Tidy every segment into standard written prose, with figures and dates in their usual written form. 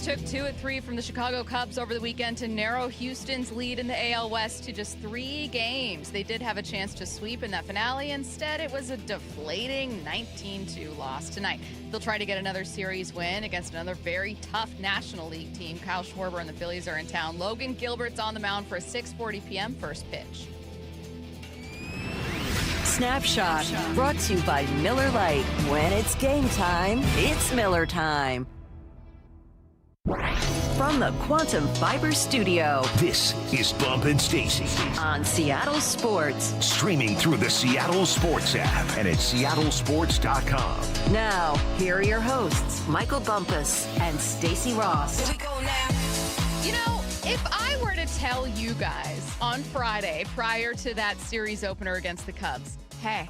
took 2 of 3 from the Chicago Cubs over the weekend to narrow Houston's lead in the AL West to just 3 games. They did have a chance to sweep in that finale. Instead, it was a deflating 19-2 loss tonight. They'll try to get another series win against another very tough National League team. Kyle Schwarber and the Phillies are in town. Logan Gilbert's on the mound for a 6:40 p.m. first pitch. Snapshot, brought to you by Miller Lite. When it's game time, it's Miller time. From the Quantum Fiber Studio. This is Bump and Stacy. On Seattle Sports. Streaming through the Seattle Sports app and at seattlesports.com. Now, here are your hosts, Michael Bumpus and Stacy Ross. Here we go now. You know, if I were to tell you guys on Friday, prior to that series opener against the Cubs, hey,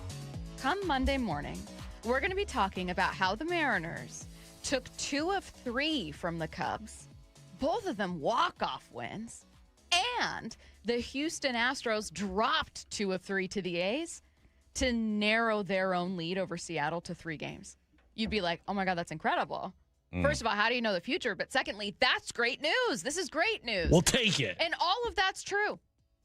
come Monday morning, we're going to be talking about how the Mariners took 2 of 3 from the Cubs, both of them walk-off wins, and the Houston Astros dropped 2 of 3 to the A's to narrow their own lead over Seattle to 3 games. You'd be like, oh my God, that's incredible. First of all, how do you know the future? But secondly, that's great news. This is great news. We'll take it. And all of that's true.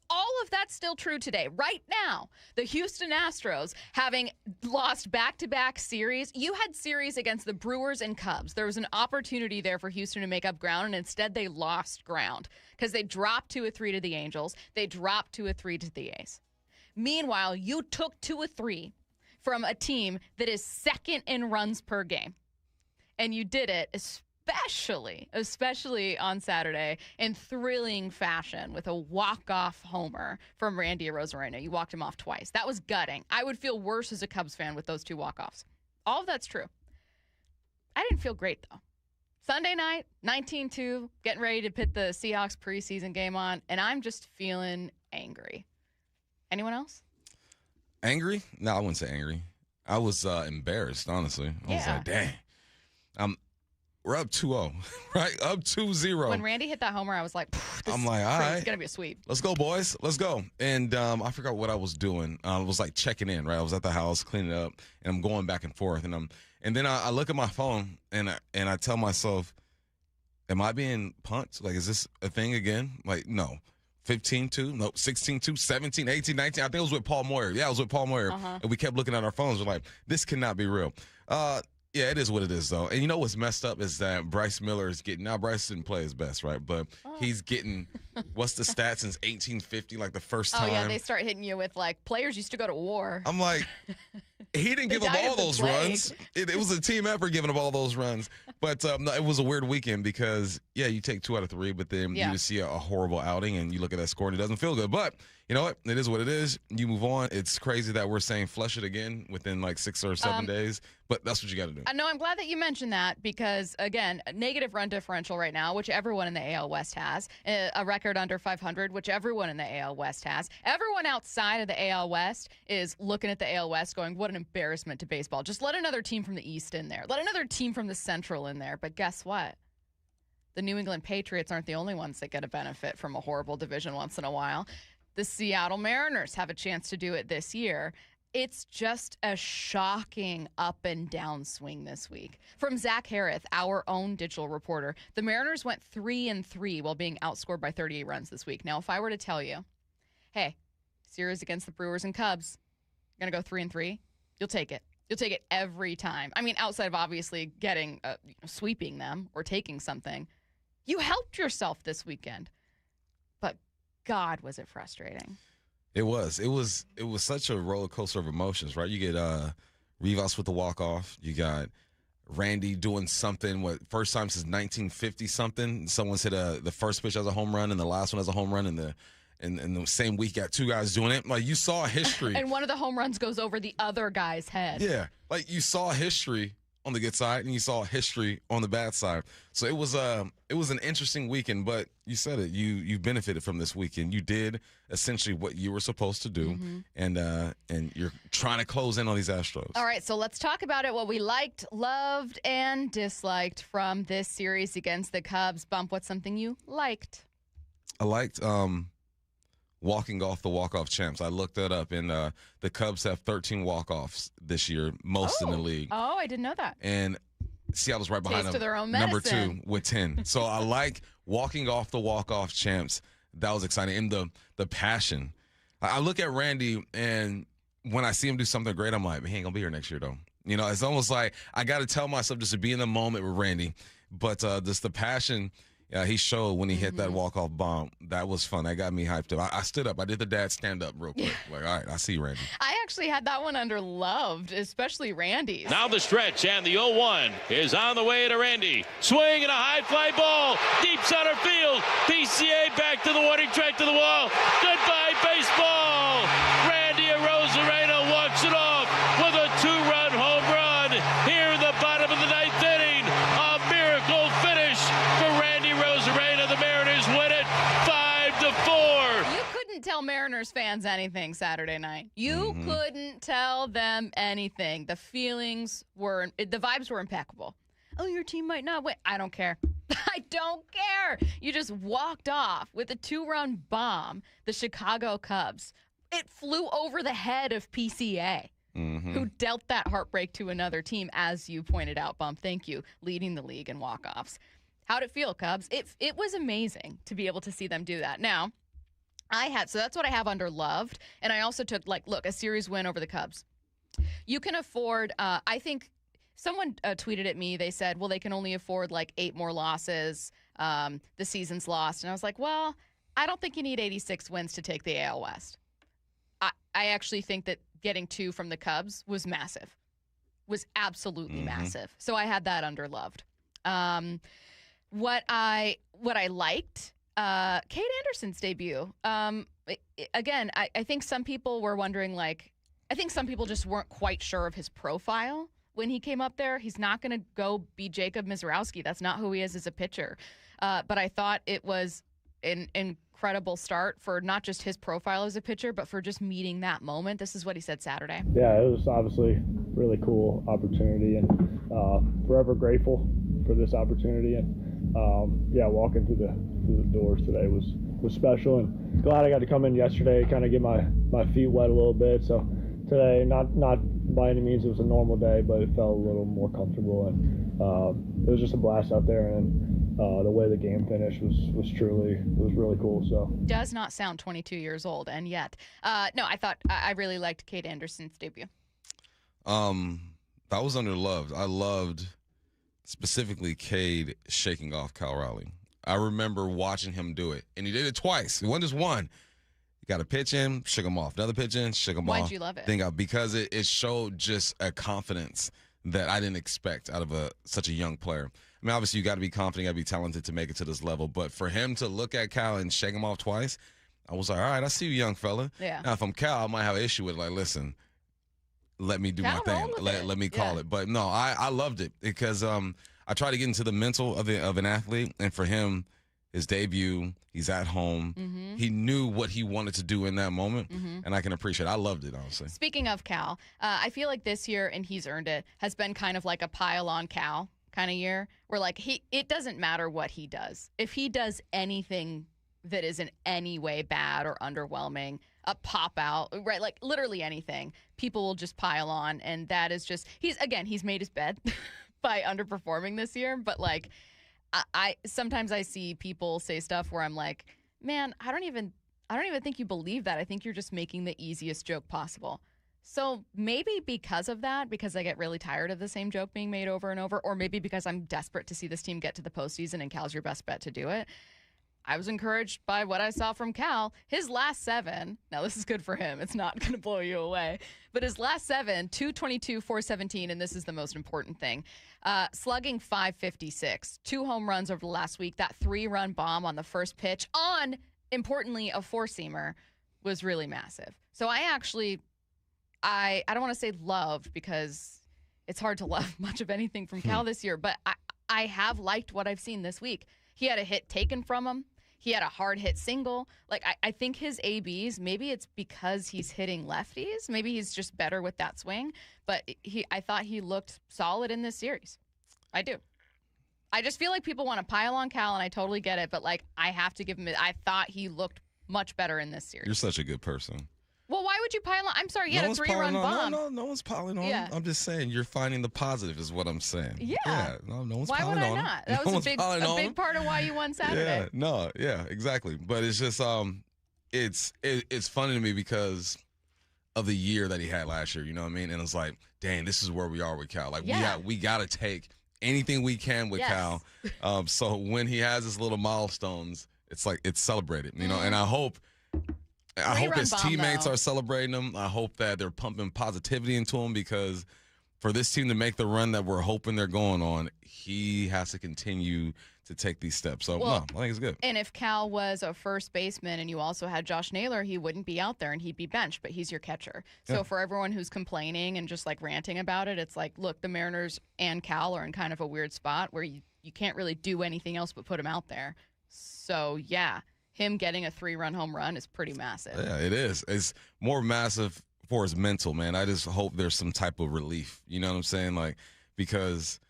All of that's still true today. Right now, the Houston Astros, having lost back-to-back series, you had series against the Brewers and Cubs. There was an opportunity there for Houston to make up ground, and instead they lost ground because they dropped 2 of 3 to the Angels. They dropped 2 of 3 to the A's. Meanwhile, you took 2 of 3 from a team that is second in runs per game. And you did it especially on Saturday in thrilling fashion with a walk-off homer from Randy Arozarena. You walked him off twice. That was gutting. I would feel worse as a Cubs fan with those 2 walk-offs. All of that's true. I didn't feel great, though. Sunday night, 19-2, getting ready to put the Seahawks preseason game on, and I'm just feeling angry. Anyone else? Angry? No, I wouldn't say angry. I was embarrassed, honestly. I was like, dang. We're up 2-0, right? Up 2-0. When Randy hit that homer, I was like, I'm like, all right. It's going to be a sweep. Let's go, boys. Let's go. And I forgot what I was doing. I was like checking in, right? I was at the house cleaning up, and I'm going back and forth. And then I look at my phone, and I tell myself, am I being punked? Like, is this a thing again? Like, no. 15-2, no, 16-2, 17, 18, 19. I think it was with Paul Moyer. Yeah, it was with Paul Moyer. And we kept looking at our phones. We're like, this cannot be real. Yeah, it is what it is, though. And you know what's messed up is that Bryce Miller is getting – now, Bryce didn't play his best, right? But he's getting – what's the stats since 1850, like the first time? Oh, yeah, they start hitting you with, like, players used to go to war. I'm like, he didn't give up all those runs. It was a team effort giving up all those runs. But no, it was a weird weekend because, yeah, you take 2 out of 3, but then you just see a horrible outing and you look at that score and it doesn't feel good. But you know what? It is what it is. You move on. It's crazy that we're saying flush it again within like 6 or 7 days, but that's what you got to do. No, I'm glad that you mentioned that because, again, a negative run differential right now, which everyone in the AL West has, a record under 500, which everyone in the AL West has. Everyone outside of the AL West is looking at the AL West going, what an embarrassment to baseball. Just let another team from the East in there. Let another team from the Central in there. But guess what? The New England Patriots aren't the only ones that get a benefit from a horrible division once in a while. The Seattle Mariners have a chance to do it this year. It's just a shocking up and down swing this week. From Zach Harris, our own digital reporter, the Mariners went 3-3 while being outscored by 38 runs this week. Now, if I were to tell you, hey, series against the Brewers and Cubs, you're going to go 3-3, you'll take it. You'll take it every time. I mean, outside of obviously getting, sweeping them or taking something, you helped yourself this weekend. But God, was it frustrating. It was such a roller coaster of emotions, right? You get Rivas with the walk-off. You got Randy doing something, first time since 1950 something. Someone's hit the first pitch as a home run and the last one as a home run, and the same week got 2 guys doing it. Like, you saw history. And one of the home runs goes over the other guy's head. Yeah. Like, you saw history on the good side and you saw history on the bad side. So it was an interesting weekend, but you said it. You benefited from this weekend. You did essentially what you were supposed to do, and you're trying to close in on these Astros. All right, so let's talk about it. What we liked, loved, and disliked from this series against the Cubs. Bump, what's something you liked? I liked walking off the walk-off champs. I looked that up, and the Cubs have 13 walk-offs this year, most in the league. Oh, I didn't know that. And Seattle's right behind Taste of their own number medicine. 2 with 10. So I like walking off the walk-off champs. That was exciting. And the passion. I look at Randy, and when I see him do something great, I'm like, he ain't going to be here next year, though. You know, it's almost like I got to tell myself just to be in the moment with Randy. But just the passion he showed when he hit that walk-off bomb, that was fun. That got me hyped up. I stood up. I did the dad stand-up real quick. Like, all right, I see you, Randy. I actually had that one under loved, especially Randy's. Now the stretch, and the 0-1 is on the way to Randy. Swing and a high fly ball. Deep center field. PCA back to the warning track to the wall. Goodbye, baseball. Randy Arozarena walks it off with a 2-run home run here in the bottom of the 9th inning. A miracle finish for Randy Arozarena. The Mariners win it 5-4. You couldn't tell Mariners fans anything Saturday night. You couldn't tell them anything. The vibes were impeccable. Oh, your team might not win. I don't care. I don't care. You just walked off with a 2-run bomb, the Chicago Cubs. It flew over the head of PCA, who dealt that heartbreak to another team, as you pointed out, Bump. Thank you, leading the league in walk-offs. How'd it feel, Cubs? It was amazing to be able to see them do that. Now, so that's what I have under loved, and I also took, a series win over the Cubs. You can afford, I think, someone tweeted at me, they said, well, they can only afford 8 more losses. The season's lost. And I was like, well, I don't think you need 86 wins to take the AL West. I actually think that getting 2 from the Cubs was massive, was absolutely massive. So I had that under loved. What I liked, Kate Anderson's debut. Again, I think some people were wondering, I think some people just weren't quite sure of his profile when he came up there. He's not going to go be Jacob Mizrowski. That's not who he is as a pitcher. But I thought it was an incredible start for not just his profile as a pitcher, but for just meeting that moment. This is what he said Saturday. Yeah, it was obviously really cool opportunity, and forever grateful for this opportunity. And walking through the doors today was special, and glad I got to come in yesterday, kind of get my feet wet a little bit. So today, not by any means it was a normal day, but it felt a little more comfortable, and it was just a blast out there. And the way the game finished was really cool. So does not sound 22 years old, and yet no, I really liked Kate Anderson's debut. That was under loved. I loved specifically Cade shaking off Cal Raleigh. I remember watching him do it, and he did it twice. It wasn't just one. You got to pitch in, shook him off. Another pitch in, shook him off. Why'd you love it? Because it showed just a confidence that I didn't expect out of such a young player. I mean, obviously, you got to be confident, you got to be talented to make it to this level. But for him to look at Cal and shake him off twice, I was like, all right, I see you, young fella. Yeah. Now, if I'm Cal, I might have an issue with, listen, let me do my thing. Let me call it. But, no, I loved it because I try to get into the mental of an athlete. And for him, his debut, he's at home. He knew what he wanted to do in that moment, and I can appreciate it. I loved it, honestly. Speaking of Cal, I feel like this year, and he's earned it, has been kind of like a pile on Cal kind of year where it doesn't matter what he does. If he does anything that is in any way bad or underwhelming, a pop out, right? Literally anything, people will just pile on. And that is just, he's made his bed by underperforming this year. But I sometimes I see people say stuff where I'm like, man, I don't even think you believe that. I think you're just making the easiest joke possible. So maybe because of that, because I get really tired of the same joke being made over and over, or maybe because I'm desperate to see this team get to the postseason and Cal's your best bet to do it, I was encouraged by what I saw from Cal. His last 7, now this is good for him. It's not going to blow you away. But his last 7, 222, 417, and this is the most important thing, slugging .556, 2 home runs over the last week. That 3-run bomb on the first pitch on, importantly, a 4-seamer was really massive. So I don't want to say loved because it's hard to love much of anything from Cal this year, but I have liked what I've seen this week. He had a hit taken from him. He had a hard hit single. I think his ABs, maybe it's because he's hitting lefties. Maybe he's just better with that swing. But I thought he looked solid in this series. I do. I just feel like people want to pile on Cal, and I totally get it. But I have to give him. I thought he looked much better in this series. You're such a good person. Well, why would you pile on? I'm sorry, you No had a one's 3-run piling bomb. No one's piling on. Yeah. I'm just saying you're finding the positive is what I'm saying. Yeah. No one's Why piling would on. I not? That was a big part of why you won Saturday. Yeah, exactly. But it's just it's funny to me because of the year that he had last year, you know what I mean? And it's like, dang, this is where we are with Cal. Like we got to take anything we can with Cal. So when he has his little milestones, it's like it's celebrated, you know. And I hope his teammates are celebrating him. I hope that they're pumping positivity into him because for this team to make the run that we're hoping they're going on, he has to continue to take these steps. So, I think it's good. And if Cal was a first baseman and you also had Josh Naylor, he wouldn't be out there and he'd be benched, but he's your catcher. So for everyone who's complaining and just like ranting about it, it's like, look, the Mariners and Cal are in kind of a weird spot where you can't really do anything else but put him out there. So, yeah, him getting a 3-run home run is pretty massive. Yeah, it is. It's more massive for his mental, man. I just hope there's some type of relief. You know what I'm saying? Like, because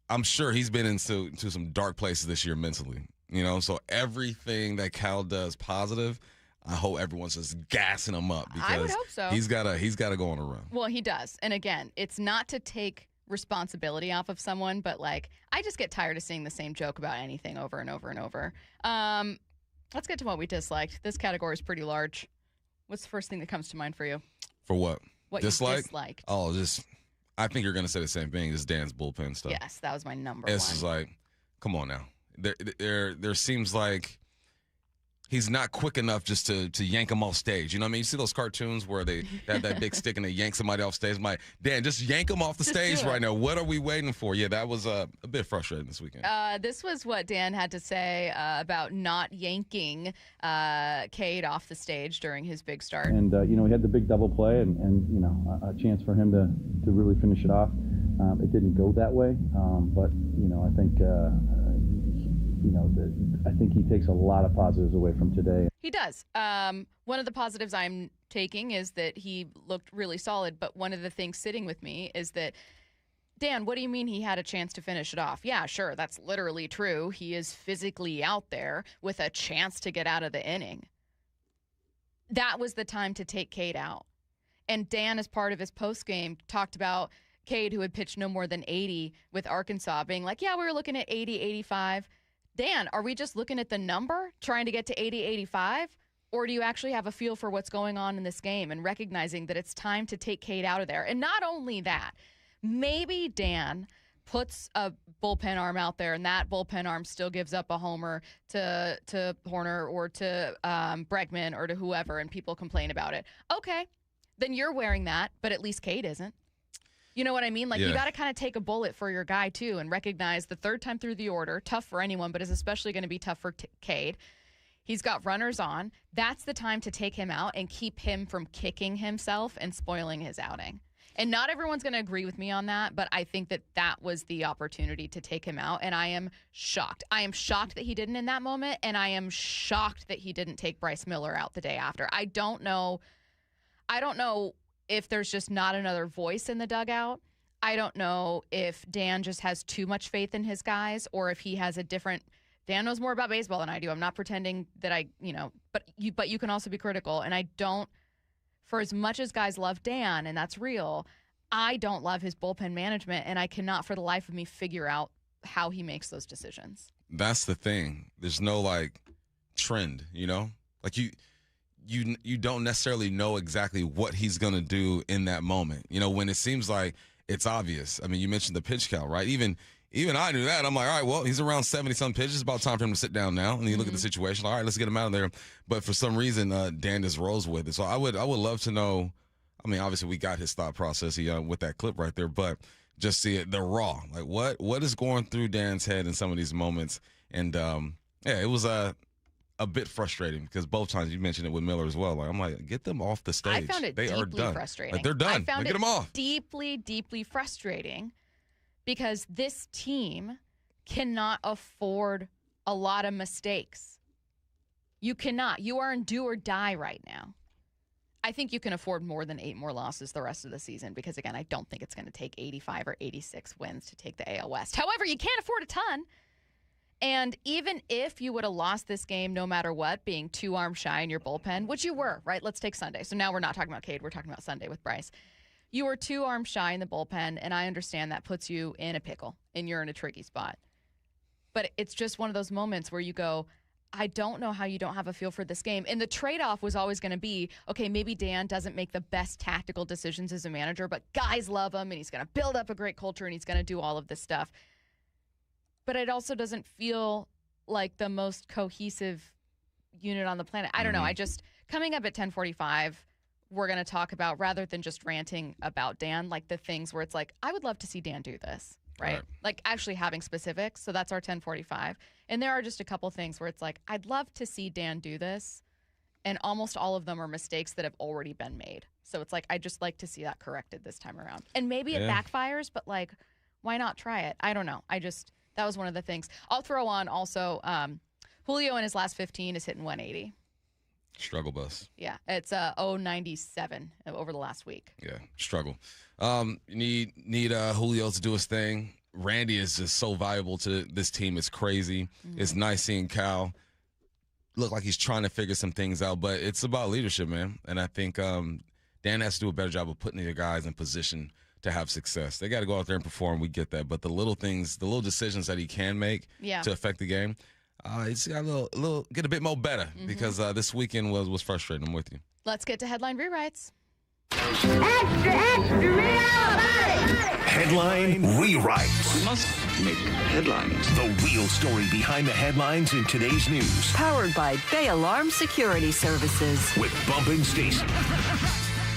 I'm sure he's been into some dark places this year mentally. You know, so everything that Cal does positive, I hope everyone's just gassing him up because I would hope so. He's gotta go on a run. Well, he does. And again, it's not to take responsibility off of someone, but like I just get tired of seeing the same joke about anything over and over and over. Let's get to what we disliked. This category is pretty large. What's the first thing that comes to mind for you? For what? What you disliked? Oh, I think you're going to say the same thing. Just Dan's bullpen stuff. Yes, that was my number one. It's just like, come on now. There seems like he's not quick enough just to yank him off stage. You know what I mean? You see those cartoons where they have that big stick and they yank somebody off stage? I'm like, Dan, just yank him off the stage right now. What are we waiting for? Yeah, that was a bit frustrating this weekend. This was what Dan had to say about not yanking Cade off the stage during his big start. And, he had the big double play and a chance for him to really finish it off. It didn't go that way, but, I think I think he takes a lot of positives away from today. He does. One of the positives I'm taking is that he looked really solid, but one of the things sitting with me is that, Dan, what do you mean he had a chance to finish it off? Yeah, sure, that's literally true. He is physically out there with a chance to get out of the inning. That was the time to take Cade out. And Dan, as part of his postgame, talked about Cade, who had pitched no more than 80 with Arkansas, being like, yeah, we were looking at 80, 85. Dan, are we just looking at the number, trying to get to 80, 85? Or do you actually have a feel for what's going on in this game and recognizing that it's time to take Cade out of there? And not only that, maybe Dan puts a bullpen arm out there and that bullpen arm still gives up a homer to Horner or to Bregman or to whoever, and people complain about it. Okay, then you're wearing that, but at least Cade isn't. You know what I mean? Like, you got to kind of take a bullet for your guy, too, and recognize the third time through the order, tough for anyone, but is especially going to be tough for Cade. He's got runners on. That's the time to take him out and keep him from kicking himself and spoiling his outing. And not everyone's going to agree with me on that, but I think that was the opportunity to take him out, and I am shocked. I am shocked that he didn't in that moment, and I am shocked that he didn't take Bryce Miller out the day after. I don't know if there's just not another voice in the dugout. I don't know if Dan just has too much faith in his guys or if he has a different – Dan knows more about baseball than I do. I'm not pretending that but you can also be critical. And I don't – for as much as guys love Dan, and that's real, I don't love his bullpen management, and I cannot for the life of me figure out how he makes those decisions. That's the thing. There's no, trend, Like, you don't necessarily know exactly what he's going to do in that moment. When it seems like it's obvious. I mean, you mentioned the pitch count, right? Even I knew that. I'm like, all right, well, he's around 70-some pitches. It's about time for him to sit down now. And you look at the situation, all right, let's get him out of there. But for some reason, Dan just rolls with it. So I would love to know. I mean, obviously, we got his thought process with that clip right there, but just see it, the raw. Like, what is going through Dan's head in some of these moments? And, it was a bit frustrating because both times you mentioned it with Miller as well. Like, I'm like, get them off the stage. I found it deeply frustrating. Like, they're done. Get them off. Deeply, deeply frustrating because this team cannot afford a lot of mistakes. You cannot. You are in do or die right now. I think you can afford more than 8 more losses the rest of the season because, again, I don't think it's going to take 85 or 86 wins to take the AL West. However, you can't afford a ton. And even if you would have lost this game no matter what, being 2 arms shy in your bullpen, which you were, right? Let's take Sunday. So now we're not talking about Cade. We're talking about Sunday with Bryce. You were 2 arms shy in the bullpen, and I understand that puts you in a pickle and you're in a tricky spot. But it's just one of those moments where you go, I don't know how you don't have a feel for this game. And the trade-off was always going to be, okay, maybe Dan doesn't make the best tactical decisions as a manager, but guys love him, and he's going to build up a great culture, and he's going to do all of this stuff. But it also doesn't feel like the most cohesive unit on the planet. I don't know. I just, coming up at 10:45, we're going to talk about, rather than just ranting about Dan, like the things where it's like, I would love to see Dan do this, right? Like actually having specifics. So that's our 10:45. And there are just a couple things where it's like, I'd love to see Dan do this. And almost all of them are mistakes that have already been made. So it's like, I just like to see that corrected this time around. And maybe it backfires, but like, why not try it? I don't know. That was one of the things. I'll throw on also, Julio in his last 15 is hitting 180. Struggle bus. Yeah, it's 097 over the last week. Yeah, struggle. Need Julio to do his thing. Randy is just so valuable to this team. It's crazy. It's nice seeing Cal look like he's trying to figure some things out, but it's about leadership, man. And I think Dan has to do a better job of putting the guys in position to have success. They got to go out there and perform. We get that. But the little things, the little decisions that he can make to affect the game, it's got get a bit more better because this weekend was frustrating. I'm with you. Let's get to headline rewrites. Extra, extra, real Headline rewrites. We must make headlines. The real story behind the headlines in today's news. Powered by Bay Alarm Security Services. With Bump and Stacy.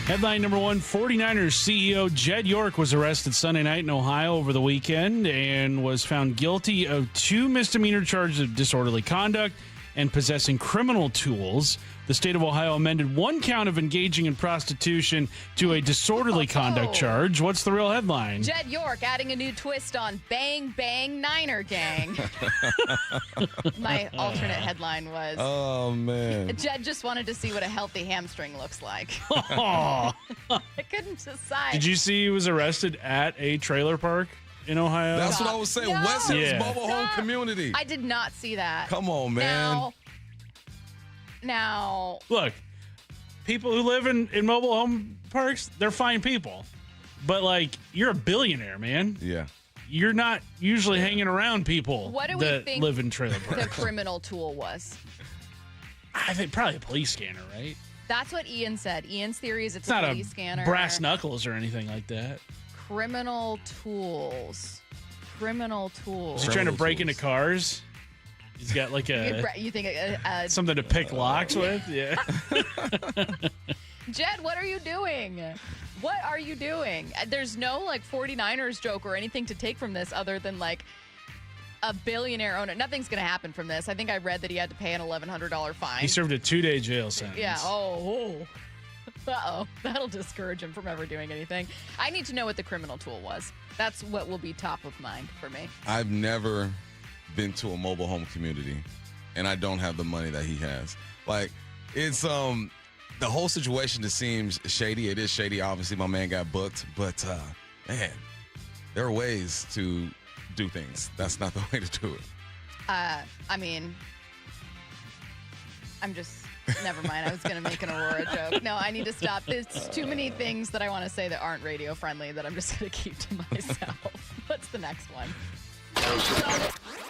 Headline number 1, 49ers CEO Jed York was arrested Sunday night in Ohio over the weekend and was found guilty of 2 misdemeanor charges of disorderly conduct and possessing criminal tools. The state of Ohio amended 1 count of engaging in prostitution to a disorderly conduct charge. What's the real headline? Jed York adding a new twist on Bang Bang Niner Gang. My alternate headline was, oh, man. Jed just wanted to see what a healthy hamstring looks like. Oh. I couldn't decide. Did you see he was arrested at a trailer park in Ohio? That's what I was saying. No. West Hills Mobile Home Community. I did not see that. Come on, man. Now, look, people who live in mobile home parks, they're fine people. But, like, you're a billionaire, man. Yeah. You're not usually hanging around people what do we that think live in trailer parks. the criminal tool was? I think probably a police scanner, right? That's what Ian said. Ian's theory is it's not a police scanner. Brass knuckles or anything like that. Criminal tools. He's trying to break into cars. He's got like you think something to pick locks with? Yeah. Jed, what are you doing? What are you doing? There's no like 49ers joke or anything to take from this other than like a billionaire owner. Nothing's going to happen from this. I think I read that he had to pay an $1,100 fine. He served a 2-day jail sentence. Yeah. Oh. Uh-oh. That'll discourage him from ever doing anything. I need to know what the criminal tool was. That's what will be top of mind for me. I've never been to a mobile home community, and I don't have the money that he has. Like, it's the whole situation just seems shady. It is shady. Obviously, my man got booked, but man, there are ways to do things. That's not the way to do it. I mean, I'm just never mind. I was going to make an Aurora joke. No, I need to stop. There's too many things that I want to say that aren't radio friendly that I'm just going to keep to myself. What's the next one?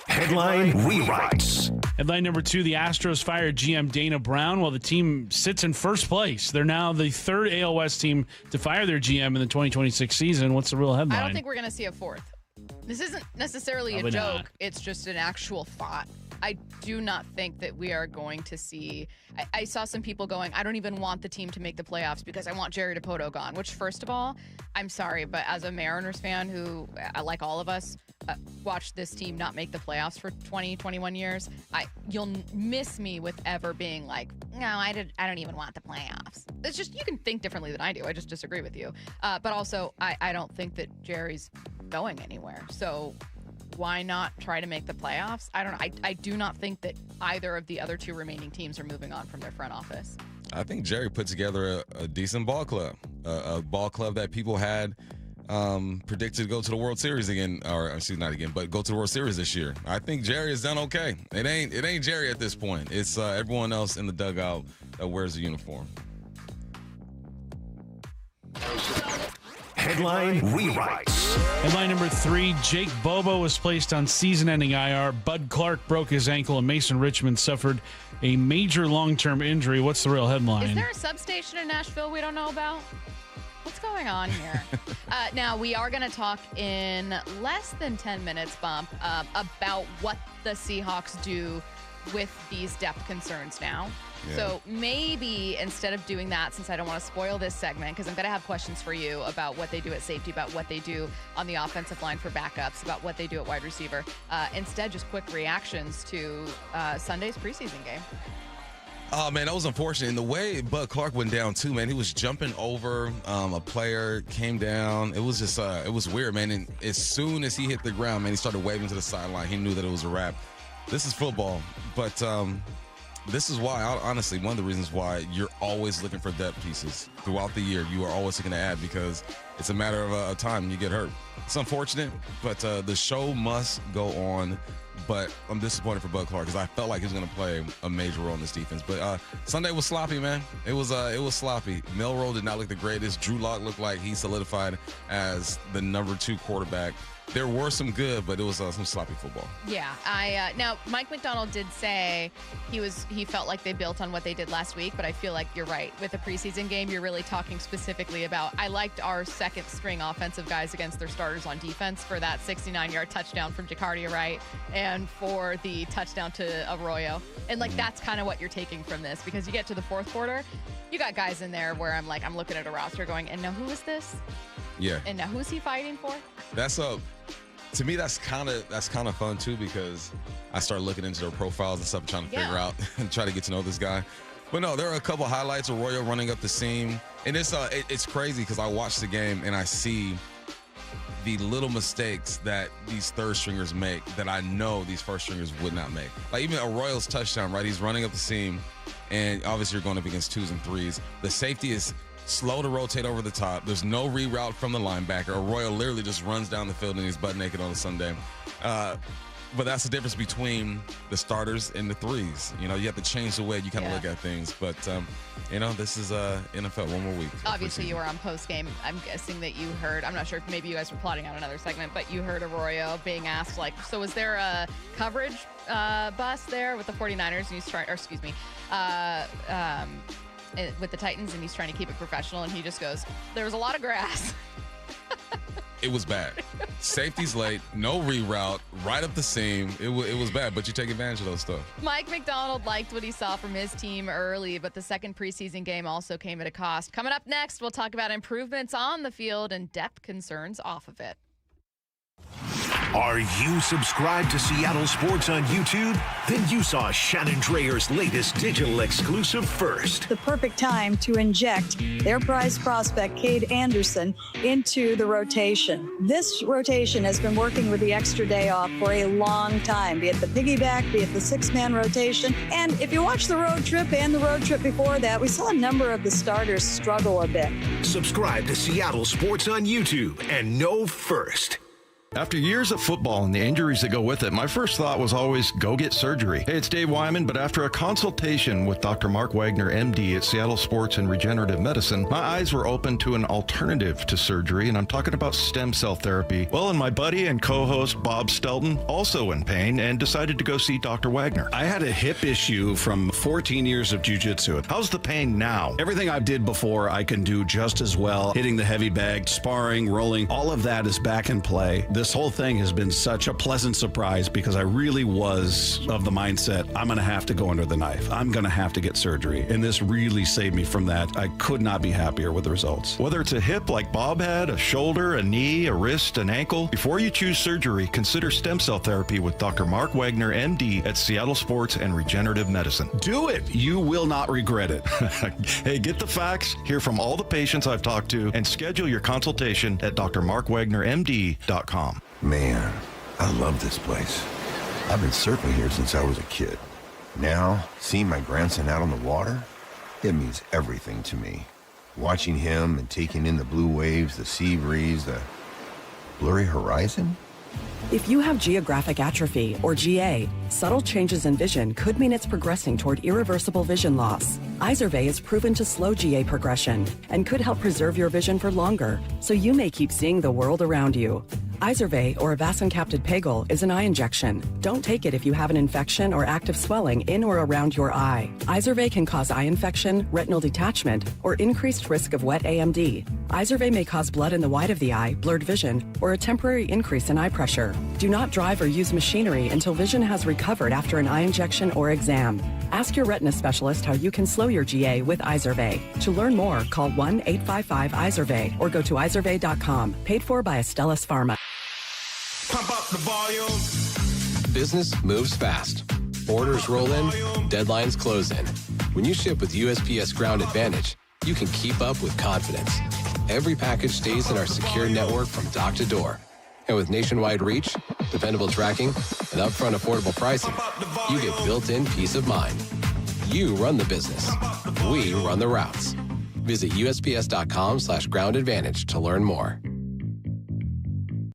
Headline rewrites. Headline number 2, the Astros fired GM Dana Brown while the team sits in first place. They're now the 3rd AL West team to fire their GM in the 2026 season. What's the real headline? I don't think we're going to see a 4th. This isn't necessarily Probably a joke. not. It's just an actual thought. I do not think that we are going to see. I saw some people going, I don't even want the team to make the playoffs because I want Jerry Dipoto gone, which, first of all, I'm sorry, but as a Mariners fan who, like all of us, watched this team not make the playoffs for 20, 21 years, you'll miss me with ever being like, no, I don't even want the playoffs. It's just, you can think differently than I do. I just disagree with you. But also, I don't think that Jerry's going anywhere. So why not try to make the playoffs? I don't know. I do not think that either of the other 2 remaining teams are moving on from their front office. I think Jerry put together a decent ball club, a ball club that people had predicted to go to the World Series again, or excuse me, not again, but go to the World Series this year. I think Jerry has done okay. It ain't Jerry at this point. It's everyone else in the dugout that wears the uniform. Headline rewrites. Headline number 3, Jake Bobo was placed on season-ending IR. Bud Clark broke his ankle, and Mason Richmond suffered a major long-term injury. What's the real headline? Is there a substation in Nashville we don't know about? What's going on here? Now, we are going to talk in less than 10 minutes, Bump, about what the Seahawks do with these depth concerns now. Yeah. So maybe instead of doing that, since I don't want to spoil this segment, because I'm going to have questions for you about what they do at safety, about what they do on the offensive line for backups, about what they do at wide receiver, instead just quick reactions to Sunday's preseason game. Oh, man, that was unfortunate. And the way Bud Clark went down, too, man, he was jumping over a player, came down. It was just, it was weird, man. And as soon as he hit the ground, man, he started waving to the sideline. He knew that it was a wrap. This is football, but this is why, honestly, one of the reasons why you're always looking for depth pieces throughout the year. You are always looking to add because it's a matter of time when you get hurt. It's unfortunate, but the show must go on. But I'm disappointed for Bud Clark because I felt like he was going to play a major role in this defense. But Sunday was sloppy, man. It was sloppy. Milroe did not look the greatest. Drew Lock looked like he solidified as the number 2 quarterback. There were some good, but it was some sloppy football. Yeah, now Mike McDonald did say he felt like they built on what they did last week, but I feel like you're right. With a preseason game, you're really talking specifically about, I liked our second string offensive guys against their starters on defense for that 69-yard touchdown from Jacardia Wright and for the touchdown to Arroyo. And that's kind of what you're taking from this, because you get to the fourth quarter, you got guys in there where I'm looking at a roster going, and now who is this? Yeah. And now who's he fighting for? To me, that's kind of fun too, because I start looking into their profiles and stuff, trying to figure out and try to get to know this guy. But no, there are a couple highlights. Arroyo running up the seam, and it's crazy because I watch the game and I see the little mistakes that these third stringers make that I know these first stringers would not make. Like even Arroyo's touchdown, right? He's running up the seam, and obviously you're going up against 2s and 3s. The safety is slow to rotate over the top. There's no reroute from the linebacker. Arroyo literally just runs down the field and he's butt naked on a Sunday. But that's the difference between the starters and the 3s. You have to change the way you kind of look at things. But, this is NFL, one more week. Obviously, you were on post-game. I'm guessing that you heard, I'm not sure if maybe you guys were plotting out another segment, but you heard Arroyo being asked, so was there a coverage bus there with the 49ers? And he's trying, or excuse me, with the Titans, and he's trying to keep it professional, and he just goes, there was a lot of grass. It was bad. Safety's late, no reroute, right up the seam. It was bad, but you take advantage of those stuff. Mike McDonald liked what he saw from his team early, but the second preseason game also came at a cost. Coming up next, we'll talk about improvements on the field and depth concerns off of it. Are you subscribed to Seattle Sports on YouTube? Then you saw Shannon Drayer's latest digital exclusive first. The perfect time to inject their prize prospect, Cade Anderson, into the rotation. This rotation has been working with the extra day off for a long time, be it the piggyback, be it the 6-man rotation. And if you watch the road trip and the road trip before that, we saw a number of the starters struggle a bit. Subscribe to Seattle Sports on YouTube and know first. After years of football and the injuries that go with it, my first thought was always go get surgery. Hey, it's Dave Wyman, but after a consultation with Dr. Mark Wagner, MD at Seattle Sports and Regenerative Medicine, my eyes were open to an alternative to surgery, and I'm talking about stem cell therapy. Well, and my buddy and co-host Bob Stelton, also in pain, and decided to go see Dr. Wagner. I had a hip issue from 14 years of jiu-jitsu. How's the pain now? Everything I did before, I can do just as well. Hitting the heavy bag, sparring, rolling, all of that is back in play. This whole thing has been such a pleasant surprise because I really was of the mindset, I'm going to have to go under the knife. I'm going to have to get surgery. And this really saved me from that. I could not be happier with the results. Whether it's a hip like Bob had, a shoulder, a knee, a wrist, an ankle, before you choose surgery, consider stem cell therapy with Dr. Mark Wagner, MD at Seattle Sports and Regenerative Medicine. Do it. You will not regret it. Hey, get the facts, hear from all the patients I've talked to, and schedule your consultation at drmarkwagnermd.com. Man, I love this place. I've been surfing here since I was a kid. Now, seeing my grandson out on the water, it means everything to me. Watching him and taking in the blue waves, the sea breeze, the Blurry horizon? If you have geographic atrophy, or GA, subtle changes in vision could mean it's progressing toward irreversible vision loss. Izervay is proven to slow GA progression and could help preserve your vision for longer, so you may keep seeing the world around you. Izervay, or avastin-capted pegol, is an eye injection. Don't take it if you have an infection or active swelling in or around your eye. Izervay can cause eye infection, retinal detachment, or increased risk of wet AMD. Izervay may cause blood in the white of the eye, blurred vision, or a temporary increase in eye pressure. Do not drive or use machinery until vision has recovered after an eye injection or exam. Ask your retina specialist how you can slow your GA with Izervay. To learn more, call 1-855-IZERVAY or go to izervay.com. Paid for by Astellas Pharma. Pump up the volume. Business moves fast. Orders roll in, deadlines close in. When you ship with USPS Ground Advantage, you can keep up with confidence. Every package stays in our secure network from dock to door. And with nationwide reach, dependable tracking, and upfront affordable pricing, you get built-in peace of mind. You run the business. We run the routes. Visit USPS.com/Ground Advantage to learn more.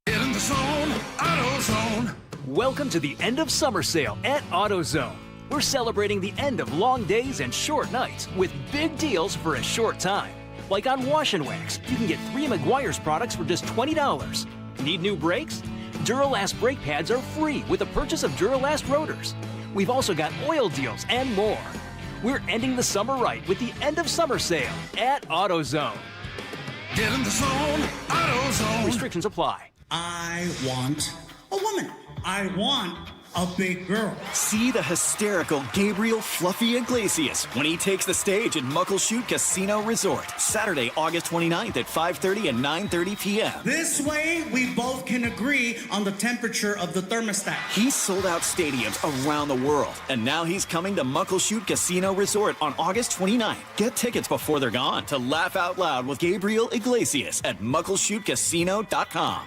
Get in the zone, AutoZone. Welcome to the end of summer sale at AutoZone. We're celebrating the end of long days and short nights with big deals for a short time. Like on Wash and Wax, you can get 3 Meguiar's products for just $20. Need new brakes? Duralast brake pads are free with the purchase of Duralast rotors. We've also got oil deals and more. We're ending the summer right with the end of summer sale at AutoZone. Get in the zone, AutoZone. Restrictions apply. I want a woman. I want a big girl. See the hysterical Gabriel Fluffy Iglesias when he takes the stage at Muckleshoot Casino Resort. Saturday, August 29th at 5:30 and 9:30 p.m. This way, we both can agree on the temperature of the thermostat. He's sold out stadiums around the world, and now he's coming to Muckleshoot Casino Resort on August 29th. Get tickets before they're gone to laugh out loud with Gabriel Iglesias at muckleshootcasino.com.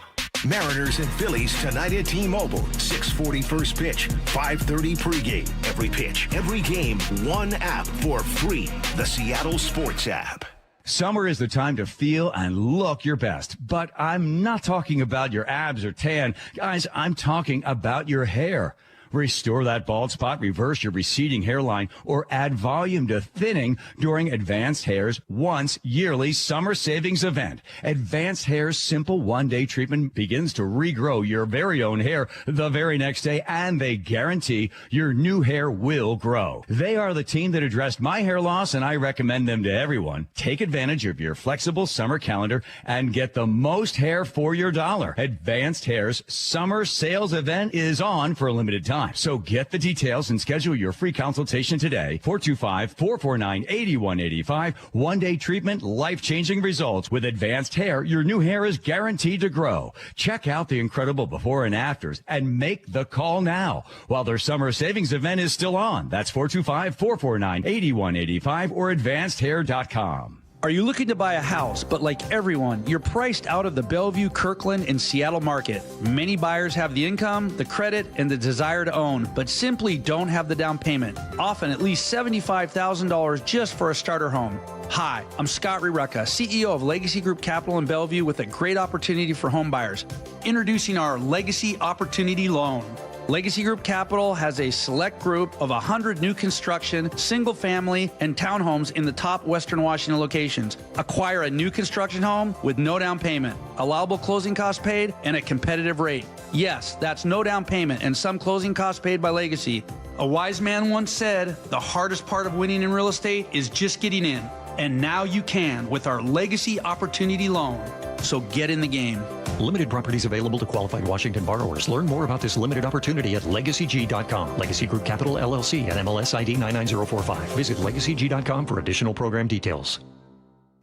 Mariners and Phillies tonight at T-Mobile. 6:40 first pitch, 5:30 pregame. Every pitch, every game, one app for free. The Seattle Sports app. Summer is the time to feel and look your best, but I'm not talking about your abs or tan. Guys, I'm talking about your hair. Restore that bald spot, reverse your receding hairline, or add volume to thinning during Advanced Hair's once yearly summer savings event. Advanced Hair's simple one-day treatment begins to regrow your very own hair the very next day, and they guarantee your new hair will grow. They are the team that addressed my hair loss, and I recommend them to everyone. Take advantage of your flexible summer calendar and get the most hair for your dollar. Advanced Hair's summer sales event is on for a limited time. So get the details and schedule your free consultation today. 425-449-8185. One-day treatment, life-changing results. With Advanced Hair, your new hair is guaranteed to grow. Check out the incredible before and afters and make the call now while their summer savings event is still on. That's 425-449-8185 or advancedhair.com. Are you looking to buy a house, but like everyone, you're priced out of the Bellevue, Kirkland, and Seattle market? Many buyers have the income, the credit, and the desire to own, but simply don't have the down payment, often at least $75,000 just for a starter home. Hi, I'm Scott Rireka, CEO of Legacy Group Capital in Bellevue, with a great opportunity for home buyers. Introducing our Legacy Opportunity Loan. Legacy Group Capital has a select group of 100 new construction, single-family, and townhomes in the top Western Washington locations. Acquire a new construction home with no down payment, allowable closing costs paid, and a competitive rate. Yes, that's no down payment and some closing costs paid by Legacy. A wise man once said, the hardest part of winning in real estate is just getting in. And now you can with our Legacy Opportunity Loan. So get in the game. Limited properties available to qualified Washington borrowers. Learn more about this limited opportunity at LegacyG.com. Legacy Group Capital LLC and MLS ID 99045. Visit LegacyG.com for additional program details.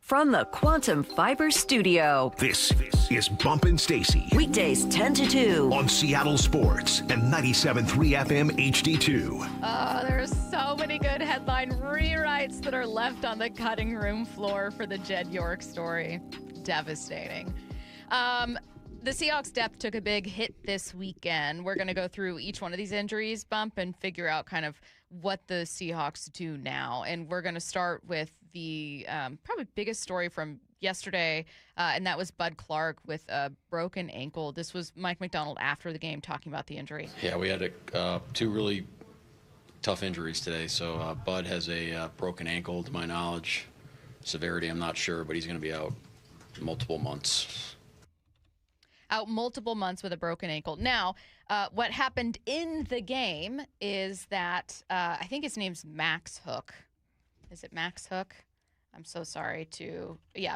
From the Quantum Fiber Studio, This is Bump Stacy. Weekdays 10 to 2. On Seattle Sports and 97.3 FM HD2. Oh, there's so many good headline rewrites that are left on the cutting room floor for the Jed York story. Devastating. The Seahawks depth took a big hit this weekend. We're going to go through each one of these injuries, Bump, and figure out kind of what the Seahawks do now. And we're going to start with the probably biggest story from yesterday, and that was Bud Clark with a broken ankle. This was Mike McDonald after the game talking about the injury. Yeah, we had two really tough injuries today. So Bud has a broken ankle, to my knowledge. Severity, I'm not sure, but he's going to be out multiple months. Out multiple months with a broken ankle. Now, what happened in the game is that I think his name's Max Hook. Is it Max Hook? I'm so sorry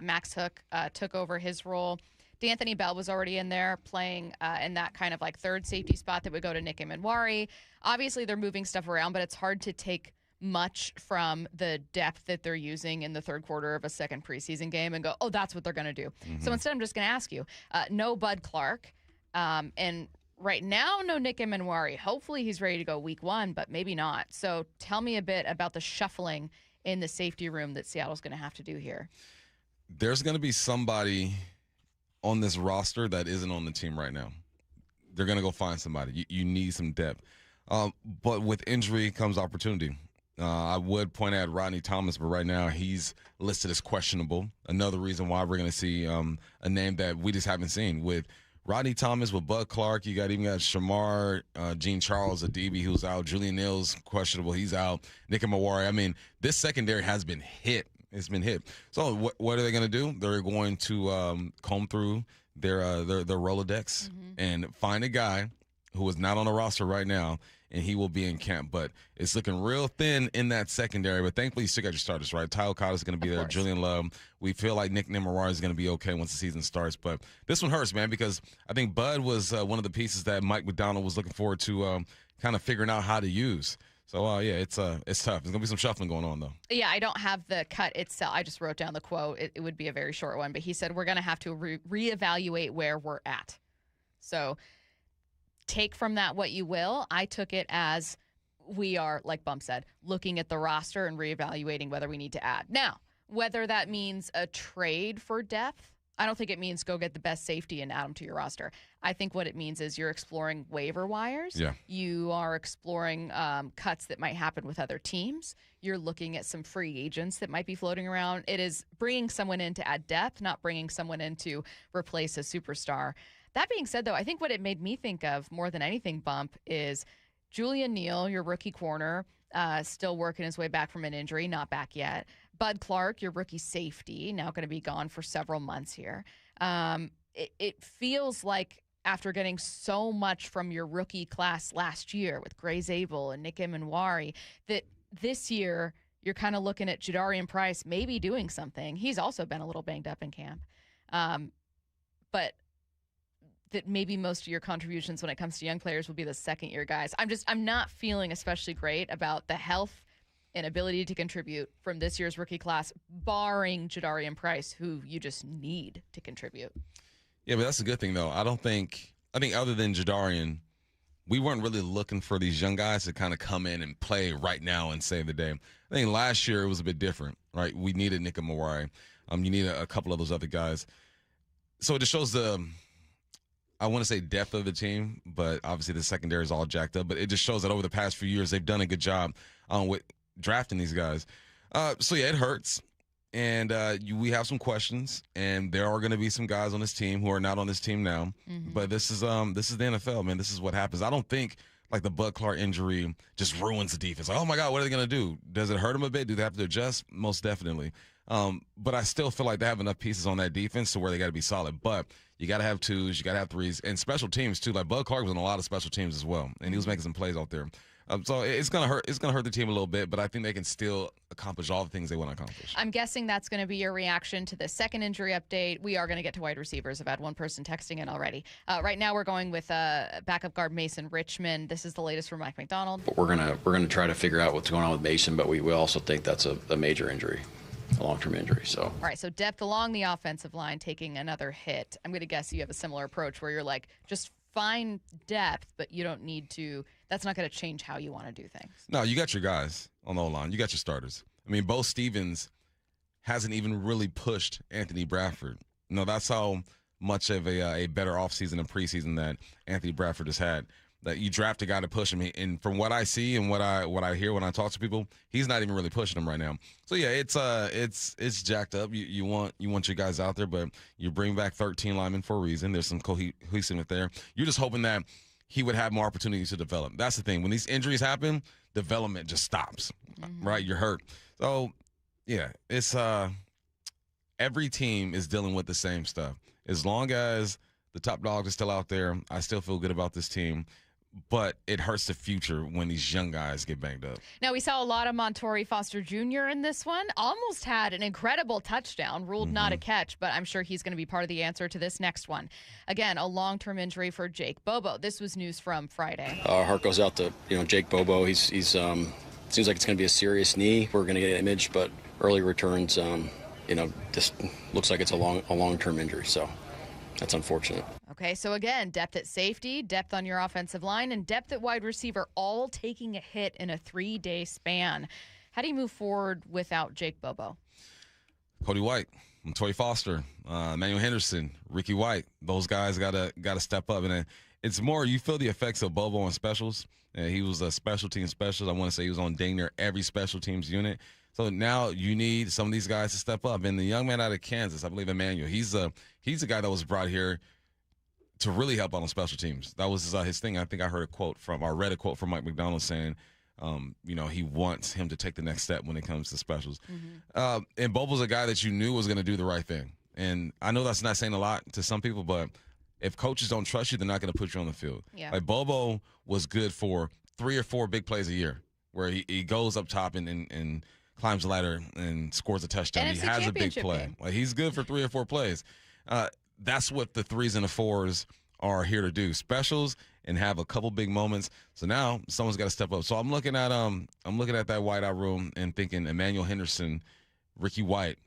Max Hook took over his role. D'Anthony Bell was already in there playing in that kind of like third safety spot that would go to Nick Emenwari. Obviously, they're moving stuff around, but it's hard to take much from the depth that they're using in the third quarter of a second preseason game and go, oh, that's what they're going to do. Mm-hmm. So instead, I'm just going to ask you, no Bud Clark, and right now, no Nick Emenwari. Hopefully he's ready to go week one, but maybe not. So tell me a bit about the shuffling in the safety room that Seattle's going to have to do here. There's going to be somebody on this roster that isn't on the team right now. They're going to go find somebody. You need some depth. But with injury comes opportunity. I would point at Rodney Thomas, but right now he's listed as questionable. Another reason why we're going to see a name that we just haven't seen. With Rodney Thomas, with Bud Clark, you got Shamar, Gene Charles, a DB who's out. Julian Neal's questionable. He's out. Nick Emenwari. I mean, this secondary has been hit. It's been hit. So what are they going to do? They're going to comb through their Rolodex and find a guy who is not on the roster right now, and he will be in camp. But it's looking real thin in that secondary. But thankfully, you still got your starters, right? Tyler Cotter is going to be there. Julian Love. We feel like Nick Emenwari is going to be okay once the season starts. But this one hurts, man, because I think Bud was one of the pieces that Mike McDonald was looking forward to kind of figuring out how to use. So, it's tough. There's going to be some shuffling going on, though. Yeah, I don't have the cut itself. I just wrote down the quote. It would be a very short one. But he said, we're going to have to reevaluate where we're at. So take from that what you will. I took it as we are, like Bump said, looking at the roster and reevaluating whether we need to add. Now, whether that means a trade for depth, I don't think it means go get the best safety and add them to your roster. I think what it means is you're exploring waiver wires. Yeah. You are exploring cuts that might happen with other teams. You're looking at some free agents that might be floating around. It is bringing someone in to add depth, not bringing someone in to replace a superstar. That being said, though, I think what it made me think of more than anything, Bump, is Julian Neal, your rookie corner, still working his way back from an injury, not back yet. Bud Clark, your rookie safety, now going to be gone for several months here. It feels like after getting so much from your rookie class last year with Gray Zabel and Nick Emenwari, that this year you're kind of looking at Jadarian Price maybe doing something. He's also been a little banged up in camp. But that maybe most of your contributions when it comes to young players will be the second-year guys. I'm not feeling especially great about the health and ability to contribute from this year's rookie class, barring Jadarian Price, who you just need to contribute. Yeah, but that's a good thing, though. I think other than Jadarian, we weren't really looking for these young guys to kind of come in and play right now and save the day. I think last year it was a bit different, right? We needed Nick Emenwari. You need a couple of those other guys. So it just shows I want to say depth of the team, but obviously the secondary is all jacked up. But it just shows that over the past few years, they've done a good job with drafting these guys. So, yeah, it hurts. And we have some questions, and there are going to be some guys on this team who are not on this team now. Mm-hmm. But this is the NFL, man. This is what happens. I don't think like the Bud Clark injury just ruins the defense. Like, oh my God, what are they going to do? Does it hurt them a bit? Do they have to adjust? Most definitely. But I still feel like they have enough pieces on that defense to where they got to be solid. But you got to have twos, you got to have threes, and special teams too. Like Bud Clark was on a lot of special teams as well, and he was making some plays out there. So it's gonna hurt. It's gonna hurt the team a little bit, but I think they can still accomplish all the things they want to accomplish. I'm guessing that's going to be your reaction to the second injury update. We are going to get to wide receivers. I've had one person texting in already. Right now, we're going with backup guard Mason Richmond. This is the latest from Mike McDonald. But we're gonna try to figure out what's going on with Mason, but we also think that's a major injury, a long-term injury. So all right. So depth along the offensive line taking another hit. I'm going to guess you have a similar approach where you're like just find depth, but you don't need to. That's not going to change how you want to do things. No, you got your guys on the O-line. You got your starters. I mean, Bo Stevens hasn't even really pushed Anthony Bradford. That's how much of a better offseason and preseason that Anthony Bradford has had. That you draft a guy to push him, and from what I see and what I hear when I talk to people, he's not even really pushing him right now. So yeah, it's jacked up. You want your guys out there, but you bring back 13 linemen for a reason. There's some cohesiveness there. You're just hoping that he would have more opportunities to develop. That's the thing. When these injuries happen, development just stops. Right? You're hurt. So yeah, it's every team is dealing with the same stuff. As long as the top dogs are still out there, I still feel good about this team. But it hurts the future when these young guys get banged up. Now, we saw a lot of Montori Foster Jr. in this one. Almost had an incredible touchdown, ruled not a catch, but I'm sure he's going to be part of the answer to this next one. Again, a long-term injury for Jake Bobo. This was news from Friday. Our heart goes out to Jake Bobo. He's seems like it's going to be a serious knee. We're going to get an image, but early returns, just looks like it's a long-term injury. So that's unfortunate. Okay, so again, depth at safety, depth on your offensive line, and depth at wide receiver, all taking a hit in a 3-day span. How do you move forward without Jake Bobo? Cody White, Montori Foster, Emmanuel Henderson, Ricky White. Those guys gotta step up, and it's more you feel the effects of Bobo on specials. He was a special team specialist. I want to say he was on dang near every special teams unit. So now you need some of these guys to step up. And the young man out of Kansas, I believe Emmanuel, he's a guy that was brought here to really help out on special teams. That was his thing. I think I read a quote from Mike McDonald saying, he wants him to take the next step when it comes to specials. And Bobo's a guy that you knew was going to do the right thing. And I know that's not saying a lot to some people, but if coaches don't trust you, they're not going to put you on the field. Yeah. Like Bobo was good for 3 or 4 big plays a year where he goes up top and climbs the ladder and scores a touchdown. And he has a big play. Game. Like he's good for 3 or 4 plays. That's what the 3s and the 4s are here to do. Specials and have a couple big moments. So now someone's got to step up. So I'm looking at that wideout room and thinking Emmanuel Henderson, Ricky White,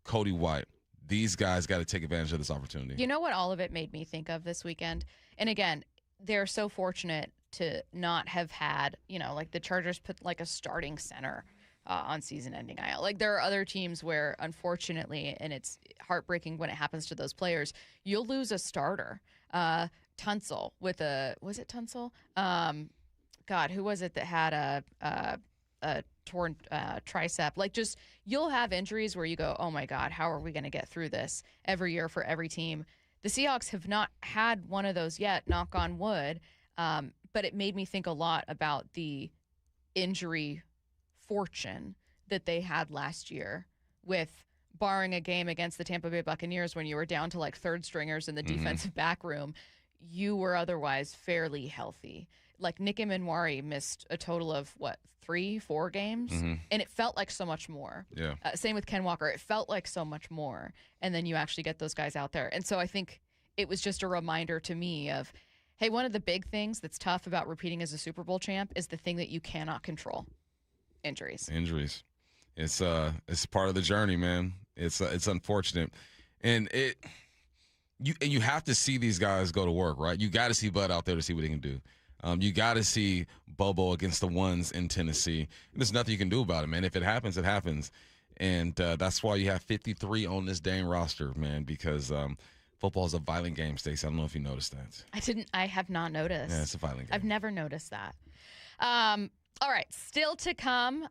Cody White. These guys got to take advantage of this opportunity. You know what all of it made me think of this weekend? And again, they're so fortunate to not have had, like the Chargers put like a starting center on season-ending IL. Like there are other teams where, unfortunately, and it's heartbreaking when it happens to those players, you'll lose a starter. Tunsil was it Tunsil? God, who was it that had a torn tricep? Like just you'll have injuries where you go, oh my God, how are we going to get through this every year for every team? The Seahawks have not had one of those yet, knock on wood, but it made me think a lot about the injury fortune that they had last year with barring a game against the Tampa Bay Buccaneers when you were down to like third stringers in the defensive back room, you were otherwise fairly healthy. Like Nick Emenwari missed a total of 3-4 games, and it felt like so much more. Yeah. Same with Ken Walker. It felt like so much more, and then you actually get those guys out there. And so I think it was just a reminder to me of, hey, one of the big things that's tough about repeating as a Super Bowl champ is the thing that you cannot control. Injuries. It's part of the journey, man. It's unfortunate, and you have to see these guys go to work, right? You got to see Bud out there to see what he can do. You got to see Bobo against the ones in Tennessee. There's nothing you can do about it, man. If it happens, it happens, and that's why you have 53 on this dang roster, man. Because football is a violent game, Stacey. I don't know if you noticed that. I have not noticed. Yeah, it's a violent game. I've never noticed that. All right, still to come.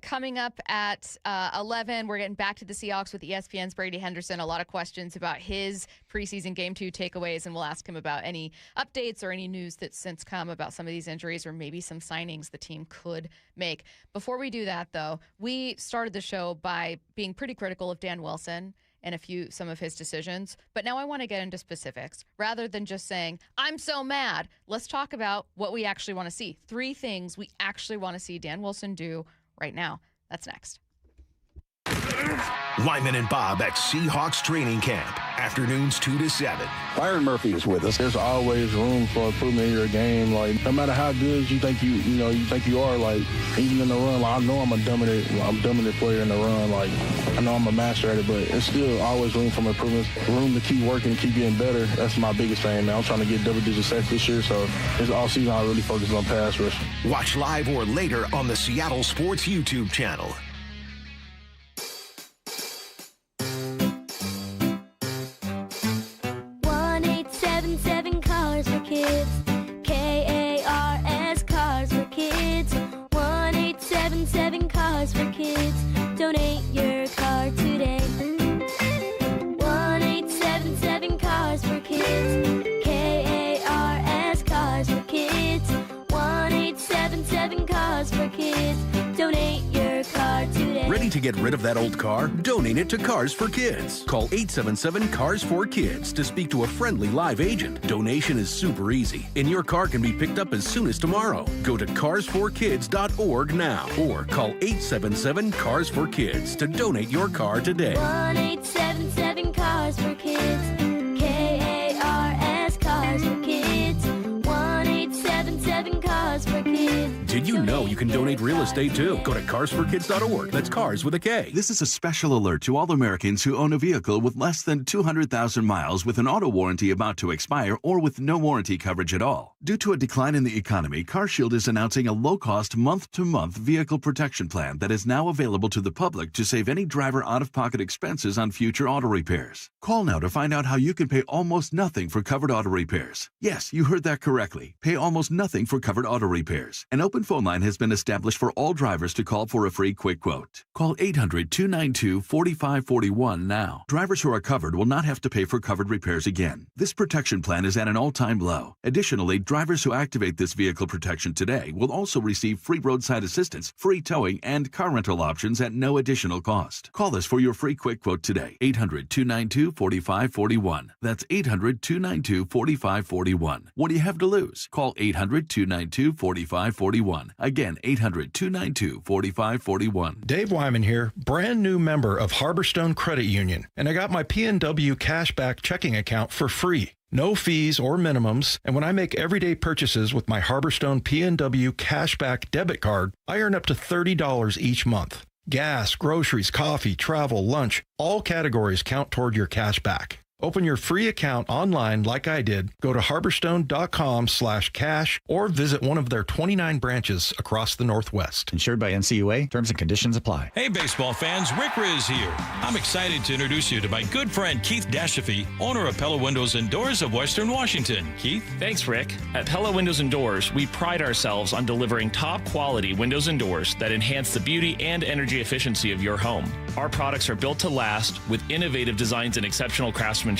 Coming up at 11, we're getting back to the Seahawks with ESPN's Brady Henderson. A lot of questions about his preseason Game 2 takeaways, and we'll ask him about any updates or any news that's since come about some of these injuries or maybe some signings the team could make. Before we do that, though, we started the show by being pretty critical of Dan Wilson and some of his decisions. But now I want to get into specifics. Rather than just saying, I'm so mad, let's talk about what we actually want to see. 3 things we actually want to see Dan Wilson do right now. That's next. Lyman and Bob at Seahawks training camp. Afternoons 2 to 7. Byron Murphy is with us. There's always room for improvement in your game. Like, no matter how good you think you are, like, even in the run, like, I know I'm a dominant player in the run. Like, I know I'm a master at it, but it's still always room for improvement, room to keep working and keep getting better. That's my biggest thing, man. I'm trying to get double-digit sacks this year, so this offseason I really focus on pass rush. Watch live or later on the Seattle Sports YouTube channel. 1-877 Cars for Kids. Donate your car today. 1-877 Cars for Kids. KARS Cars for Kids. 1-877 Cars for Kids. Donate your car today. Ready to get rid of that old car? Donate it to Cars for Kids. Call 877 Cars for Kids to speak to a friendly live agent. Donation is super easy, and your car can be picked up as soon as tomorrow. Go to carsforkids.org now or call 877 Cars for Kids to donate your car today. 1-877 Cars for Kids. KARS Cars for Kids. 1-877 Cars for Kids. Did you know you can donate real estate too? Go to carsforkids.org. That's cars with a K. This is a special alert to all Americans who own a vehicle with less than 200,000 miles with an auto warranty about to expire or with no warranty coverage at all. Due to a decline in the economy, CarShield is announcing a low-cost month-to-month vehicle protection plan that is now available to the public to save any driver out-of-pocket expenses on future auto repairs. Call now to find out how you can pay almost nothing for covered auto repairs. Yes, you heard that correctly. Pay almost nothing for covered auto repairs. An open phone line has been established for all drivers to call for a free quick quote. Call 800-292-4541 now. Drivers who are covered will not have to pay for covered repairs again. This protection plan is at an all-time low. Additionally, drivers who activate this vehicle protection today will also receive free roadside assistance, free towing, and car rental options at no additional cost. Call us for your free quick quote today. 800-292-4541. That's 800-292-4541. What do you have to lose? Call 800-292-4541. Again, 800-292-4541. Dave Wyman here, brand new member of Harborstone Credit Union, and I got my PNW Cashback checking account for free. No fees or minimums, and when I make everyday purchases with my Harborstone PNW Cashback debit card, I earn up to $30 each month. Gas, groceries, coffee, travel, lunch, all categories count toward your cash back. Open your free account online like I did. Go to harborstone.com/cash or visit one of their 29 branches across the Northwest. Insured by NCUA. Terms and conditions apply. Hey, baseball fans. Rick Riz here. I'm excited to introduce you to my good friend Keith Dashafy, owner of Pella Windows and Doors of Western Washington. Keith? Thanks, Rick. At Pella Windows and Doors, we pride ourselves on delivering top-quality windows and doors that enhance the beauty and energy efficiency of your home. Our products are built to last with innovative designs and exceptional craftsmanship.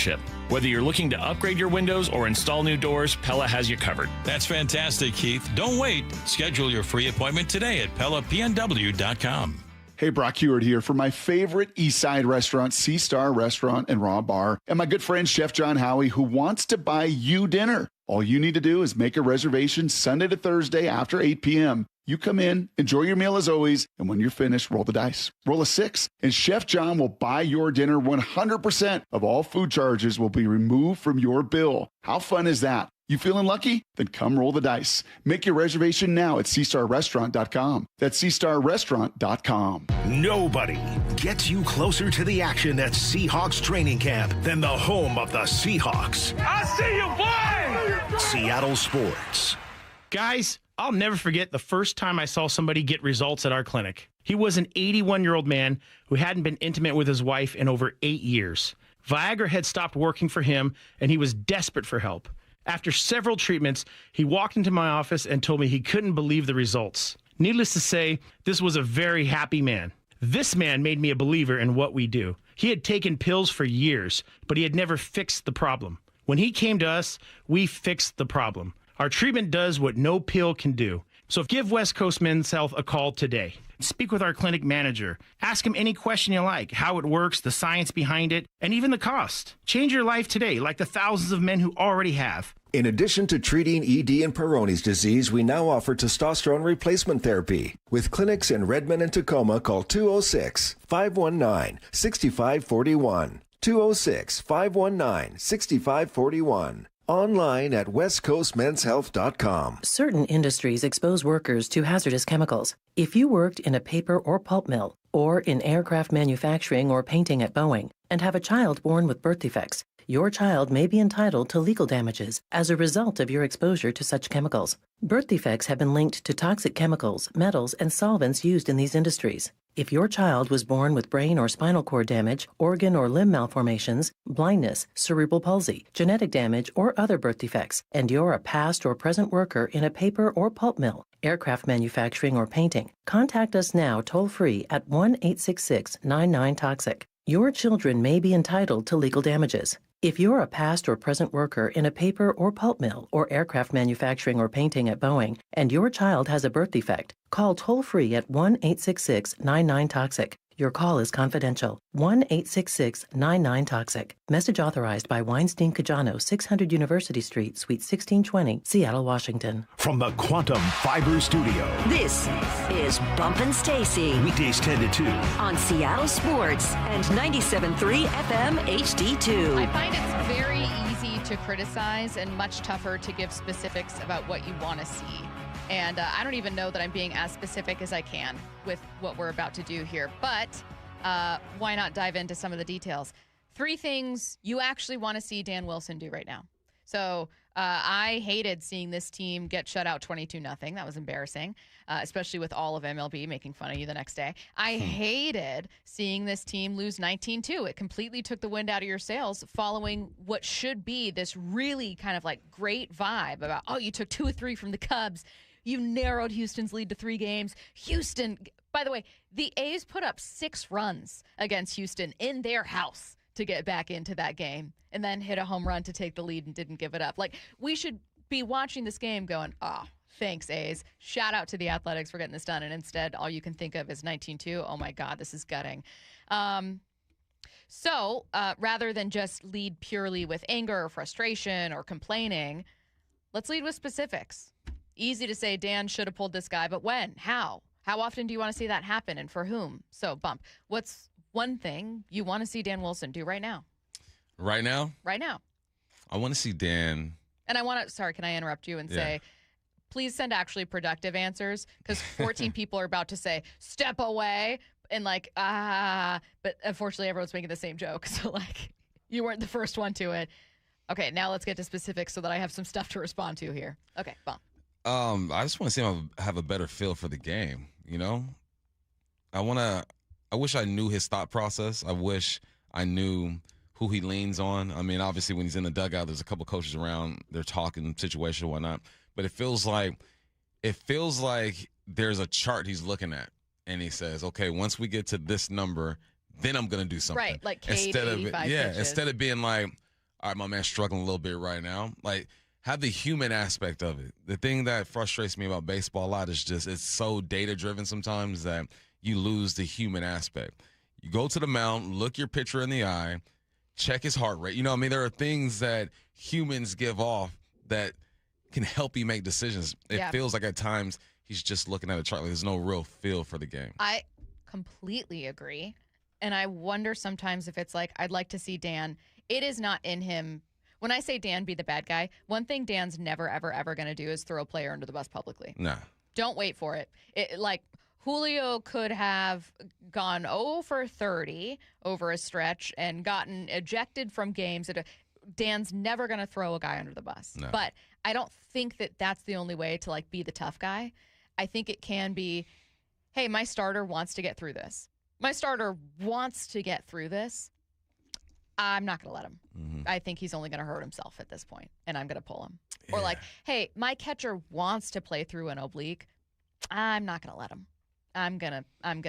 Whether you're looking to upgrade your windows or install new doors, Pella has you covered. That's fantastic, Keith. Don't wait. Schedule your free appointment today at PellaPNW.com. Hey, Brock Heward here for my favorite East Side restaurant, Sea Star Restaurant and Raw Bar, and my good friend Chef John Howie, who wants to buy you dinner. All you need to do is make a reservation Sunday to Thursday after 8 p.m. You come in, enjoy your meal as always, and when you're finished, roll the dice. Roll a 6, and Chef John will buy your dinner. 100% of all food charges will be removed from your bill. How fun is that? You feeling lucky? Then come roll the dice. Make your reservation now at SeaStarRestaurant.com. That's SeaStarRestaurant.com. Nobody gets you closer to the action at Seahawks training camp than the home of the Seahawks. I see you, boy! Seattle Sports. Guys, I'll never forget the first time I saw somebody get results at our clinic. He was an 81-year-old man who hadn't been intimate with his wife in over 8 years. Viagra had stopped working for him, and he was desperate for help. After several treatments, he walked into my office and told me he couldn't believe the results. Needless to say, this was a very happy man. This man made me a believer in what we do. He had taken pills for years, but he had never fixed the problem. When he came to us, we fixed the problem. Our treatment does what no pill can do. So give West Coast Men's Health a call today. Speak with our clinic manager. Ask him any question you like, how it works, the science behind it, and even the cost. Change your life today, like the thousands of men who already have. In addition to treating ED and Peyronie's disease, we now offer testosterone replacement therapy. With clinics in Redmond and Tacoma, call 206-519-6541. 206-519-6541. Online at westcoastmenshealth.com. Certain industries expose workers to hazardous chemicals. If you worked in a paper or pulp mill, or in aircraft manufacturing or painting at Boeing, and have a child born with birth defects, your child may be entitled to legal damages as a result of your exposure to such chemicals. Birth defects have been linked to toxic chemicals, metals, and solvents used in these industries. If your child was born with brain or spinal cord damage, organ or limb malformations, blindness, cerebral palsy, genetic damage, or other birth defects, and you're a past or present worker in a paper or pulp mill, aircraft manufacturing, or painting, contact us now toll-free at 1-866-99-TOXIC. Your children may be entitled to legal damages. If you're a past or present worker in a paper or pulp mill or aircraft manufacturing or painting at Boeing, and your child has a birth defect, call toll-free at 1-866-99-TOXIC. Your call is confidential. 1-866-99-TOXIC. Message authorized by Weinstein Cajano, 600 University Street, Suite 1620, Seattle, Washington. From the Quantum Fiber Studio. This is Bump Stacy. Weekdays 10 to 2. On Seattle Sports and 97.3 FM HD2. I find it's very easy to criticize and much tougher to give specifics about what you want to see. And I don't even know that I'm being as specific as I can with what we're about to do here. But why not dive into some of the details? 3 things you actually want to see Dan Wilson do right now. So I hated seeing this team get shut out 22-0. That was embarrassing, especially with all of MLB making fun of you the next day. I hated seeing this team lose 19-2. It completely took the wind out of your sails following what should be this really kind of like great vibe about, oh, you took 2 or 3 from the Cubs. You narrowed Houston's lead to 3 games. Houston, by the way, the A's put up 6 runs against Houston in their house to get back into that game and then hit a home run to take the lead and didn't give it up. Like, we should be watching this game going, oh, thanks, A's. Shout out to the Athletics for getting this done. And instead, all you can think of is 19-2. Oh, my God, this is gutting. So rather than just lead purely with anger or frustration or complaining, let's lead with specifics. Easy to say Dan should have pulled this guy, but when? How? How often do you want to see that happen and for whom? So, Bump, what's one thing you want to see Dan Wilson do right now? Right now? Right now. I want to see Dan. And I want to, sorry, can I interrupt you and say, please send actually productive answers, because 14 people are about to say, step away, and like, but unfortunately everyone's making the same joke. So, like, you weren't the first one to it. Okay, now let's get to specifics so that I have some stuff to respond to here. Okay, Bump. I just want to see him have a better feel for the game, you know? I wish I knew his thought process. I wish I knew who he leans on. I mean, obviously when he's in the dugout, there's a couple coaches around, they're talking situation and whatnot. But it feels like there's a chart he's looking at, and he says, okay, once we get to this number, then I'm gonna do something. Right, like instead of being like, all right, my man's struggling a little bit right now. Like, have the human aspect of it. The thing that frustrates me about baseball a lot is just it's so data-driven sometimes that you lose the human aspect. You go to the mound, look your pitcher in the eye, check his heart rate. You know what I mean? There are things that humans give off that can help you make decisions. It feels like at times he's just looking at a chart. Like there's no real feel for the game. I completely agree. And I wonder sometimes if it's like, I'd like to see Dan. It is not in him. When I say Dan be the bad guy, one thing Dan's never, ever, ever going to do is throw a player under the bus publicly. Nah. Don't wait for it. Like, Julio could have gone 0 for 30 over a stretch and gotten ejected from games. Dan's never going to throw a guy under the bus. No. But I don't think that that's the only way to, like, be the tough guy. I think it can be, hey, my starter wants to get through this. My starter wants to get through this. I'm not going to let him. Mm-hmm. I think he's only going to hurt himself at this point, and I'm going to pull him. Yeah. Or like, hey, my catcher wants to play through an oblique. I'm not going to let him. I'm gonna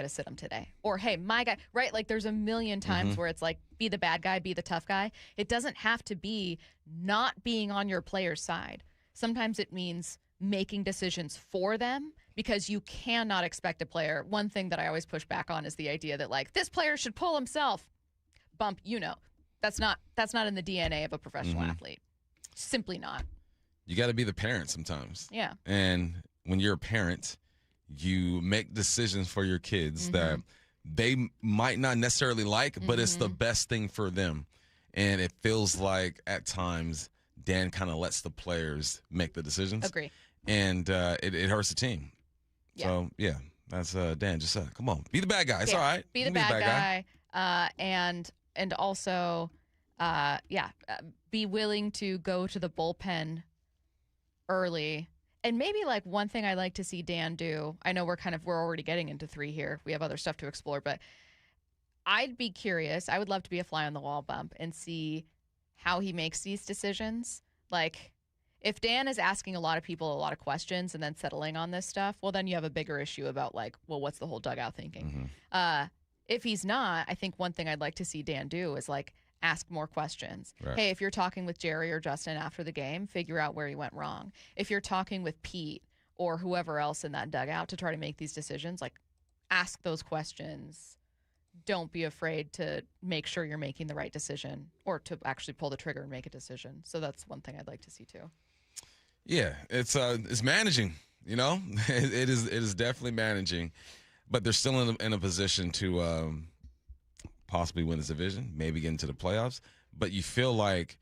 sit him today. Or hey, my guy, right? Like there's a million times where it's like, be the bad guy, be the tough guy. It doesn't have to be not being on your player's side. Sometimes it means making decisions for them, because you cannot expect a player. One thing that I always push back on is the idea that like this player should pull himself. Bump, that's not in the DNA of a professional athlete. Simply not. You got to be the parent sometimes. Yeah. And when you're a parent, you make decisions for your kids that they might not necessarily like, but it's the best thing for them. And it feels like at times Dan kind of lets the players make the decisions. Agree. And it hurts the team. Yeah. So, yeah, that's Dan. Just come on. Be the bad guy. It's all right. Be the bad guy. And also, be willing to go to the bullpen early And maybe like one thing I'd like to see Dan do, I know we're already getting into 3 here. We have other stuff to explore, but I'd be curious. I would love to be a fly on the wall, Bump, and see how he makes these decisions. Like, if Dan is asking a lot of people a lot of questions and then settling on this stuff, well, then you have a bigger issue about like, well, what's the whole dugout thinking? If he's not, I think one thing I'd like to see Dan do is like ask more questions. Right. Hey, if you're talking with Jerry or Justin after the game, figure out where you went wrong. If you're talking with Pete or whoever else in that dugout to try to make these decisions, like ask those questions. Don't be afraid to make sure you're making the right decision or to actually pull the trigger and make a decision. So that's one thing I'd like to see too. Yeah, it's managing, you know? It is definitely managing, but they're still in a position to possibly win this division, maybe get into the playoffs, but you feel like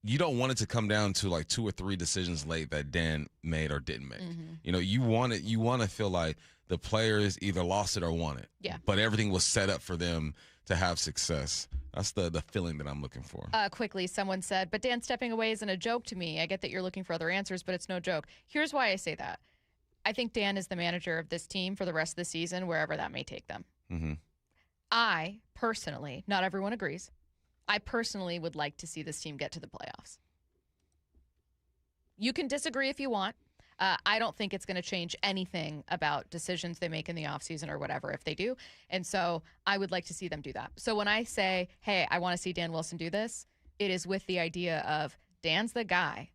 you don't want it to come down to like 2 or 3 decisions late that Dan made or didn't make. You know, you want to feel like the players either lost it or won it. Yeah. But everything was set up for them to have success. That's the feeling that I'm looking for. Quickly, someone said, but Dan stepping away isn't a joke to me. I get that you're looking for other answers, but it's no joke. Here's why I say that. I think Dan is the manager of this team for the rest of the season, wherever that may take them. I personally, not everyone agrees, I personally would like to see this team get to the playoffs. You can disagree if you want. I don't think it's going to change anything about decisions they make in the offseason or whatever if they do. And so I would like to see them do that. So when I say, hey, I want to see Dan Wilson do this, it is with the idea of Dan's the guy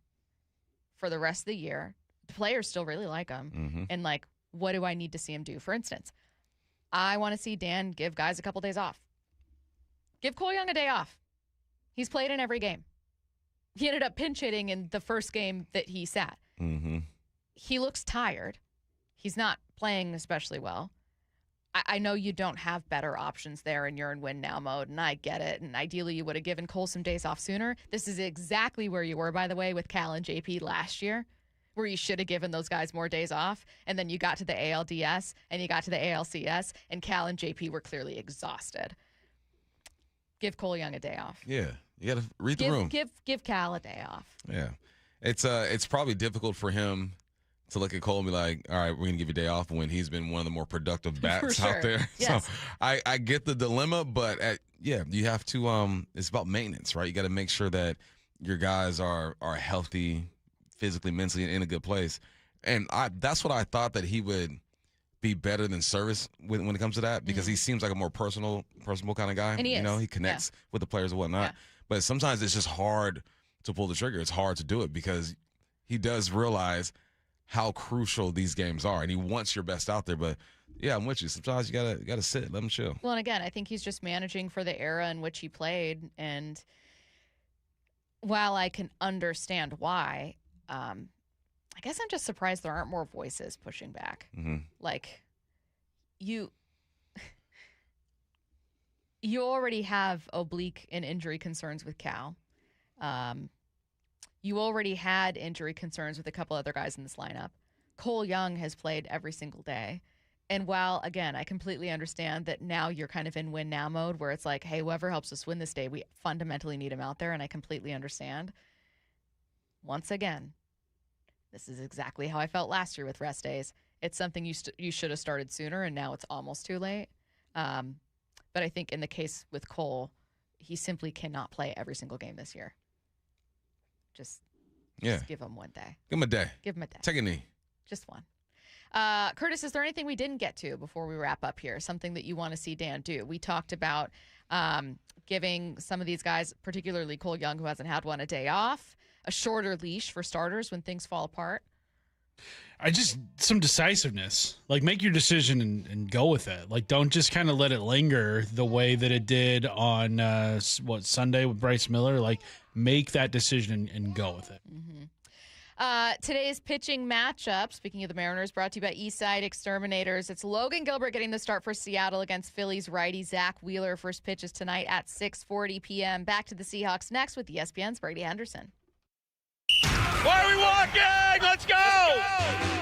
for the rest of the year. The players still really like him. And like, what do I need to see him do? For instance, I want to see Dan give guys a couple days off. Give Cole Young a day off. He's played in every game. He ended up pinch hitting in the first game that he sat. He looks tired. He's not playing especially well. I know you don't have better options there and you're in win now mode, and I get it. And ideally, you would have given Cole some days off sooner. This is exactly where you were, by the way, with Cal and JP last year, where you should have given those guys more days off. And then you got to the ALDS and you got to the ALCS, and Cal and JP were clearly exhausted. Give Cole Young a day off. Yeah, you got to read the room. Give Cal a day off. Yeah, it's probably difficult for him to look at Cole and be like, all right, we're going to give you a day off when he's been one of the more productive bats out there. Yes. So I get the dilemma, but you have to, it's about maintenance, right? You got to make sure that your guys are healthy, physically, mentally, and in a good place. And that's what I thought, that he would be better than Service when it comes to that, because he seems like a more personable kind of guy. And he is. You know, he connects with the players and whatnot. But sometimes it's just hard to pull the trigger. It's hard to do it because he does realize how crucial these games are, and he wants your best out there. But yeah, I'm with you. Sometimes you gotta sit, let him chill. Well, and again, I think he's just managing for the era in which he played. And while I can understand why, I guess I'm just surprised there aren't more voices pushing back. Like, you already have oblique and injury concerns with Cal. You already had injury concerns with a couple other guys in this lineup. Cole Young has played every single day. And while, again, I completely understand that now you're kind of in win now mode where it's like, hey, whoever helps us win this day, we fundamentally need him out there, and I completely understand. Once again, this is exactly how I felt last year with rest days. It's something you should have started sooner, and now it's almost too late. But I think in the case with Cole, he simply cannot play every single game this year. Just give him one day. Give him a day. Give him a day. Take a knee. Just one. Curtis, is there anything we didn't get to before we wrap up here? Something that you want to see Dan do? We talked about giving some of these guys, particularly Cole Young, who hasn't had one, a day off, a shorter leash for starters when things fall apart. Some decisiveness. Like, make your decision and go with it. Like, don't just kind of let it linger the way that it did on Sunday with Bryce Miller. Like, make that decision and go with it. Today's pitching matchup, speaking of the Mariners, brought to you by Eastside Exterminators. It's Logan Gilbert getting the start for Seattle against Phillies righty Zach Wheeler. First pitch is tonight at 6:40 p.m. Back to the Seahawks next with ESPN's Brady Henderson. Why are we walking? Let's go!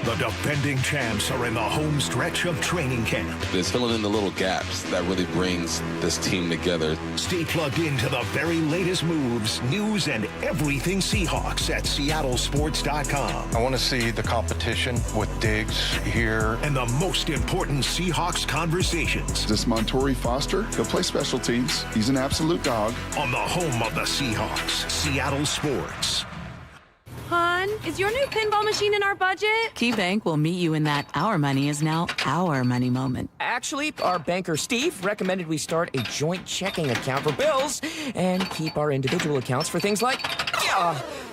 The defending champs are in the home stretch of training camp. It's filling in the little gaps that really brings this team together. Stay plugged into the very latest moves, news, and everything Seahawks at seattlesports.com. I want to see the competition with Diggs here. And the most important Seahawks conversations. This Montori Foster, he'll play special teams. He's an absolute dog. On the home of the Seahawks, Seattle Sports. Hon, is your new pinball machine in our budget? KeyBank will meet you in that our money is now our money moment. Actually, our banker Steve recommended we start a joint checking account for bills and keep our individual accounts for things like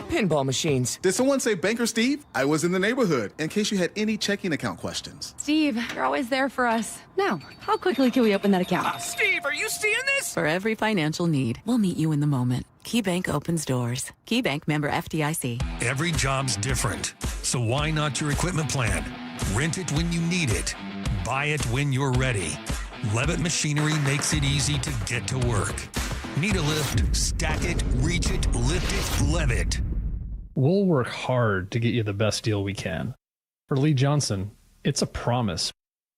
pinball machines. Did someone say Banker Steve? I was in the neighborhood in case you had any checking account questions. Steve, you're always there for us. Now, how quickly can we open that account? Steve, are you seeing this? For every financial need, we'll meet you in the moment. KeyBank opens doors. KeyBank, member FDIC. Every job's different, so why not your equipment plan? Rent it when you need it. Buy it when you're ready. Levitt Machinery makes it easy to get to work. Need a lift? Stack it, reach it, lift it, Levitt. We'll work hard to get you the best deal we can. For Lee Johnson, it's a promise,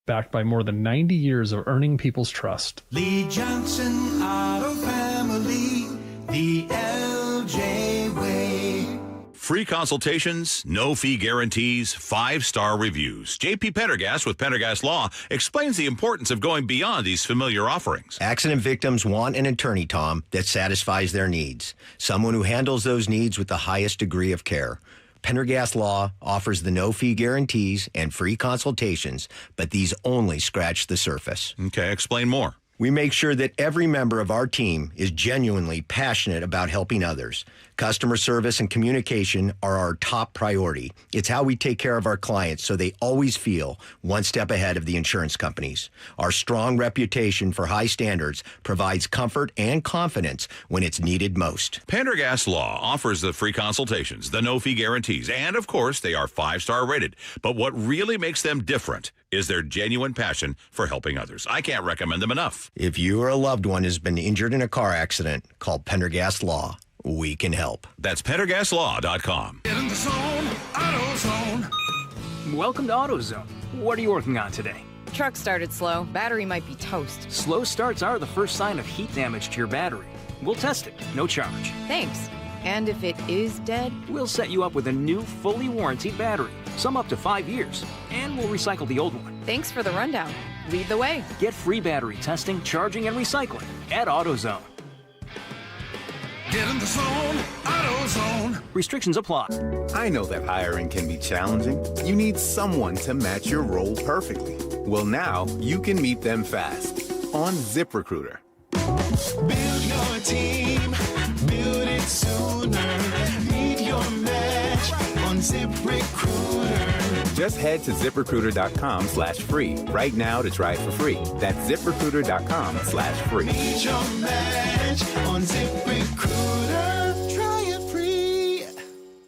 backed by more than 90 years of earning people's trust. Lee Johnson Auto Family, the LJ way. Free consultations, no fee guarantees, 5-star reviews. J.P. Pendergast with Pendergast Law explains the importance of going beyond these familiar offerings. Accident victims want an attorney, Tom, that satisfies their needs. Someone who handles those needs with the highest degree of care. Pendergast Law offers the no-fee guarantees and free consultations, but these only scratch the surface. Okay, explain more. We make sure that every member of our team is genuinely passionate about helping others. Customer service and communication are our top priority. It's how we take care of our clients so they always feel one step ahead of the insurance companies. Our strong reputation for high standards provides comfort and confidence when it's needed most. Pendergast Law offers the free consultations, the no-fee guarantees, and, of course, they are 5-star rated. But what really makes them different is their genuine passion for helping others. I can't recommend them enough. If you or a loved one has been injured in a car accident, call Pendergast Law. We can help. That's PendergastLaw.com. Get in the zone, AutoZone. Welcome to AutoZone. What are you working on today? Truck started slow. Battery might be toast. Slow starts are the first sign of heat damage to your battery. We'll test it, no charge. Thanks. And if it is dead? We'll set you up with a new, fully warranted battery, some up to 5 years, and we'll recycle the old one. Thanks for the rundown. Lead the way. Get free battery testing, charging, and recycling at AutoZone. Get in the zone, AutoZone. Restrictions apply. I know that hiring can be challenging. You need someone to match your role perfectly. Well, now you can meet them fast on ZipRecruiter. Build your team, build it sooner. Meet your match on ZipRecruiter. Just head to ZipRecruiter.com/free right now to try it for free. That's ZipRecruiter.com/free. Meet your match on ZipRecruiter. Try it free.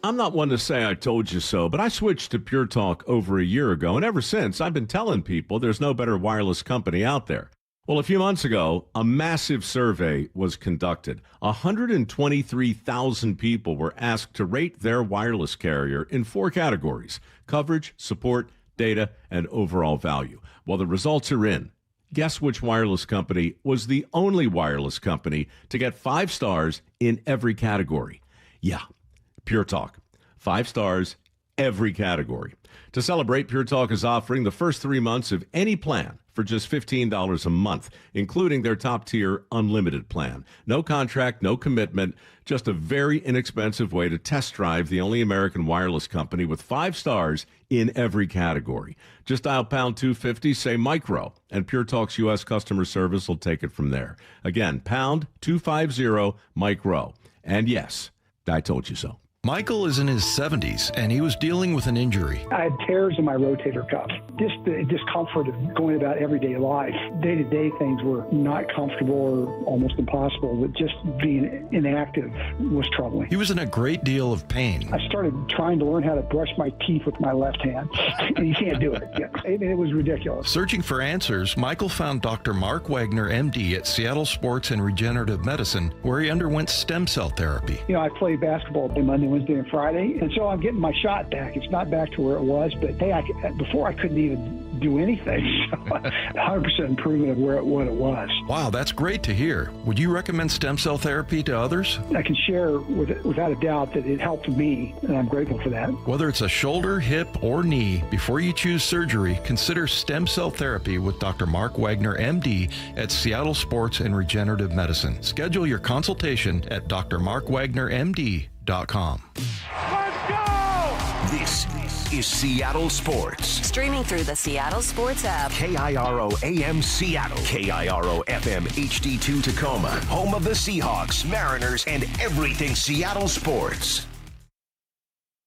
I'm not one to say I told you so, but I switched to Pure Talk over a year ago, and ever since, I've been telling people there's no better wireless company out there. Well, a few months ago, a massive survey was conducted. 123,000 people were asked to rate their wireless carrier in 4 categories: coverage, support, data, and overall value. Well, the results are in. Guess which wireless company was the only wireless company to get 5 stars in every category? Yeah, Pure Talk. 5 stars, every category. To celebrate, Pure Talk is offering the first 3 months of any plan for just $15 a month, including their top-tier unlimited plan. No contract, no commitment, just a very inexpensive way to test drive the only American wireless company with 5 stars in every category. Just dial pound 250, say micro, and Pure Talk's U.S. customer service will take it from there. Again, pound 250 micro. And yes, I told you so. Michael is in his 70s, and he was dealing with an injury. I had tears in my rotator cuff. Just the discomfort of going about everyday life. Day-to-day things were not comfortable or almost impossible, but just being inactive was troubling. He was in a great deal of pain. I started trying to learn how to brush my teeth with my left hand, and you can't do it. It was ridiculous. Searching for answers, Michael found Dr. Mark Wagner, MD, at Seattle Sports and Regenerative Medicine, where he underwent stem cell therapy. You know, I played basketball on Monday Wednesday and Friday. And so I'm getting my shot back. It's not back to where it was, but hey, before I couldn't even do anything. So 100% improvement of what it was. Wow, that's great to hear. Would you recommend stem cell therapy to others? I can share without a doubt that it helped me, and I'm grateful for that. Whether it's a shoulder, hip, or knee, before you choose surgery, consider stem cell therapy with Dr. Mark Wagner, MD, at Seattle Sports and Regenerative Medicine. Schedule your consultation at drmarkwagnermd.com. Let's go! This is Seattle Sports. Streaming through the Seattle Sports app. KIRO AM Seattle. KIRO FM HD2 Tacoma. Home of the Seahawks, Mariners, and everything Seattle sports.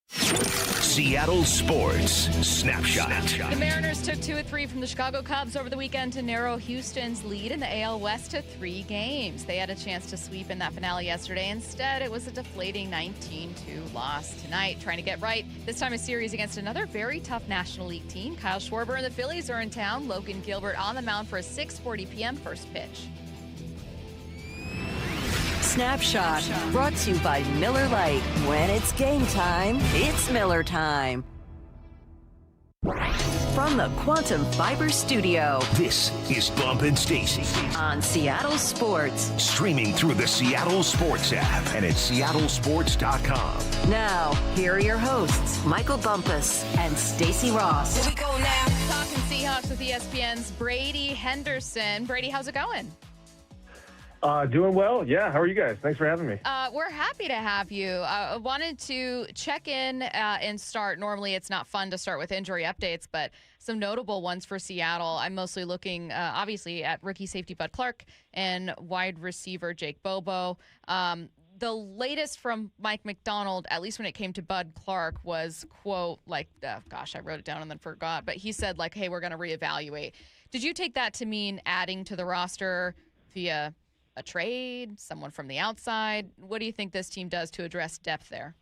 Seattle Sports Snapshot. The Mariners took 2 of 3 from the Chicago Cubs over the weekend to narrow Houston's lead in the AL West to 3 games. They had a chance to sweep in that finale yesterday. Instead, it was a deflating 19-2 loss tonight. Trying to get right, this time a series against another very tough National League team. Kyle Schwarber and the Phillies are in town. Logan Gilbert on the mound for a 6:40 p.m. first pitch. Snapshot, brought to you by Miller Lite. When it's game time, it's Miller time. From the Quantum Fiber Studio, this is Bump and Stacy on Seattle Sports. Streaming through the Seattle Sports app and at seattlesports.com. Now, here are your hosts, Michael Bumpus and Stacy Ross. Here we go now. Talking Seahawks with ESPN's Brady Henderson. Brady, how's it going? Doing well. Yeah. How are you guys? Thanks for having me. We're happy to have you. I wanted to check in and start. Normally, it's not fun to start with injury updates, but some notable ones for Seattle. I'm mostly looking, obviously, at rookie safety Bud Clark and wide receiver Jake Bobo. The latest from Mike McDonald, at least when it came to Bud Clark, was, quote, I wrote it down and then forgot, but he said, hey, we're going to reevaluate. Did you take that to mean adding to the roster via a trade, someone from the outside? What do you think this team does to address depth there?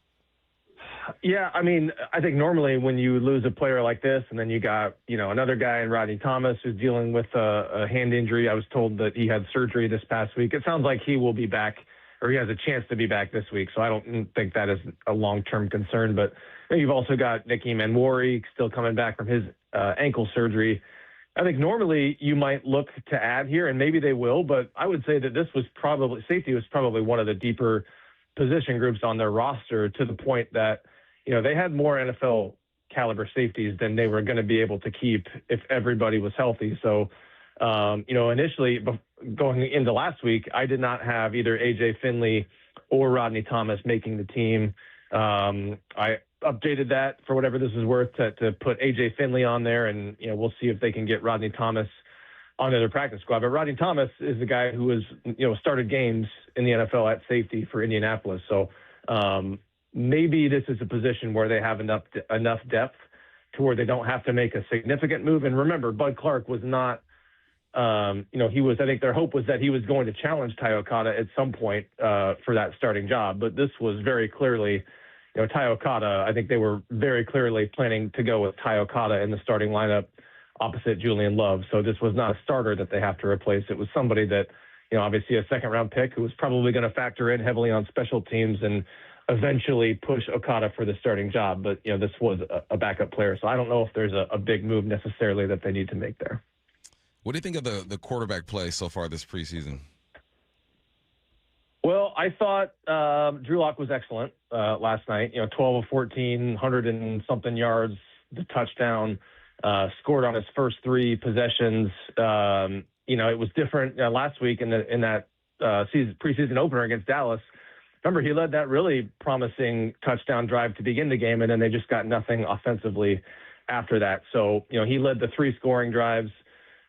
Yeah, I mean, I think normally when you lose a player like this and then you got, another guy in Rodney Thomas who's dealing with a hand injury. I was told that he had surgery this past week. It sounds like he will be back, or he has a chance to be back this week. So I don't think that is a long-term concern. But you've also got Nicky Manwari still coming back from his ankle surgery. I think normally you might look to add here, and maybe they will, but I would say that safety was probably one of the deeper position groups on their roster, to the point that, they had more NFL caliber safeties than they were going to be able to keep if everybody was healthy. So, initially going into last week, I did not have either AJ Finley or Rodney Thomas making the team. I updated that for whatever this is worth to put AJ Finley on there, and we'll see if they can get Rodney Thomas onto their practice squad. But Rodney Thomas is the guy who has started games in the NFL at safety for Indianapolis. So maybe this is a position where they have enough depth to where they don't have to make a significant move. And remember, Bud Clark was not. I think their hope was that he was going to challenge Ty Okada at some point for that starting job. But this was very clearly. Ty Okada, I think they were very clearly planning to go with Ty Okada in the starting lineup opposite Julian Love. So this was not a starter that they have to replace. It was somebody that, obviously a second-round pick who was probably going to factor in heavily on special teams and eventually push Okada for the starting job. But, this was a backup player. So I don't know if there's a big move necessarily that they need to make there. What do you think of the quarterback play so far this preseason? Well, I thought Drew Lock was excellent last night. 12 of 14, 100 and something yards, the touchdown, scored on his first 3 possessions. It was different last week in that preseason opener against Dallas. Remember, he led that really promising touchdown drive to begin the game, and then they just got nothing offensively after that. So, he led the 3 scoring drives.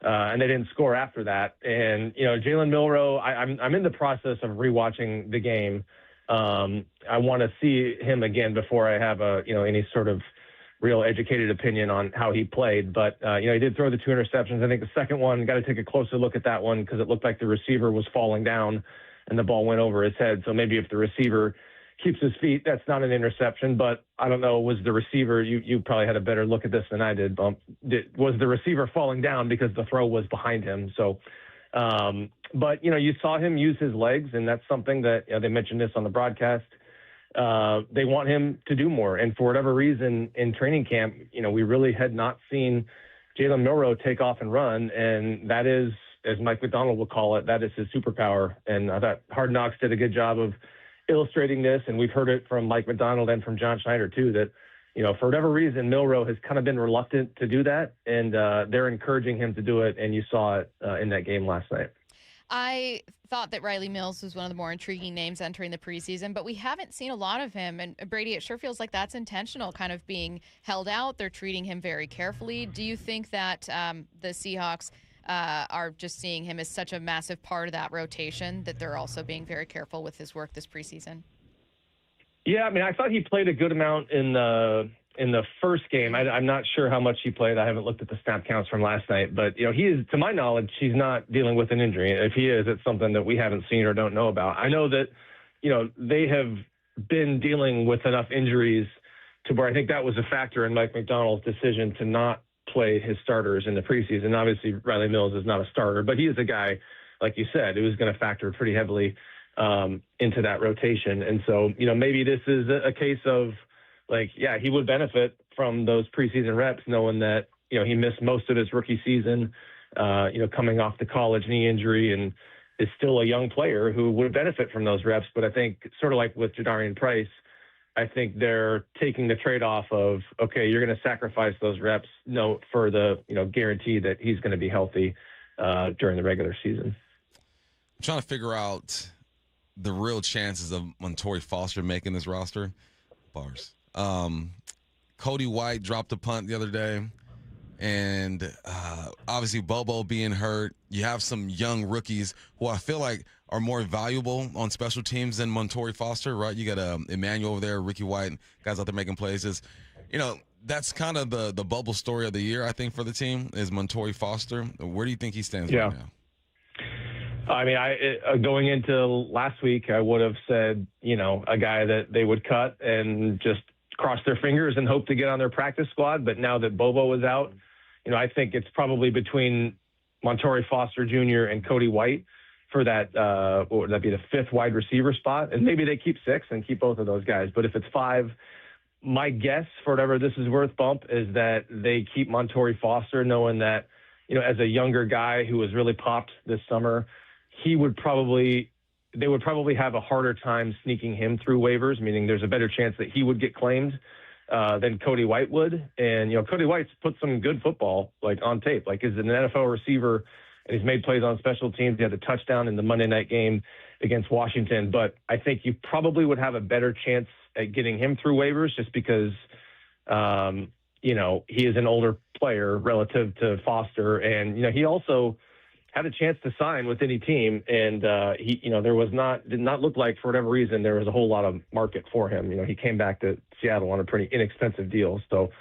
And they didn't score after that. And, Jalen Milroe, I'm in the process of rewatching the game. I want to see him again before I have any sort of real educated opinion on how he played. But, he did throw the 2 interceptions. I think the second one, got to take a closer look at that one because it looked like the receiver was falling down and the ball went over his head. So maybe if the receiver keeps his feet, that's not an interception. But I don't know, was the receiver, you probably had a better look at this than I did, Bump. Was the receiver falling down because the throw was behind him? So, but, you saw him use his legs, and that's something that they mentioned this on the broadcast. they want him to do more. And for whatever reason in training camp, we really had not seen Jalen Milroe take off and run. And that is, as Mike McDonald will call it, that is his superpower. And I thought Hard Knocks did a good job of illustrating this. And we've heard it from Mike McDonald and from John Schneider too, that, for whatever reason, Milroe has kind of been reluctant to do that. And they're encouraging him to do it. And you saw it in that game last night. I thought that Riley Mills was one of the more intriguing names entering the preseason, but we haven't seen a lot of him. And Brady, it sure feels like that's intentional, kind of being held out. They're treating him very carefully. Do you think that the Seahawks are just seeing him as such a massive part of that rotation that they're also being very careful with his work this preseason? Yeah, I thought he played a good amount in the first game. I'm not sure how much he played. I haven't looked at the snap counts from last night, but he is, to my knowledge, he's not dealing with an injury. If he is, it's something that we haven't seen or don't know about. I know that, they have been dealing with enough injuries to where I think that was a factor in Mike McDonald's decision to not play his starters in the preseason. Obviously, Riley Mills is not a starter, but he is a guy, like you said, who is going to factor pretty heavily into that rotation. And so, maybe this is a case of, he would benefit from those preseason reps, knowing that, he missed most of his rookie season, coming off the college knee injury, and is still a young player who would benefit from those reps. But I think, sort of like with Jadarian Price, I think they're taking the trade-off of, okay, you're going to sacrifice those reps, for the, guarantee that he's going to be healthy during the regular season. I'm trying to figure out the real chances of Montorie Foster making this roster. Bars. Cody White dropped a punt the other day, and obviously Bobo being hurt. You have some young rookies who I feel like are more valuable on special teams than Montorie Foster, right? You got Emmanuel over there, Ricky White, guys out there making plays. That's kind of the bubble story of the year, I think, for the team is Montorie Foster. Where do you think he stands right now? Going into last week, I would have said, a guy that they would cut and just cross their fingers and hope to get on their practice squad. But now that Bobo is out, I think it's probably between Montorie Foster Jr. and Cody White for that, what would that be, the fifth wide receiver spot? And maybe they keep six and keep both of those guys. But if it's five, my guess, for whatever this is worth, Bump, is that they keep Montorie Foster, knowing that, as a younger guy who was really popped this summer, they would probably have a harder time sneaking him through waivers, meaning there's a better chance that he would get claimed than Cody White would. And, Cody White's put some good football, on tape. Is an NFL receiver, and he's made plays on special teams. He had a touchdown in the Monday night game against Washington. But I think you probably would have a better chance at getting him through waivers just because, he is an older player relative to Foster. And, he also had a chance to sign with any team, and did not look like, for whatever reason, there was a whole lot of market for him. He came back to Seattle on a pretty inexpensive deal. So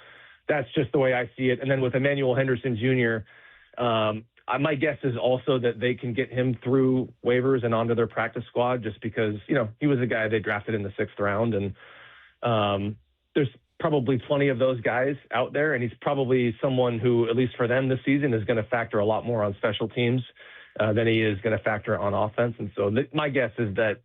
that's just the way I see it. And then with Emmanuel Henderson Jr., my guess is also that they can get him through waivers and onto their practice squad just because, he was a guy they drafted in the 6th round. And there's probably plenty of those guys out there, and he's probably someone who, at least for them this season, is going to factor a lot more on special teams than he is going to factor on offense. And so my guess is that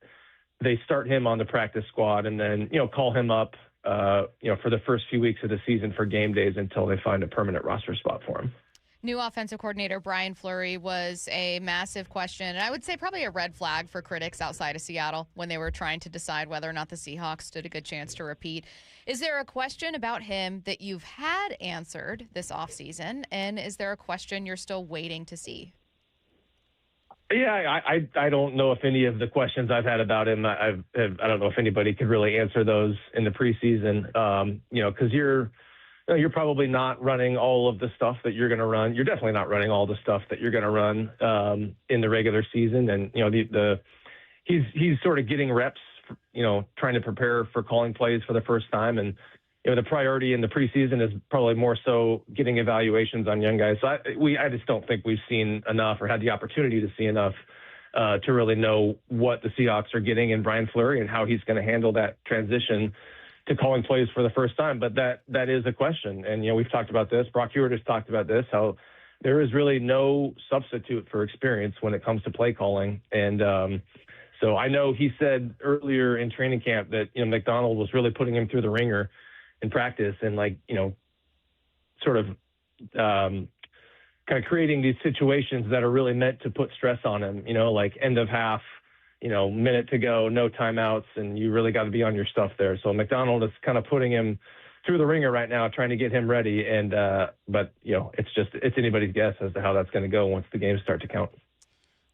they start him on the practice squad and then, call him up, for the first few weeks of the season for game days until they find a permanent roster spot for him. New offensive coordinator Brian Fleury was a massive question, and I would say probably a red flag for critics outside of Seattle when they were trying to decide whether or not the Seahawks stood a good chance to repeat. Is there a question about him that you've had answered this offseason, and is there a question you're still waiting to see? Yeah, I don't know if any of the questions I've had about him, I don't know if anybody could really answer those in the preseason, because you're probably not running all of the stuff that you're going to run. You're definitely not running all the stuff that you're going to run in the regular season. And, he's sort of getting reps, trying to prepare for calling plays for the first time. And, the priority in the preseason is probably more so getting evaluations on young guys. So I just don't think we've seen enough or had the opportunity to see enough to really know what the Seahawks are getting in Brian Fleury and how he's going to handle that transition to calling plays for the first time. But that is a question. And, we've talked about this. Brock Hewitt has talked about this, how there is really no substitute for experience when it comes to play calling. And So I know he said earlier in training camp that, McDonald was really putting him through the ringer in practice and sort of kind of creating these situations that are really meant to put stress on him, like end of half, minute to go, no timeouts, and you really got to be on your stuff there. So McDonald is kind of putting him through the ringer right now, trying to get him ready. And, but it's anybody's guess as to how that's going to go once the games start to count.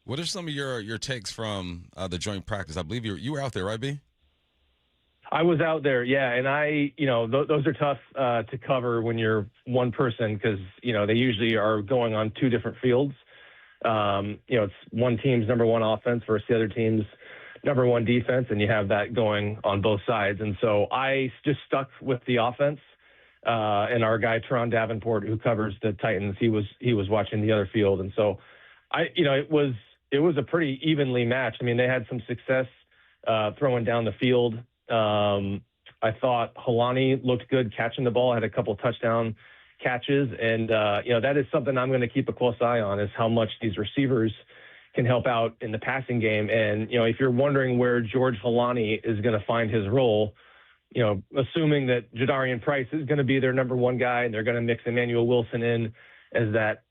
What are some of your takes from the joint practice? I believe you were out there, right, B? I was out there, yeah, and those are tough to cover when you're one person because, they usually are going on two different fields. It's one team's number one offense versus the other team's number one defense, and you have that going on both sides. And so I just stuck with the offense, and our guy, Teron Davenport, who covers the Titans, he was watching the other field. And so it was a pretty evenly matched. I mean, they had some success throwing down the field. I thought Helani looked good catching the ball, had a couple touchdown catches. And, that is something I'm going to keep a close eye on is how much these receivers can help out in the passing game. And, if you're wondering where George Helani is going to find his role, assuming that Jadarian Price is going to be their number one guy and they're going to mix Emmanuel Wilson in as that,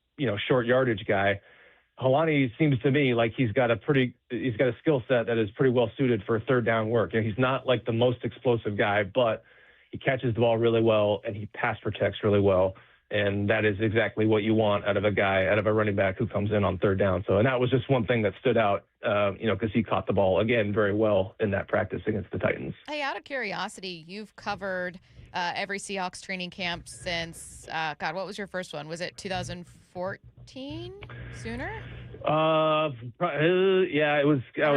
short yardage guy, Helani seems to me like he's got a skill set that is pretty well suited for third down work. He's not like the most explosive guy, but he catches the ball really well and he pass protects really well. And that is exactly what you want out of a running back who comes in on third down. So, and that was just one thing that stood out, because he caught the ball again very well in that practice against the Titans. Hey, out of curiosity, you've covered every Seahawks training camp since, what was your first one? Was it 2014? Sooner? Yeah, it was. I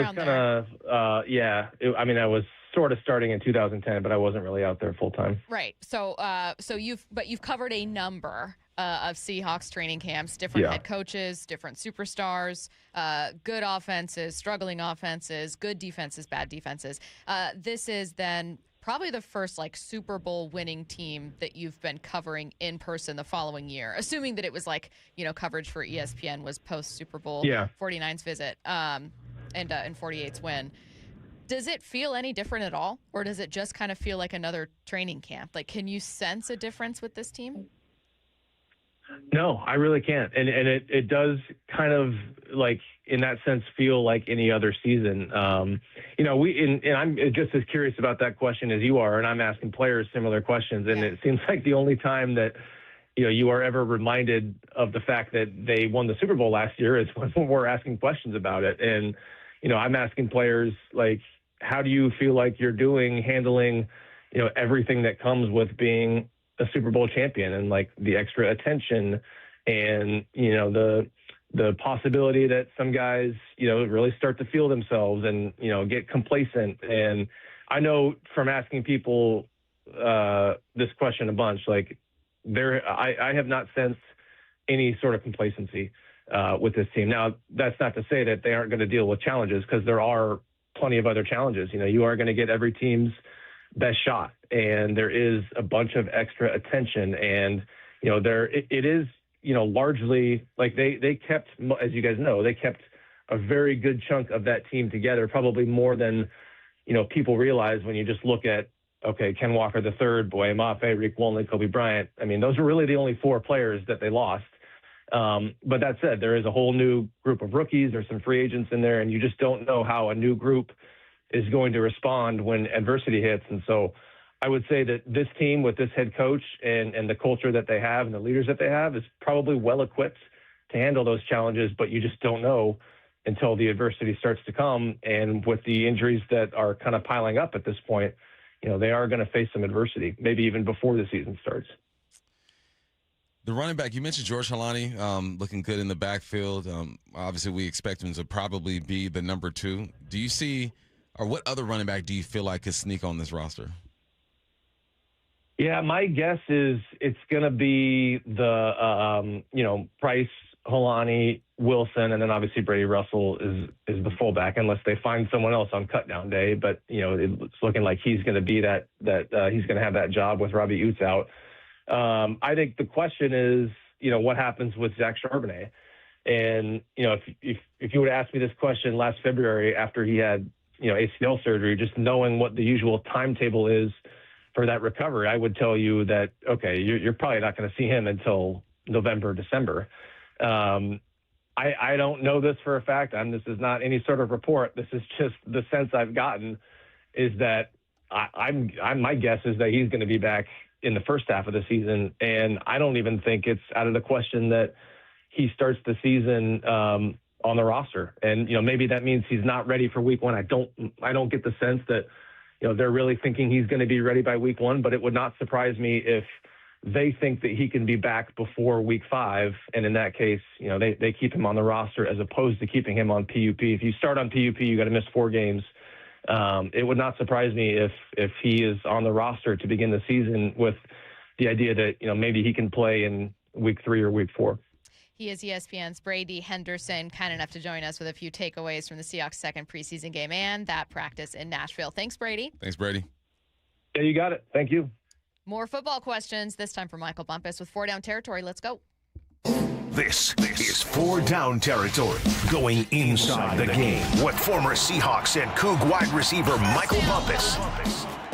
was sort of starting in 2010, but I wasn't really out there full time. Right. So you've covered a number of Seahawks training camps, different head coaches, different superstars, good offenses, struggling offenses, good defenses, bad defenses. This is then probably the first Super Bowl winning team that you've been covering in person the following year, assuming that it was coverage for ESPN was post Super Bowl 49's visit and 48's win. Does it feel any different at all, or does it just kind of feel like another training camp? Can you sense a difference with this team? No, I really can't. And it does kind of in that sense feel like any other season. I'm just as curious about that question as you are, and I'm asking players similar questions. And it seems like the only time that, you are ever reminded of the fact that they won the Super Bowl last year is when we're asking questions about it. And, I'm asking players, how do you feel like you're handling, everything that comes with being a Super Bowl champion and the extra attention and, the possibility that some guys, really start to feel themselves and, get complacent. And I know from asking people this question a bunch, I have not sensed any sort of complacency with this team. Now, that's not to say that they aren't going to deal with challenges, because there are plenty of other challenges. You are going to get every team's best shot, and there is a bunch of extra attention. And, it is, largely they kept, as you guys know, they kept a very good chunk of that team together, probably more than, people realize when you just look at, okay, Ken Walker III, Boye Mafe, Rick Wolnick, Kobe Bryant. I mean, those are really the only four players that they lost. But that said, there is a whole new group of rookies. There's some free agents in there, and you just don't know how a new group is going to respond when adversity hits. And so I would say that this team with this head coach and the culture that they have and the leaders that they have is probably well equipped to handle those challenges, but you just don't know until the adversity starts to come. And with the injuries that are kind of piling up at this point, they are going to face some adversity, maybe even before the season starts. The running back, you mentioned George Helani looking good in the backfield. Obviously, we expect him to probably be the number 2. Do you see, or what other running back do you feel like could sneak on this roster? Yeah, my guess is it's going to be the, Price, Helani, Wilson, and then obviously Brady Russell is the fullback, unless they find someone else on cutdown day. But, it's looking like he's going to be that he's going to have that job with Robbie Oots out. I think the question is, what happens with Zach Charbonnet? And, if you would have asked me this question last February after he had, ACL surgery, just knowing what the usual timetable is for that recovery, I would tell you that, okay, you're probably not going to see him until November, December. I don't know this for a fact. This is not any sort of report. This is just the sense I've gotten is that my guess is that he's going to be back in the first half of the season. And I don't even think it's out of the question that he starts the season on the roster. And, maybe that means he's not ready for week one. I don't get the sense that, they're really thinking he's going to be ready by week one, but it would not surprise me if they think that he can be back before week 5. And in that case, they keep him on the roster as opposed to keeping him on PUP. If you start on PUP, you got to miss 4 games. It would not surprise me if he is on the roster to begin the season with the idea that, maybe he can play in week 3 or week 4. He is ESPN's Brady Henderson, kind enough to join us with a few takeaways from the Seahawks' second preseason game and that practice in Nashville. Thanks, Brady. Thanks, Brady. Yeah, you got it. Thank you. More football questions, this time for Michael Bumpus with 4 Down Territory. Let's go. This is 4 Down Territory, going inside the game with former Seahawks and Coug wide receiver Michael Bumpus.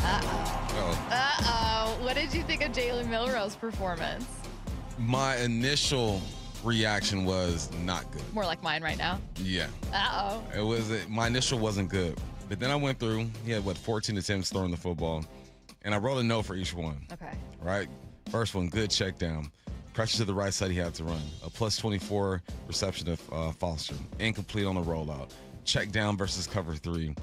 Uh-oh. What did you think of Jalen Milroe's performance? My initial reaction was not good. More like mine right now. Yeah. Uh-oh. My initial wasn't good. But then I went through, he had 14 attempts throwing the football. And I wrote a note for each one. Okay. Right? First one, good check down. Pressure to the right side he had to run. A plus 24 reception of Foster. Incomplete on the rollout. Check down versus cover 3.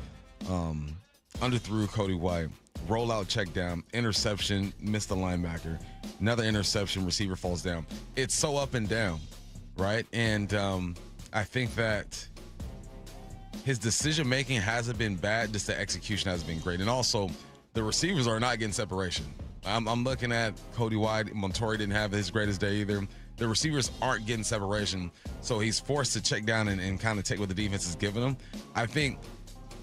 Underthrew Cody White. Rollout check down. Interception, missed the linebacker. Another interception, receiver falls down. It's so up and down, right? And I think that his decision-making hasn't been bad. Just the execution hasn't been great. And also, the receivers are not getting separation. I'm looking at Cody White. Montori didn't have his greatest day either. The receivers aren't getting separation, so he's forced to check down and kind of take what the defense is giving him. I think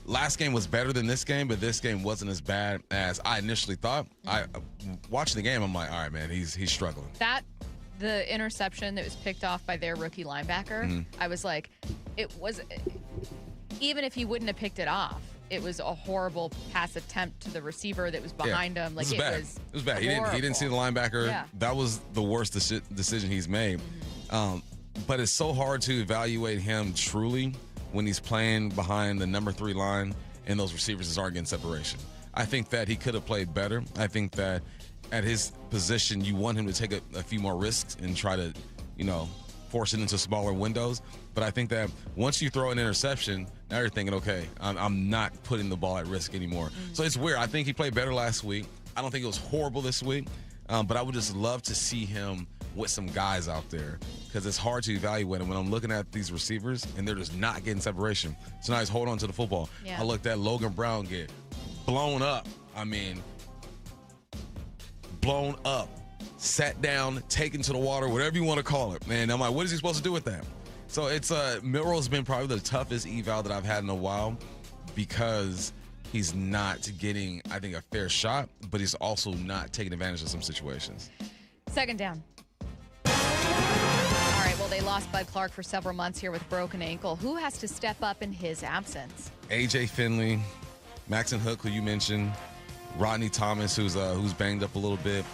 last game was better than this game, but this game wasn't as bad as I initially thought. Watching the game, I'm like, all right, man, he's struggling. The interception that was picked off by their rookie linebacker, I was like, even if he wouldn't have picked it off, it was a horrible pass attempt to the receiver that was behind him. Like it was bad. He didn't see the linebacker. Yeah. That was the worst decision he's made. But it's so hard to evaluate him truly when he's playing behind the number 3 line and those receivers just aren't getting separation. I think that he could have played better. I think that at his position, you want him to take a few more risks and try to, force it into smaller windows. But I think that once you throw an interception, now you're thinking, okay, I'm not putting the ball at risk anymore. So it's weird. I think he played better last week. I don't think it was horrible this week. But I would just love to see him with some guys out there because it's hard to evaluate him when I'm looking at these receivers and they're just not getting separation. So now he's holding on to the football. Yeah. I looked at Logan Brown get blown up. Blown up, sat down, taken to the water, whatever you want to call it. And I'm like, what is he supposed to do with that? So it's Milroe's been probably the toughest eval that I've had in a while because he's not getting, I think, a fair shot, but he's also not taking advantage of some situations. 2nd down. All right, well, they lost Bud Clark for several months here with a broken ankle. Who has to step up in his absence? A.J. Finley, Maxon Hook, who you mentioned, Rodney Thomas, who's banged up a little bit.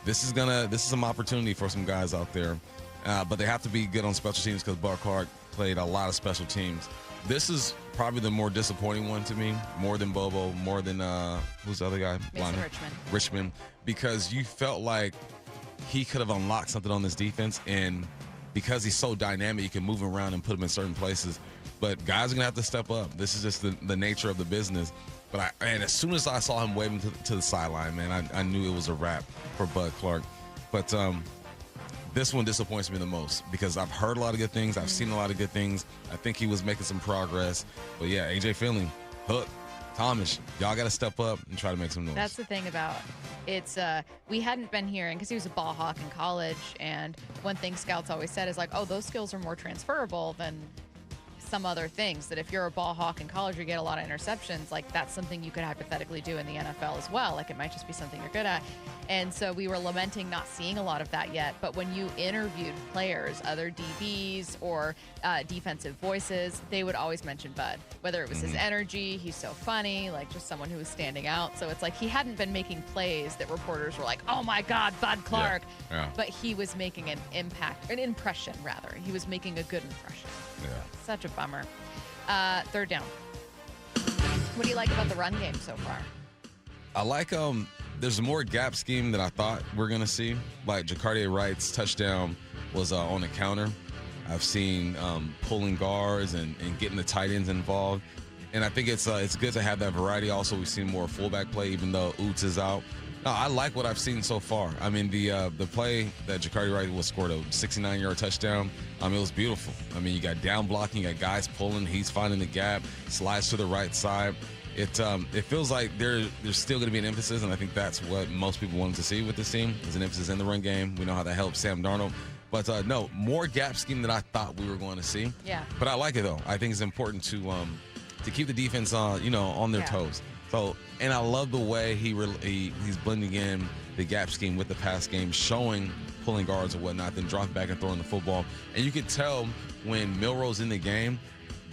This is some opportunity for some guys out there, but they have to be good on special teams because Bud Clark played a lot of special teams. This is probably the more disappointing one to me, more than Bobo, more than who's the other guy? Mason Richmond, because you felt like he could have unlocked something on this defense, and because he's so dynamic, you can move him around and put him in certain places. But guys are gonna have to step up. This is just the nature of the business. But as soon as I saw him waving to the sideline, man, I knew it was a wrap for Bud Clark. But this one disappoints me the most because I've heard a lot of good things. I've seen a lot of good things. I think he was making some progress. But, yeah, A.J. Finley, Hook, Thomas, y'all got to step up and try to make some noise. That's the thing about it's we hadn't been hearing because he was a ball hawk in college. And one thing scouts always said is like, oh, those skills are more transferable than some other things, that if you're a ball hawk in college, you get a lot of interceptions, like that's something you could hypothetically do in the NFL as well. Like it might just be something you're good at. And so we were lamenting not seeing a lot of that yet. But when you interviewed players, other DBs or defensive voices, they would always mention Bud, whether it was his energy, he's so funny, like just someone who was standing out. So it's like he hadn't been making plays that reporters were like, oh my God, Bud Clark. Yeah. But he was making an impression rather. He was making a good impression. Yeah. Such a bummer. Third down. What do you like about the run game so far? I like there's more gap scheme than I thought we're gonna see. Like Jacardia Wright's touchdown was on a counter. I've seen pulling guards and getting the tight ends involved, and I think it's good to have that variety. Also, we've seen more fullback play, even though Oots is out. No, I like what I've seen so far. I mean, the play that Jacardia Wright was scored a 69-yard touchdown. It was beautiful. I mean, you got down blocking, you got guys pulling, he's finding the gap, slides to the right side. It feels like there's still going to be an emphasis, and I think that's what most people wanted to see with this team, is an emphasis in the run game. We know how that helps Sam Darnold. But no, more gap scheme than I thought we were going to see. Yeah. But I like it, though. I think it's important to keep the defense on their toes. So, and I love the way he's blending in the gap scheme with the pass game, showing pulling guards and whatnot, then dropping back and throwing the football. And you can tell when Milroe's in the game,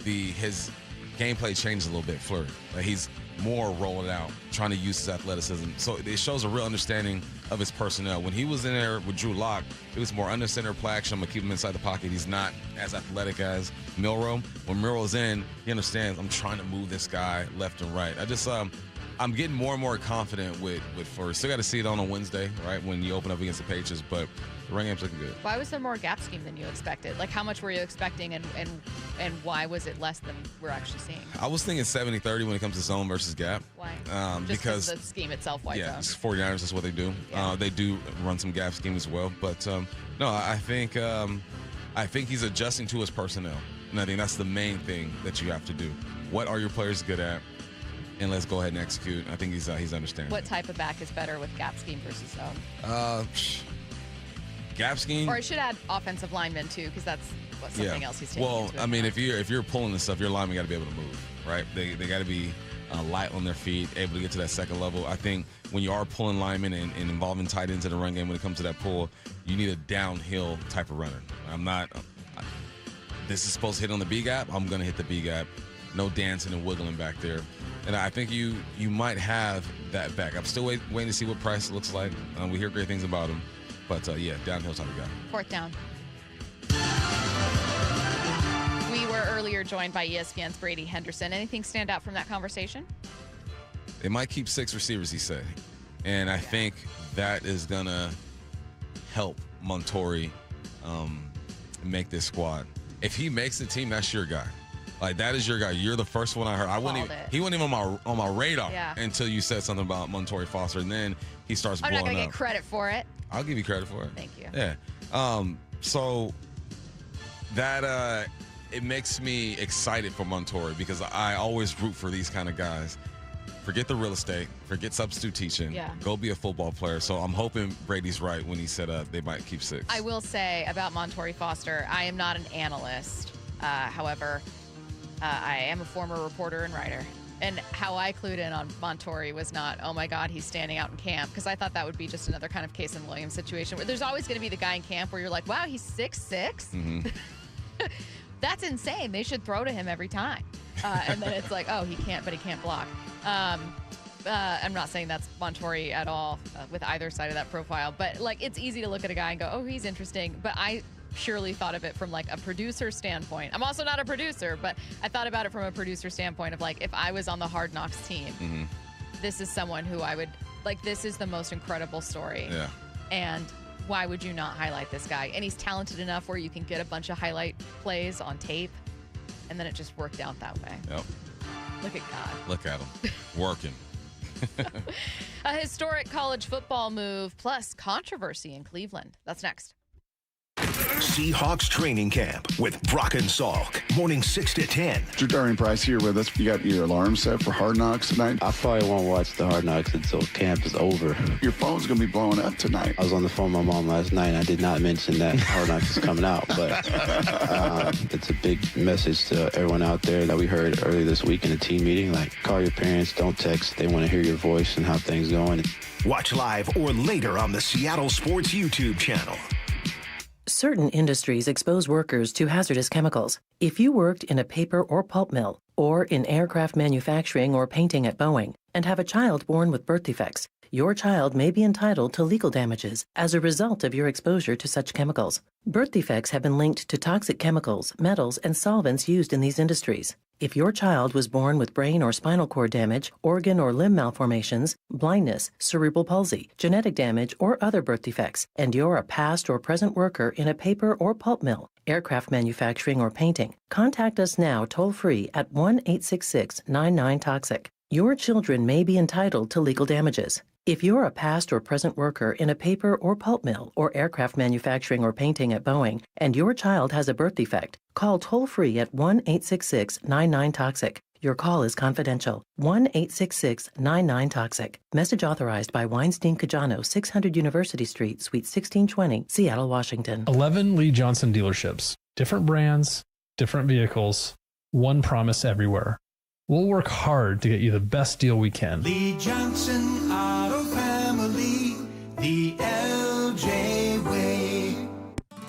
his gameplay changes a little bit, flurry. Like he's more rolling out, trying to use his athleticism. So it shows a real understanding of his personnel. When he was in there with Drew Lock, it was more under center play action. I'm going to keep him inside the pocket. He's not as athletic as Milroe. When Milroe's in, he understands, I'm trying to move this guy left and right. I'm getting more and more confident with Flurry. Still got to see it on a Wednesday, right, when you open up against the Patriots, but the run game's looking good. Why was there more gap scheme than you expected? Like, how much were you expecting, and why was it less than we're actually seeing? I was thinking 70-30 when it comes to zone versus gap. Why? Because the scheme itself, why zone? 49ers, that's what they do. Yeah. They do run some gap scheme as well. But, no, I think he's adjusting to his personnel. And I think that's the main thing that you have to do. What are your players good at? And let's go ahead and execute. I think he's understanding. What type of back is better with gap scheme versus zone? Gap scheme. Or I should add offensive linemen too, because that's something else he's taking. Well, I mean, if you're pulling this stuff, your linemen got to be able to move, right? They got to be light on their feet, able to get to that second level. I think when you are pulling linemen and involving tight ends in the run game, when it comes to that pull, you need a downhill type of runner. This is supposed to hit on the B gap. I'm going to hit the B gap. No dancing and wiggling back there. And I think you might have that back. I'm still waiting to see what Price looks like. We hear great things about him. But, downhill type of guy. Fourth down. We were earlier joined by ESPN's Brady Henderson. Anything stand out from that conversation? They might keep 6 receivers, he said. And I think that is going to help Montori make this squad. If he makes the team, that's your guy. Like, that is your guy. You're the first one I heard. He wasn't even on my radar until you said something about Montori Foster, and then he starts blowing up. I'm not going to get credit for it. I'll give you credit for it. Thank you. Yeah. So that it makes me excited for Montori, because I always root for these kind of guys. Forget the real estate. Forget substitute teaching. Yeah. Go be a football player. So I'm hoping Brady's right when he said they might keep 6. I will say about Montori Foster, I am not an analyst. However, I am a former reporter and writer. And how I clued in on Montori was not, oh my God, he's standing out in camp, because I thought that would be just another kind of Kason Williams situation where there's always going to be the guy in camp where you're like, wow, he's 6'6". Mm-hmm. That's insane. They should throw to him every time. And then it's like, oh, he can't block. I'm not saying that's Montori at all with either side of that profile, but like, it's easy to look at a guy and go, oh, he's interesting. But I purely thought of it from like a producer standpoint. I'm also not a producer, but I thought about it from a producer standpoint of like, if I was on the Hard Knocks team, this is someone who I would like, this is the most incredible story. Yeah. And why would you not highlight this guy? And he's talented enough where you can get a bunch of highlight plays on tape, and then it just worked out that way. Yep. Look at God. Look at him. Working. A historic college football move plus controversy in Cleveland. That's next. Seahawks Training Camp with Brock and Salk. Morning 6 to 10. Jadarian Price here with us. You got your alarm set for Hard Knocks tonight? I probably won't watch the Hard Knocks until camp is over. Your phone's going to be blowing up tonight. I was on the phone with my mom last night, and I did not mention that Hard Knocks is coming out, but it's a big message to everyone out there that we heard earlier this week in a team meeting. Like, call your parents, don't text. They want to hear your voice and how things going. Watch live or later on the Seattle Sports YouTube channel. Certain industries expose workers to hazardous chemicals. If you worked in a paper or pulp mill, or in aircraft manufacturing or painting at Boeing, and have a child born with birth defects, your child may be entitled to legal damages as a result of your exposure to such chemicals. Birth defects have been linked to toxic chemicals, metals, and solvents used in these industries. If your child was born with brain or spinal cord damage, organ or limb malformations, blindness, cerebral palsy, genetic damage, or other birth defects, and you're a past or present worker in a paper or pulp mill, aircraft manufacturing, or painting, contact us now toll-free at 1-866-99-TOXIC. Your children may be entitled to legal damages. If you're a past or present worker in a paper or pulp mill or aircraft manufacturing or painting at Boeing, and your child has a birth defect, call toll-free at 1-866-99-TOXIC. Your call is confidential. 1-866-99-TOXIC. Message authorized by Weinstein Cajano, 600 University Street, Suite 1620, Seattle, Washington. 11 Lee Johnson dealerships. Different brands, different vehicles, one promise everywhere. We'll work hard to get you the best deal we can. Lee Johnson Auto Family, the LJ way.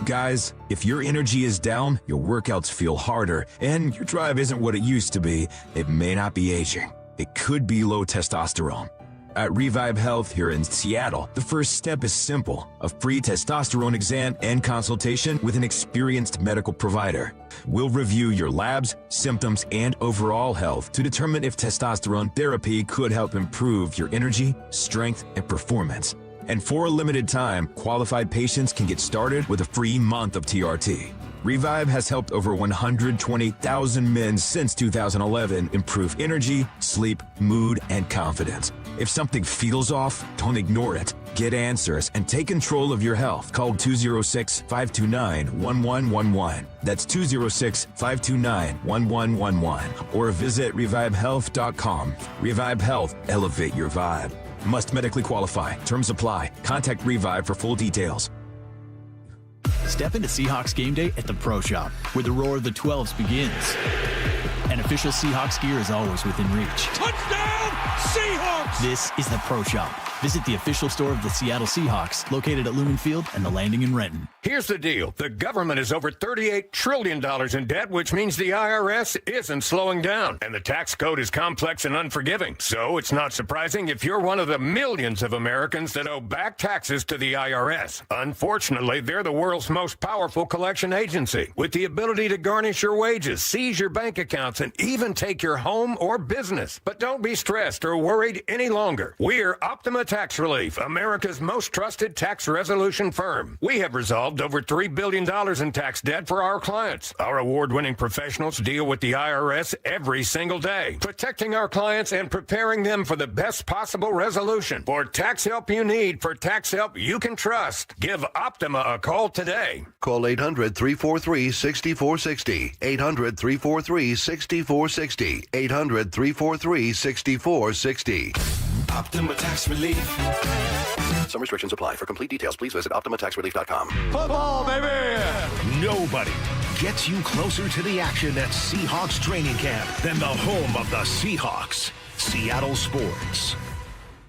Guys, if your energy is down, your workouts feel harder, and your drive isn't what it used to be, it may not be aging. It could be low testosterone. At Revive Health here in Seattle, the first step is simple: a free testosterone exam and consultation with an experienced medical provider. We'll review your labs, symptoms, and overall health to determine if testosterone therapy could help improve your energy, strength, and performance. And for a limited time, qualified patients can get started with a free month of TRT. Revive has helped over 120,000 men since 2011 improve energy, sleep, mood, and confidence. If something feels off, don't ignore it. Get answers and take control of your health. Call 206-529-1111. That's 206-529-1111. Or visit revivehealth.com. Revive Health. Elevate your vibe. Must medically qualify. Terms apply. Contact Revive for full details. Step into Seahawks game day at the Pro Shop, where the roar of the 12s begins. And official Seahawks gear is always within reach. Touchdown, Seahawks! This is the Pro Shop. Visit the official store of the Seattle Seahawks, located at Lumen Field and the Landing in Renton. Here's the deal. The government is over $38 trillion in debt, which means the IRS isn't slowing down. And the tax code is complex and unforgiving. So it's not surprising if you're one of the millions of Americans that owe back taxes to the IRS. Unfortunately, they're the world's most powerful collection agency, with the ability to garnish your wages, seize your bank accounts, and even take your home or business. But don't be stressed or worried any longer. We're Optima Tax Relief, America's most trusted tax resolution firm. We have resolved over $3 billion in tax debt for our clients. Our award-winning professionals deal with the IRS every single day, protecting our clients and preparing them for the best possible resolution. For tax help you need, for tax help you can trust, give Optima a call today. Call 800-343-6460. 800-343-6460. 800-343-6460. Optima Tax Relief. Some restrictions apply. For complete details, please visit OptimaTaxRelief.com. Football, baby! Nobody gets you closer to the action at Seahawks training camp than the home of the Seahawks, Seattle Sports.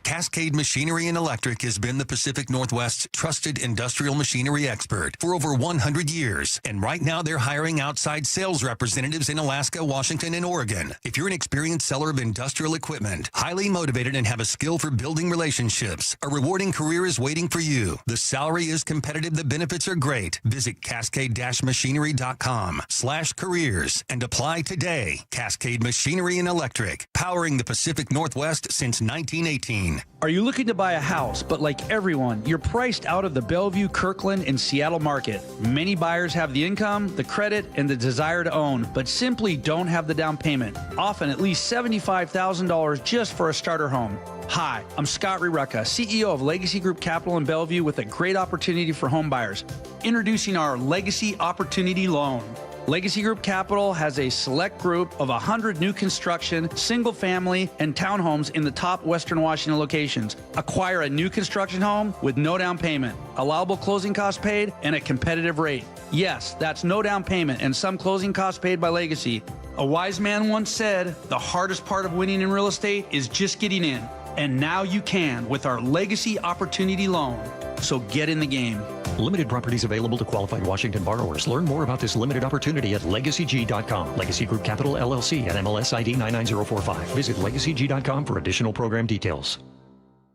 Cascade Machinery and Electric has been the Pacific Northwest's trusted industrial machinery expert for over 100 years. And right now they're hiring outside sales representatives in Alaska, Washington, and Oregon. If you're an experienced seller of industrial equipment, highly motivated and have a skill for building relationships, a rewarding career is waiting for you. The salary is competitive. The benefits are great. Visit cascade-machinery.com/careers and apply today. Cascade Machinery and Electric, powering the Pacific Northwest since 1918. win. Are you looking to buy a house, but like everyone, you're priced out of the Bellevue, Kirkland, and Seattle market? Many buyers have the income, the credit, and the desire to own, but simply don't have the down payment, often at least $75,000 just for a starter home. Hi, I'm Scott Rirucka, CEO of Legacy Group Capital in Bellevue, with a great opportunity for home buyers. Introducing our Legacy Opportunity Loan. Legacy Group Capital has a select group of 100 new construction, single-family, and townhomes in the top Western Washington locations. Acquire a new construction home with no down payment, allowable closing costs paid, and a competitive rate. Yes, that's no down payment and some closing costs paid by Legacy. A wise man once said, the hardest part of winning in real estate is just getting in. And now you can with our Legacy Opportunity Loan. So get in the game. Limited properties available to qualified Washington borrowers. Learn more about this limited opportunity at LegacyG.com. Legacy Group Capital LLC and MLS ID 99045. Visit LegacyG.com for additional program details.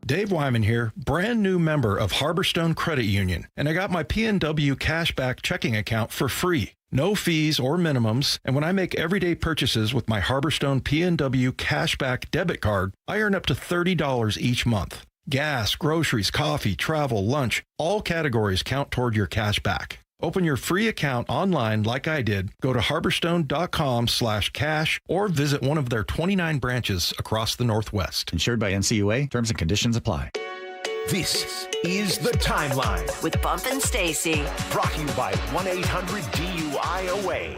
Dave Wyman here, brand new member of Harborstone Credit Union, and I got my PNW cashback checking account for free. No fees or minimums, and when I make everyday purchases with my Harborstone PNW cashback debit card, I earn up to $30 each month. Gas, groceries, coffee, travel, lunch, all categories count toward your cash back. Open your free account online like I did. Go to harborstone.com/cash or visit one of their 29 branches across the Northwest. Insured by NCUA. Terms and conditions apply. This is The Timeline with Bump and Stacy. Brought to you by 1-800-DUI-AWAY.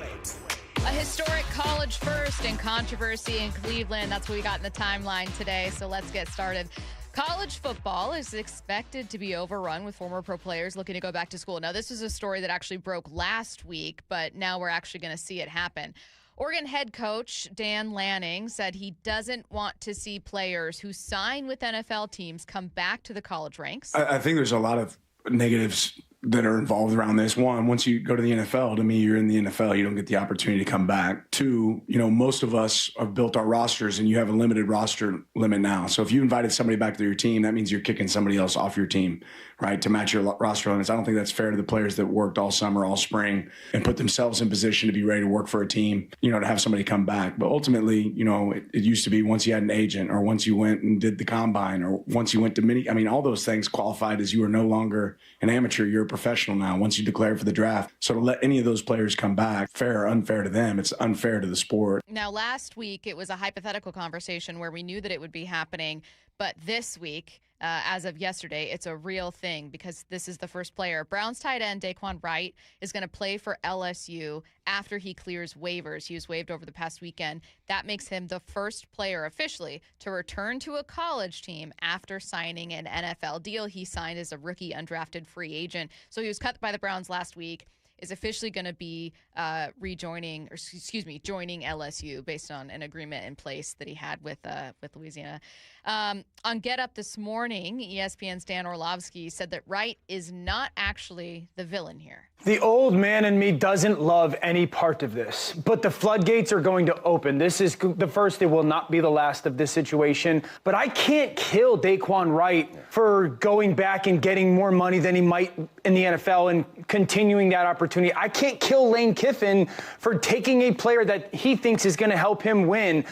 A historic college first in controversy in Cleveland. That's what we got in the timeline today. So let's get started. College football is expected to be overrun with former pro players looking to go back to school. Now, this is a story that actually broke last week, but now we're actually going to see it happen. Oregon head coach Dan Lanning said he doesn't want to see players who sign with NFL teams come back to the college ranks. I think there's a lot of negatives that are involved around this. One, once you go to the NFL, to me, you're in the NFL. You don't get the opportunity to come back. Two, most of us have built our rosters, and you have a limited roster limit now. So if you invited somebody back to your team, that means you're kicking somebody else off your team, right, to match your roster limits. I don't think that's fair to the players that worked all summer, all spring, and put themselves in position to be ready to work for a team, to have somebody come back. But ultimately, it used to be once you had an agent, or once you went and did the combine, or once you went to all those things qualified as you are no longer an amateur, you're a professional now once you declare for the draft. So to let any of those players come back, fair or unfair to them, it's unfair to the sport. Now, last week, it was a hypothetical conversation where we knew that it would be happening. But this week, as of yesterday, it's a real thing because this is the first player. Browns tight end Daquan Wright is going to play for LSU after he clears waivers. He was waived over the past weekend. That makes him the first player officially to return to a college team after signing an NFL deal. He signed as a rookie undrafted free agent. So he was cut by the Browns last week. Is officially going to be joining LSU based on an agreement in place that he had with Louisiana. On Get Up this morning, ESPN's Dan Orlovsky said that Wright is not actually the villain here. The old man in me doesn't love any part of this, but the floodgates are going to open. This is the first. It will not be the last of this situation. But I can't kill Daquan Wright for going back and getting more money than he might in the NFL and continuing that opportunity. I can't kill Lane Kiffin for taking a player that he thinks is going to help him win.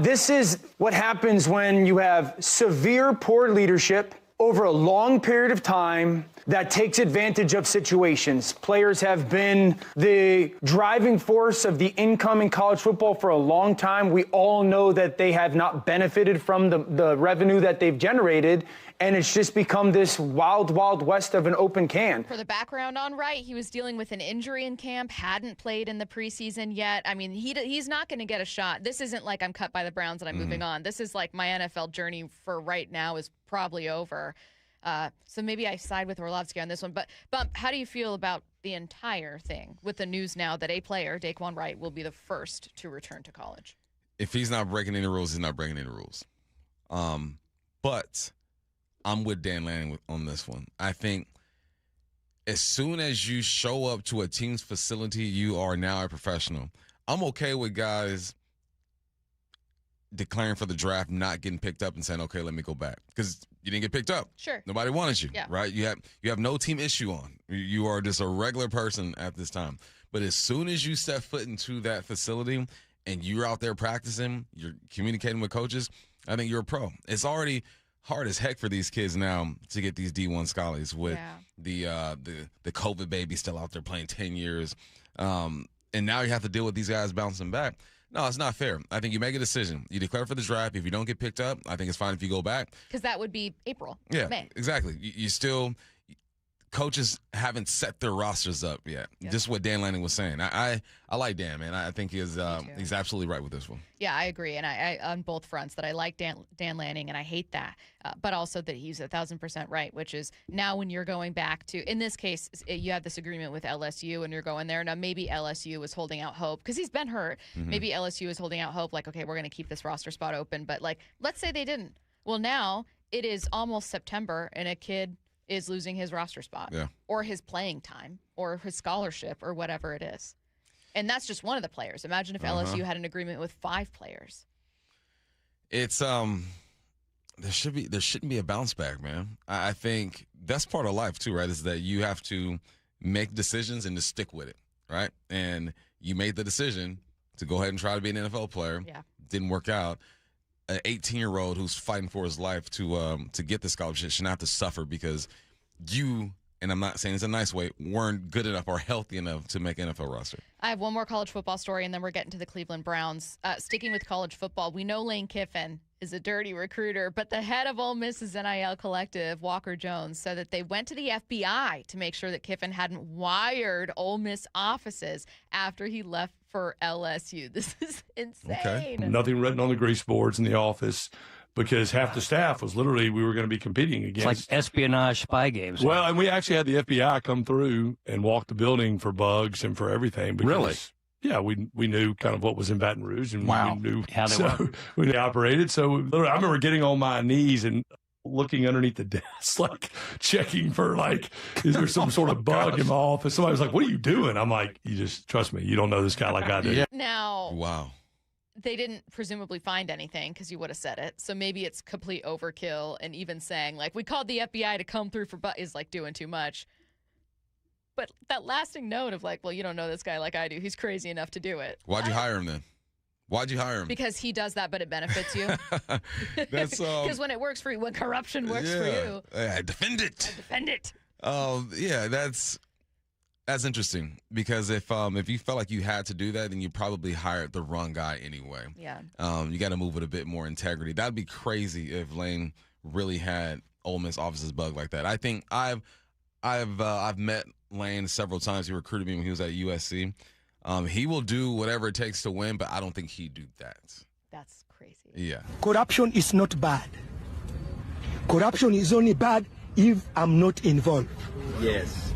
This is what happens when you have severe poor leadership over a long period of time that takes advantage of situations. Players have been the driving force of the income in college football for a long time. We all know that they have not benefited from the revenue that they've generated, and it's just become this wild, wild west of an open can. For the background on Wright, he was dealing with an injury in camp, hadn't played in the preseason yet. I mean, he's not going to get a shot. This isn't like I'm cut by the Browns and I'm moving on. This is like my NFL journey for right now is probably over. So maybe I side with Orlovsky on this one. But, Bump, how do you feel about the entire thing with the news now that a player, Daquan Wright, will be the first to return to college? If he's not breaking any rules, he's not breaking any rules. But I'm with Dan Lanning on this one. I think as soon as you show up to a team's facility, you are now a professional. I'm okay with guys declaring for the draft, not getting picked up and saying, okay, let me go back. Because you didn't get picked up. Sure. Nobody wanted you, right? You have no team issue on. You are just a regular person at this time. But as soon as you step foot into that facility and you're out there practicing, you're communicating with coaches, I think you're a pro. It's already hard as heck for these kids now to get these D1 scholars with the COVID baby still out there playing 10 years. And now you have to deal with these guys bouncing back. No, it's not fair. I think you make a decision. You declare for the draft. If you don't get picked up, I think it's fine if you go back. Because that would be April, May. Exactly. You still – coaches haven't set their rosters up yet. Yep. Just what Dan Lanning was saying. I like Dan, man. I think he's absolutely right with this one. Yeah, I agree. And I on both fronts that I like Dan Lanning and I hate that. But also that he's 1,000% right, which is now when you're going back to, in this case, you have this agreement with LSU and you're going there. Now, maybe LSU was holding out hope because he's been hurt. Mm-hmm. Maybe LSU is holding out hope like, okay, we're going to keep this roster spot open. But, like, let's say they didn't. Well, now it is almost September and a kid is losing his roster spot or his playing time or his scholarship or whatever it is. And that's just one of the players. Imagine if LSU had an agreement with 5 players. It's there shouldn't be a bounce back, man. I think that's part of life too, right? Is that you have to make decisions and to stick with it, right? And you made the decision to go ahead and try to be an NFL player. Yeah. Didn't work out. An 18-year-old who's fighting for his life to get the scholarship should not have to suffer because you, and I'm not saying it's a nice way, weren't good enough or healthy enough to make an NFL roster. I have one more college football story, and then we're getting to the Cleveland Browns. Sticking with college football, we know Lane Kiffin is a dirty recruiter, but the head of Ole Miss's NIL collective, Walker Jones, said that they went to the FBI to make sure that Kiffin hadn't wired Ole Miss offices after he left for LSU. This is insane. Okay. Nothing written on the grease boards in the office because half the staff was literally, we were going to be competing against. It's like espionage spy games. Well, and we actually had the FBI come through and walk the building for bugs and for everything. Because, really? Yeah, we knew kind of what was in Baton Rouge and we knew how they work. We operated. So literally, I remember getting on my knees and looking underneath the desk, like checking for like, is there some sort of bug in my office? Somebody was like, "What are you doing?" I'm like, "You just trust me. You don't know this guy like I do." Yeah. Now, wow. They didn't presumably find anything because you would have said it. So maybe it's complete overkill. And even saying like, we called the FBI to come through for is like doing too much. But that lasting note of like, well, you don't know this guy like I do. He's crazy enough to do it. Why'd you hire him then? Why'd you hire him? Because he does that, but it benefits you. That's because when it works for you, when corruption works for you, defend it. Defend it. Yeah, that's interesting because if you felt like you had to do that, then you probably hired the wrong guy anyway. Yeah. You got to move with a bit more integrity. That'd be crazy if Lane really had Ole Miss offices bugged like that. I think I've met Lane several times. He recruited me when he was at USC. He will do whatever it takes to win, but I don't think he'd do that. That's crazy. Yeah. Corruption is not bad. Corruption is only bad if I'm not involved. Yes.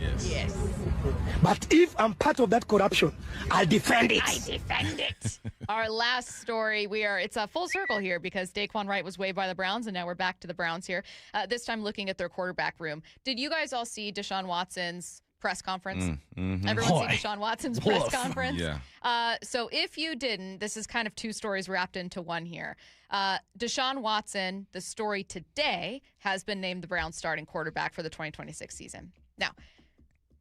But if I'm part of that corruption, I'll defend it. I defend it. Our last story, it's a full circle here because Daquan Wright was waived by the Browns, and now we're back to the Browns here. This time looking at their quarterback room. Did you guys all see Deshaun Watson's press conference? Mm-hmm. Everyone see Deshaun Watson's press conference? Yeah. So if you didn't, this is kind of 2 stories wrapped into one here. Deshaun Watson, the story today, has been named the Browns starting quarterback for the 2026 season. Now,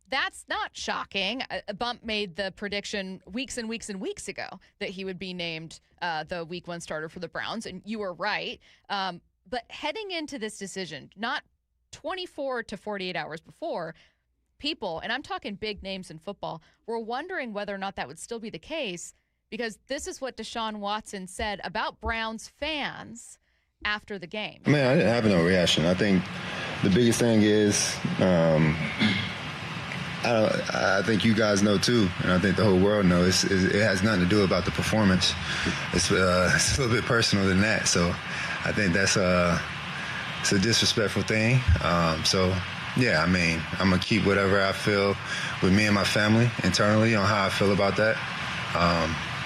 that's not shocking. Bump made the prediction weeks and weeks and weeks ago that he would be named the week 1 starter for the Browns, and you were right. But heading into this decision, not 24 to 48 hours before, people, and I'm talking big names in football, were wondering whether or not that would still be the case because this is what Deshaun Watson said about Browns fans after the game. Man, I didn't have no reaction. I think the biggest thing is I think you guys know too, and I think the whole world knows, it has nothing to do about the performance. It's a little bit personal than that. So I think that's it's a disrespectful thing. Yeah, I mean, I'm going to keep whatever I feel with me and my family internally on how I feel about that.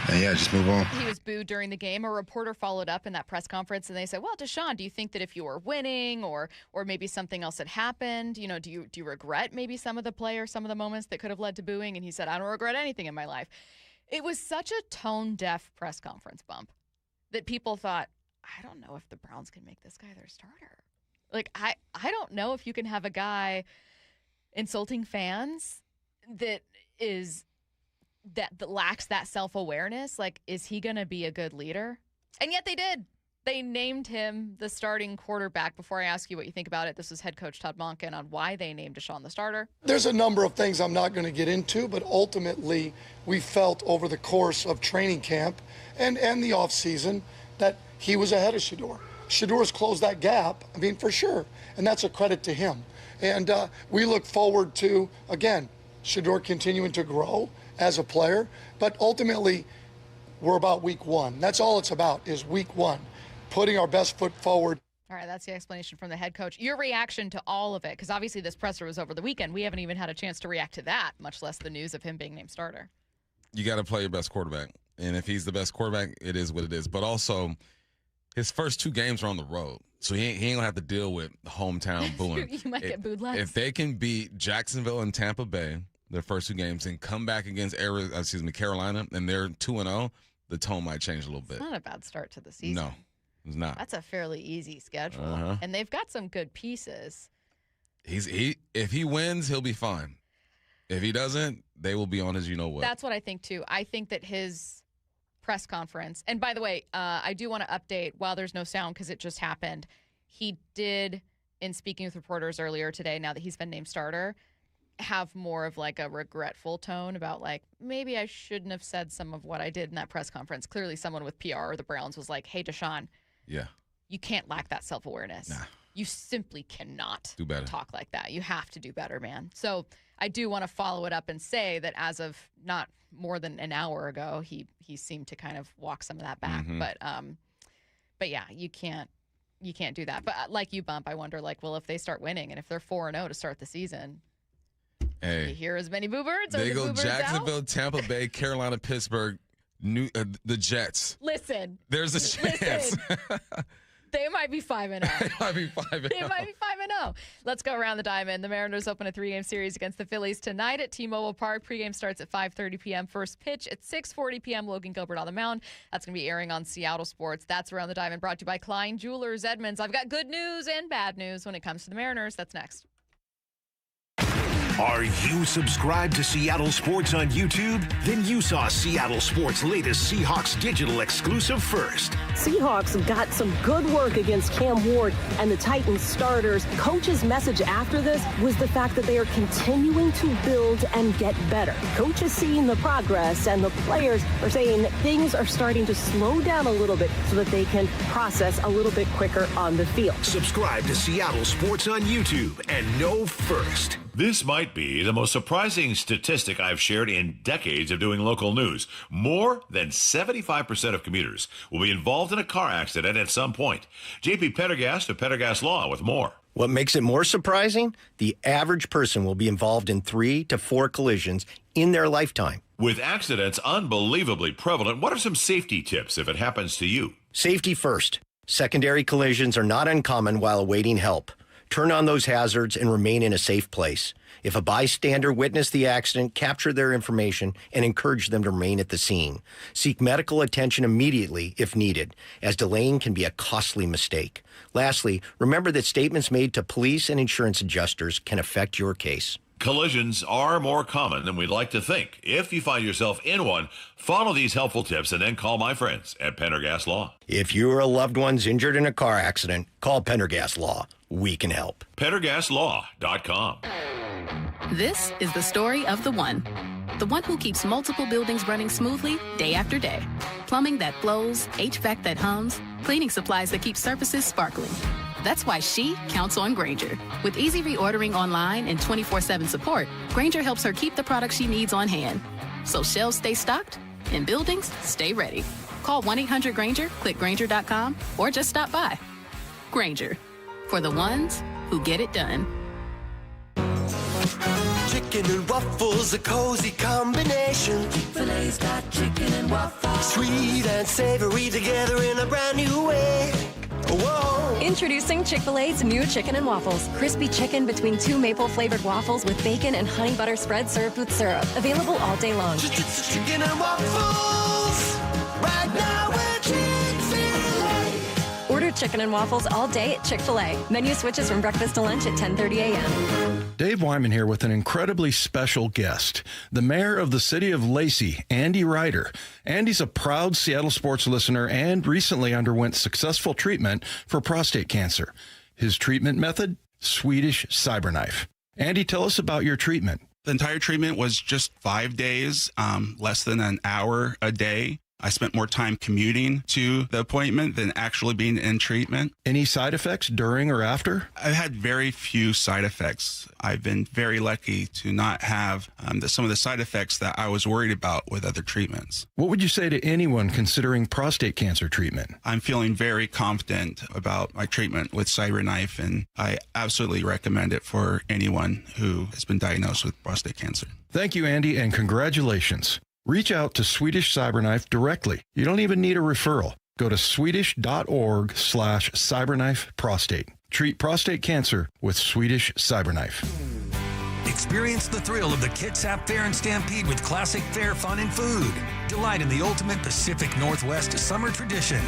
And yeah, just move on. He was booed during the game. A reporter followed up in that press conference, and they said, well, Deshaun, do you think that if you were winning or maybe something else had happened, do you regret maybe some of the moments that could have led to booing? And he said, I don't regret anything in my life. It was such a tone-deaf press conference, Bump, that people thought, I don't know if the Browns can make this guy their starter. Like, I don't know if you can have a guy insulting fans that lacks that self-awareness. Like, is he going to be a good leader? And yet they did. They named him the starting quarterback. Before I ask you what you think about it, this is head coach Todd Monken on why they named Deshaun the starter. There's a number of things I'm not going to get into, but ultimately we felt over the course of training camp and the offseason that he was ahead of Shedeur. Shedor's closed that gap, I mean, for sure, and that's a credit to him. And we look forward to, again, Shedeur continuing to grow as a player, but ultimately we're about week one. That's all it's about, is week one. Putting our best foot forward. All right, that's the explanation from the head coach. Your reaction to all of it, because obviously this presser was over the weekend. We haven't even had a chance to react to that, much less the news of him being named starter. You got to play your best quarterback. And if he's the best quarterback, it is what it is. But also, his first 2 games are on the road. So he ain't going to have to deal with the hometown booing. You might get booed less. If they can beat Jacksonville and Tampa Bay, their first 2 games, and come back against Carolina, and they're 2-0, the tone might change a little bit. It's not a bad start to the season. No. It's not. That's a fairly easy schedule. And they've got some good pieces. If he wins, he'll be fine. If he doesn't, they will be on his you-know-what. That's what I think, too. I think that his press conference, and by the way, I do want to update while there's no sound because it just happened. He did, in speaking with reporters earlier today, now that he's been named starter, have more of like a regretful tone about like, maybe I shouldn't have said some of what I did in that press conference. Clearly someone with PR or the Browns was like, hey, Deshaun, you can't lack that self-awareness. Nah. You simply cannot do better. Talk like that. You have to do better, man. So I do want to follow it up and say that as of not more than an hour ago, he seemed to kind of walk some of that back. But yeah, you can't do that. But like you, Bump, I wonder like, well, if they start winning and if they're 4-0 to start the season, hey, you hear as many boo birds? They the go boo birds Jacksonville, out? Tampa Bay, Carolina, Pittsburgh, the Jets. Listen. There's a chance. They might be 5-0. They might be 5-0. They might be 5-0. Let's go around the diamond. The Mariners open a 3-game series against the Phillies tonight at T-Mobile Park. Pregame starts at 5:30 p.m. First pitch at 6:40 p.m. Logan Gilbert on the mound. That's going to be airing on Seattle Sports. That's Around the Diamond, brought to you by Klein Jewelers Edmonds. I've got good news and bad news when it comes to the Mariners. That's next. Are you subscribed to Seattle Sports on YouTube? Then you saw Seattle Sports' latest Seahawks digital exclusive first. Seahawks got some good work against Cam Ward and the Titans starters. Coach's message after this was the fact that they are continuing to build and get better. Coach is seeing the progress, and the players are saying that things are starting to slow down a little bit so that they can process a little bit quicker on the field. Subscribe to Seattle Sports on YouTube and know first. This might be the most surprising statistic I've shared in decades of doing local news. More than 75% of commuters will be involved in a car accident at some point. JP Pendergast of Pendergast Law with more. What makes it more surprising? The average person will be involved in 3 to 4 collisions in their lifetime. With accidents unbelievably prevalent, what are some safety tips if it happens to you? Safety first. Secondary collisions are not uncommon while awaiting help. Turn on those hazards and remain in a safe place. If a bystander witnessed the accident, capture their information and encourage them to remain at the scene. Seek medical attention immediately if needed, as delaying can be a costly mistake. Lastly, remember that statements made to police and insurance adjusters can affect your case. Collisions are more common than we'd like to think. If you find yourself in one, follow these helpful tips and then call my friends at Pendergast Law. If you or a loved one's injured in a car accident, call Pendergast Law. We can help. PendergastLaw.com. This is the story of the one who keeps multiple buildings running smoothly day after day. Plumbing that flows, HVAC that hums, cleaning supplies that keep surfaces sparkling. That's why she counts on Grainger. With easy reordering online and 24/7 support, Grainger helps her keep the products she needs on hand. So shelves stay stocked and buildings stay ready. Call 1-800-GRAINGER, click Grainger.com, or just stop by. Grainger, for the ones who get it done. Chicken and waffles, a cozy combination. Chick-fil-A's got chicken and waffles. Sweet and savory together in a brand new way. Whoa. Introducing Chick-fil-A's new chicken and waffles. Crispy chicken between 2 maple-flavored waffles with bacon and honey butter spread served with syrup. Available all day long. Chicken and waffles. Right now we're Chick-fil-A. Order chicken and waffles all day at Chick-fil-A. Menu switches from breakfast to lunch at 10:30 a.m. Dave Wyman here with an incredibly special guest, the mayor of the city of Lacey, Andy Ryder. Andy's a proud Seattle sports listener and recently underwent successful treatment for prostate cancer. His treatment method? Swedish cyberknife. Andy, tell us about your treatment. The entire treatment was just 5 days, less than an hour a day. I spent more time commuting to the appointment than actually being in treatment. Any side effects during or after? I've had very few side effects. I've been very lucky to not have some of the side effects that I was worried about with other treatments. What would you say to anyone considering prostate cancer treatment? I'm feeling very confident about my treatment with CyberKnife, and I absolutely recommend it for anyone who has been diagnosed with prostate cancer. Thank you, Andy, and congratulations. Reach out to Swedish Cyberknife directly. You don't even need a referral. Go to swedish.org/cyberknife prostate. Treat prostate cancer with Swedish Cyberknife. Experience the thrill of the Kitsap Fair and Stampede with classic fair fun and food. Delight in the ultimate Pacific Northwest summer tradition.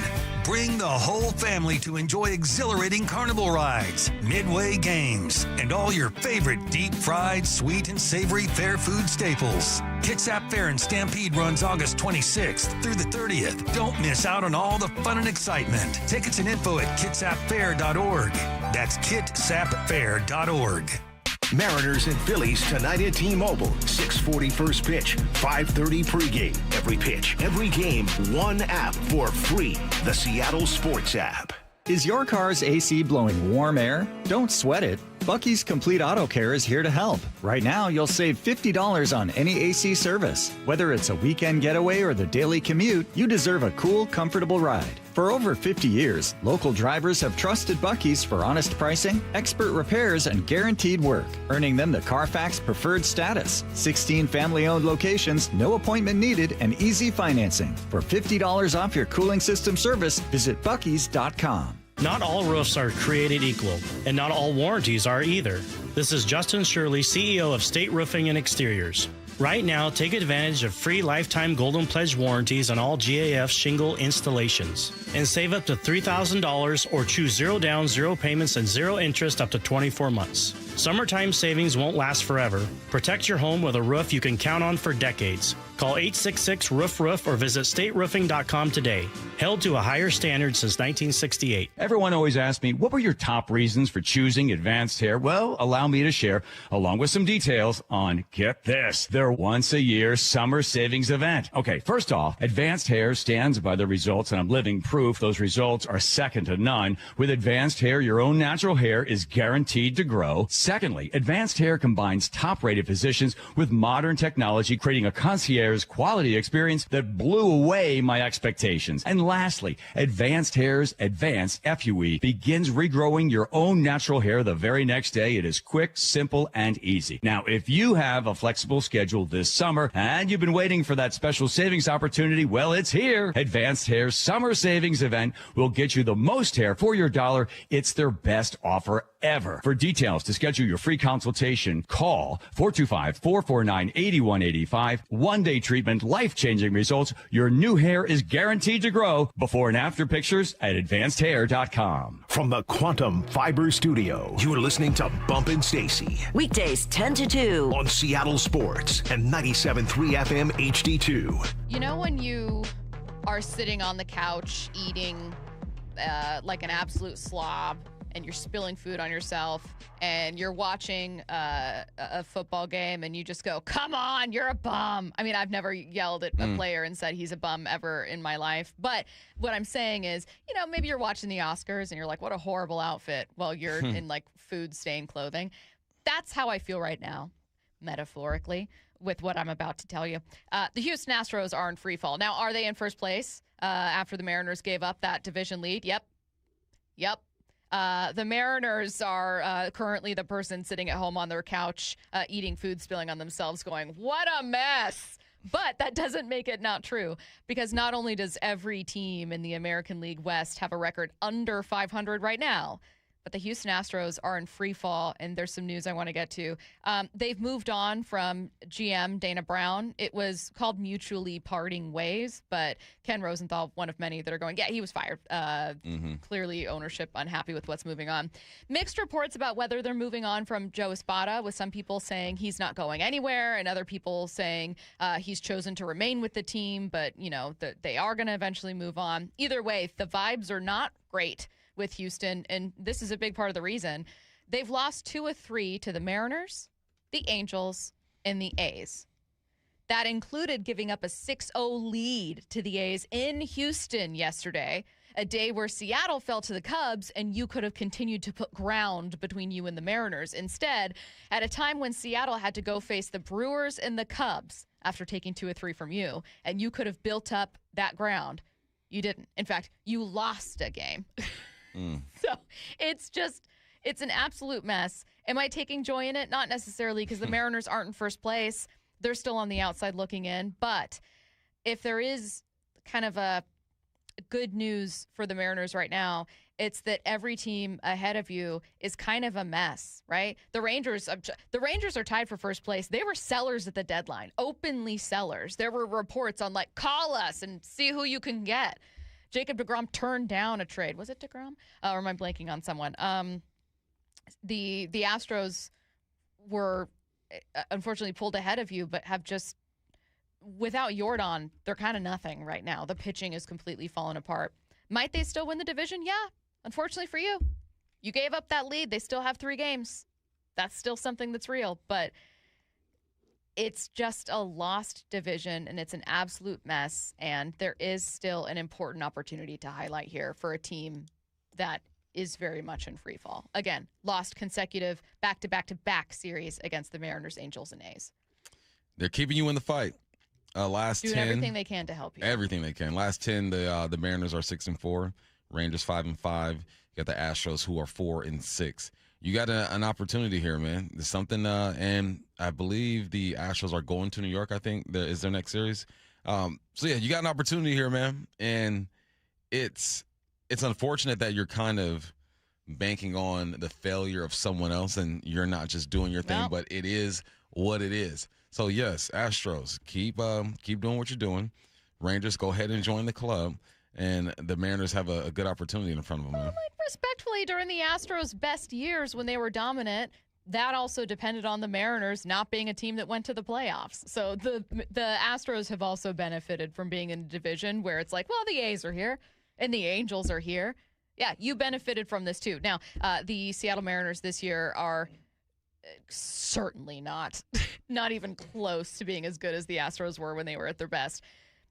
Bring the whole family to enjoy exhilarating carnival rides, midway games, and all your favorite deep-fried, sweet, and savory fair food staples. Kitsap Fair and Stampede runs August 26th through the 30th. Don't miss out on all the fun and excitement. Tickets and info at kitsapfair.org. That's kitsapfair.org. Mariners and Phillies tonight at T-Mobile. 6:40 first pitch, 5:30 pregame. Every pitch, every game, one app for free. The Seattle Sports app. Is your car's AC blowing warm air? Don't sweat it. Bucky's Complete Auto Care is here to help. Right now, you'll save $50 on any AC service. Whether it's a weekend getaway or the daily commute, you deserve a cool, comfortable ride. For over 50 years, local drivers have trusted Bucky's for honest pricing, expert repairs, and guaranteed work, earning them the Carfax Preferred status. 16 family-owned locations, no appointment needed, and easy financing. For $50 off your cooling system service, visit buckys.com. Not all roofs are created equal, and not all warranties are either. This is Justin Shirley, CEO of State Roofing and Exteriors. Right now, take advantage of free lifetime Golden Pledge warranties on all GAF shingle installations and save up to $3,000 or choose 0 down, 0 payments, and 0 interest up to 24 months. Summertime savings won't last forever. Protect your home with a roof you can count on for decades. Call 866-ROOF-ROOF or visit stateroofing.com today. Held to a higher standard since 1968. Everyone always asks me, what were your top reasons for choosing Advanced Hair? Well, allow me to share, along with some details, on, get this, their once-a-year summer savings event. Okay, first off, Advanced Hair stands by the results, and I'm living proof those results are second to none. With Advanced Hair, your own natural hair is guaranteed to grow. Secondly, Advanced Hair combines top-rated physicians with modern technology, creating a concierge quality experience that blew away my expectations. And lastly, Advanced Hair's Advanced FUE begins regrowing your own natural hair the very next day. It is quick, simple, and easy. Now, if you have a flexible schedule this summer and you've been waiting for that special savings opportunity, well, it's here. Advanced Hair's summer savings event will get you the most hair for your dollar. It's their best offer ever. For details, to schedule your free consultation, call 425-449-8185. One-day treatment, life-changing results. Your new hair is guaranteed to grow. Before and after pictures at advancedhair.com. From the Quantum Fiber Studio, you're listening to Bump and Stacy. Weekdays 10 to 2. On Seattle Sports and 97.3 FM HD2. You know when you are sitting on the couch eating like an absolute slob, and you're spilling food on yourself, and you're watching a football game, and you just go, come on, you're a bum. I mean, I've never yelled at a player and said he's a bum ever in my life. But what I'm saying is, you know, maybe you're watching the Oscars, and you're like, what a horrible outfit. Well, you're in, like, food-stained clothing. That's how I feel right now, metaphorically, with what I'm about to tell you. The Houston Astros are in free fall. Now, are they in first place after the Mariners gave up that division lead? Yep. The Mariners are currently the person sitting at home on their couch eating food, spilling on themselves, going, what a mess. But that doesn't make it not true, because not only does every team in the American League West have a record under 500 right now, but the Houston Astros are in free fall, and there's some news I want to get to. They've moved on from GM Dana Brown. It was called mutually parting ways, but Ken Rosenthal, one of many that are going, yeah, he was fired. Clearly ownership unhappy with what's moving on. Mixed reports about whether they're moving on from Joe Espada, with some people saying he's not going anywhere and other people saying he's chosen to remain with the team, but, they are going to eventually move on. Either way, the vibes are not great with Houston, and this is a big part of the reason. They've lost 2 of 3 to the Mariners, the Angels, and the A's. That included giving up a 6-0 lead to the A's in Houston yesterday, a day where Seattle fell to the Cubs and you could have continued to put ground between you and the Mariners. Instead, at a time when Seattle had to go face the Brewers and the Cubs after taking 2 of 3 from you, and you could have built up that ground, you didn't. In fact, you lost a game. So it's an absolute mess. Am I taking joy in it? Not necessarily, because the Mariners aren't in first place. They're still on the outside looking in. But if there is kind of a good news for the Mariners right now, it's that every team ahead of you is kind of a mess, right? The Rangers are tied for first place. They were sellers at the deadline, openly sellers. There were reports on call us and see who you can get. Jacob deGrom turned down a trade. Was it deGrom? Or am I blanking on someone? The Astros were unfortunately pulled ahead of you, but have just, without Yordan, they're kind of nothing right now. The pitching is completely fallen apart. Might they still win the division? Yeah. Unfortunately for you, you gave up that lead. They still have 3 games. That's still something that's real, but it's just a lost division, and it's an absolute mess, and there is still an important opportunity to highlight here for a team that is very much in free fall. Again, lost consecutive back-to-back-to-back series against the Mariners, Angels, and A's. They're keeping you in the fight. Last doing 10, everything they can to help you. Everything they can. Last 10, the Mariners are 6-4, Rangers 5-5. You got the Astros, who are 4-6. You got an opportunity here, man. There's something, and I believe the Astros are going to New York. I think is their next series. So yeah, you got an opportunity here, man. And it's unfortunate that you're kind of banking on the failure of someone else, and you're not just doing your thing. But it is what it is. So yes, Astros, keep doing what you're doing. Rangers, go ahead and join the club. And the Mariners have a good opportunity in front of them, man. Respectfully, during the Astros' best years when they were dominant, that also depended on the Mariners not being a team that went to the playoffs. So the Astros have also benefited from being in a division where it's like, well, the A's are here and the Angels are here. Yeah, you benefited from this too. Now, the Seattle Mariners this year are certainly not even close to being as good as the Astros were when they were at their best.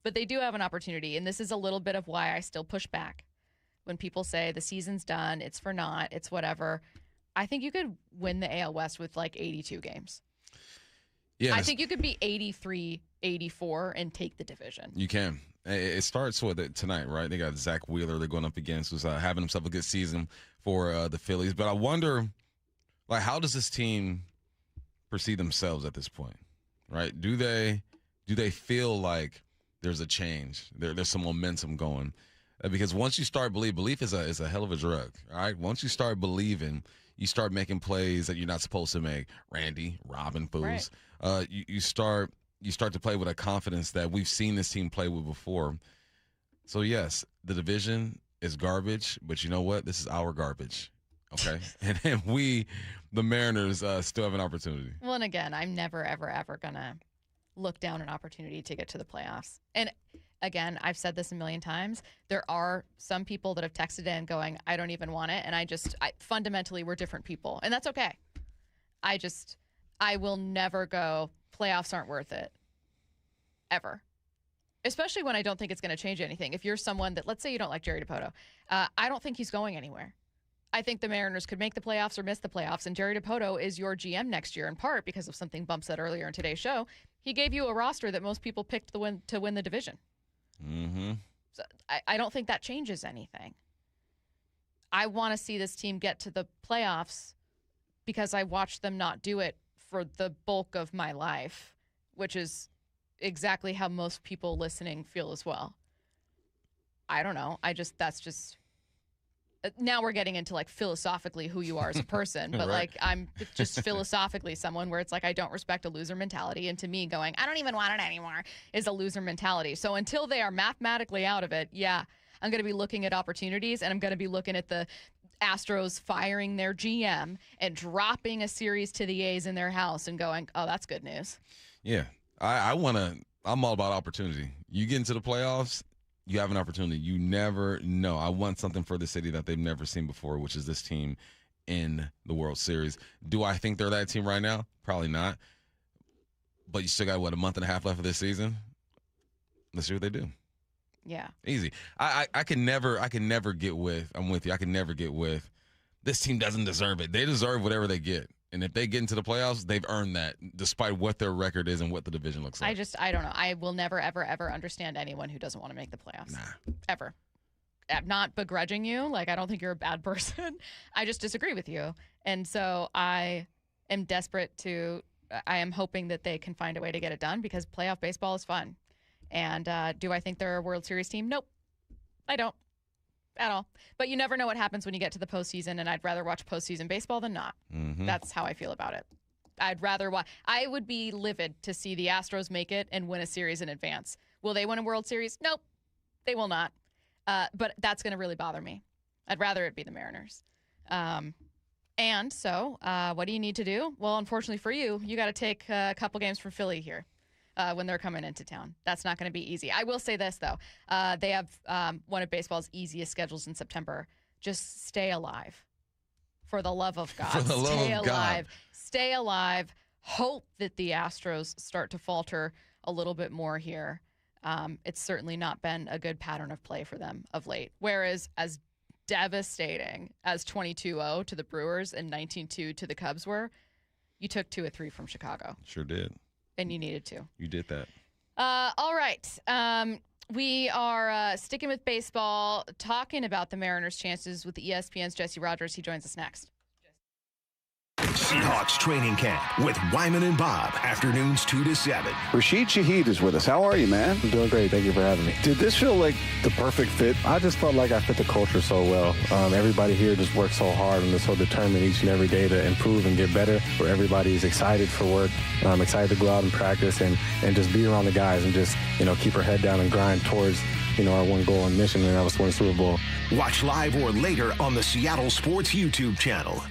But they do have an opportunity, and this is a little bit of why I still push back. When people say the season's done, it's for naught, it's whatever. I think you could win the AL West with 82 games. Yeah, I think you could be 83, 84 and take the division. You can. It starts with it tonight, right? They got Zach Wheeler they're going up against, who's having himself a good season for the Phillies. But I wonder, how does this team perceive themselves at this point, right? Do they feel like there's a change? There's some momentum going. Because once you start belief is a hell of a drug, all right? Once you start believing, you start making plays that you're not supposed to make. Randy, Robin, fools. Right. You start to play with a confidence that we've seen this team play with before. So yes, the division is garbage, but you know what? This is our garbage. Okay. and we, the Mariners, still have an opportunity. Well, and again, I'm never, ever, ever gonna look down an opportunity to get to the playoffs. And again, I've said this a million times. There are some people that have texted in going, I don't even want it. And fundamentally, we're different people. And that's okay. I will never go, playoffs aren't worth it. Ever. Especially when I don't think it's going to change anything. If you're someone that, let's say you don't like Jerry Dipoto, I don't think he's going anywhere. I think the Mariners could make the playoffs or miss the playoffs, and Jerry Dipoto is your GM next year in part because of something Bump said earlier in today's show. He gave you a roster that most people picked to win the division. Mm-hmm. So I don't think that changes anything. I want to see this team get to the playoffs because I watched them not do it for the bulk of my life, which is exactly how most people listening feel as well. I don't know. now we're getting into like philosophically who you are as a person, but Right. like I'm just philosophically someone where it's like I don't respect a loser mentality, and to me going I don't even want it anymore is a loser mentality. So until they are mathematically out of it, yeah, I'm going to be looking at opportunities, and I'm going to be looking at the Astros firing their GM and dropping a series to the A's in their house and going, oh, that's good news. Yeah, I'm all about opportunity. You get into the playoffs, you have an opportunity. You never know. I want something for the city that they've never seen before, which is this team in the World Series. Do I think they're that team right now? Probably not. But you still got, a month and a half left of this season? Let's see what they do. Yeah. Easy. I can never get with, I'm with you, I can never get with, this team doesn't deserve it. They deserve whatever they get. And if they get into the playoffs, they've earned that, despite what their record is and what the division looks like. I don't know. I will never, ever, ever understand anyone who doesn't want to make the playoffs. Nah. Ever. I'm not begrudging you. Like, I don't think you're a bad person. I just disagree with you. And so I am hoping that they can find a way to get it done, because playoff baseball is fun. And do I think they're a World Series team? Nope. I don't. At all. But you never know what happens when you get to the postseason, and I'd rather watch postseason baseball than not. Mm-hmm. That's how I feel about it. I'd rather watch. I would be livid to see the Astros make it and win a series in advance. Will they win a World Series? Nope. They will not. But that's going to really bother me. I'd rather it be the Mariners. And so what do you need to do? Well, unfortunately for you, you got to take a couple games from Philly here. When they're coming into town. That's not going to be easy. I will say this, though. They have one of baseball's easiest schedules in September. Just stay alive. For the love of God. For the love stay of alive. God. Stay alive. Hope that the Astros start to falter a little bit more here. It's certainly not been a good pattern of play for them of late. Whereas as devastating as 22-0 to the Brewers and 19-2 to the Cubs were, you took 2 of 3 from Chicago. Sure did. And you needed to. You did that. All right. We are sticking with baseball, talking about the Mariners' chances with the ESPN's Jesse Rogers. He joins us next. Seahawks training camp with Wyman and Bob, afternoons 2 to 7. Rashid Shaheed is with us. How are you, man? I'm doing great. Thank you for having me. Did this feel like the perfect fit? I just felt like I fit the culture so well. Everybody here just works so hard and is so determined each and every day to improve and get better, where everybody is excited for work. I'm excited to go out and practice and just be around the guys and just, keep our head down and grind towards, our one goal and mission, and that was to win the Super Bowl. Watch live or later on the Seattle Sports YouTube channel.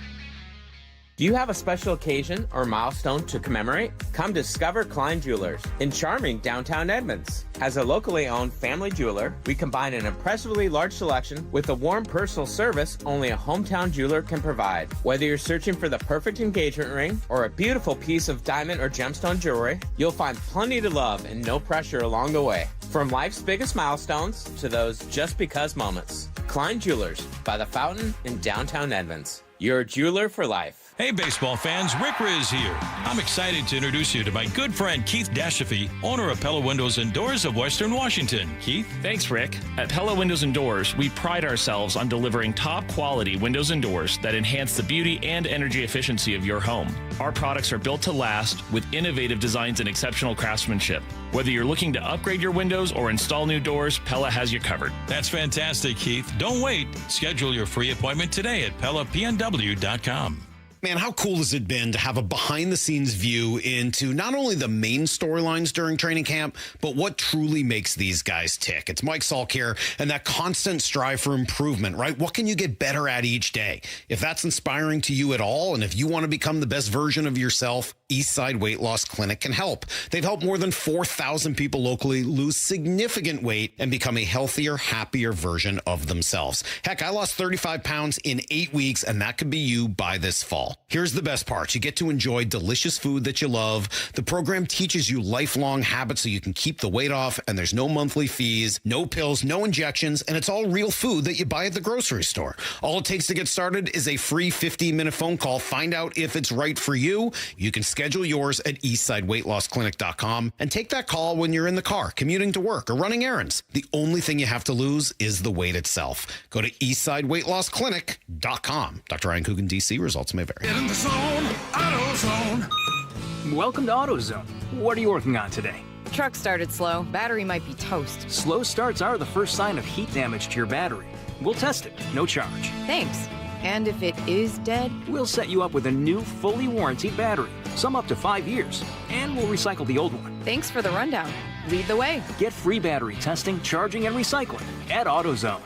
Do you have a special occasion or milestone to commemorate? Come discover Klein Jewelers in charming downtown Edmonds. As a locally owned family jeweler, we combine an impressively large selection with the warm personal service only a hometown jeweler can provide. Whether you're searching for the perfect engagement ring or a beautiful piece of diamond or gemstone jewelry, you'll find plenty to love and no pressure along the way. From life's biggest milestones to those just because moments. Klein Jewelers by the Fountain in downtown Edmonds. You're a jeweler for life. Hey, baseball fans, Rick Riz here. I'm excited to introduce you to my good friend Keith Dashafy, owner of Pella Windows and Doors of Western Washington. Keith? Thanks, Rick. At Pella Windows and Doors, we pride ourselves on delivering top-quality windows and doors that enhance the beauty and energy efficiency of your home. Our products are built to last with innovative designs and exceptional craftsmanship. Whether you're looking to upgrade your windows or install new doors, Pella has you covered. That's fantastic, Keith. Don't wait. Schedule your free appointment today at PellaPNW.com. Man, how cool has it been to have a behind-the-scenes view into not only the main storylines during training camp, but what truly makes these guys tick? It's Mike Salk here, and that constant strive for improvement, right? What can you get better at each day? If that's inspiring to you at all, and if you want to become the best version of yourself, Eastside Weight Loss Clinic can help. They've helped more than 4,000 people locally lose significant weight and become a healthier, happier version of themselves. Heck, I lost 35 pounds in 8 weeks, and that could be you by this fall. Here's the best part. You get to enjoy delicious food that you love. The program teaches you lifelong habits so you can keep the weight off, and there's no monthly fees, no pills, no injections, and it's all real food that you buy at the grocery store. All it takes to get started is a free 15-minute phone call. Find out if it's right for you. You can schedule yours at eastsideweightlossklinik.com and take that call when you're in the car, commuting to work, or running errands. The only thing you have to lose is the weight itself. Go to eastsideweightlossklinik.com. Dr. Ryan Coogan, D.C. Results may vary. Get in the zone, AutoZone. Welcome to AutoZone. What are you working on today? Truck started slow. Battery might be toast. Slow starts are the first sign of heat damage to your battery. We'll test it, no charge. Thanks. And if it is dead? We'll set you up with a new, fully warranted battery, some up to 5 years, and we'll recycle the old one. Thanks for the rundown. Lead the way. Get free battery testing, charging, and recycling at AutoZone.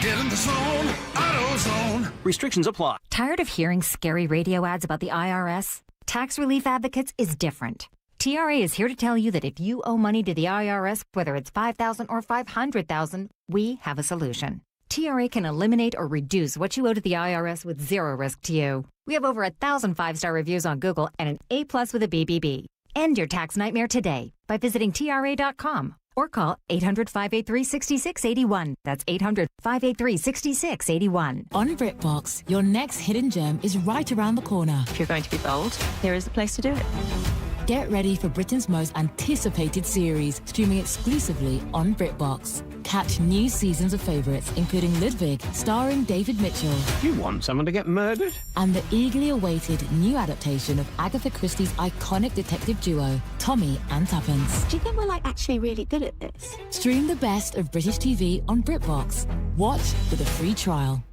Get in the zone, AutoZone. Restrictions apply. Tired of hearing scary radio ads about the IRS? Tax Relief Advocates is different. TRA is here to tell you that if you owe money to the IRS, whether it's $5,000 or $500,000, we have a solution. TRA can eliminate or reduce what you owe to the IRS with zero risk to you. We have over 1,000 5-star reviews on Google and an A+ with a BBB. End your tax nightmare today by visiting TRA.com or call 800-583-6681. That's 800-583-6681. On BritBox, your next hidden gem is right around the corner. If you're going to be bold, here is the place to do it. Get ready for Britain's most anticipated series, streaming exclusively on BritBox. Catch new seasons of favourites, including Ludwig, starring David Mitchell. You want someone to get murdered? And the eagerly awaited new adaptation of Agatha Christie's iconic detective duo, Tommy and Tuppence. Do you think we're actually really good at this? Stream the best of British TV on BritBox. Watch with a free trial.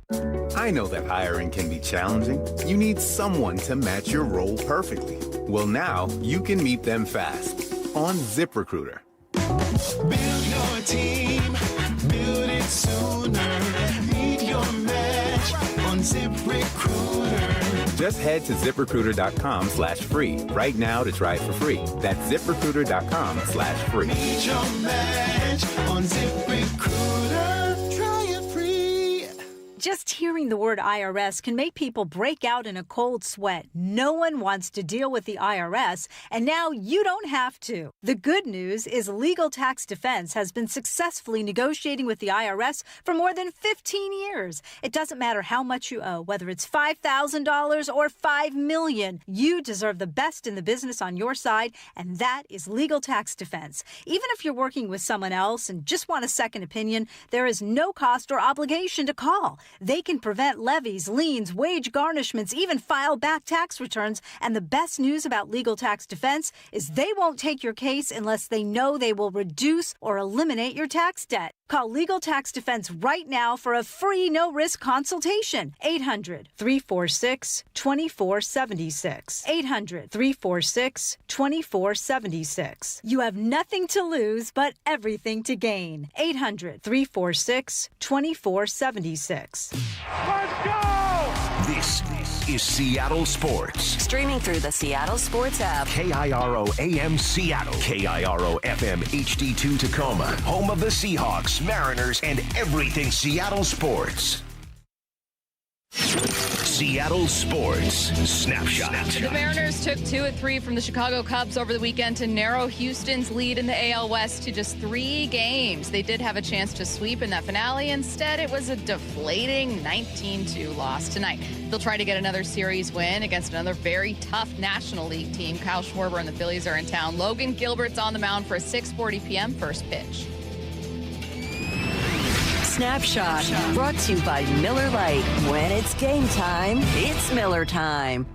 I know that hiring can be challenging. You need someone to match your role perfectly. Well, now you can meet them fast on ZipRecruiter. Build your team, build it sooner. Meet your match on ZipRecruiter. Just head to ZipRecruiter.com/free right now to try it for free. That's ZipRecruiter.com/free. Meet your match on ZipRecruiter. Try it free. Just hearing the word IRS can make people break out in a cold sweat. No one wants to deal with the IRS, and now you don't have to. The good news is Legal Tax Defense has been successfully negotiating with the IRS for more than 15 years. It doesn't matter how much you owe, whether it's $5,000 or $5 million. You deserve the best in the business on your side, and that is Legal Tax Defense. Even if you're working with someone else and just want a second opinion, there is no cost or obligation to call. They can prevent levies, liens, wage garnishments, even file back tax returns. And the best news about Legal Tax Defense is they won't take your case unless they know they will reduce or eliminate your tax debt. Call Legal Tax Defense right now for a free no-risk consultation. 800-346-2476. 800-346-2476. You have nothing to lose but everything to gain. 800-346-2476. Let's go! This is Seattle Sports. Streaming through the Seattle Sports app. KIRO AM Seattle. KIRO FM HD2 Tacoma. Home of the Seahawks, Mariners, and everything Seattle sports. Seattle Sports Snapshot. The Mariners took 2 of 3 from the Chicago Cubs over the weekend to narrow Houston's lead in the AL West to just 3 games. They did have a chance to sweep in that finale. Instead, it was a deflating 19-2 loss tonight. They'll try to get another series win against another very tough National League team. Kyle Schwarber and the Phillies are in town. Logan Gilbert's on the mound for a 6:40 p.m. first pitch. Snapshot, brought to you by Miller Lite. When it's game time, it's Miller time.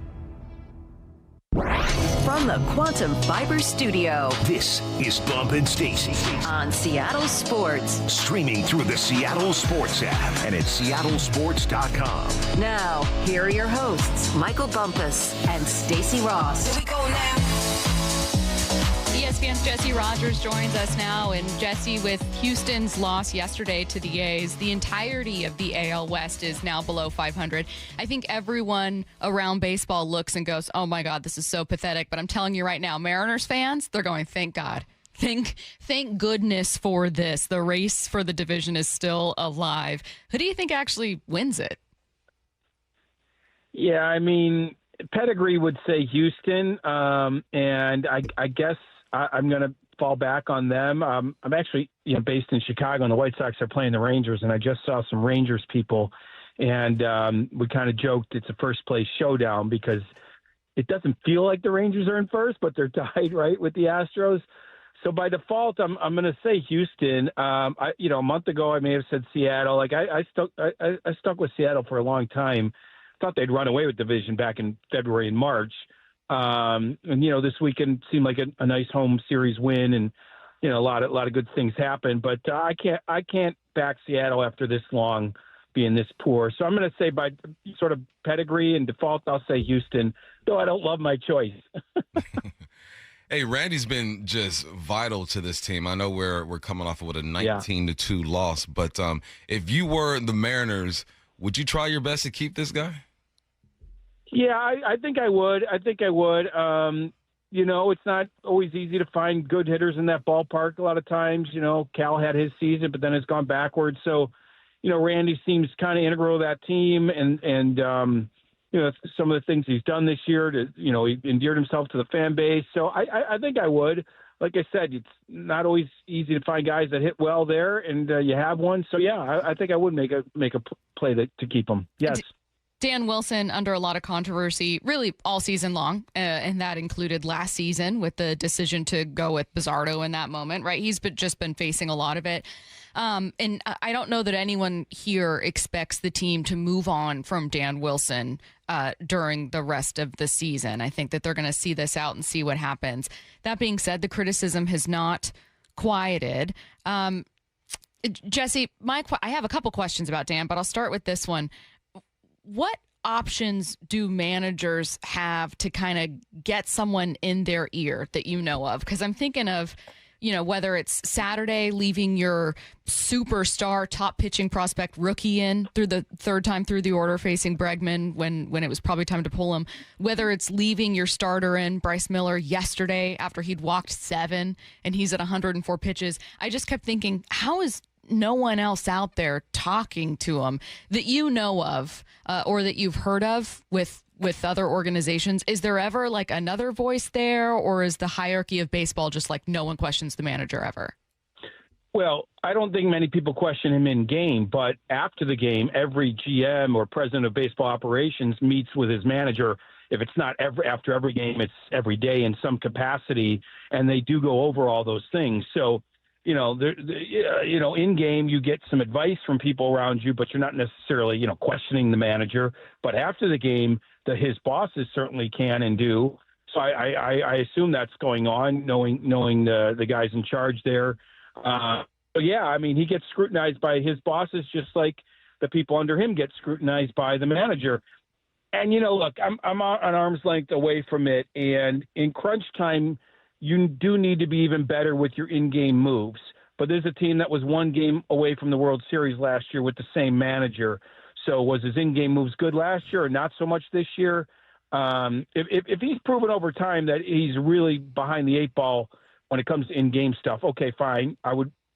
From the Quantum Fiber Studio, this is Bump and Stacy on Seattle Sports. Streaming through the Seattle Sports app and at seattlesports.com. Now, here are your hosts, Michael Bumpus and Stacy Ross. Here we go now. ESPN's Jesse Rogers joins us now. And Jesse, with Houston's loss yesterday to the A's, the entirety of the AL West is now below 500. I think everyone around baseball looks and goes, oh my God, this is so pathetic. But I'm telling you right now, Mariners fans, they're going, thank God. Thank goodness for this. The race for the division is still alive. Who do you think actually wins it? Yeah, I mean, pedigree would say Houston, and I guess I'm going to fall back on them. I'm actually based in Chicago, and the White Sox are playing the Rangers, and I just saw some Rangers people, and we kind of joked it's a first-place showdown because it doesn't feel like the Rangers are in first, but they're tied, right, with the Astros. So by default, I'm going to say Houston. A month ago I may have said Seattle. Like I stuck with Seattle for a long time. Thought they'd run away with the division back in February and March. And this weekend seemed like a nice home series win, and a lot of good things happened. But I can't back Seattle after this long being this poor. So I'm going to say by sort of pedigree and default, I'll say Houston, though I don't love my choice. Hey, Randy's been just vital to this team. I know we're coming off with a 19-2 loss, but if you were the Mariners, would you try your best to keep this guy? Yeah, I think I would. It's not always easy to find good hitters in that ballpark a lot of times. Cal had his season, but then it's gone backwards. So, Randy seems kind of integral to that team, and some of the things he's done this year to, he endeared himself to the fan base. So I think I would. Like I said, it's not always easy to find guys that hit well there, and you have one. So, yeah, I think I would make a play to keep him. Yes. Dan Wilson under a lot of controversy really all season long, and that included last season with the decision to go with Bizzardo in that moment, right? He's just been facing a lot of it. And I don't know that anyone here expects the team to move on from Dan Wilson during the rest of the season. I think that they're going to see this out and see what happens. That being said, the criticism has not quieted. Jesse, I have a couple questions about Dan, but I'll start with this one. What options do managers have to kind of get someone in their ear that you know of? Because I'm thinking of, whether it's Saturday, leaving your superstar top pitching prospect rookie in through the third time through the order facing Bregman when it was probably time to pull him, whether it's leaving your starter in Bryce Miller yesterday after he'd walked 7 and he's at 104 pitches. I just kept thinking, how is no one else out there talking to him that you know of or that you've heard of with other organizations? Is there ever like another voice there, or is the hierarchy of baseball just like no one questions the manager ever? Well, I don't think many people question him in game, but after the game, every GM or president of baseball operations meets with his manager. If it's not after every game, it's every day in some capacity, and they do go over all those things. So, in game, you get some advice from people around you, but you're not necessarily, questioning the manager. But after the game, his bosses certainly can and do. So I assume that's going on, knowing the guys in charge there. But yeah, I mean, he gets scrutinized by his bosses just like the people under him get scrutinized by the manager. And, look, I'm an arm's length away from it. And in crunch time, you do need to be even better with your in-game moves. But there's a team that was one game away from the World Series last year with the same manager. So was his in-game moves good last year or not so much this year? If he's proven over time that he's really behind the 8 ball when it comes to in-game stuff, okay, fine.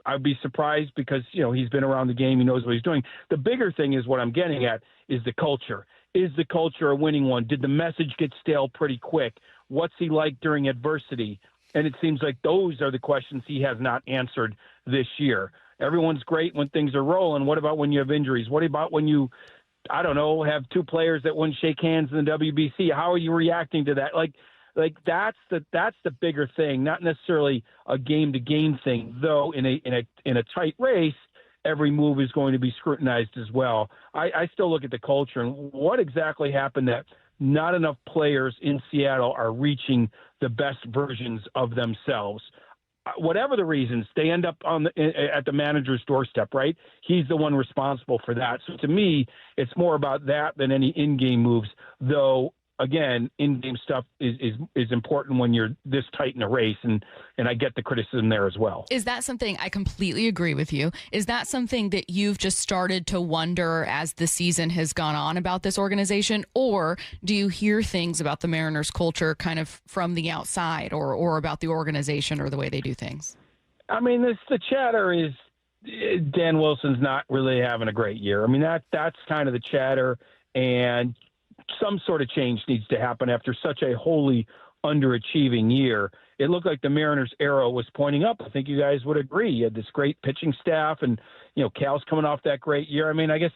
I'd be surprised because, he's been around the game. He knows what he's doing. The bigger thing is what I'm getting at is the culture. Is the culture a winning one? Did the message get stale pretty quick? What's he like during adversity? And it seems like those are the questions he has not answered this year. Everyone's great when things are rolling. What about when you have injuries? What about when you, have 2 players that wouldn't shake hands in the WBC? How are you reacting to that? Like that's the bigger thing, not necessarily a game-to-game thing, though in a tight race, every move is going to be scrutinized as well. I still look at the culture and what exactly happened that not enough players in Seattle are reaching the best versions of themselves. Whatever the reasons, they end up at the manager's doorstep, right? He's the one responsible for that. So to me, it's more about that than any in-game moves, though. Again, in-game stuff is important when you're this tight in a race, and I get the criticism there as well. Is that something, I completely agree with you, is that something that you've just started to wonder as the season has gone on about this organization, or do you hear things about the Mariners culture kind of from the outside or about the organization or the way they do things? I mean, the chatter is Dan Wilson's not really having a great year. I mean, that's kind of the chatter, and some sort of change needs to happen after such a wholly underachieving year. It looked like the Mariners' arrow was pointing up. I think you guys would agree. You had this great pitching staff, and Cal's coming off that great year. I mean, I guess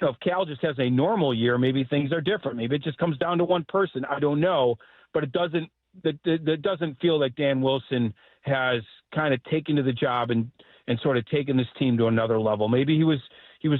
if Cal just has a normal year, maybe things are different. Maybe it just comes down to one person. I don't know, but it doesn't. That doesn't feel like Dan Wilson has kind of taken to the job and sort of taken this team to another level. Maybe he was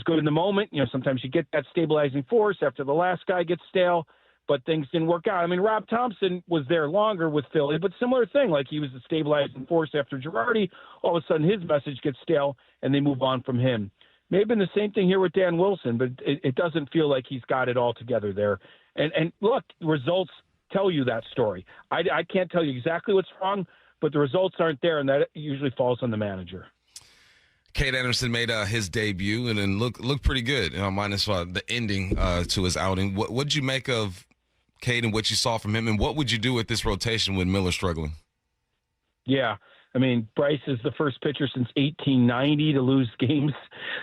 good in the moment. Sometimes you get that stabilizing force after the last guy gets stale, but things didn't work out. I mean, Rob Thompson was there longer with Philly, but similar thing. Like, he was a stabilizing force after Girardi. All of a sudden, his message gets stale, and they move on from him. Maybe the same thing here with Dan Wilson, but it doesn't feel like he's got it all together there. And look, results tell you that story. I can't tell you exactly what's wrong, but the results aren't there, and that usually falls on the manager. Cade Anderson made his debut and then looked pretty good, minus the ending to his outing. What did you make of Cade and what you saw from him, and what would you do with this rotation with Miller struggling? Yeah. I mean, Bryce is the first pitcher since 1890 to lose games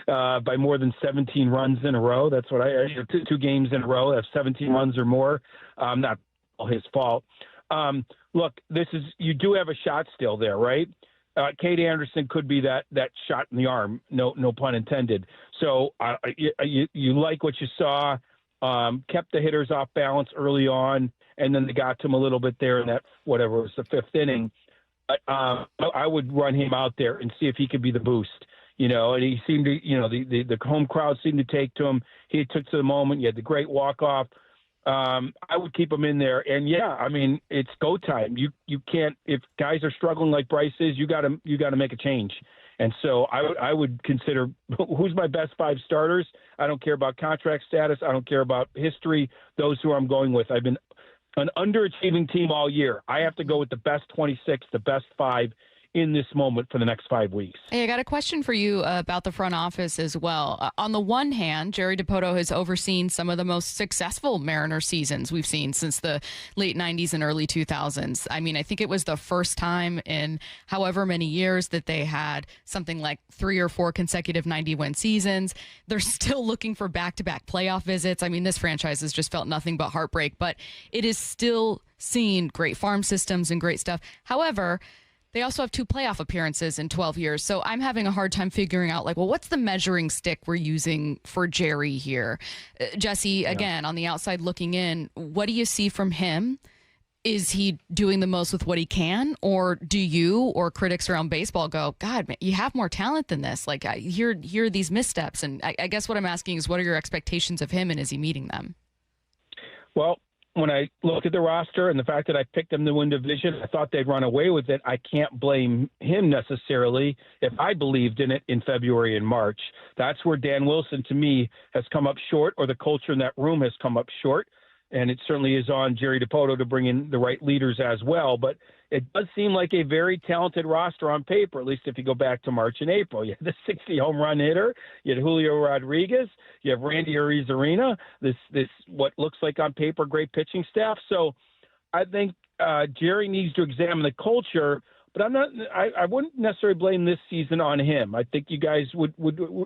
by more than 17 runs in a row. That's what two games in a row have 17 runs or more. Not all his fault. Look, you do have a shot still there, right? Cade Anderson could be that shot in the arm, no pun intended. So you like what you saw, kept the hitters off balance early on, and then they got to him a little bit there in that, whatever it was, the fifth inning. I would run him out there and see if he could be the boost, and he seemed to, the home crowd seemed to take to him. He took to the moment. You had the great walk-off. I would keep him in there. And yeah, I mean, it's go time. You can't, if guys are struggling like Bryce is, you got to make a change. And so I would consider who's my best 5 starters. I don't care about contract status. I don't care about history. Those who I'm going with. I've been an underachieving team all year. I have to go with the best 26, the best 5 in this moment for the next 5 weeks. Hey, I got a question for you about the front office as well. On the one hand, Jerry Dipoto has overseen some of the most successful Mariner seasons we've seen since the late 90s and early 2000s. I mean, I think it was the first time in however many years that they had something like 3 or 4 consecutive 90-win seasons. They're still looking for back-to-back playoff visits. I mean, this franchise has just felt nothing but heartbreak, but it is still seen great farm systems and great stuff. However, they also have 2 playoff appearances in 12 years. So I'm having a hard time figuring out, what's the measuring stick we're using for Jerry here? Jesse, again, on the outside looking in, what do you see from him? Is he doing the most with what he can? Or do you or critics around baseball go, God, man, you have more talent than this? Here are these missteps. And I guess what I'm asking is, what are your expectations of him, and is he meeting them? Well, when I look at the roster and the fact that I picked them to win division, I thought they'd run away with it. I can't blame him necessarily if I believed in it in February and March. That's where Dan Wilson, to me, has come up short, or the culture in that room has come up short. And it certainly is on Jerry Dipoto to bring in the right leaders as well. But it does seem like a very talented roster on paper, at least if you go back to March and April. You had the 60 home run hitter, you had Julio Rodriguez, you have Randy Arozarena, this what looks like on paper great pitching staff. So I think Jerry needs to examine the culture, but I wouldn't necessarily blame this season on him. I think you guys would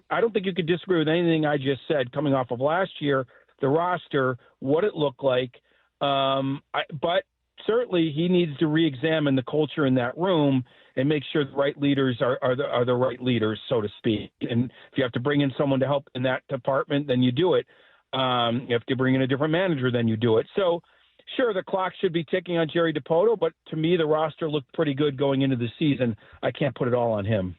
I don't think you could disagree with anything I just said coming off of last year, the roster, what it looked like. But certainly he needs to re-examine the culture in that room and make sure the right leaders are the right leaders, so to speak. And if you have to bring in someone to help in that department, then you do it. You have to bring in a different manager, then you do it. So sure, the clock should be ticking on Jerry Dipoto, but to me, the roster looked pretty good going into the season. I can't put it all on him.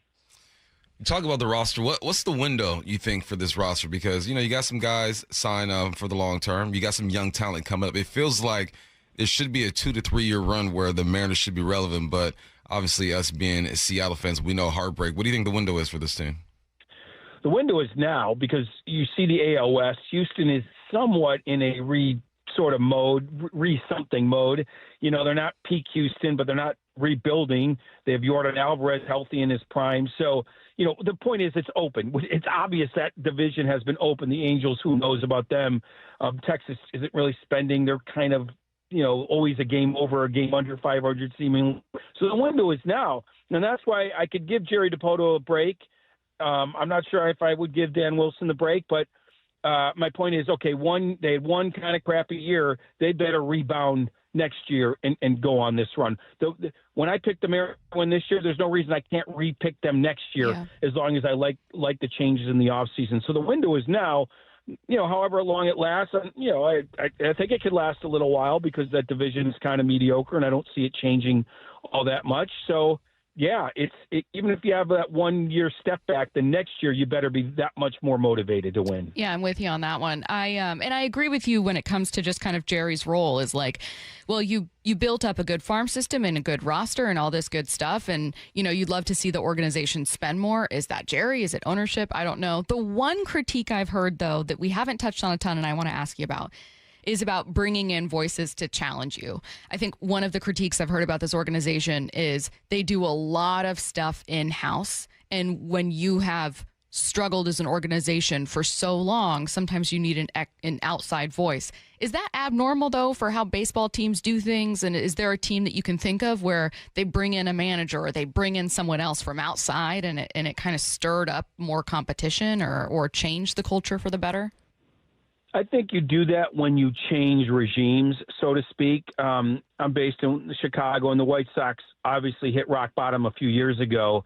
Talk about the roster. What's the window, you think, for this roster? Because, you got some guys sign for the long term. You got some young talent coming up. It feels like there should be a 2 to 3 year run where the Mariners should be relevant. But obviously, us being Seattle fans, we know heartbreak. What do you think the window is for this team? The window is now, because you see the AL West. Houston is somewhat in a re-something mode. They're not peak Houston, but they're not rebuilding. They have Yordan Alvarez healthy in his prime. So, the point is it's open. It's obvious that division has been open. The Angels, who knows about them? Texas isn't really spending. They're kind of, always a game over, a game under 500 seemingly. So the window is now. And that's why I could give Jerry Dipoto a break. I'm not sure if I would give Dan Wilson the break, but my point is, okay, they had one kind of crappy year. They better rebound next year and go on this run. When I picked the Mariners win this year, there's no reason I can't re-pick them next year as long as I like the changes in the offseason. So the window is now, however long it lasts. I think it could last a little while because that division is kind of mediocre and I don't see it changing all that much. So yeah, even if you have that 1 year step back, the next year you better be that much more motivated to win. Yeah, I'm with you on that one. And I agree with you when it comes to just kind of Jerry's role is like, well, you built up a good farm system and a good roster and all this good stuff, and you'd love to see the organization spend more. Is that Jerry? Is it ownership? I don't know. The one critique I've heard though that we haven't touched on a ton, and I want to ask you about, is about bringing in voices to challenge you. I think one of the critiques I've heard about this organization is they do a lot of stuff in-house. And when you have struggled as an organization for so long, sometimes you need an outside voice. Is that abnormal, though, for how baseball teams do things? And is there a team that you can think of where they bring in a manager or they bring in someone else from outside and it kind of stirred up more competition or changed the culture for the better? I think you do that when you change regimes, so to speak. I'm based in Chicago, and the White Sox obviously hit rock bottom a few years ago.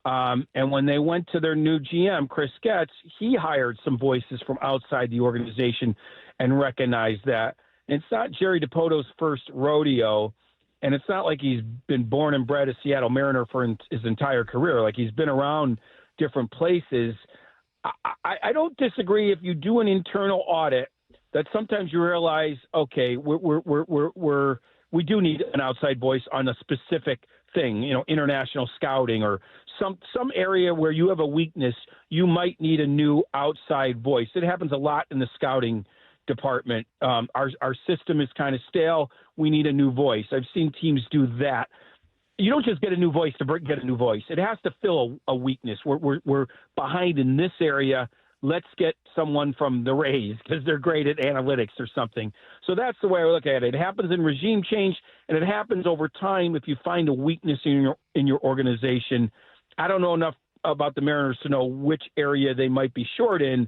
And when they went to their new GM, Chris Getz, he hired some voices from outside the organization and recognized that. And it's not Jerry DiPoto's first rodeo, and it's not like he's been born and bred a Seattle Mariner for his entire career. Like, he's been around different places. I don't disagree if you do an internal audit that sometimes you realize, okay, we do need an outside voice on a specific thing, international scouting or some area where you have a weakness. You might need a new outside voice. It happens a lot in the scouting department. Our system is kind of stale. We need a new voice. I've seen teams do that. You don't just get a new voice to get a new voice. It has to fill a weakness. We're behind in this area. Let's get someone from the Rays because they're great at analytics or something. So that's the way I look at it. It happens in regime change, and it happens over time if you find a weakness in your organization. I don't know enough about the Mariners to know which area they might be short in,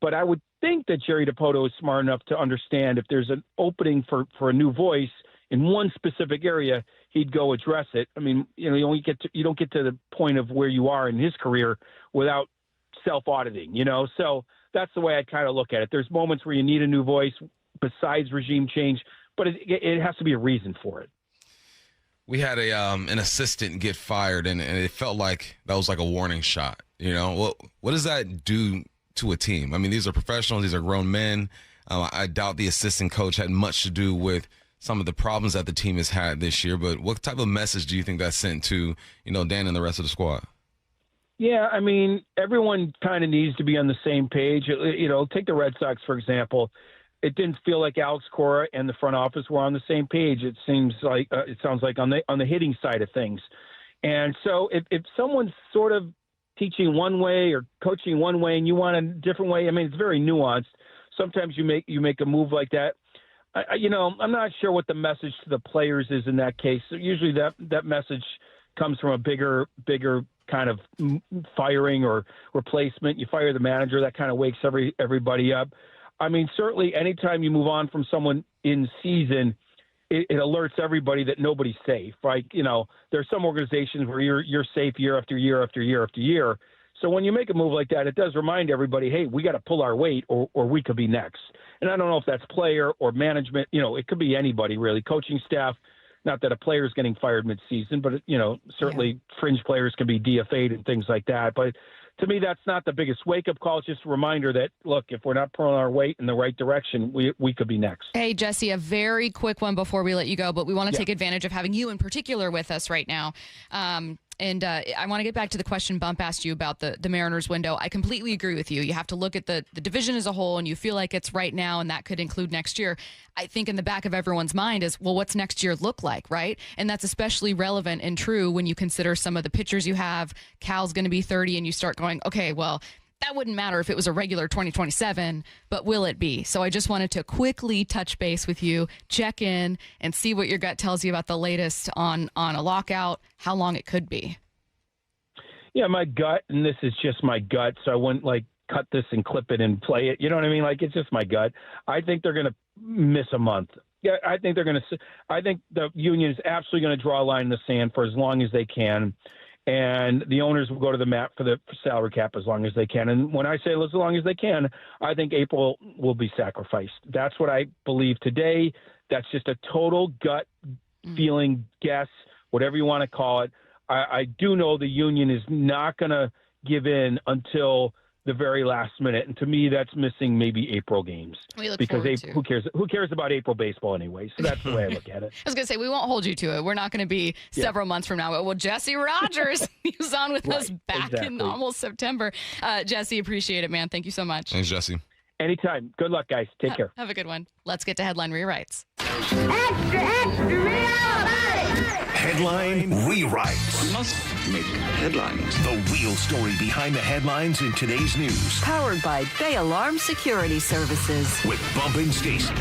but I would think that Jerry DiPoto is smart enough to understand if there's an opening for a new voice in one specific area, he'd go address it. I mean, you don't get to the point of where you are in his career without self-auditing, So that's the way I kind of look at it. There's moments where you need a new voice besides regime change, but it has to be a reason for it. We had an assistant get fired, and it felt like that was like a warning shot. What does that do to a team? I mean, these are professionals. These are grown men. I doubt the assistant coach had much to do with some of the problems that the team has had this year, but what type of message do you think that sent to, Dan and the rest of the squad? Yeah, I mean, everyone kind of needs to be on the same page. Take the Red Sox, for example. It didn't feel like Alex Cora and the front office were on the same page. It sounds like on the hitting side of things. And so if someone's sort of teaching one way or coaching one way and you want a different way, I mean, it's very nuanced. Sometimes you make a move like that. I'm not sure what the message to the players is in that case. So usually that message comes from a bigger kind of firing or replacement. You fire the manager, that kind of wakes everybody up. I mean, certainly anytime you move on from someone in season, it alerts everybody that nobody's safe. Right? There's some organizations where you're safe year after year after year after year. So when you make a move like that, it does remind everybody, hey, we got to pull our weight or we could be next. And I don't know if that's player or management. It could be anybody, really. Coaching staff, not that a player is getting fired midseason, but, certainly fringe players can be DFA'd and things like that. But to me, that's not the biggest wake-up call. It's just a reminder that, look, if we're not pulling our weight in the right direction, we could be next. Hey, Jesse, a very quick one before we let you go, but we want to take advantage of having you in particular with us right now. And I want to get back to the question Bump asked you about the Mariners window. I completely agree with you. You have to look at the division as a whole, and you feel like it's right now, and that could include next year. I think in the back of everyone's mind is, well, what's next year look like, right? And that's especially relevant and true when you consider some of the pitchers you have. Cal's going to be 30, and you start going, okay, well, that wouldn't matter if it was a regular 2027, but will it be? So I just wanted to quickly touch base with you, check in, and see what your gut tells you about the latest on a lockout, how long it could be. Yeah, my gut, and this is just my gut, so I wouldn't cut this and clip it and play it. You know what I mean? It's just my gut. I think they're going to miss a month. Yeah, I think the union is absolutely going to draw a line in the sand for as long as they can. And the owners will go to the mat for the salary cap as long as they can. And when I say as long as they can, I think April will be sacrificed. That's what I believe today. That's just a total gut feeling guess, whatever you want to call it. I do know the union is not going to give in until the very last minute. And to me, that's missing maybe April games. We look because forward to. who cares about April baseball anyway? So that's the way I look at it. I was going to say, we won't hold you to it. We're not going to be several months from now. Well, Jesse Rogers, he was on with us back in almost September. Jesse, appreciate it, man. Thank you so much. Thanks, Jesse. Anytime. Good luck, guys. Take care. Have a good one. Let's get to headline rewrites. Headline rewrites. Must make headlines. The real story behind the headlines in today's news. Powered by Bay Alarm Security Services. With Bump and Stacy.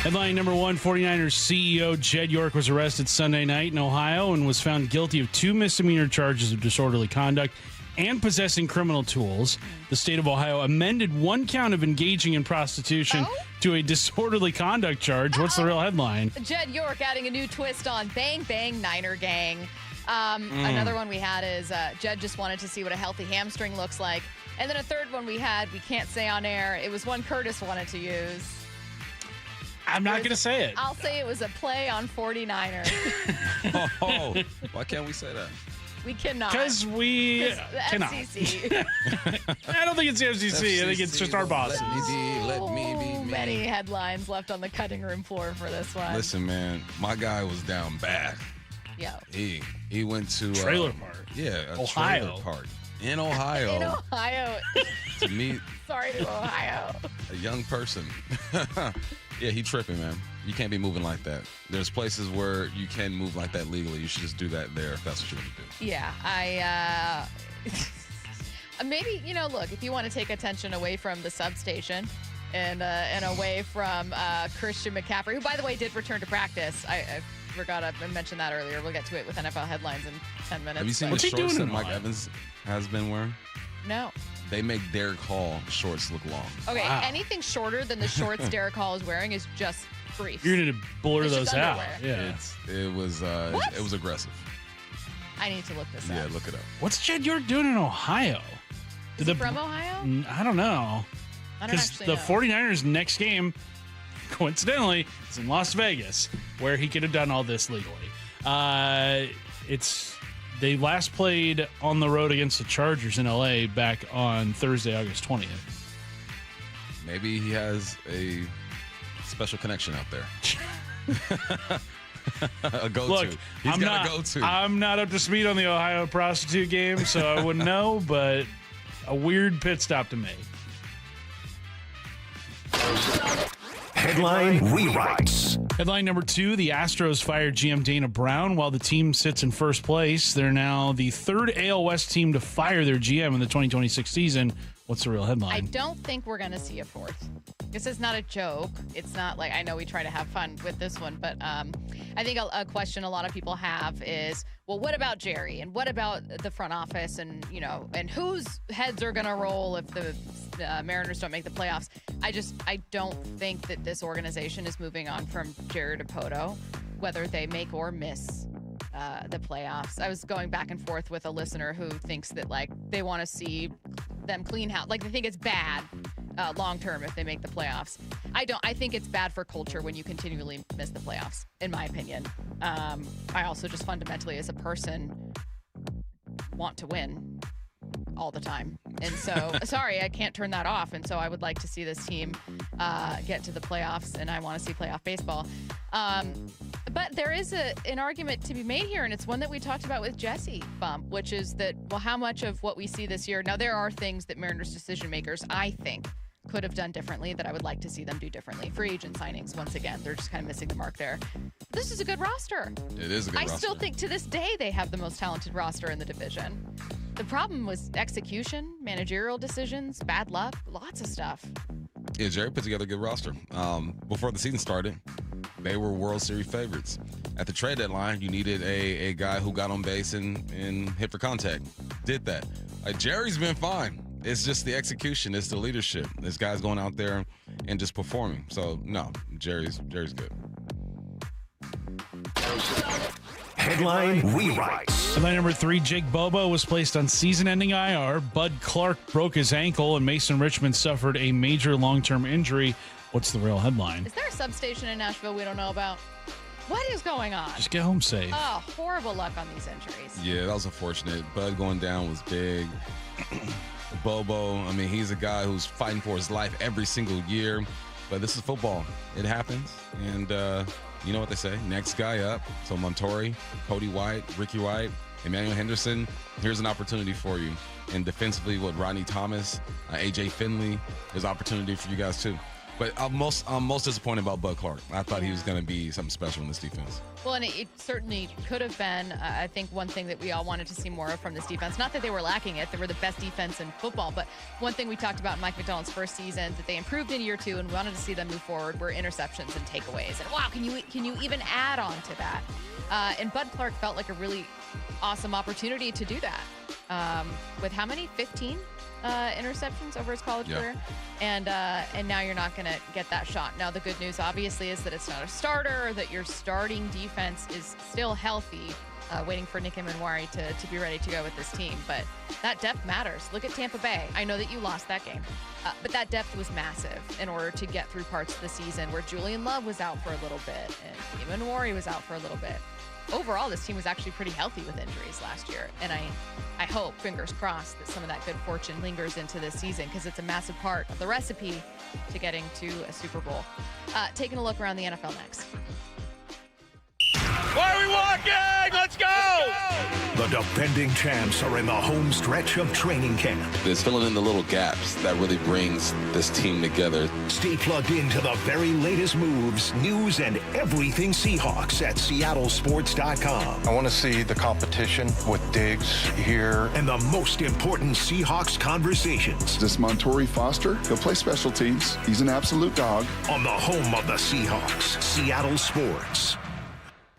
Headline number one, 49ers CEO Jed York was arrested Sunday night in Ohio and was found guilty of 2 misdemeanor charges of disorderly conduct and possessing criminal tools. The state of Ohio amended 1 count of engaging in prostitution to a disorderly conduct charge. What's the real headline? Jed York adding a new twist on Bang Bang Niner Gang. Another one we had is Jed just wanted to see what a healthy hamstring looks like. And then a third one we can't say on air. It was one Curtis wanted to use. I'm not going to say it. I'll say it was a play on 49ers. Why can't we say that? We cannot. Because we cannot. FCC. I don't think it's the FCC. I think it's just our bosses. Let me be. Many headlines left on the cutting room floor for this one. Listen, man, my guy was down bad. Yo. He went to trailer park. Yeah, a Ohio. trailer park in Ohio. In Ohio. To meet. Sorry to Ohio. A young person. Yeah, he tripping, man. You can't be moving like that. There's places where you can move like that legally. You should just do that there if that's what you want to do. Yeah, maybe, look, if you want to take attention away from the substation and away from Christian McCaffrey, who, by the way, did return to practice. I forgot to mention that earlier. We'll get to it with NFL headlines in 10 minutes. Have you seen the shorts that Mike Evans has been wearing? No. They make Derek Hall shorts look long. Okay, anything shorter than the shorts Derek Hall is wearing is just briefs. You're going to blur those out. Yeah. It was aggressive. I need to look this up. Yeah, look it up. What's Jed York doing in Ohio? Is he from Ohio? I don't know. I don't Because actually the know. 49ers' next game, coincidentally, is in Las Vegas, where he could have done all this legally. They last played on the road against the Chargers in L.A. back on Thursday, August 20th. Maybe he has a special connection out there. A go-to. Look, He's got a go-to. I'm not up to speed on the Ohio prostitute game, so I wouldn't know, but a weird pit stop to make. Headline rewrites. Headline number two, the Astros fired GM Dana Brown while the team sits in first place. They're now the third AL West team to fire their GM in the 2026 season. What's the real headline? I don't think we're going to see a fourth. This is not a joke. It's not like, I know we try to have fun with this one, but I think a question a lot of people have is, well, what about Jerry? And what about the front office? And, and whose heads are going to roll if the Mariners don't make the playoffs? I don't think that this organization is moving on from Jerry Dipoto, whether they make or miss the playoffs. I was going back and forth with a listener who thinks that, they want to see them clean house. They think it's bad long term if they make the playoffs. I think it's bad for culture when you continually miss the playoffs, in my opinion. I also just fundamentally, as a person, want to win all the time. And so, sorry, I can't turn that off. And so I would like to see this team get to the playoffs, and I want to see playoff baseball. But there is an argument to be made here, and it's one that we talked about with Jesse, Bump, which is that, well, how much of what we see this year, now there are things that Mariners decision makers, I think, could have done differently that I would like to see them do differently. Free agent signings, once again, they're just kind of missing the mark there. This is a good roster. It is a good roster. I still think to this day they have the most talented roster in the division. The problem was execution, managerial decisions, bad luck, lots of stuff. Yeah, Jerry put together a good roster. Before the season started, they were World Series favorites. At the trade deadline, you needed a guy who got on base and hit for contact. Did that. Jerry's been fine. It's just the execution. It's the leadership. This guy's going out there and just performing. So, no, Jerry's good. Headline rewrites. Headline number three, Jake Bobo was placed on season-ending IR. Bud Clark broke his ankle, and Mason Richmond suffered a major long-term injury. What's the real headline? Is there a substation in Nashville we don't know about? What is going on? Just get home safe. Oh, horrible luck on these injuries. Yeah, that was unfortunate. Bud going down was big. Bobo, I mean, he's a guy who's fighting for his life every single year. But this is football. It happens. And you know what they say. Next guy up. So Montori, Cody White, Ricky White, Emmanuel Henderson, here's an opportunity for you. And defensively, Rodney Thomas, A.J. Finley, there's opportunity for you guys too. But I'm most disappointed about Bud Clark. I thought he was going to be something special in this defense. Well, and it certainly could have been, I think, one thing that we all wanted to see more of from this defense. Not that they were lacking it. They were the best defense in football. But one thing we talked about in Mike McDonald's first season that they improved in year 2 and we wanted to see them move forward were interceptions and takeaways. And, wow, can you even add on to that? And Bud Clark felt like a really awesome opportunity to do that. With how many? 15? Interceptions over his college career, and now you're not going to get that shot. Now the good news obviously is that it's not a starter, or that your starting defense is still healthy, waiting for Nick Emenwari to be ready to go with this team. But that depth matters. Look at Tampa Bay. I know that you lost that game, but that depth was massive in order to get through parts of the season where Julian Love was out for a little bit and Emenwari was out for a little bit. Overall, this team was actually pretty healthy with injuries last year. And I hope, fingers crossed, that some of that good fortune lingers into this season because it's a massive part of the recipe to getting to a Super Bowl. Taking a look around the NFL next. Why are we walking? Let's go! The defending champs are in the home stretch of training camp. It's filling in the little gaps that really brings this team together. Stay plugged into the very latest moves, news, and everything Seahawks at seattlesports.com. I want to see the competition with Diggs here. And the most important Seahawks conversations. This Montori Foster, he'll play special teams. He's an absolute dog. On the home of the Seahawks, Seattle Sports.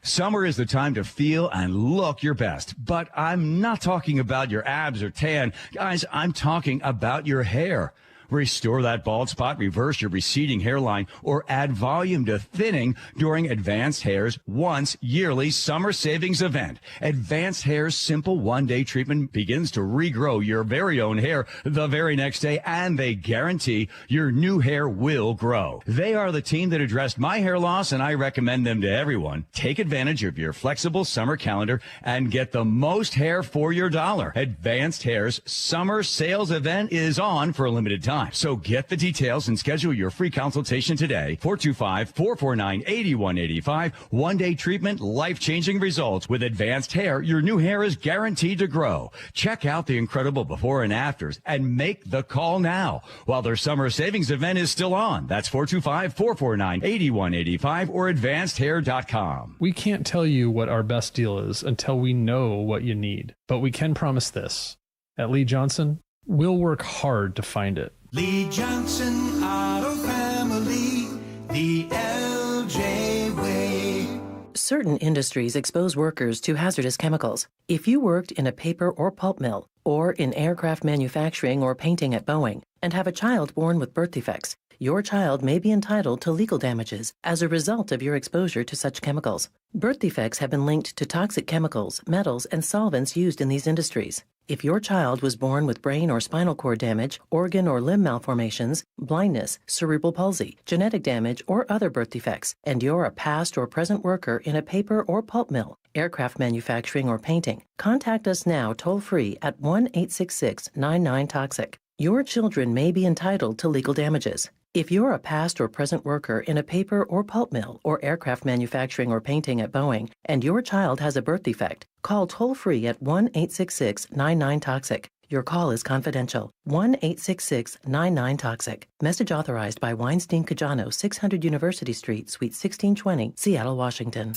Summer is the time to feel and look your best, but I'm not talking about your abs or tan. Guys, I'm talking about your hair. Restore that bald spot, reverse your receding hairline, or add volume to thinning during Advanced Hair's once yearly summer savings event. Advanced Hair's simple one-day treatment begins to regrow your very own hair the very next day, and they guarantee your new hair will grow. They are the team that addressed my hair loss, and I recommend them to everyone. Take advantage of your flexible summer calendar and get the most hair for your dollar. Advanced Hair's summer sales event is on for a limited time. So get the details and schedule your free consultation today. 425-449-8185. One-day treatment, life-changing results. With Advanced Hair, your new hair is guaranteed to grow. Check out the incredible before and afters and make the call now while their summer savings event is still on. That's 425-449-8185 or advancedhair.com. We can't tell you what our best deal is until we know what you need. But we can promise this. At Lee Johnson, we'll work hard to find it. Lee Johnson Auto Family, the LJ way. Certain industries expose workers to hazardous chemicals. If you worked in a paper or pulp mill, or in aircraft manufacturing or painting at Boeing, and have a child born with birth defects, your child may be entitled to legal damages as a result of your exposure to such chemicals. Birth defects have been linked to toxic chemicals, metals, and solvents used in these industries. If your child was born with brain or spinal cord damage, organ or limb malformations, blindness, cerebral palsy, genetic damage, or other birth defects, and you're a past or present worker in a paper or pulp mill, aircraft manufacturing, or painting, contact us now toll-free at 1-866-99-TOXIC. Your children may be entitled to legal damages. If you're a past or present worker in a paper or pulp mill or aircraft manufacturing or painting at Boeing, and your child has a birth defect, call toll-free at 1-866-99-TOXIC. Your call is confidential. 1-866-99-TOXIC. Message authorized by Weinstein Cajano, 600 University Street, Suite 1620, Seattle, Washington.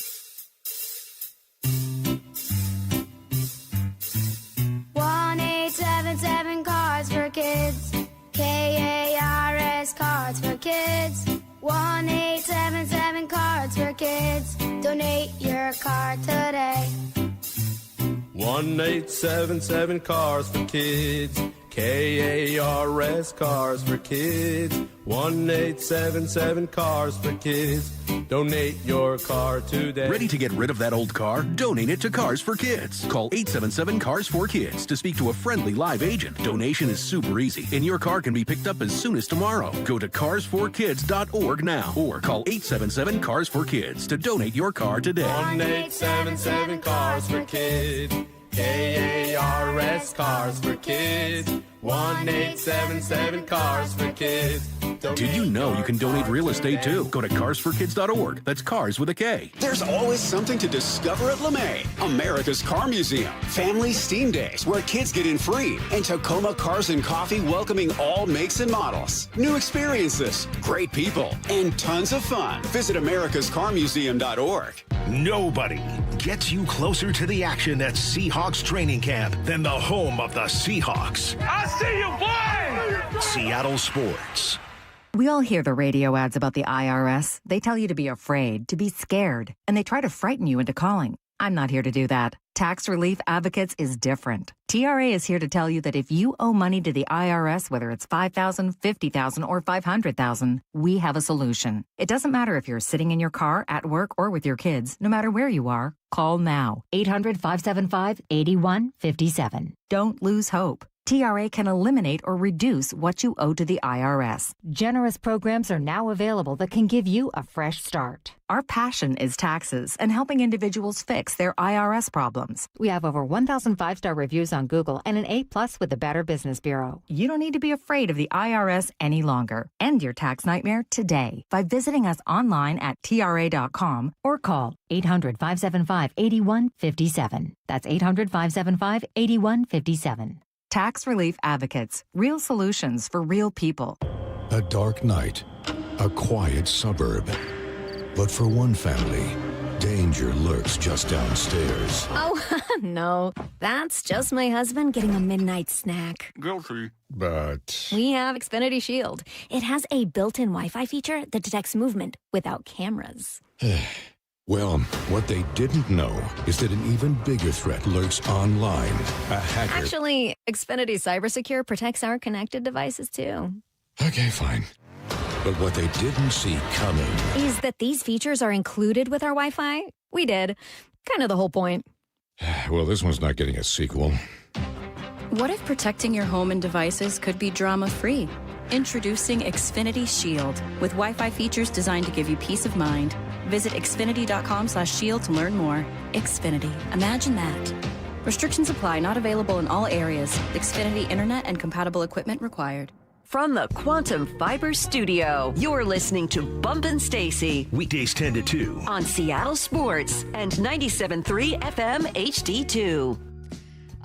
1-877 Cards for Kids. KARS Cards for Kids. 1-877 Cards for Kids. Donate your card today. 1-877 Cars for Kids. KARS Cars for Kids. 1-877 Cars for Kids. Donate your car today. Ready to get rid of that old car? Donate it to Cars for Kids. Call 877 Cars for Kids to speak to a friendly live agent. Donation is super easy, and your car can be picked up as soon as tomorrow. Go to carsforkids.org now or call 877 Cars for Kids to donate your car today. 1-877 Cars for Kids. KARS Cars for Kids. 1-877 Cars for Kids. Did you know you can donate real estate too? Go to carsforkids.org. That's cars with a K. There's always something to discover at LeMay, America's Car Museum. Family Steam Days, where kids get in free. And Tacoma Cars and Coffee welcoming all makes and models. New experiences, great people, and tons of fun. Visit americascarmuseum.org. Nobody gets you closer to the action at Seahawks training camp than the home of the Seahawks. I see you, boy! Seattle Sports. We all hear the radio ads about the IRS. They tell you to be afraid, to be scared, and they try to frighten you into calling. I'm not here to do that. Tax Relief Advocates is different. TRA is here to tell you that if you owe money to the IRS, whether it's $5,000, $50,000, or $500,000, we have a solution. It doesn't matter if you're sitting in your car, at work, or with your kids. No matter where you are, call now. 800-575-8157. Don't lose hope. TRA can eliminate or reduce what you owe to the IRS. Generous programs are now available that can give you a fresh start. Our passion is taxes and helping individuals fix their IRS problems. We have over 1,000 5-star reviews on Google and an A+ with the Better Business Bureau. You don't need to be afraid of the IRS any longer. End your tax nightmare today by visiting us online at TRA.com or call 800-575-8157. That's 800-575-8157. Tax Relief Advocates. Real solutions for real people. A dark night. A quiet suburb. But for one family, danger lurks just downstairs. Oh, no. That's just my husband getting a midnight snack. Guilty. But We have Xfinity Shield. It has a built-in Wi-Fi feature that detects movement without cameras. well, what they didn't know is that an even bigger threat lurks online. A hacker. Actually, Xfinity Cybersecure protects our connected devices, too. Okay, fine. But what they didn't see coming is that these features are included with our Wi-Fi. We did. Kind of the whole point. Well, this one's not getting a sequel. What if protecting your home and devices could be drama-free? Introducing Xfinity Shield with Wi-Fi features designed to give you peace of mind. Visit xfinity.com/shield to learn more. Xfinity. Imagine that. Restrictions apply. Not available in all areas. Xfinity Internet and compatible equipment required. From the Quantum Fiber Studio, you're listening to Bump and Stacy. Weekdays 10 to 2. On Seattle Sports and 97.3 FM HD2.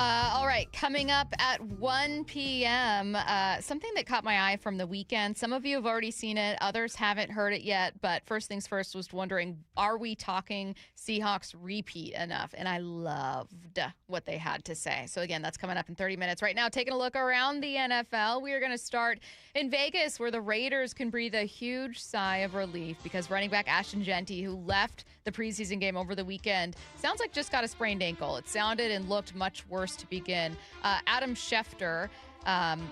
All right, coming up at 1 p.m., something that caught my eye from the weekend. Some of you have already seen it. Others haven't heard it yet. But first things first, was wondering, are we talking Seahawks repeat enough? And I loved what they had to say. So, again, that's coming up in 30 minutes. Right now, taking a look around the NFL, we are going to start in Vegas, where the Raiders can breathe a huge sigh of relief because running back Ashton Genty, who left the preseason game over the weekend, sounds like just got a sprained ankle. It sounded and looked much worse to begin. Adam Schefter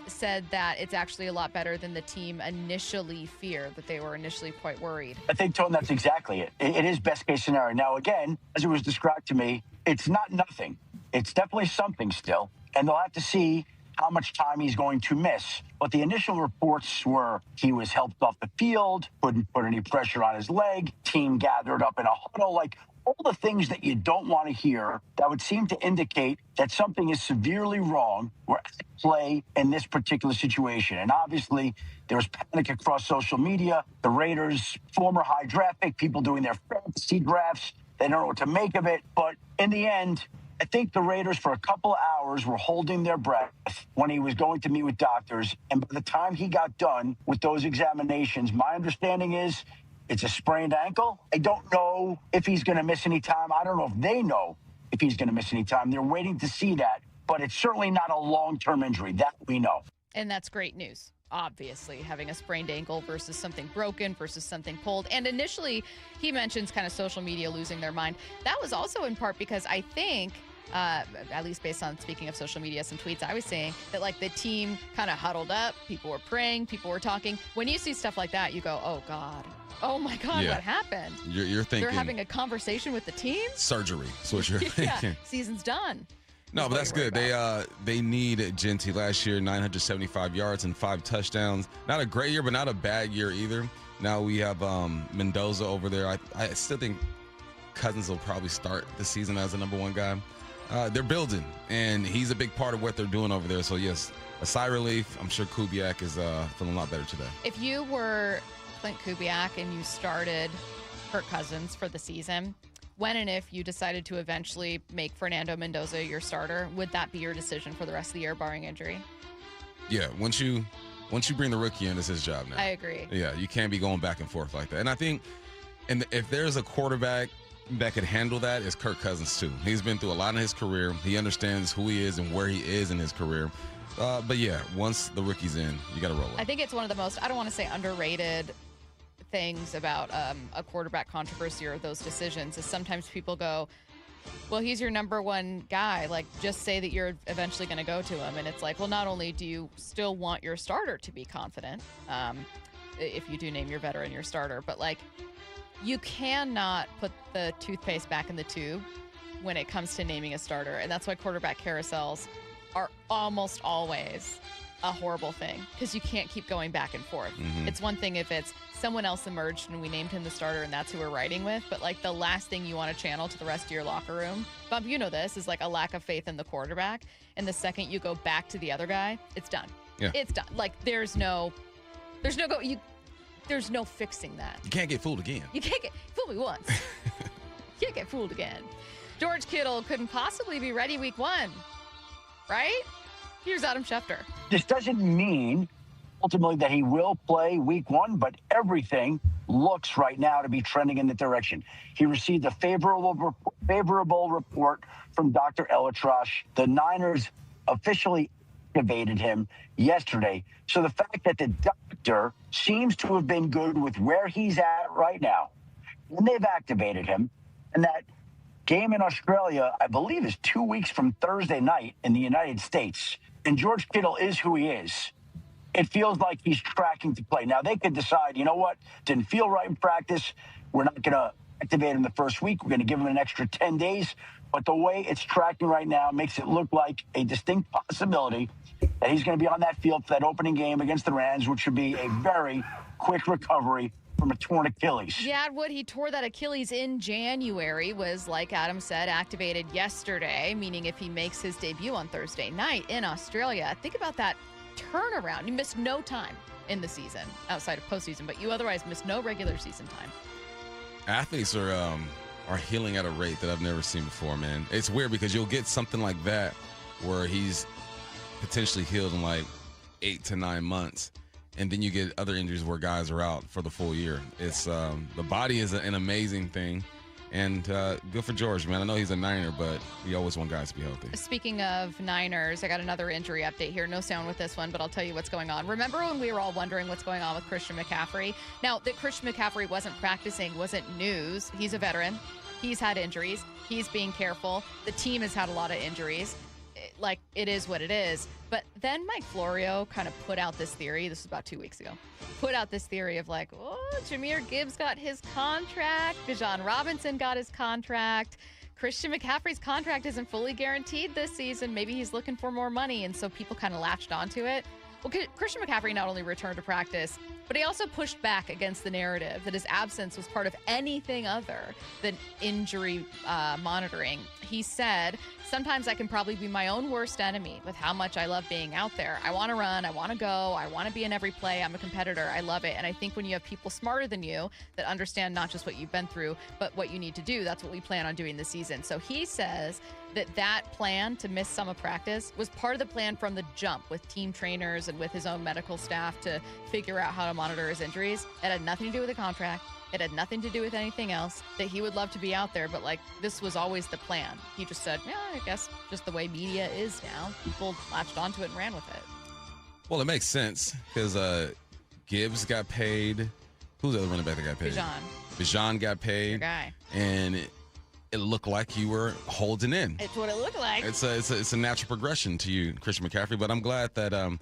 said that it's actually a lot better than the team initially feared, that they were initially quite worried. I think, Tone, that's exactly it. It is best case scenario. Now, again, as it was described to me, it's not nothing. It's definitely something still, and they'll have to see how much time he's going to miss. But the initial reports were he was helped off the field, couldn't put any pressure on his leg, team gathered up in a huddle, like all the things that you don't want to hear that would seem to indicate that something is severely wrong were at play in this particular situation. And obviously, there was panic across social media. The Raiders, former high draft pick, people doing their fantasy drafts, they don't know what to make of it. But in the end, I think the Raiders, for a couple of hours, were holding their breath when he was going to meet with doctors. And by the time he got done with those examinations, my understanding is it's a sprained ankle. I don't know if he's going to miss any time. I don't know if they know if he's going to miss any time. They're waiting to see that. But it's certainly not a long-term injury. That we know. And that's great news. Obviously, having a sprained ankle versus something broken versus something pulled. And initially, he mentions kind of social media losing their mind. That was also in part because I think at least based on speaking of social media, some tweets I was seeing, that like the team kind of huddled up. People were praying. People were talking. When you see stuff like that, you go, oh, God. Oh, my God, what happened? You're thinking. They're having a conversation with the team? Surgery. That's what you're thinking. Season's done. No, but that's good. They need Genty. Last year, 975 yards and 5 touchdowns. Not a great year, but not a bad year either. Now we have Mendoza over there. I still think Cousins will probably start the season as the number 1 guy. They're building, and he's a big part of what they're doing over there. So, yes, a sigh of relief. I'm sure Kubiak is feeling a lot better today. If you were Clint Kubiak and you started Kirk Cousins for the season, when and if you decided to eventually make Fernando Mendoza your starter, would that be your decision for the rest of the year, barring injury? Yeah, once you bring the rookie in, it's his job now. I agree. Yeah, you can't be going back and forth like that. And I think, if there's a quarterback that could handle that, it's Kirk Cousins too. He's been through a lot in his career. He understands who he is and where he is in his career. But yeah, once the rookie's in, you got to roll it. I think it's one of the most, I don't want to say underrated things about a quarterback controversy or those decisions is sometimes people go, well, he's your number 1 guy. Like, just say that you're eventually going to go to him. And it's like, well, not only do you still want your starter to be confident, if you do name your veteran your starter, but like, you cannot put the toothpaste back in the tube when it comes to naming a starter. And that's why quarterback carousels are almost always a horrible thing, because you can't keep going back and forth. Mm-hmm. It's one thing if it's someone else emerged and we named him the starter and that's who we're riding with, but like the last thing you want to channel to the rest of your locker room, Bump, you know this, is like a lack of faith in the quarterback. And the second you go back to the other guy, it's done. Yeah. It's done. Like there's no fixing that. You can't get fooled again. You can't get fooled me once. You can't get fooled again. George Kittle couldn't possibly be ready week 1, right? Here's Adam Schefter. This doesn't mean ultimately that he will play week 1, but everything looks right now to be trending in the direction. He received a favorable report from Dr. Elatrosh. The Niners officially activated him yesterday. So the fact that the doctor seems to have been good with where he's at right now, and they've activated him, and that game in Australia, I believe, is 2 weeks from Thursday night in the United States. And George Kittle is who he is. It feels like he's tracking to play. Now, they could decide, you know what, didn't feel right in practice. We're not going to activate him the first week. We're going to give him an extra 10 days. But the way it's tracking right now makes it look like a distinct possibility that he's going to be on that field for that opening game against the Rams, which should be a very quick recovery from a torn Achilles. Yeah, Wood, he tore that Achilles in January, was, like Adam said, activated yesterday, meaning if he makes his debut on Thursday night in Australia. Think about that turnaround. You missed no time in the season outside of postseason, but you otherwise missed no regular season time. Athletes are healing at a rate that I've never seen before, man. It's weird because you'll get something like that where he's potentially healed in like 8 to 9 months. And then you get other injuries where guys are out for the full year. It's the body is an amazing thing, and good for George, man. I know he's a Niner, but we always want guys to be healthy. Speaking of Niners, I got another injury update here. No sound with this one, but I'll tell you what's going on. Remember when we were all wondering what's going on with Christian McCaffrey? Now, that Christian McCaffrey wasn't practicing wasn't news. He's a veteran. He's had injuries. He's being careful. The team has had a lot of injuries. Like, it is what it is. But then Mike Florio kind of put out this theory. This was about 2 weeks ago. Put out this theory of like, oh, Jahmyr Gibbs got his contract. Bijan Robinson got his contract. Christian McCaffrey's contract isn't fully guaranteed this season. Maybe he's looking for more money. And so people kind of latched onto it. Well, Christian McCaffrey not only returned to practice, but he also pushed back against the narrative that his absence was part of anything other than injury monitoring. He said, sometimes I can probably be my own worst enemy with how much I love being out there. I want to run. I want to go. I want to be in every play. I'm a competitor. I love it. And I think when you have people smarter than you that understand not just what you've been through, but what you need to do, that's what we plan on doing this season. So he says that plan to miss some of practice was part of the plan from the jump with team trainers and with his own medical staff to figure out how to monitor his injuries. It had nothing to do with the contract. It had nothing to do with anything else, that he would love to be out there, but like this was always the plan. He just said, yeah, I guess just the way media is now. People latched onto it and ran with it. Well, it makes sense because Gibbs got paid. Who's the other running back that got paid? Bijan. Bijan got paid. Your guy. And it looked like you were holding in. It's what it looked like. It's a natural progression to you, Christian McCaffrey. But I'm glad that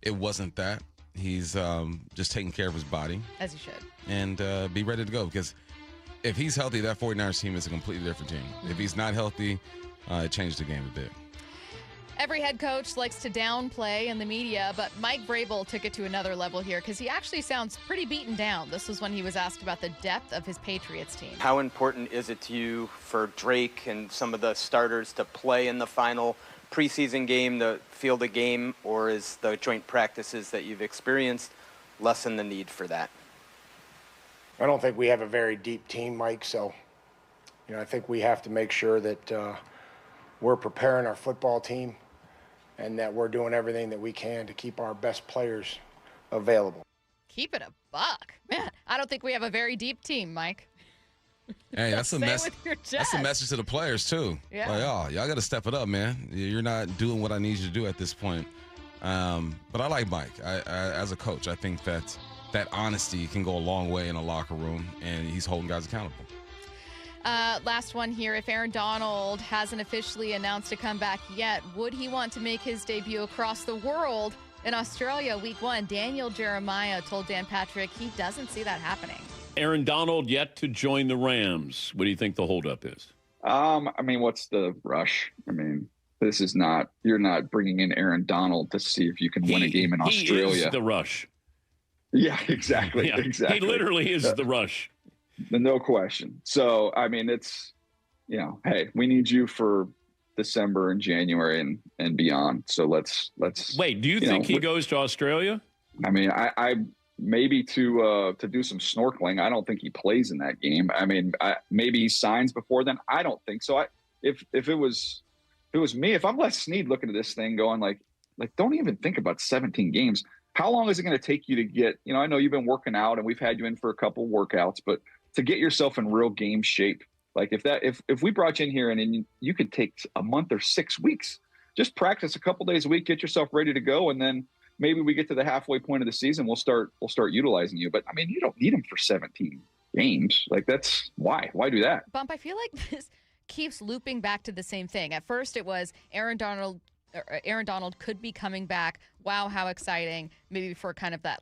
it wasn't that. He's just taking care of his body. As he should. And be ready to go. Because if he's healthy, that 49ers team is a completely different team. If he's not healthy, it changed the game a bit. Every head coach likes to downplay in the media, but Mike Vrabel took it to another level here because he actually sounds pretty beaten down. This was when he was asked about the depth of his Patriots team. How important is it to you for Drake and some of the starters to play in the final preseason game, the field of game, or is the joint practices that you've experienced lessen the need for that? I don't think we have a very deep team, Mike, so I think we have to make sure that we're preparing our football team and that we're doing everything that we can to keep our best players available. Keep it a buck. Man, I don't think we have a very deep team, Mike. Hey, that's a message. That's a chest. message to the players too. Yeah. Like, y'all got to step it up, man. You're not doing what I need you to do at this point. But I like Mike. I as a coach, I think that honesty can go a long way in a locker room, and he's holding guys accountable. Last one here. If Aaron Donald hasn't officially announced a comeback yet, would he want to make his debut across the world in Australia week 1? Daniel Jeremiah told Dan Patrick he doesn't see that happening. Aaron Donald yet to join the Rams. What do you think the holdup is? What's the rush? This is not, you're not bringing in Aaron Donald to see if you can win a game in Australia. He is the rush. Yeah, exactly. Yeah, exactly. He literally is the rush. No question. So, it's, hey, we need you for December and January and beyond. So let's wait. Do you think he goes to Australia? I maybe to do some snorkeling. I don't think he plays in that game. Maybe he signs before then. I don't think so. If it was me, if I'm Les Snead looking at this thing going like don't even think about 17 games. How long is it going to take you to get, I know you've been working out and we've had you in for a couple workouts, but to get yourself in real game shape, like if we brought you in here and you could take a month or 6 weeks, just practice a couple days a week, get yourself ready to go. And then maybe we get to the halfway point of the season, we'll start utilizing you. But you don't need him for 17 games. Like that's why do that? Bump, I feel like this keeps looping back to the same thing. At first it was Aaron Donald could be coming back. Wow, how exciting. Maybe for kind of that,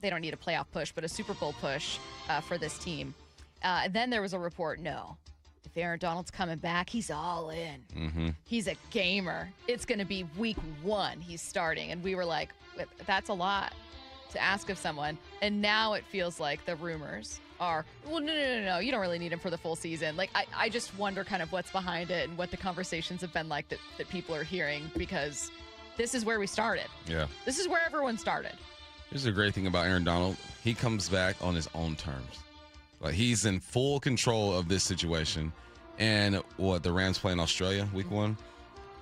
they don't need a playoff push, but a Super Bowl push for this team. And then there was a report, no, if Aaron Donald's coming back, he's all in. Mm-hmm. He's a gamer. It's going to be week 1 he's starting. And we were like, that's a lot to ask of someone. And now it feels like the rumors are, well, no, you don't really need him for the full season. I just wonder kind of what's behind it and what the conversations have been like that people are hearing, because this is where we started. Yeah. This is where everyone started. Here's the great thing about Aaron Donald. He comes back on his own terms. He's in full control of this situation. And the Rams play in Australia week 1?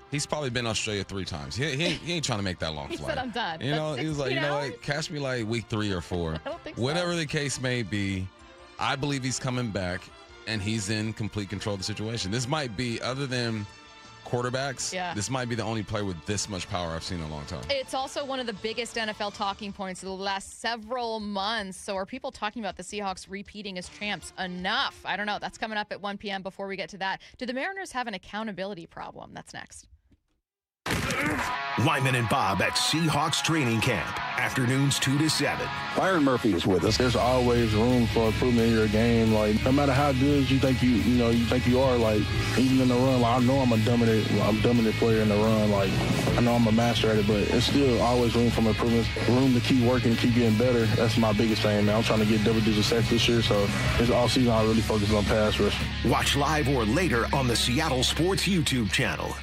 He's probably been in Australia 3 times. He ain't trying to make that long flight. He said, I'm done. He was like, what? Catch me week 3 or 4. I don't think Whatever the case may be, I believe he's coming back, and he's in complete control of the situation. This might be, other than quarterbacks, this might be the only player with this much power I've seen in a long time. It's also one of the biggest NFL talking points of the last several months. So are people talking about the Seahawks repeating as champs enough? I don't know. That's coming up at 1 p.m. Before we get to that, do the Mariners have an accountability problem? That's next. Wyman and Bob at Seahawks training camp. Afternoons 2 to 7. Byron Murphy is with us. There's always room for improvement in your game. No matter how good you think you are, even in the run, I know I'm a dominant player in the run. I know I'm a master at it, but it's still always room for improvement. Room to keep working, keep getting better. That's my biggest thing, man. I'm trying to get double-digit sacks this year, so this offseason I really focus on pass rush. Watch live or later on the Seattle Sports YouTube channel.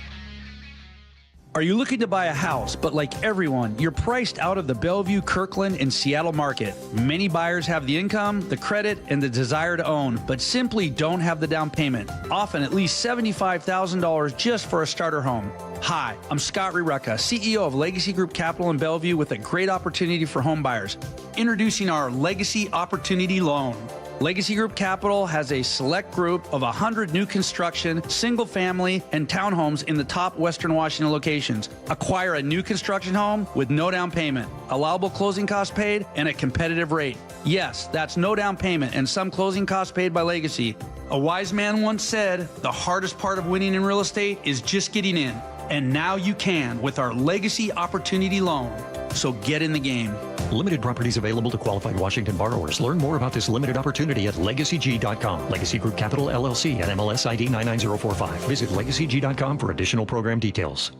Are you looking to buy a house, but like everyone, you're priced out of the Bellevue, Kirkland, and Seattle market? Many buyers have the income, the credit, and the desire to own, but simply don't have the down payment, often at least $75,000 just for a starter home. Hi, I'm Scott Rirucka, CEO of Legacy Group Capital in Bellevue, with a great opportunity for home buyers. Introducing our Legacy Opportunity Loan. Legacy Group Capital has a select group of 100 new construction, single-family, and townhomes in the top Western Washington locations. Acquire a new construction home with no down payment, allowable closing costs paid, and a competitive rate. Yes, that's no down payment and some closing costs paid by Legacy. A wise man once said, the hardest part of winning in real estate is just getting in. And now you can with our Legacy Opportunity Loan. So get in the game. Limited properties available to qualified Washington borrowers. Learn more about this limited opportunity at LegacyG.com. Legacy Group Capital LLC and MLS ID 99045. Visit LegacyG.com for additional program details.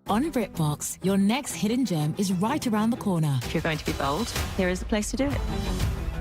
On BritBox, your next hidden gem is right around the corner. If you're going to be bold, here is the place to do it.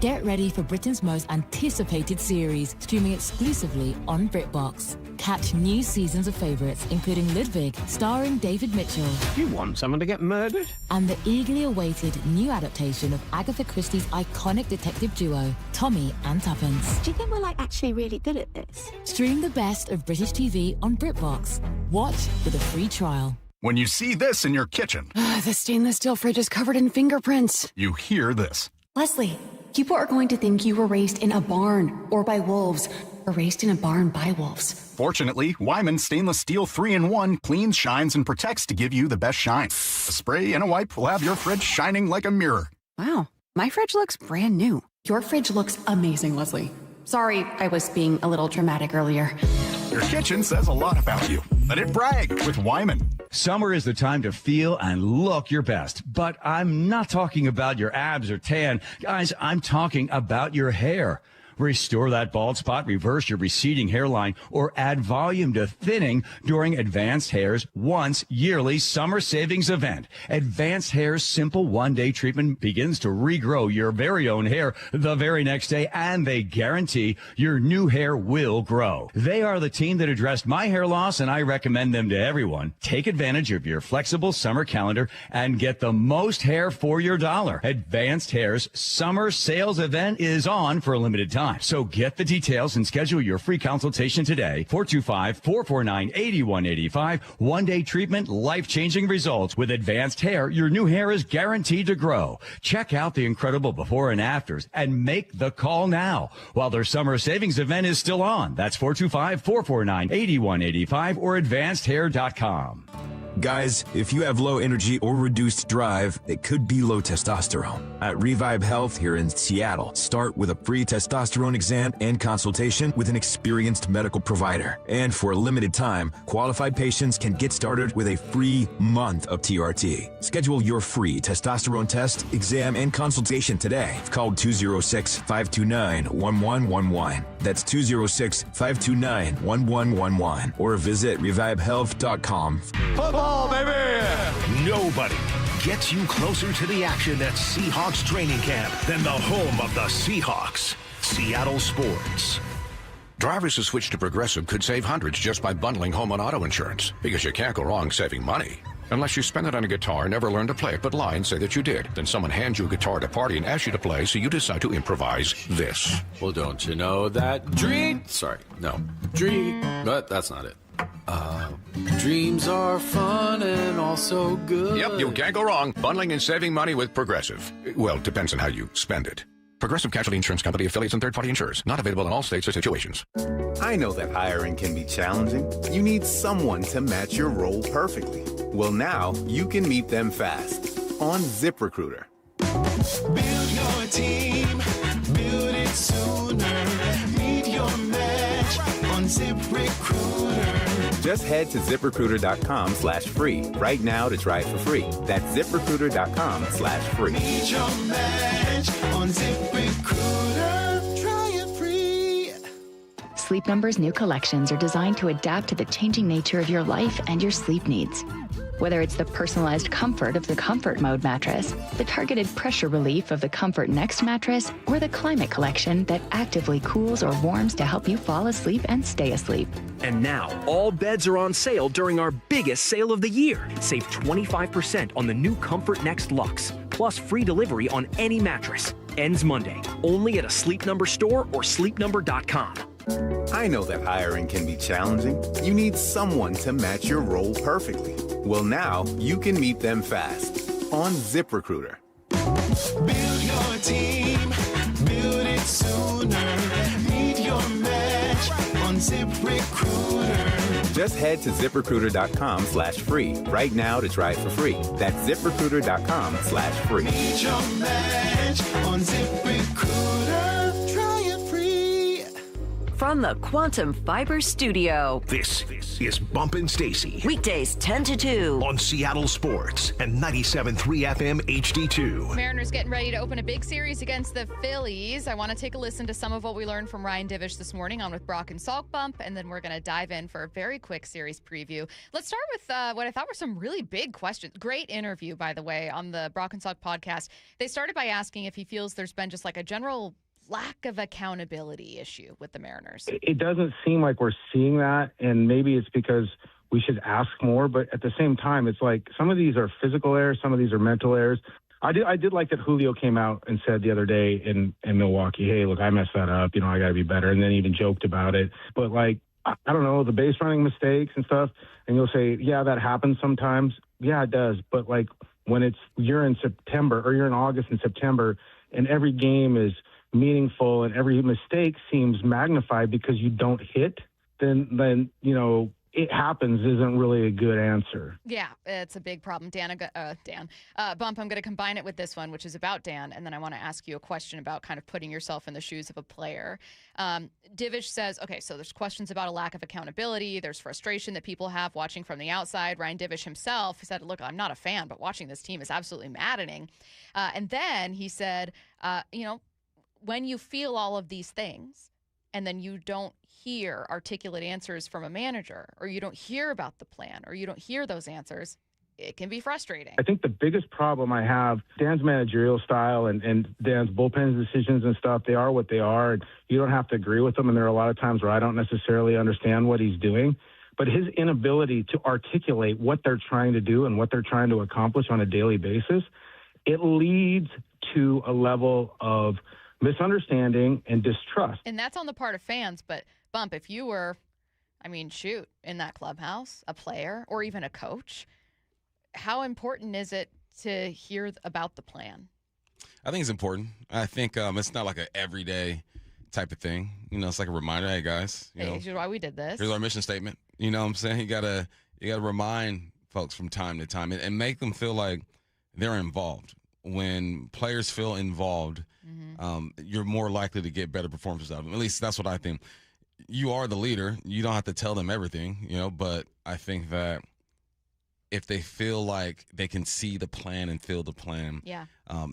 Get ready for Britain's most anticipated series, streaming exclusively on BritBox. Catch new seasons of favourites, including Ludwig, starring David Mitchell. You want someone to get murdered? And the eagerly awaited new adaptation of Agatha Christie's iconic detective duo, Tommy and Tuppence. Do you think we're actually really good at this? Stream the best of British TV on BritBox. Watch with a free trial. When you see this in your kitchen, the stainless steel fridge is covered in fingerprints. You hear this. Leslie, people are going to think you were raised in a barn or by wolves, or raised in a barn by wolves. Fortunately, Wyman Stainless Steel 3-in-1 cleans, shines, and protects to give you the best shine. A spray and a wipe will have your fridge shining like a mirror. Wow, my fridge looks brand new. Your fridge looks amazing, Leslie. Sorry, I was being a little dramatic earlier. Your kitchen says a lot about you. Let it brag with Wyman. Summer is the time to feel and look your best, but I'm not talking about your abs or tan. Guys, I'm talking about your hair. Restore that bald spot, reverse your receding hairline, or add volume to thinning during Advanced Hair's once yearly summer savings event. Advanced Hair's simple one-day treatment begins to regrow your very own hair the very next day, and they guarantee your new hair will grow. They are the team that addressed my hair loss, and I recommend them to everyone. Take advantage of your flexible summer calendar and get the most hair for your dollar. Advanced Hair's summer sales event is on for a limited time. So get the details and schedule your free consultation today. 425-449-8185. One-day treatment, life-changing results. With Advanced Hair, your new hair is guaranteed to grow. Check out the incredible before and afters and make the call now while their summer savings event is still on. That's 425-449-8185 or advancedhair.com. Guys, if you have low energy or reduced drive, it could be low testosterone. At Revive Health here in Seattle, start with a free testosterone exam and consultation with an experienced medical provider. And for a limited time, qualified patients can get started with a free month of TRT. Schedule your free testosterone test, exam, and consultation today. Call 206-529-1111. That's 206-529-1111. Or visit revivehealth.com. Football, baby! Nobody gets you closer to the action at Seahawks training camp than the home of the Seahawks, Seattle Sports. Drivers who switch to Progressive could save hundreds just by bundling home and auto insurance, because you can't go wrong saving money. Unless you spend it on a guitar, never learn to play it, but lie and say that you did. Then someone hands you a guitar at a party and asks you to play, so you decide to improvise this. Well, don't you know that but that's not it. Dreams are fun and also good. Yep, you can't go wrong. Bundling and saving money with Progressive. Well, depends on how you spend it. Progressive Casualty Insurance Company, affiliates, and third-party insurers. Not available in all states or situations. I know that hiring can be challenging. You need someone to match your role perfectly. Well, now you can meet them fast on ZipRecruiter. Build your team, build it sooner. Meet your match on ZipRecruiter. Just head to ZipRecruiter.com/free right now to try it for free. That's ZipRecruiter.com/free. Meet your match on ZipRecruiter. Try it free. Sleep Number's new collections are designed to adapt to the changing nature of your life and your sleep needs. Whether it's the personalized comfort of the Comfort Mode mattress, the targeted pressure relief of the Comfort Next mattress, or the Climate Collection that actively cools or warms to help you fall asleep and stay asleep. And now, all beds are on sale during our biggest sale of the year. Save 25% on the new Comfort Next Luxe, plus free delivery on any mattress. Ends Monday, only at a Sleep Number store or sleepnumber.com. I know that hiring can be challenging. You need someone to match your role perfectly. Well, now you can meet them fast on ZipRecruiter. Build your team, build it sooner. Meet your match on ZipRecruiter. Just head to ZipRecruiter.com/free right now to try it for free. That's ZipRecruiter.com/free. Meet your match on ZipRecruiter. Try it free. from the Quantum Fiber Studio. This is Bumpin' Stacy. Weekdays 10 to 2 on Seattle Sports and 97.3 FM HD2. Mariners getting ready to open a big series against the Phillies. I want to take a listen to some of what we learned from Ryan Divish this morning on With Brock and Salk Bump, and then we're going to dive in for a very quick series preview. Let's start with what I thought were some really big questions. Great interview, by the way, on the Brock and Salk podcast. They started by asking if he feels there's been just like a general lack of accountability issue with the Mariners. It doesn't seem like we're seeing that, and maybe it's because we should ask more, but at the same time, it's like some of these are physical errors, some of these are mental errors. I did like that Julio came out and said the other day in Milwaukee, hey, look, I messed that up, I got to be better, and then even joked about it. But like, I don't know, the base running mistakes and stuff, and you'll say, yeah, that happens sometimes. Yeah, it does. But like when you're in September or you're in August and September and every game is meaningful and every mistake seems magnified because you don't hit, then it happens isn't really a good answer. Yeah, it's a big problem. Bump, I'm going to combine it with this one, which is about Dan, and then I want to ask you a question about kind of putting yourself in the shoes of a player. Divish says, okay, so there's questions about a lack of accountability. There's frustration that people have watching from the outside. Ryan Divish himself said, look, I'm not a fan, but watching this team is absolutely maddening. And then he said, when you feel all of these things and then you don't hear articulate answers from a manager, or you don't hear about the plan, or you don't hear those answers, it can be frustrating. I think the biggest problem I have, Dan's managerial style and Dan's bullpen decisions and stuff, they are what they are. And you don't have to agree with them. And there are a lot of times where I don't necessarily understand what he's doing. But his inability to articulate what they're trying to do and what they're trying to accomplish on a daily basis, it leads to a level of misunderstanding and distrust. And that's on the part of fans. But Bump, if you were, in that clubhouse, a player or even a coach, how important is it to hear about the plan? I think it's important. I think it's not like an everyday type of thing. It's like a reminder, hey, guys. Here's why we did this. Here's our mission statement. You know what I'm saying? You gotta remind folks from time to time and make them feel like they're involved. When players feel involved, you're more likely to get better performances out of them. At least that's what I think. You are the leader. You don't have to tell them everything, but I think that if they feel like they can see the plan and feel the plan,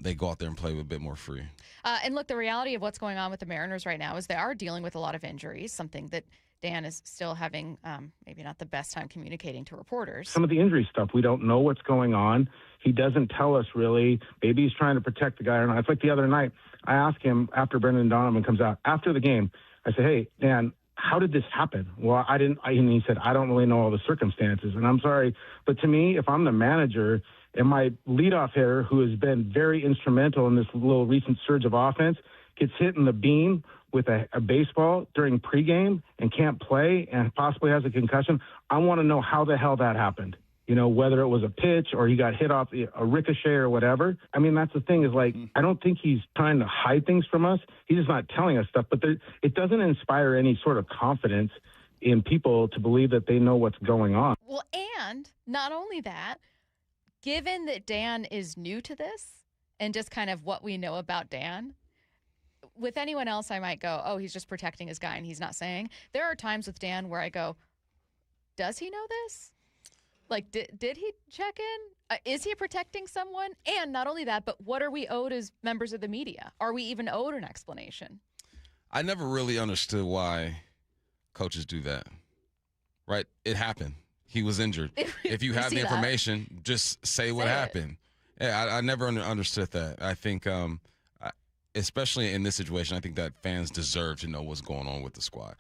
they go out there and play with a bit more free. And look, the reality of what's going on with the Mariners right now is they are dealing with a lot of injuries, something that Dan is still having maybe not the best time communicating to reporters. Some of the injury stuff, we don't know what's going on. He doesn't tell us really. Maybe he's trying to protect the guy or not. It's like the other night, I asked him after Brendan Donovan comes out, after the game, I said, hey, Dan, how did this happen? Well, and he said, I don't really know all the circumstances. And I'm sorry, but to me, if I'm the manager and my leadoff hitter, who has been very instrumental in this little recent surge of offense, gets hit in the bean with a baseball during pregame and can't play and possibly has a concussion, I want to know how the hell that happened. Whether it was a pitch or he got hit off a ricochet or whatever. That's the thing is I don't think he's trying to hide things from us. He's just not telling us stuff. But it doesn't inspire any sort of confidence in people to believe that they know what's going on. Well, and not only that, given that Dan is new to this and just kind of what we know about Dan, with anyone else, I might go, oh, he's just protecting his guy and he's not saying. There are times with Dan where I go, does he know this? Like, did he check in? Is he protecting someone? And not only that, but what are we owed as members of the media? Are we even owed an explanation? I never really understood why coaches do that, right? It happened. He was injured. If you have the information, just say what happened. Yeah, I never understood that. I think, especially in this situation, I think that fans deserve to know what's going on with the squad.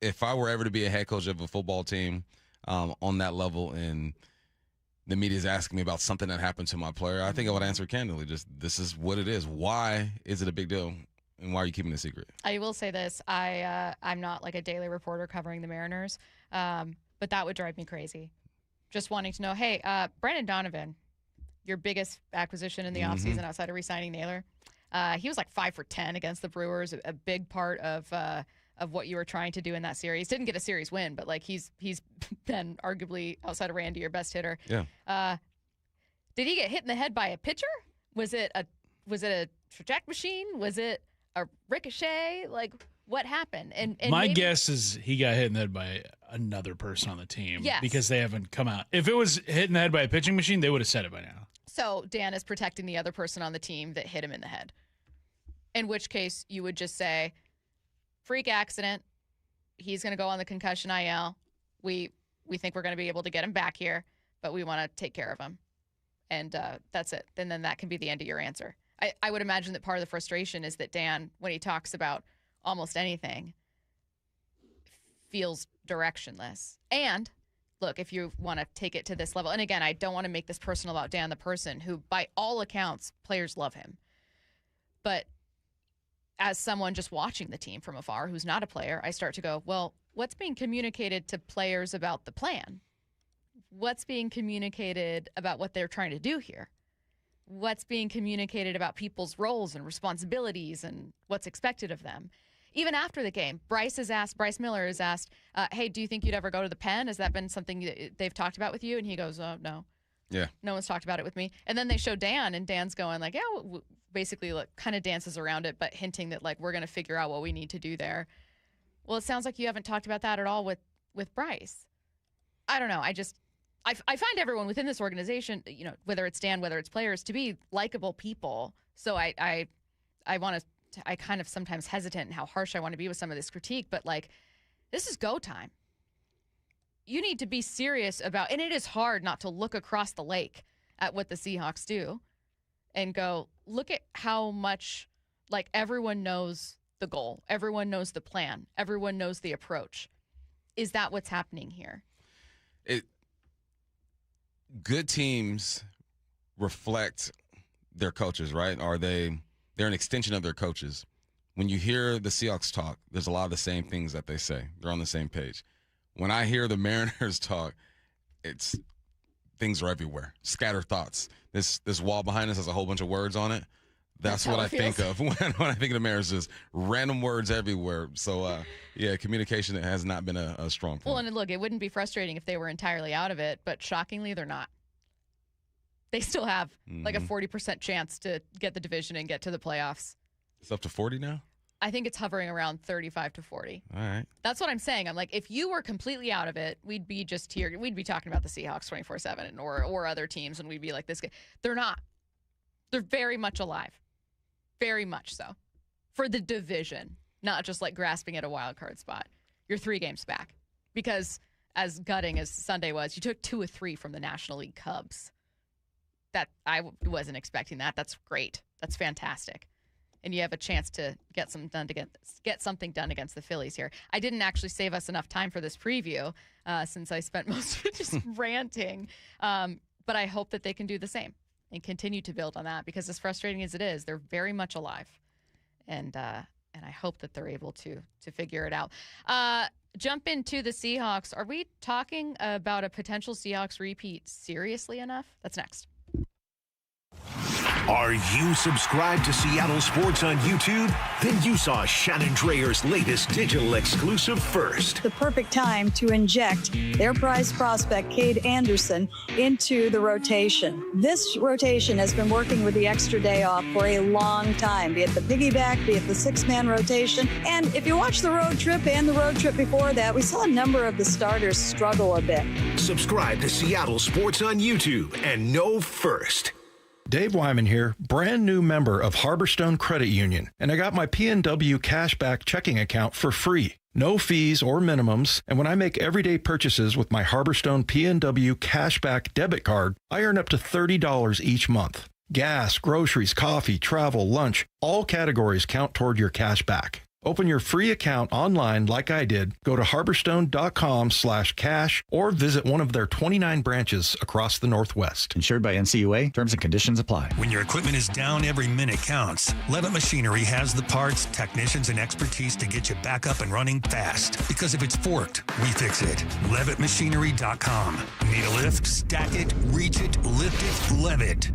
If I were ever to be a head coach of a football team on that level and the media is asking me about something that happened to my player, I think I would answer candidly, just this is what it is. Why is it a big deal? And why are you keeping it a secret? I will say this. I'm not like a daily reporter covering the Mariners, but that would drive me crazy. Just wanting to know, hey, Brandon Donovan, your biggest acquisition in the offseason outside of re-signing Naylor, he was like 5 for 10 against the Brewers, a big part of what you were trying to do in that series. Didn't get a series win, but like he's been arguably outside of Randy your best hitter. Yeah. Did he get hit in the head by a pitcher? Was it a traject machine? Was it a ricochet? Like, what happened? And my maybe, guess is he got hit in the head by another person on the team. Yes. Because they haven't come out. If it was hit in the head by a pitching machine, they would have said it by now. So Dan is protecting the other person on the team that hit him in the head. In which case, you would just say, freak accident. He's going to go on the concussion IL. We think we're going to be able to get him back here, but we want to take care of him. And that's it. And then that can be the end of your answer. I would imagine that part of the frustration is that Dan, when he talks about almost anything, feels directionless. And look, if you want to take it to this level, and again, I don't want to make this personal about Dan the person, who by all accounts, players love him. But as someone just watching the team from afar who's not a player, I start to go, well, what's being communicated to players about the plan? What's being communicated about what they're trying to do here? What's being communicated about people's roles and responsibilities and what's expected of them? Even after the game, Bryce Miller is asked, hey, do you think you'd ever go to the pen? Has that been something that they've talked about with you? And he goes, oh, no. Yeah. No one's talked about it with me. And then they show Dan, and Dan's going like, yeah, basically like, kind of dances around it, but hinting that like, we're going to figure out what we need to do there. Well, it sounds like you haven't talked about that at all with Bryce. I don't know. I find everyone within this organization, you know, whether it's Dan, whether it's players, to be likable people. So I kind of sometimes hesitant in how harsh I want to be with some of this critique, but like, this is go time. You need to be serious about, and it is hard not to look across the lake at what the Seahawks do and go, look at how much, like, everyone knows the goal. Everyone knows the plan. Everyone knows the approach. Is that what's happening here? Good teams reflect their coaches, right? They're an extension of their coaches. When you hear the Seahawks talk, there's a lot of the same things that they say. They're on the same page. When I hear the Mariners talk, it's things are everywhere. Scattered thoughts. This wall behind us has a whole bunch of words on it. That's what I think of when I think of the Mariners, is random words everywhere. So, yeah, communication has not been a strong point. Well, and look, it wouldn't be frustrating if they were entirely out of it, but shockingly, they're not. They still have like a 40% chance to get the division and get to the playoffs. It's up to 40 now? I think it's hovering around 35 to 40. All right. That's what I'm saying. I'm like, if you were completely out of it, we'd be just here. We'd be talking about the Seahawks 24/7 or other teams, and we'd be like, this guy. They're not. They're very much alive. Very much so. For the division, not just like grasping at a wild card spot. You're 3 games back. Because as gutting as Sunday was, you took 2 of 3 from the National League Cubs. That I wasn't expecting that. That's great. That's fantastic. And you have a chance to get something done against the Phillies here. I didn't actually save us enough time for this preview since I spent most of it just ranting. But I hope that they can do the same and continue to build on that, because as frustrating as it is, they're very much alive. And I hope that they're able to figure it out. Jump into the Seahawks. Are we talking about a potential Seahawks repeat seriously enough? That's next. Are you subscribed to Seattle Sports on YouTube? Then you saw Shannon Drayer's latest digital exclusive first. The perfect time to inject their prize prospect, Cade Anderson, into the rotation. This rotation has been working with the extra day off for a long time, be it the piggyback, be it the 6-man rotation. And if you watch the road trip and the road trip before that, we saw a number of the starters struggle a bit. Subscribe to Seattle Sports on YouTube and know first. Dave Wyman here, brand new member of Harborstone Credit Union, and I got my PNW cashback checking account for free. No fees or minimums, and when I make everyday purchases with my Harborstone PNW cashback debit card, I earn up to $30 each month. Gas, groceries, coffee, travel, lunch, all categories count toward your cashback. Open your free account online like I did. Go to harborstone.com/cash or visit one of their 29 branches across the Northwest. Insured by NCUA. Terms and conditions apply. When your equipment is down, every minute counts. Levitt Machinery has the parts, technicians, and expertise to get you back up and running fast. Because if it's forked, we fix it. LevittMachinery.com. Need a lift? Stack it, reach it, lift it, Levitt.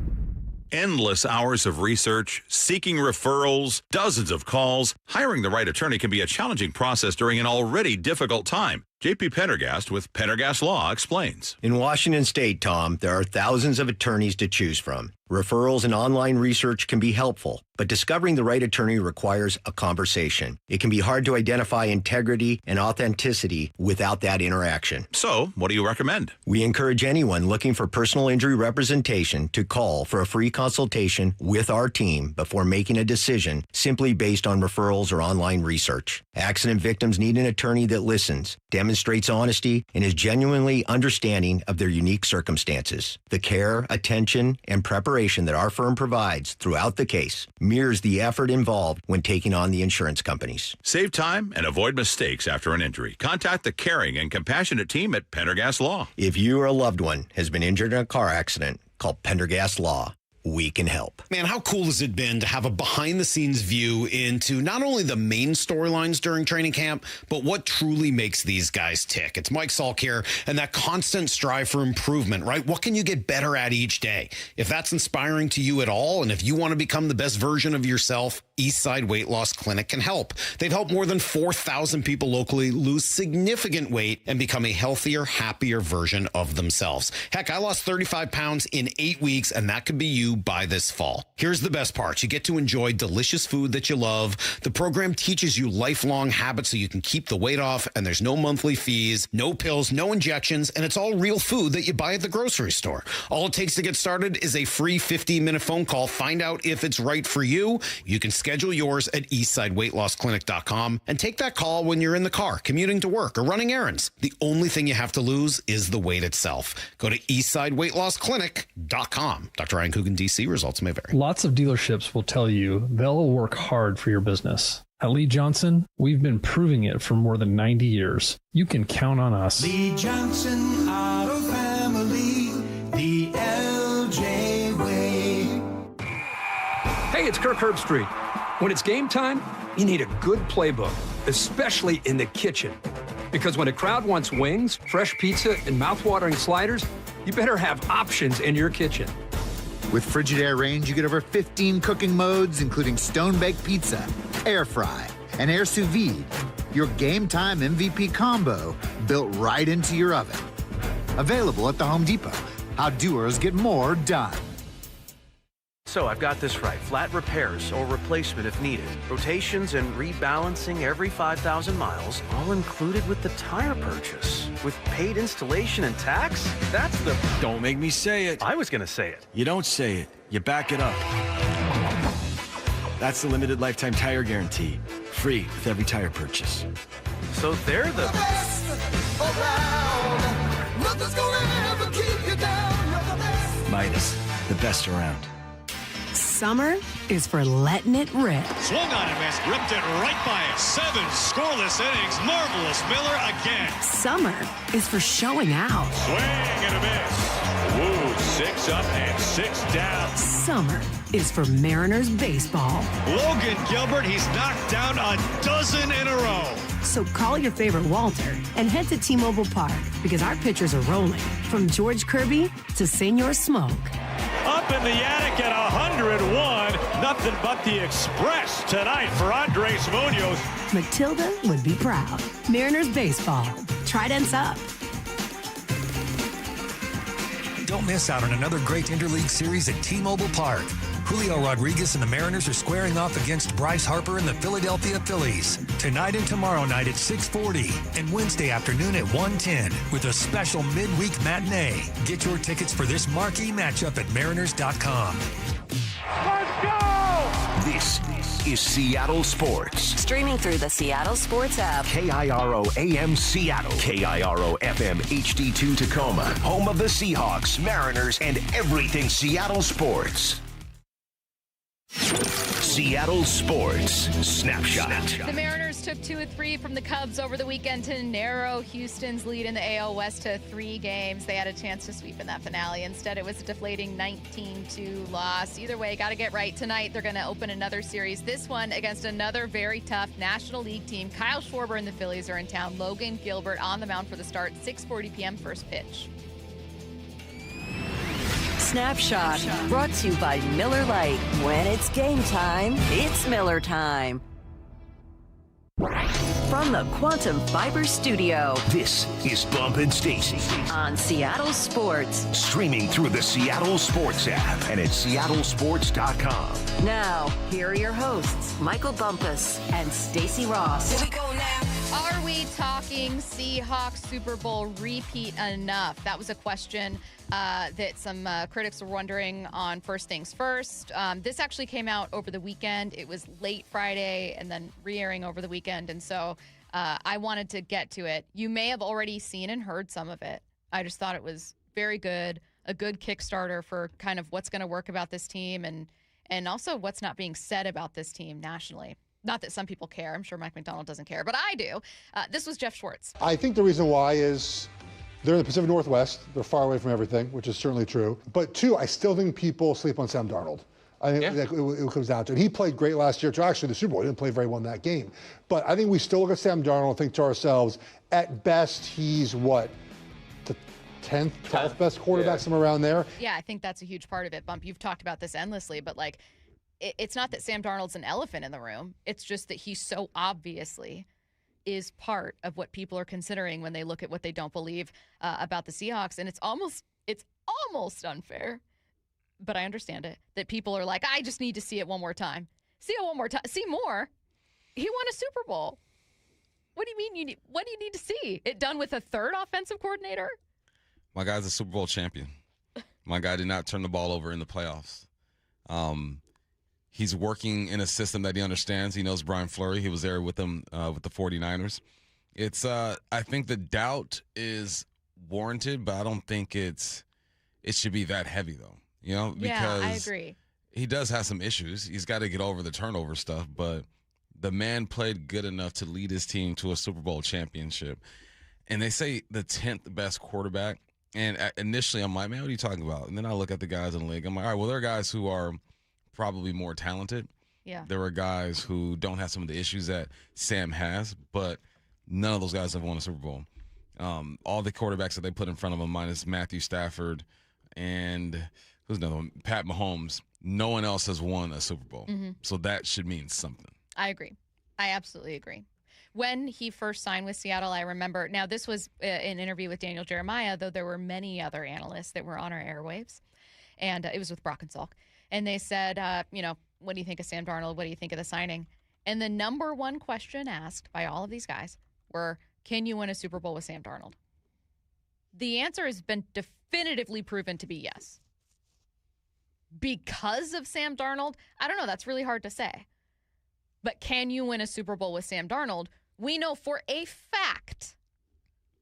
Endless hours of research, seeking referrals, dozens of calls. Hiring the right attorney can be a challenging process during an already difficult time. J.P. Pendergast with Pendergast Law explains. In Washington State, Tom, there are thousands of attorneys to choose from. Referrals and online research can be helpful, but discovering the right attorney requires a conversation. It can be hard to identify integrity and authenticity without that interaction. So, what do you recommend? We encourage anyone looking for personal injury representation to call for a free consultation with our team before making a decision simply based on referrals or online research. Accident victims need an attorney that listens, demonstrates honesty, and is genuinely understanding of their unique circumstances. The care, attention, and preparation that our firm provides throughout the case mirrors the effort involved when taking on the insurance companies. Save time and avoid mistakes after an injury. Contact the caring and compassionate team at Pendergast Law. If you or a loved one has been injured in a car accident, call Pendergast Law. We can help. Man, how cool has it been to have a behind-the-scenes view into not only the main storylines during training camp, but what truly makes these guys tick? It's Mike Salk here, and that constant strive for improvement, right? What can you get better at each day? If that's inspiring to you at all, and if you want to become the best version of yourself, Eastside Weight Loss Clinic can help. They've helped more than 4,000 people locally lose significant weight and become a healthier, happier version of themselves. Heck, I lost 35 pounds in 8 weeks, and that could be you by this fall. Here's the best part. You get to enjoy delicious food that you love. The program teaches you lifelong habits so you can keep the weight off, and there's no monthly fees, no pills, no injections, and it's all real food that you buy at the grocery store. All it takes to get started is a free 15-minute phone call. Find out if it's right for you. You can schedule yours at eastsideweightlossclinic.com and take that call when you're in the car, commuting to work, or running errands. The only thing you have to lose is the weight itself. Go to eastsideweightlossclinic.com. Dr. Ryan Coogan, DC. Results may vary. Lots of dealerships will tell you they'll work hard for your business. At Lee Johnson, we've been proving it for more than 90 years. You can count on us. Lee Johnson Auto Family, the LJ way. Hey, it's Kirk Herbstreit. When it's game time, you need a good playbook, especially in the kitchen. Because when a crowd wants wings, fresh pizza, and mouthwatering sliders, you better have options in your kitchen. With Frigidaire range, you get over 15 cooking modes, including stone-baked pizza, air fry, and air sous vide. Your game time MVP combo built right into your oven. Available at the Home Depot. How doers get more done. So I've got this right. Flat repairs or replacement if needed. Rotations and rebalancing every 5,000 miles, all included with the tire purchase. With paid installation and tax? That's the... Don't make me say it. I was going to say it. You don't say it. You back it up. That's the limited lifetime tire guarantee. Free with every tire purchase. So they're the best around. Nothing's gonna ever keep you down. You're the best. Midas, the best around. Summer is for letting it rip. Swung on and missed, ripped it right by it. 7 scoreless innings. Marvelous Miller again. Summer is for showing out. Swing and a miss. Woo, 6 up and 6 down. Summer is for Mariners baseball. Logan Gilbert, he's knocked down a dozen in a row. So call your favorite Walter and head to T-Mobile Park because our pitchers are rolling. From George Kirby to Senor Smoke. Up in the attic at 101. Nothing but the express tonight for Andres Munoz. Matilda would be proud. Mariners baseball. Trident's up. Don't miss out on another great interleague series at T-Mobile Park. Julio Rodriguez and the Mariners are squaring off against Bryce Harper and the Philadelphia Phillies. Tonight and tomorrow night at 6:40 and Wednesday afternoon at 1:10 with a special midweek matinee. Get your tickets for this marquee matchup at mariners.com. Let's go! This is Seattle Sports. Streaming through the Seattle Sports app. KIRO AM Seattle. KIRO FM HD2 Tacoma. Home of the Seahawks, Mariners, and everything Seattle sports. Seattle Sports Snapshot. The Mariners took 2 of 3 from the Cubs over the weekend to narrow Houston's lead in the AL West to 3 games. They had a chance to sweep in that finale. Instead, it was a deflating 19-2 loss. Either way, got to get right tonight. They're going to open another series. This one against another very tough National League team. Kyle Schwarber and the Phillies are in town. Logan Gilbert on the mound for the start. 6:40 p.m. first pitch. Snapshot, brought to you by Miller Lite. When it's game time, it's Miller time. from the Quantum Fiber Studio This is Bump and Stacy. on Seattle Sports. Streaming through the Seattle Sports app and at seattlesports.com. Now, here are your hosts, Michael Bumpus and Stacy Ross. Here we go now. Are we talking Seahawks Super Bowl repeat enough? That was a question that some critics were wondering on First Things First. This actually came out over the weekend. It was late Friday and then re-airing over the weekend. And so I wanted to get to it. You may have already seen and heard some of it. I just thought it was very good, a good Kickstarter for kind of what's going to work about this team and also what's not being said about this team nationally. Not that some people care. I'm sure Mike McDonald doesn't care, but I do. This was Jeff Schwartz. I think the reason why is they're in the Pacific Northwest. They're far away from everything, which is certainly true. But two, I still think people sleep on Sam Darnold. I think it comes down to it. He played great last year. Actually, the Super Bowl, he didn't play very well in that game. But I think we still look at Sam Darnold and think to ourselves, at best, he's what? The 10th, 12th best quarterback, somewhere around there. Yeah, I think that's a huge part of it, Bump. You've talked about this endlessly, but like, it's not that Sam Darnold's an elephant in the room. It's just that he so obviously is part of what people are considering when they look at what they don't believe about the Seahawks. And it's almost unfair, but I understand it, that people are like, I just need to see it one more time. See it one more time. See more. He won a Super Bowl. What do you mean what do you need to see? It done with a third offensive coordinator? My guy's a Super Bowl champion. My guy did not turn the ball over in the playoffs. He's working in a system that he understands. He knows Brian Fleury. He was there with them with the 49ers. It's I think the doubt is warranted, but I don't think it should be that heavy though. You know, because yeah, I agree. He does have some issues. He's got to get over the turnover stuff, but the man played good enough to lead his team to a Super Bowl championship. And they say the 10th best quarterback. And initially I'm like, man, what are you talking about? And then I look at the guys in the league. I'm like, all right, well, there are guys who are probably more talented. Yeah. There are guys who don't have some of the issues that Sam has, but none of those guys have won a Super Bowl. All the quarterbacks that they put in front of him, minus Matthew Stafford and who's another one? Pat Mahomes. No one else has won a Super Bowl. Mm-hmm. So that should mean something. I agree. I absolutely agree. When he first signed with Seattle, I remember, now this was an interview with Daniel Jeremiah, though there were many other analysts that were on our airwaves, and it was with Brock and Salk. And they said, what do you think of Sam Darnold? What do you think of the signing? And the number one question asked by all of these guys were, can you win a Super Bowl with Sam Darnold? The answer has been definitively proven to be yes. Because of Sam Darnold? I don't know. That's really hard to say. But can you win a Super Bowl with Sam Darnold? We know for a fact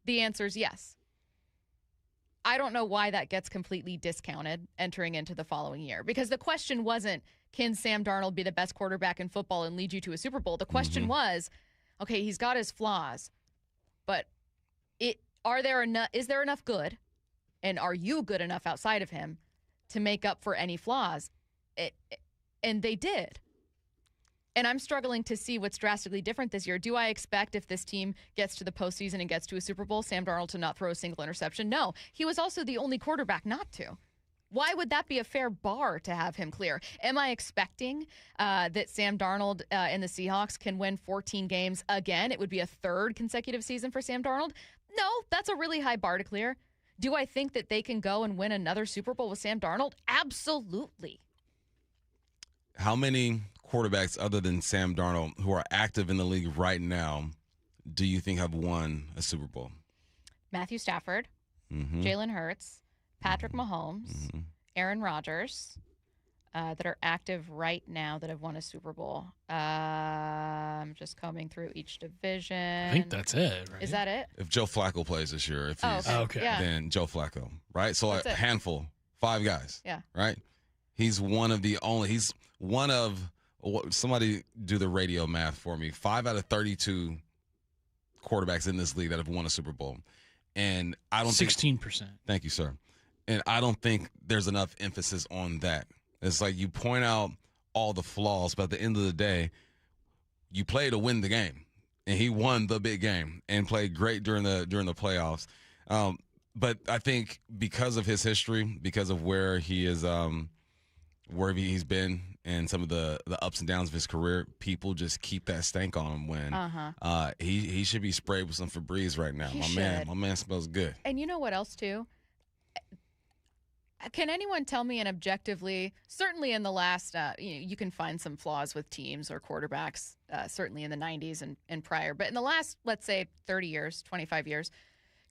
the answer is yes. I don't know why that gets completely discounted entering into the following year, because the question wasn't, can Sam Darnold be the best quarterback in football and lead you to a Super Bowl? The question was, okay, he's got his flaws, but is there enough good, and are you good enough outside of him to make up for any flaws? And they did. And I'm struggling to see what's drastically different this year. Do I expect if this team gets to the postseason and gets to a Super Bowl, Sam Darnold to not throw a single interception? No. He was also the only quarterback not to. Why would that be a fair bar to have him clear? Am I expecting that Sam Darnold and the Seahawks can win 14 games again? It would be a third consecutive season for Sam Darnold? No, that's a really high bar to clear. Do I think that they can go and win another Super Bowl with Sam Darnold? Absolutely. How many quarterbacks other than Sam Darnold who are active in the league right now do you think have won a Super Bowl? Matthew Stafford, Jalen Hurts, Patrick Mahomes, Aaron Rodgers, that are active right now that have won a Super Bowl. I'm just combing through each division. I think that's it, right? Is that it? If Joe Flacco plays this year, if he's then Joe Flacco, right? So a handful, 5 guys. Yeah. Right? He's one of somebody do the radio math for me. 5 out of 32 quarterbacks in this league that have won a Super Bowl. And I don't 16%. Thank you, sir. And I don't think there's enough emphasis on that. It's like you point out all the flaws, but at the end of the day, you play to win the game. And he won the big game and played great during the playoffs. But I think because of his history, because of where he is wherever he's been and some of the ups and downs of his career, people just keep that stank on him when he should be sprayed with some Febreze right now. My man smells good. And you know what else, too? Can anyone tell me and objectively, certainly in the last, you can find some flaws with teams or quarterbacks, certainly in the 90s and prior, but in the last, let's say, 30 years, 25 years,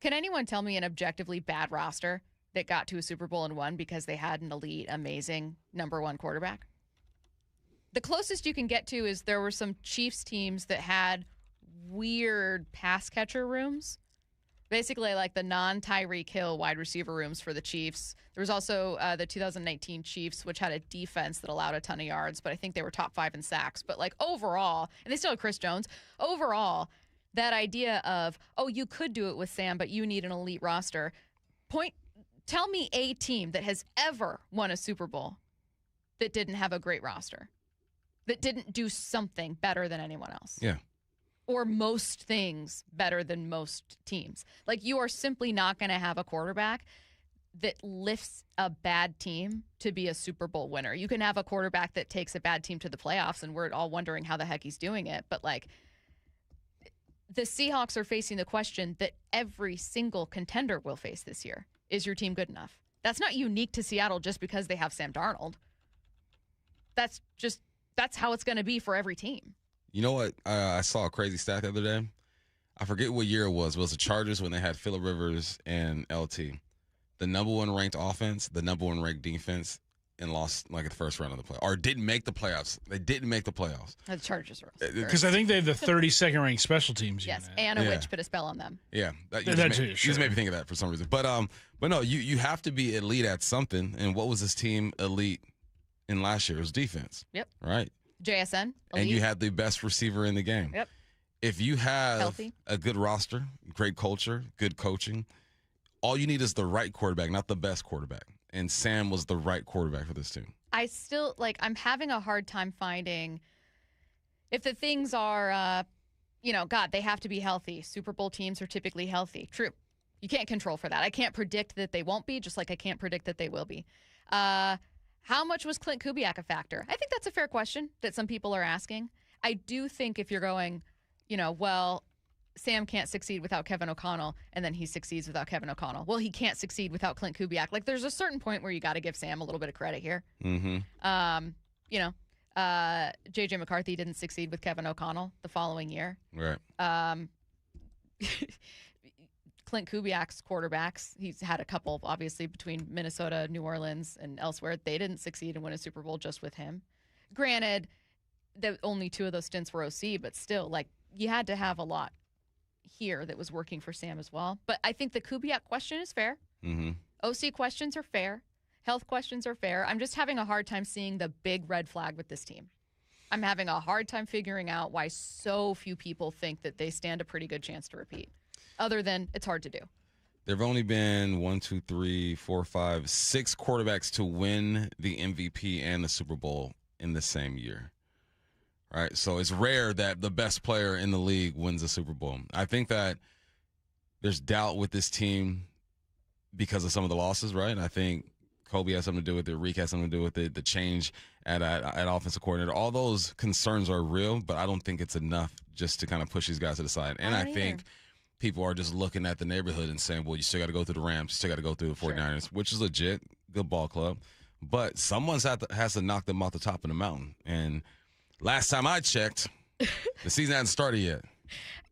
can anyone tell me an objectively bad roster that got to a Super Bowl and won because they had an elite, amazing number one quarterback? The closest you can get to is there were some Chiefs teams that had weird pass catcher rooms. Basically, like the non-Tyreek Hill wide receiver rooms for the Chiefs. There was also the 2019 Chiefs, which had a defense that allowed a ton of yards, but I think they were top 5 in sacks. But like overall, and they still had Chris Jones, overall, that idea of, oh, you could do it with Sam, but you need an elite roster. Tell me a team that has ever won a Super Bowl that didn't have a great roster, that didn't do something better than anyone else. Yeah. Or most things better than most teams. Like, you are simply not going to have a quarterback that lifts a bad team to be a Super Bowl winner. You can have a quarterback that takes a bad team to the playoffs, and we're all wondering how the heck he's doing it. But, like, the Seahawks are facing the question that every single contender will face this year. Is your team good enough? That's not unique to Seattle just because they have Sam Darnold. That's how it's going to be for every team. You know what? I saw a crazy stat the other day. I forget what year it was. It was the Chargers when they had Phillip Rivers and LT. The number one ranked offense, the number one ranked defense, and lost like at the first round of the play, or didn't make the playoffs. They didn't make the playoffs. The Chargers were. Because I think they have the 32nd ranked special teams. Yes, and a witch put a spell on them. Yeah, That you just made me think of that for some reason. But no, you have to be elite at something. And what was this team elite in last year? It was defense. Yep. Right. JSN. Elite. And you had the best receiver in the game. Yep. If you have Healthy. a good roster, great culture, good coaching, all you need is the right quarterback, not the best quarterback. And Sam was the right quarterback for this team. I still, I'm having a hard time finding if the things are, God, they have to be healthy. Super Bowl teams are typically healthy. True. You can't control for that. I can't predict that they won't be, just like I can't predict that they will be. How much was Clint Kubiak a factor? I think that's a fair question that some people are asking. I do think if you're going, well, Sam can't succeed without Kevin O'Connell, and then he succeeds without Kevin O'Connell. Well, he can't succeed without Clint Kubiak. Like, there's a certain point where you got to give Sam a little bit of credit here. Mm-hmm. J.J. McCarthy didn't succeed with Kevin O'Connell the following year. Right. Clint Kubiak's quarterbacks, he's had a couple, obviously, between Minnesota, New Orleans, and elsewhere. They didn't succeed and win a Super Bowl just with him. Granted, only 2 of those stints were OC, but still, you had to have a lot here that was working for Sam as well. But I think the Kubiak question is fair. Mm-hmm. OC questions are fair. Health questions are fair. I'm just having a hard time seeing the big red flag with this team. I'm having a hard time figuring out why so few people think that they stand a pretty good chance to repeat. Other than it's hard to do. There have only been 6 quarterbacks to win the MVP and the Super Bowl in the same year. Right? So it's rare that the best player in the league wins a Super Bowl. I think that there's doubt with this team because of some of the losses, right? And I think Kobe has something to do with it. Reek has something to do with it. The change at offensive coordinator. All those concerns are real, but I don't think it's enough just to kind of push these guys to the side. And I think people are just looking at the neighborhood and saying, well, you still got to go through the Rams. You still got to go through the 49ers, which is legit, good ball club. But someone has to knock them off the top of the mountain. And last time I checked, the season hasn't started yet.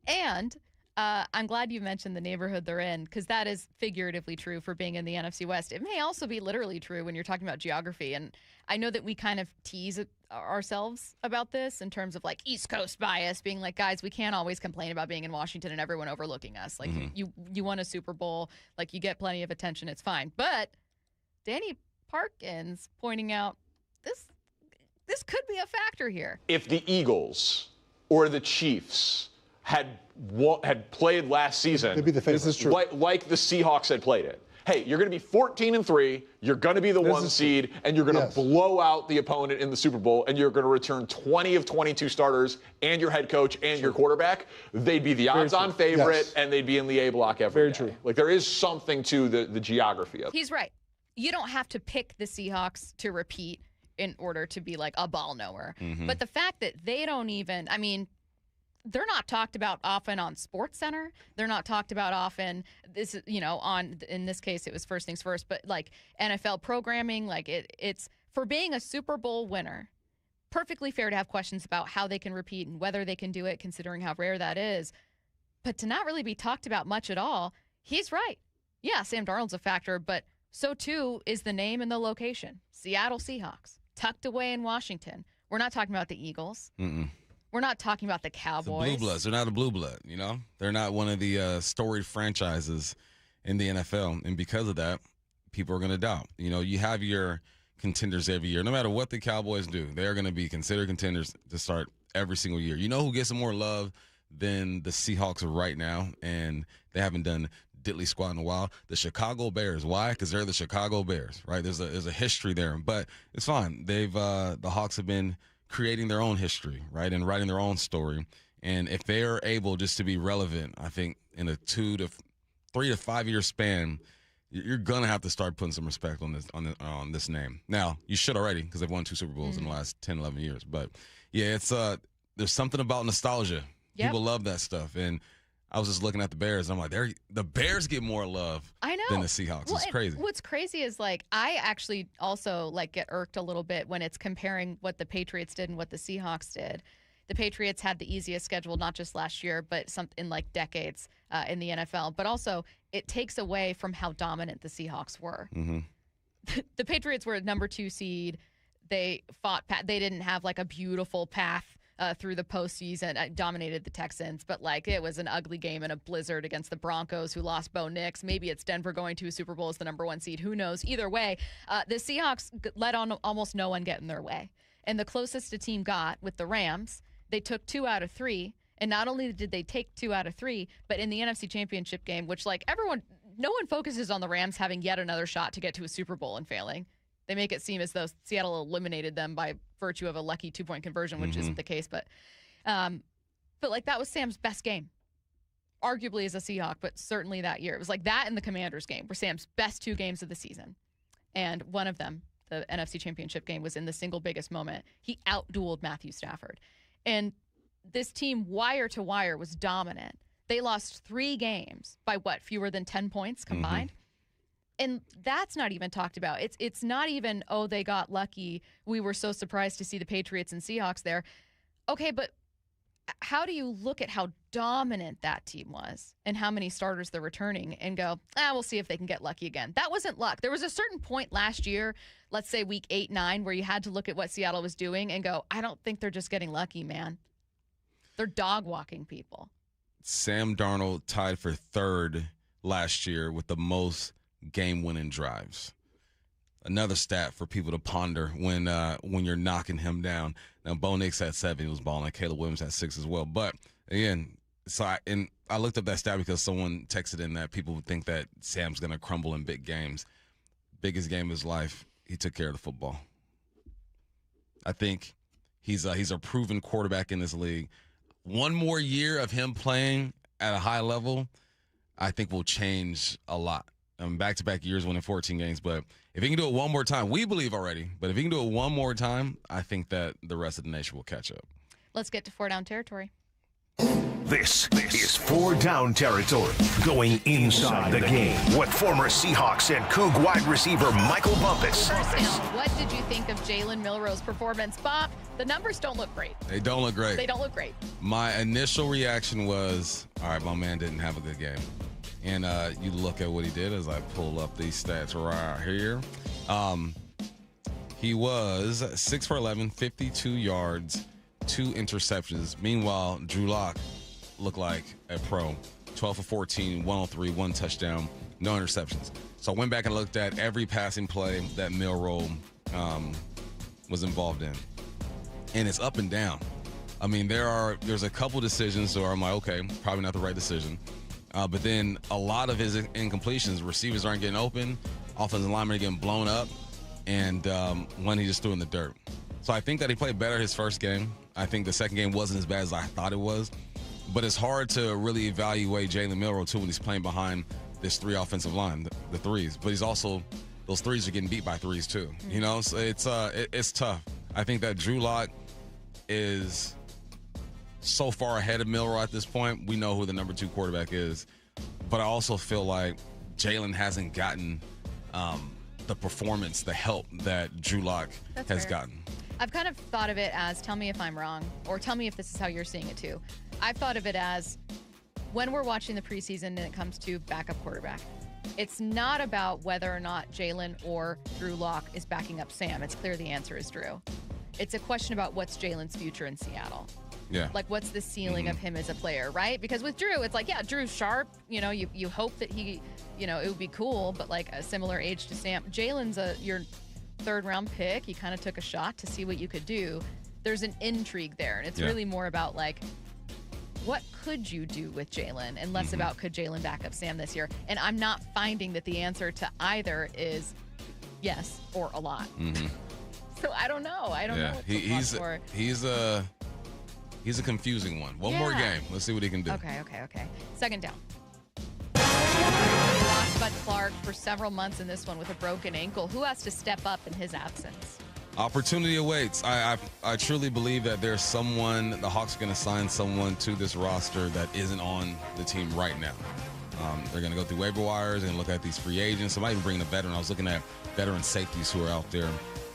And I'm glad you mentioned the neighborhood they're in, because that is figuratively true for being in the NFC West. It may also be literally true when you're talking about geography. And I know that we kind of tease ourselves about this in terms of East Coast bias, being like, guys, we can't always complain about being in Washington and everyone overlooking us. You won a Super Bowl, you get plenty of attention, it's fine. But Danny Parkins pointing out this could be a factor here. If the Eagles or the Chiefs had played last season, they'd be the favorite. This is true. Like the Seahawks had played it. Hey, you're going to be 14-3. You're going to be the 1 seed, and you're going to blow out the opponent in the Super Bowl, and you're going to return 20 of 22 starters and your head coach and your quarterback. They'd be the odds-on favorite, and they'd be in the A block every day. True. There is something to the geography of it. He's right. You don't have to pick the Seahawks to repeat. in order to be like a ball knower. Mhm. But the fact that they don't even, I mean, they're not talked about often on SportsCenter. They're not talked about often. This is, in this case, it was First Things First, but like NFL programming, like it's for being a Super Bowl winner. Perfectly fair to have questions about how they can repeat and whether they can do it, considering how rare that is. But to not really be talked about much at all, he's right. Yeah, Sam Darnold's a factor, but so too is the name and the location. Seattle Seahawks, tucked away in Washington. We're not talking about the Eagles. Mm-mm. We're not talking about the Cowboys. The Blue Bloods. They're not a blue blood, They're not one of the storied franchises in the NFL. And because of that, people are going to doubt. You have your contenders every year. No matter what the Cowboys do, they're going to be considered contenders to start every single year. You know who gets more love than the Seahawks right now? And they haven't done diddly squat in a while. The Chicago Bears. Why? Because they're the Chicago Bears, right? There's a history there. But it's fine. The Hawks have been creating their own history, right, and writing their own story. And if they are able just to be relevant, I think in a 3 to 5 year span, you're gonna have to start putting some respect on this name. Now, you should already, because they've won 2 Super Bowls in the last 10, 11 years. But yeah, it's there's something about nostalgia. Yep. People love that stuff. And I was just looking at the Bears, and I'm like, the Bears get more love than the Seahawks. Well, it's crazy. What's crazy is, like, I actually also, like, get irked a little bit when it's comparing what the Patriots did and what the Seahawks did. The Patriots had the easiest schedule, not just last year, but in, like, decades in the NFL. But also, it takes away from how dominant the Seahawks were. Mm-hmm. The Patriots were a number 2 seed. They fought. They didn't have, like, a beautiful path through the postseason, dominated the Texans, but like it was an ugly game in a blizzard against the Broncos, who lost Bo Nix. Maybe it's Denver going to a Super Bowl as the number 1 seed. Who knows? Either way, the Seahawks let on almost no one get in their way. And the closest a team got with the Rams, they took 2 out of 3. And not only did they take 2 out of 3, but in the NFC Championship game, which like no one focuses on the Rams having yet another shot to get to a Super Bowl and failing. They make it seem as though Seattle eliminated them by virtue of a lucky 2-point conversion, which isn't the case. But like that was Sam's best game, arguably as a Seahawk, but certainly that year. It was like that and the Commanders game were Sam's best 2 games of the season. And one of them, the NFC Championship game, was in the single biggest moment. He outdueled Matthew Stafford. And this team, wire to wire, was dominant. They lost 3 games by fewer than 10 points combined? Mm-hmm. And that's not even talked about. It's not even, they got lucky. We were so surprised to see the Patriots and Seahawks there. Okay, but how do you look at how dominant that team was and how many starters they're returning and go, we'll see if they can get lucky again? That wasn't luck. There was a certain point last year, let's say week 8, 9, where you had to look at what Seattle was doing and go, I don't think they're just getting lucky, man. They're dog walking people. Sam Darnold tied for 3rd last year with the most game-winning drives. Another stat for people to ponder when you're knocking him down. Now, Bo Nix had 7. He was balling. Caleb Williams had 6 as well. But, again, I looked up that stat because someone texted in that people would think that Sam's going to crumble in big games. Biggest game of his life, he took care of the football. I think he's a proven quarterback in this league. One more year of him playing at a high level, I think will change a lot. Back-to-back years winning 14 games, but if he can do it one more time, we believe already, but if he can do it one more time, I think that the rest of the nation will catch up. Let's get to 4 down territory. This is 4 down territory, going inside the game with former Seahawks and Coug wide receiver Michael Bumpus. First down, what did you think of Jalen Milroe's performance? Bob, the numbers don't look great. They don't look great. They don't look great. My initial reaction was, all right, my man didn't have a good game. And you look at what he did as I pull up these stats right here. He was 6 for 11, 52 yards, 2 interceptions. Meanwhile, Drew Lock looked like a pro. 12 for 14, 103, 1 touchdown, no interceptions. So I went back and looked at every passing play that Milroe was involved in. And it's up and down. I mean, there's a couple decisions where I'm like, okay, probably not the right decision. But then a lot of his incompletions, receivers aren't getting open, offensive linemen are getting blown up, and one he just threw in the dirt. So I think that he played better his first game. I think the second game wasn't as bad as I thought it was. But it's hard to really evaluate Jalen Milroe, too, when he's playing behind this 3 offensive line, the 3s. But he's also those threes are getting beat by threes too. You know, so it's tough. I think that Drew Lock is so far ahead of Milroe at this point. We know who the number 2 quarterback is, but I also feel like Jalen hasn't gotten the performance, the help that Drew Lock has gotten. I've kind of thought of it as, tell me if I'm wrong, or tell me if this is how you're seeing it too. I've thought of it as, when we're watching the preseason and it comes to backup quarterback, it's not about whether or not Jalen or Drew Lock is backing up Sam. It's clear the answer is Drew. It's a question about what's Jalen's future in Seattle. Yeah. Like, what's the ceiling of him as a player, right? Because with Drew, it's like, yeah, Drew's sharp. You know, you hope that he, you know, it would be cool, but like a similar age to Sam. Jalen's your 3rd round pick. You kind of took a shot to see what you could do. There's an intrigue there, and it's really more about like, what could you do with Jalen, and less about could Jalen back up Sam this year. And I'm not finding that the answer to either is yes or a lot. So I don't know. I don't know what to watch for. He's a confusing one. One more game. Let's see what he can do. Okay. 2nd down. They lost Bud Clark for several months in this one with a broken ankle. Who has to step up in his absence? Opportunity awaits. I truly believe that there's someone, the Hawks are going to sign someone to this roster that isn't on the team right now. They're going to go through waiver wires and look at these free agents. Somebody bring a veteran. I was looking at veteran safeties who are out there,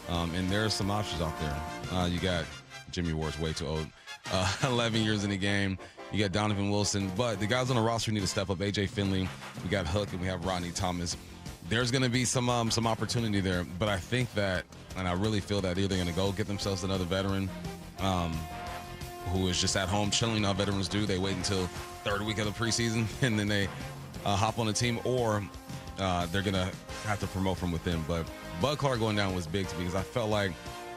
and there are some options out there. You got Jimmy Ward's way too old. 11 years in the game. You got Donovan Wilson, but the guys on the roster need to step up. AJ Finley, we got Hook, and we have Rodney Thomas. There's going to be some opportunity there, but I think that, and I really feel that either they're going to go get themselves another veteran who is just at home chilling. How veterans do. They wait until 3rd week of the preseason, and then they hop on the team, or they're going to have to promote from within. But Bud Clark going down was big to me because I felt like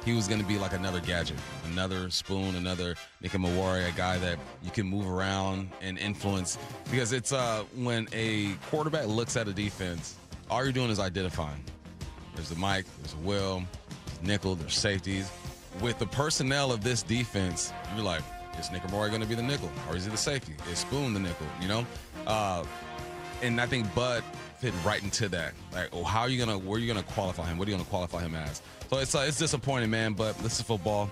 he was going to be like another gadget, another Spoon, another Nick Mawari, a guy that you can move around and influence. Because it's when a quarterback looks at a defense, all you're doing is identifying. There's the Mike, there's a Will, there's nickel, there's safeties. With the personnel of this defense, you're like, is Nick Mawari going to be the nickel? Or is he the safety? Is Spoon the nickel? You know? And I think Bud fit right into that. Like, oh, where are you gonna qualify him? What are you gonna qualify him as? So it's disappointing, man, but this is football.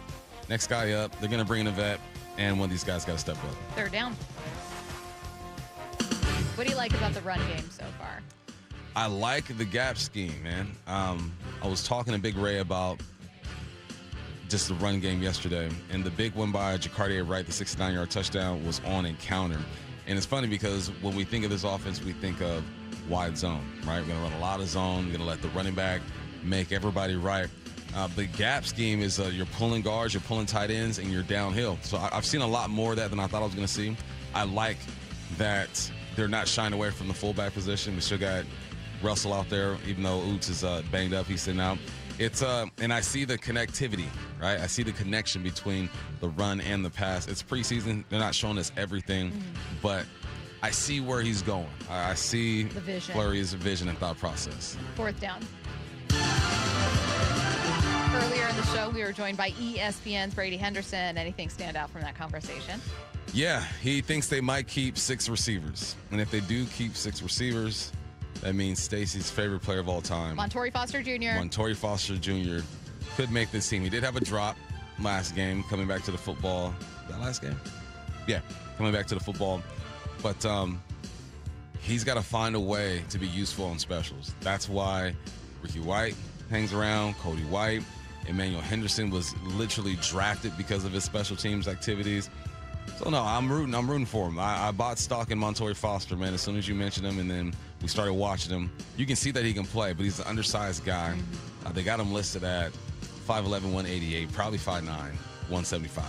Next guy up, they're gonna bring in a vet, and one of these guys gotta step up. 3rd down. What do you like about the run game so far? I like the gap scheme, man. I was talking to Big Ray about just the run game yesterday, and the big one by Jacardier Wright, the 69-yard touchdown, was on encounter. And it's funny because when we think of this offense, we think of wide zone, right? We're going to run a lot of zone. We're going to let the running back make everybody right. The gap scheme is you're pulling guards, you're pulling tight ends, and you're downhill. So I've seen a lot more of that than I thought I was going to see. I like that they're not shying away from the fullback position. We still got Russell out there, even though Oots is banged up. He's sitting out. It's and I see the connectivity, right? I see the connection between the run and the pass. It's preseason. They're not showing us everything, but I see where he's going. I see the vision. Fleury's vision and thought process. 4th down. Earlier in the show, we were joined by ESPN's Brady Henderson. Anything stand out from that conversation? Yeah, he thinks they might keep 6 receivers. And if they do keep 6 receivers, that means Stacy's favorite player of all time, Montorie Foster Jr. Montorie Foster Jr. could make this team. He did have a drop last game, coming back to the football. That last game? Yeah, coming back to the football. But he's got to find a way to be useful on specials. That's why Ricky White hangs around, Cody White. Emmanuel Henderson was literally drafted because of his special teams activities. So, no, I'm rooting for him. I bought stock in Montorie Foster, man, as soon as you mentioned him, and then we started watching him. You can see that he can play, but he's an undersized guy. They got him listed at 5'11", 188, probably 5'9", 175.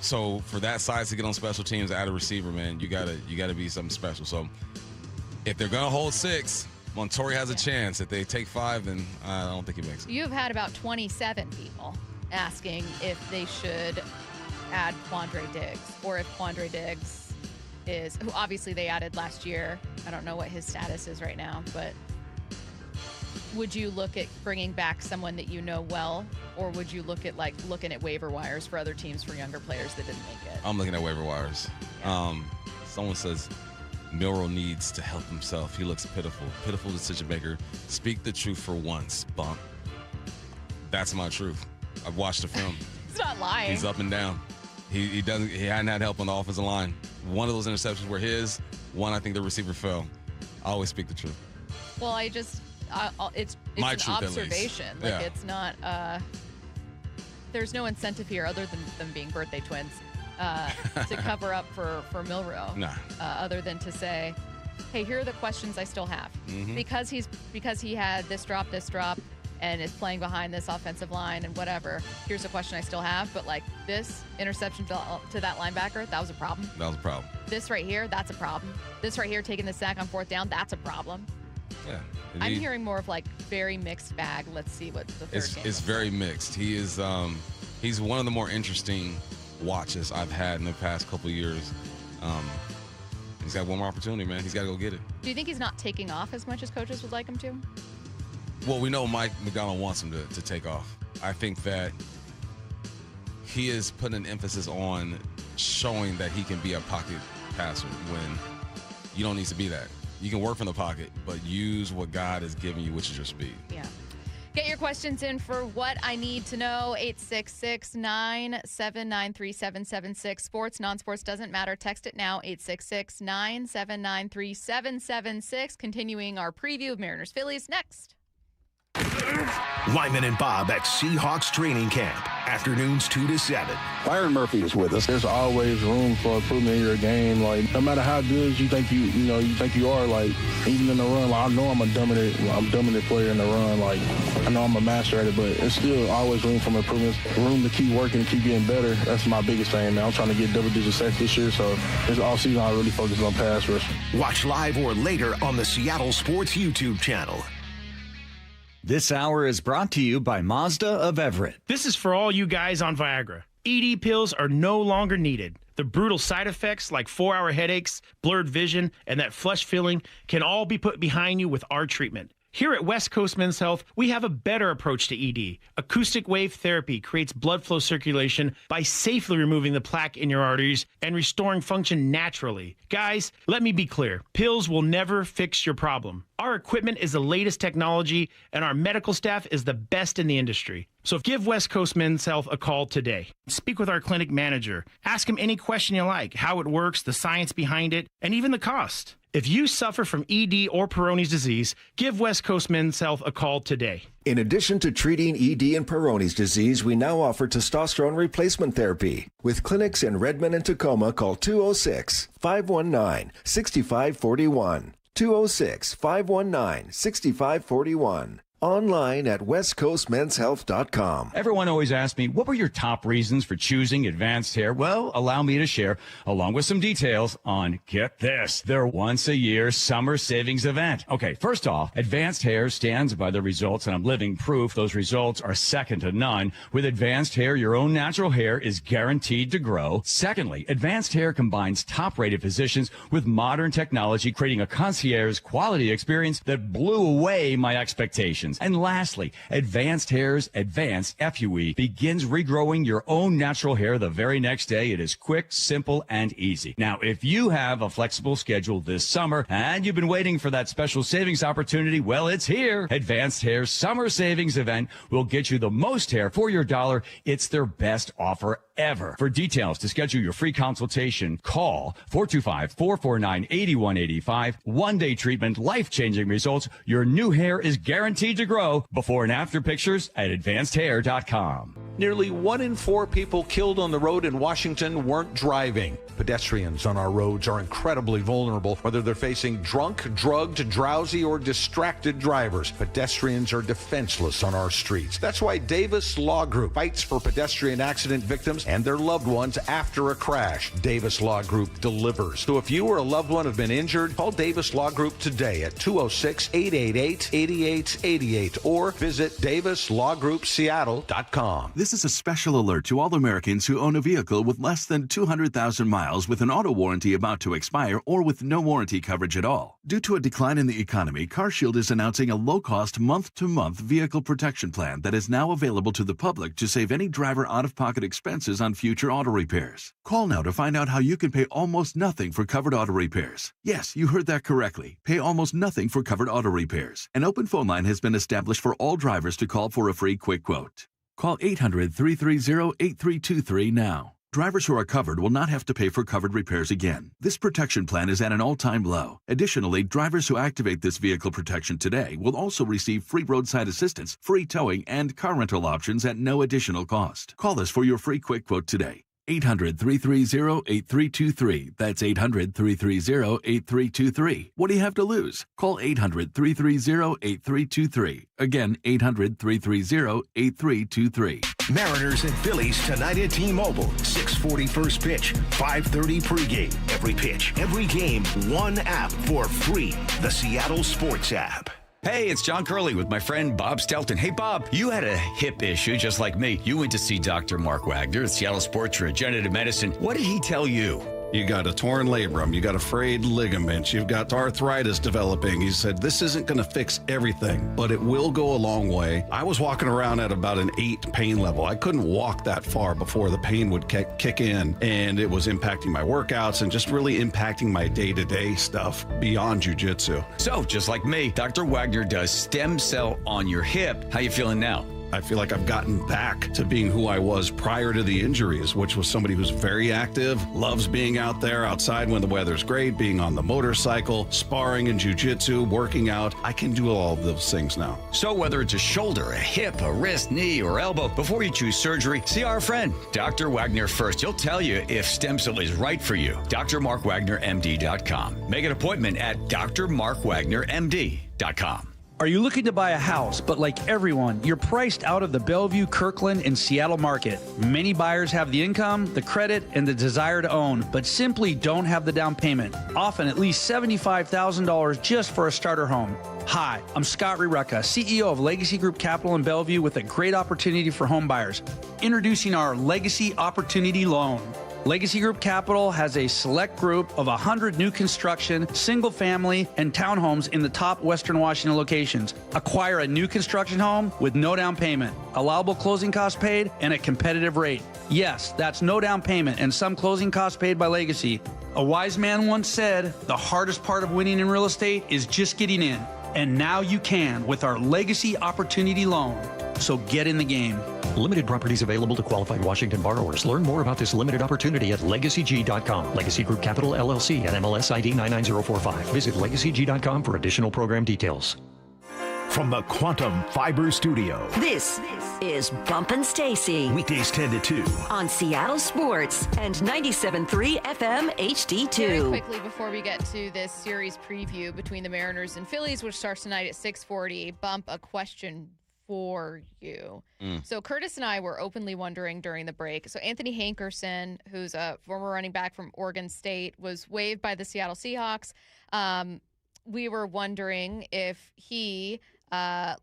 So for that size to get on special teams, add a receiver, man, you gotta be something special. So if they're gonna hold 6, Montorie has a chance. If they take 5, then I don't think he makes it. You've had about 27 people asking if they should add Quandre Diggs, or if Quandre Diggs is, who obviously they added last year. I don't know what his status is right now, but would you look at bringing back someone that you know well, or would you look at looking at waiver wires for other teams for younger players that didn't make it? I'm looking at waiver wires. Yeah. Someone says Milroe needs to help himself. He looks pitiful. Pitiful decision maker. Speak the truth for once, Bump. That's my truth. I've watched the film. He's not lying. He's up and down. He hadn't had help on the offensive line. One of those interceptions were his. One, I think the receiver fell. I always speak the truth. Well, it's My an truth, observation. at least. Like it's not. There's no incentive here other than them being birthday twins to cover up for Milroe. Nah. Other than to say, hey, here are the questions I still have because he had this drop, and is playing behind this offensive line and whatever. Here's a question I still have, but like this interception to that linebacker, that was a problem. That was a problem. This right here, that's a problem. This right here, taking the sack on 4th down, that's a problem. Yeah. I'm hearing more of like very mixed bag. Let's see what the third game It's very mixed. He is he's one of the more interesting watches I've had in the past couple of years. He's got one more opportunity, man. He's got to go get it. Do you think he's not taking off as much as coaches would like him to? Well, we know Mike McDonald wants him to take off. I think that he is putting an emphasis on showing that he can be a pocket passer when you don't need to be that. You can work from the pocket, but use what God has given you, which is your speed. Yeah. Get your questions in for What I Need to Know, 866-979-3776. Sports, non-sports, doesn't matter. Text it now, 866-979-3776. Continuing our preview of Mariners-Phillies next. Lyman and Bob at Seahawks training camp. Afternoons 2 to 7. Byron Murphy is with us. There's always room for improvement in your game. Like, no matter how good you think you think you are, like, even in the run, like, I know I'm a dominant player in the run. Like, I know I'm a master at it, but it's still always room for improvement. Room to keep working and keep getting better. That's my biggest thing, man. I'm trying to get double-digit sacks this year, so this offseason I really focus on pass rush. Watch live or later on the Seattle Sports YouTube channel. This hour is brought to you by Mazda of Everett. This is for all you guys on Viagra. ED pills are no longer needed. The brutal side effects like 4-hour headaches, blurred vision, and that flush feeling can all be put behind you with our treatment. Here at West Coast Men's Health, we have a better approach to ED. Acoustic wave therapy creates blood flow circulation by safely removing the plaque in your arteries and restoring function naturally. Guys, let me be clear. Pills will never fix your problem. Our equipment is the latest technology, and our medical staff is the best in the industry. So give West Coast Men's Health a call today. Speak with our clinic manager. Ask him any question you like, how it works, the science behind it, and even the cost. If you suffer from ED or Peyronie's disease, give West Coast Men's Health a call today. In addition to treating ED and Peyronie's disease, we now offer testosterone replacement therapy. With clinics in Redmond and Tacoma, call 206-519-6541. 206-519-6541. Online at westcoastmenshealth.com. Everyone always asks me, what were your top reasons for choosing Advanced Hair? Well, allow me to share, along with some details, on, get this, their once-a-year summer savings event. Okay, first off, Advanced Hair stands by the results, and I'm living proof those results are second to none. With Advanced Hair, your own natural hair is guaranteed to grow. Secondly, Advanced Hair combines top-rated physicians with modern technology, creating a concierge quality experience that blew away my expectations. And lastly, Advanced Hair's Advanced FUE begins regrowing your own natural hair the very next day. It is quick, simple, and easy. Now, if you have a flexible schedule this summer and you've been waiting for that special savings opportunity, well, it's here. Advanced Hair's Summer Savings Event will get you the most hair for your dollar. It's their best offer ever. For details to schedule your free consultation, call 425-449-8185. One-day treatment, life-changing results. Your new hair is guaranteed to grow. Before and after pictures at advancedhair.com. Nearly 1 in 4 people killed on the road in Washington weren't driving. Pedestrians on our roads are incredibly vulnerable, whether they're facing drunk, drugged, drowsy, or distracted drivers. Pedestrians are defenseless on our streets. That's why Davis Law Group fights for pedestrian accident victims and their loved ones after a crash. Davis Law Group delivers. So if you or a loved one have been injured, call Davis Law Group today at 206-888-8888 or visit davislawgroupseattle.com. This This is a special alert to all Americans who own a vehicle with less than 200,000 miles with an auto warranty about to expire or with no warranty coverage at all. Due to a decline in the economy, CarShield is announcing a low-cost month-to-month vehicle protection plan that is now available to the public to save any driver out-of-pocket expenses on future auto repairs. Call now to find out how you can pay almost nothing for covered auto repairs. Yes, you heard that correctly. Pay almost nothing for covered auto repairs. An open phone line has been established for all drivers to call for a free quick quote. Call 800-330-8323 now. Drivers who are covered will not have to pay for covered repairs again. This protection plan is at an all-time low. Additionally, drivers who activate this vehicle protection today will also receive free roadside assistance, free towing, and car rental options at no additional cost. Call us for your free quick quote today. 800-330-8323. That's 800-330-8323. What do you have to lose? Call 800-330-8323. Again, 800-330-8323. Mariners and Phillies tonight at T-Mobile. 6:40 first pitch, 5:30 pregame. Every pitch, every game, one app for free. The Seattle Sports app. Hey, it's John Curley with my friend Bob Stelton. Hey, Bob, you had a hip issue just like me. You went to see Dr. Mark Wagner at Seattle Sports Regenerative Medicine. What did he tell you? You got a torn labrum, you got a frayed ligament, you've got arthritis developing. He said, this isn't going to fix everything, but it will go a long way. I was walking around at about an 8 pain level. I couldn't walk that far before the pain would kick in, and it was impacting my workouts and just really impacting my day-to-day stuff beyond jiu-jitsu. So, just like me, Dr. Wagner does stem cell on your hip. How you feeling now? I feel like I've gotten back to being who I was prior to the injuries, which was somebody who's very active, loves being out there outside when the weather's great, being on the motorcycle, sparring in jiu-jitsu, working out. I can do all of those things now. So whether it's a shoulder, a hip, a wrist, knee, or elbow, before you choose surgery, see our friend, Dr. Wagner first. He'll tell you if stem cell is right for you. drmarkwagnermd.com. Make an appointment at drmarkwagnermd.com. Are you looking to buy a house, but like everyone, you're priced out of the Bellevue, Kirkland, and Seattle market? Many buyers have the income, the credit, and the desire to own, but simply don't have the down payment, often at least $75,000 just for a starter home. Hi, I'm Scott Rirucka, CEO of Legacy Group Capital in Bellevue with a great opportunity for home buyers. Introducing our Legacy Opportunity Loan. Legacy Group Capital has a select group of 100 new construction, single family, and townhomes in the top Western Washington locations. Acquire a new construction home with no down payment, allowable closing costs paid, and a competitive rate. Yes, that's no down payment and some closing costs paid by Legacy. A wise man once said, the hardest part of winning in real estate is just getting in. And now you can with our Legacy Opportunity Loan. So get in the game. Limited properties available to qualified Washington borrowers. Learn more about this limited opportunity at LegacyG.com. Legacy Group Capital LLC and MLS ID 99045. Visit LegacyG.com for additional program details. From the Quantum Fiber Studio. This is Bumpin' Stacy. Weekdays 10 to 2. On Seattle Sports and 97.3 FM HD2. Very quickly before we get to this series preview between the Mariners and Phillies, which starts tonight at 6:40, Bump, a question for you. So Curtis and I were openly wondering during the break. So Anthony Henderson, who's a former running back from Oregon State, was waived by the Seattle Seahawks. We were wondering if he, Wright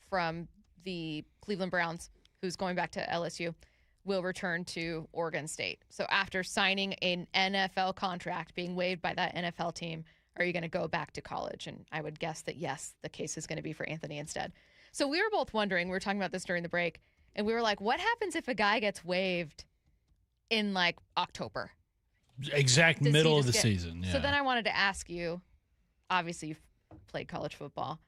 from the Cleveland Browns, who's going back to LSU, will return to Oregon State. So after signing an NFL contract, being waived by that NFL team, are you going to go back to college? And I would guess that, yes, the case is going to be for Anthony instead. So we were both wondering, we were talking about this during the break, and we were like, what happens if a guy gets waived in, like, October? Middle of the season, yeah. So then I wanted to ask you, obviously you've played college football,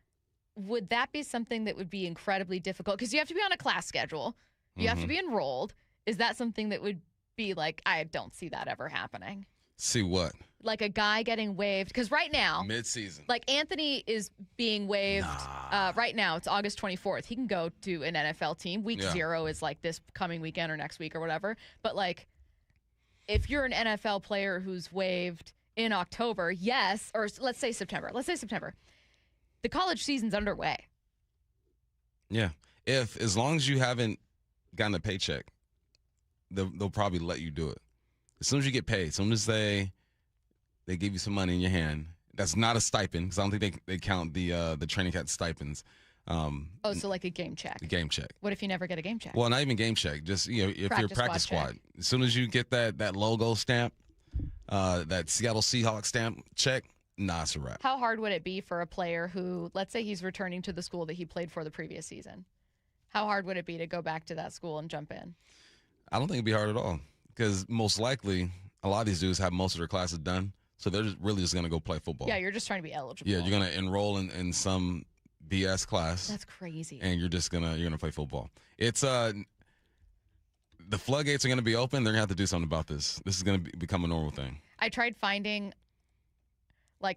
would that be something that would be incredibly difficult? Because you have to be on a class schedule. You have to be enrolled. Is that something that would be like, I don't see that ever happening? See what? Like a guy getting waived. Because right now, mid-season, like Anthony is being waived right now. It's August 24th. He can go to an NFL team. Week 0 is like this coming weekend or next week or whatever. But like, if you're an NFL player who's waived in October, yes, or let's say September. The college season's underway. Yeah. As long as you haven't gotten a paycheck, they'll probably let you do it. As soon as you get paid, as soon as they give you some money in your hand, that's not a stipend, because I don't think they count the training camp stipends. So like a game check. A game check. What if you never get a game check? Well, not even game check. Just if you're a practice squad, as soon as you get that logo stamp, that Seattle Seahawks stamp check, it's a wrap. How hard would it be for a player who, let's say he's returning to the school that he played for the previous season? How hard would it be to go back to that school and jump in? I don't think it'd be hard at all because most likely a lot of these dudes have most of their classes done, so they're really just going to go play football. Yeah, you're just trying to be eligible. Yeah, you're going to enroll in some BS class. That's crazy. And you're gonna play football. It's the floodgates are gonna be open. They're gonna have to do something about this. This is gonna become a normal thing. I tried finding,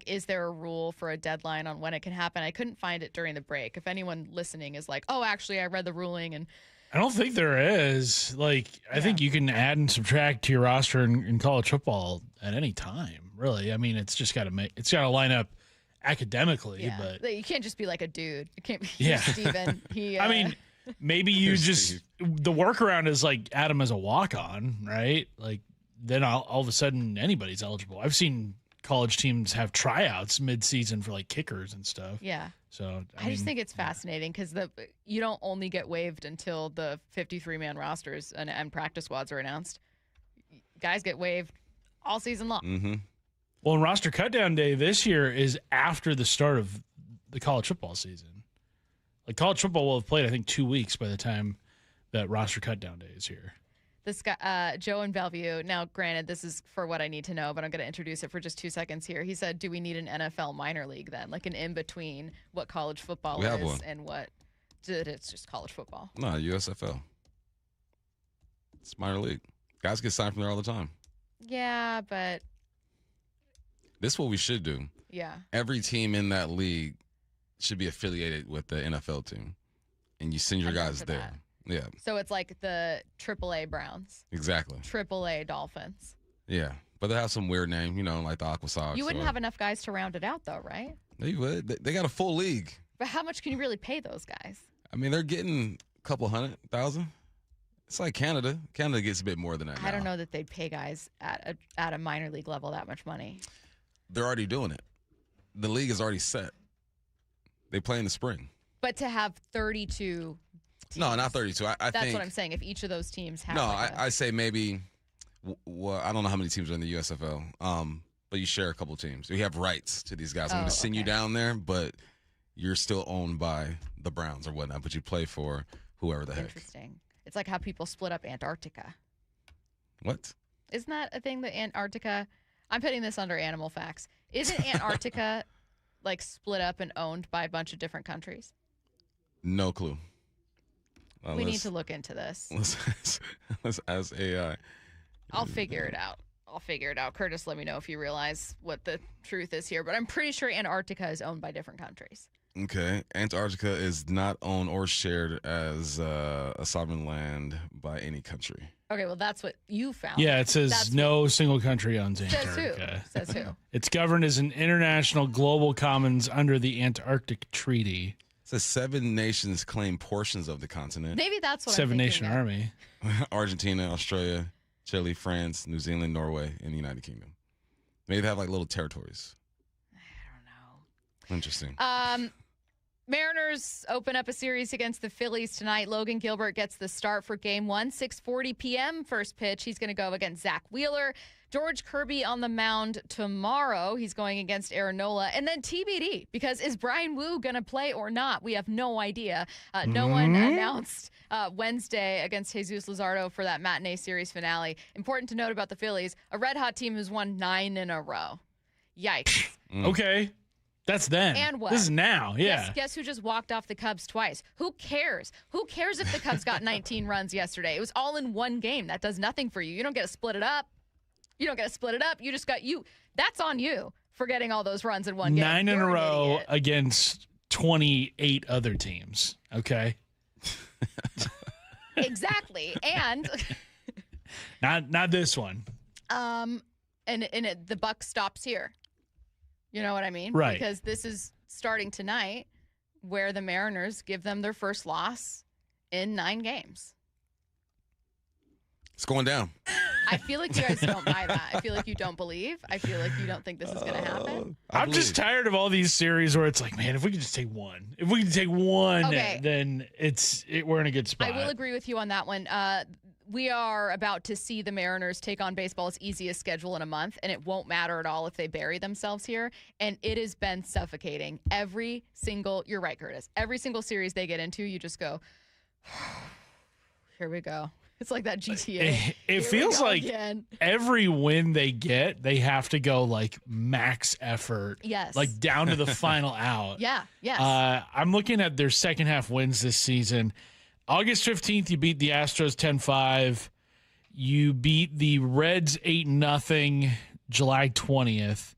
is there a rule for a deadline on when it can happen? I couldn't find it during the break. If anyone listening is like, oh, actually, I read the ruling and. I don't think there is. I think you can add and subtract to your roster in college football at any time. Really, I mean, it's just got to line up academically, but you can't just be like a dude. You can't be Steven. I mean, maybe you just the workaround is add him as a walk-on, right? Then all of a sudden anybody's eligible. I've seen college teams have tryouts mid-season for kickers and stuff. Yeah. So I just think it's fascinating because you don't only get waived until the 53-man rosters and practice squads are announced. Guys get waived all season long. Mm-hmm. Well, and roster cutdown day this year is after the start of the college football season. College football will have played, I think, 2 weeks by the time that roster cutdown day is here. This guy, Joe in Bellevue. Now, granted, this is for what I need to know, but I'm going to introduce it for just 2 seconds here. He said, "Do we need an NFL minor league then, an in between what college football is and what it's just college football?" No, USFL. It's minor league. Guys get signed from there all the time. Yeah, but. This is what we should do. Yeah. Every team in that league should be affiliated with the NFL team, and you send your guys there. That. Yeah. So it's like the AAA Browns. Exactly. AAA Dolphins. Yeah, but they have some weird name, like the Aqua Sox. You wouldn't have enough guys to round it out, though, right? They would. They got a full league. But how much can you really pay those guys? I mean, they're getting a couple $100,000. It's like Canada. Canada gets a bit more than that. I don't know that they'd pay guys at a minor league level that much money. They're already doing it. The league is already set. They play in the spring. But to have 32 teams. No, not 32. I That's think, what I'm saying. If each of those teams have. No, I say maybe, I don't know how many teams are in the USFL, but you share a couple teams. You have rights to these guys. I'm going to send you down there, but you're still owned by the Browns or whatnot, but you play for whoever the heck. Interesting. It's like how people split up Antarctica. What? Isn't that a thing that Antarctica... I'm putting this under animal facts. Isn't Antarctica split up and owned by a bunch of different countries? No clue. We need to look into this. Let's ask AI. I'll figure it out. Curtis, let me know if you realize what the truth is here. But I'm pretty sure Antarctica is owned by different countries. Okay. Antarctica is not owned or shared as a sovereign land by any country. Okay, well, that's what you found. Yeah, it says no single country owns Antarctica. Says who? It's governed as an international global commons under the Antarctic Treaty. It says 7 nations claim portions of the continent. Maybe that's what Seven I'm Nation Army. Argentina, Australia, Chile, France, New Zealand, Norway, and the United Kingdom. Maybe they have little territories. I don't know. Interesting. Mariners open up a series against the Phillies tonight. Logan Gilbert gets the start for Game 1, 6:40 p.m. first pitch. He's going to go against Zach Wheeler. George Kirby on the mound tomorrow. He's going against Aaron Nola. And then TBD, because is Brian Wu going to play or not? We have no idea. No one announced Wednesday against Jesus Luzardo for that matinee series finale. Important to note about the Phillies, a red-hot team who's won 9 in a row. Yikes. Okay. That's then. And what? This is now, yeah. Guess who just walked off the Cubs twice? Who cares? Who cares if the Cubs got 19 runs yesterday? It was all in one game. That does nothing for you. You don't get to split it up. You just got you. That's on you for getting all those runs in one game. 9 in a row against 28 other teams. Okay. Exactly. And not this one. The buck stops here. You know what I mean? Right. Because this is starting tonight where the Mariners give them their first loss in 9 games. It's going down. I feel like you guys don't buy that. I feel like you don't believe. I feel like you don't think this is going to happen. I'm just tired of all these series where it's like, man, if we could just take one. If we could take one, Okay. then we're in a good spot. I will agree with you on that one. We are about to see the Mariners take on baseball's easiest schedule in a month, and it won't matter at all if they bury themselves here. And it has been suffocating. You're right, Curtis. Every single series they get into, you just go, here we go. It's like that GTA. It feels like again. every win they get, they have to go like max effort. Yes. Like down to the final out. Yeah, yes. I'm looking at their second half wins this season. August 15th, you beat the Astros 10-5. You beat the Reds 8-0 July 20th.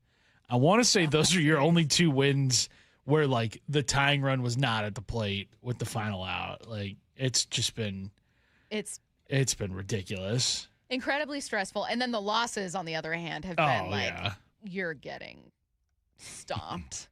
I want to say those are your only two wins where like the tying run was not at the plate with the final out. Like it's just been it's been ridiculous. Incredibly stressful. And then the losses, on the other hand, have been you're getting stomped.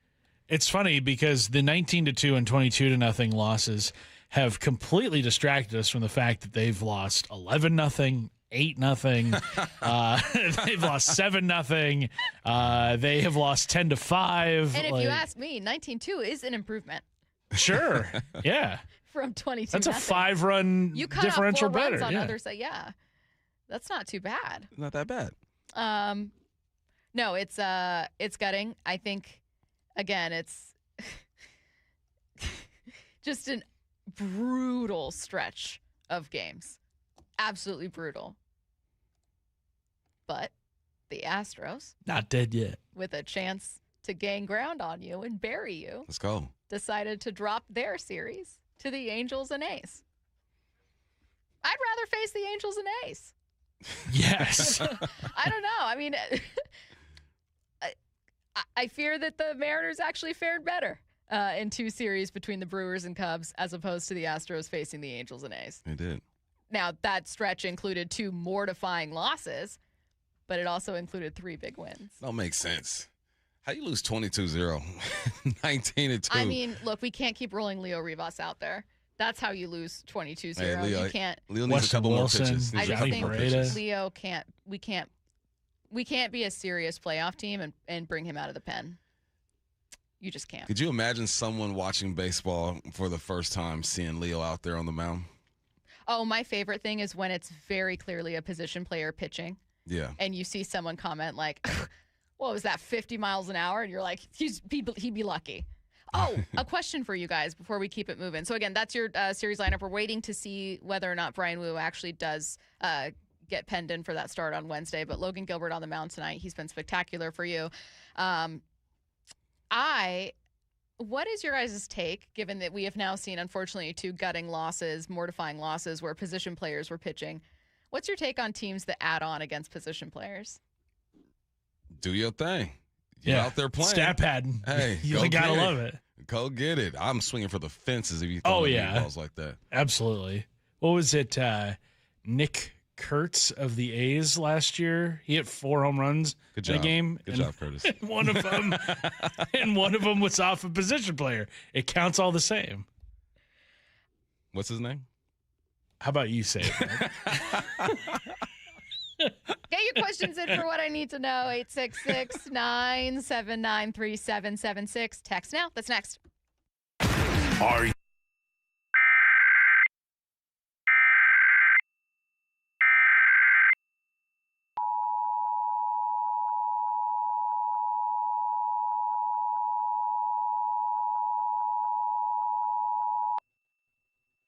It's funny because the 19-2 and 22-0 losses have completely distracted us from the fact that they've lost 11-0, 8-0. They've lost 7-0. They have lost 10-5. And if you ask me, 19-2 is an improvement. Sure. Yeah. From 22. That's a 5-run differential off 4 better. Runs on Yeah. other side. Yeah. That's not too bad. Not that bad. No, it's gutting. I think again, it's just an brutal stretch of games. Absolutely brutal. But the Astros, not dead yet, with a chance to gain ground on you and bury you. Let's go. Decided to drop their series to the Angels and A's. I'd rather face the Angels and A's. Yes. I don't know. I mean, I fear that the Mariners actually fared better in 2 series between the Brewers and Cubs as opposed to the Astros facing the Angels and A's. They did. Now, that stretch included 2 mortifying losses, but it also included 3 big wins. Don't make sense. How you lose 22-0, 19-2? I mean, look, we can't keep rolling Leo Rivas out there. That's how you lose 22-0. Hey, Leo, you can't. Leo needs a couple more pitches. I just think Leo can't. We can't be a serious playoff team and bring him out of the pen. You just can't. Could you imagine someone watching baseball for the first time seeing Leo out there on the mound? Oh, my favorite thing is when it's very clearly a position player pitching. Yeah. And you see someone comment like, what was that, 50 miles an hour? And you're like, he'd be lucky. Oh, a question for you guys before we keep it moving. So, again, that's your series lineup. We're waiting to see whether or not Brian Wu actually does get penned in for that start on Wednesday. But Logan Gilbert on the mound tonight. He's been spectacular for you. What is your guys' take, given that we have now seen, unfortunately, 2 gutting losses, mortifying losses where position players were pitching? What's your take on teams that add on against position players? Do your thing. You're out there playing. Stat padding. Hey, you gotta love it. Go get it. I'm swinging for the fences if you throw balls like that. Absolutely. What was it? Nick Kurtz of the A's last year. He hit 4 home runs in a game. Good job, Curtis. One of them was off a position player. It counts all the same. What's his name? How about you say it? Get your questions in for what I need to know. 866-979-3776. Text now. That's next. Are you?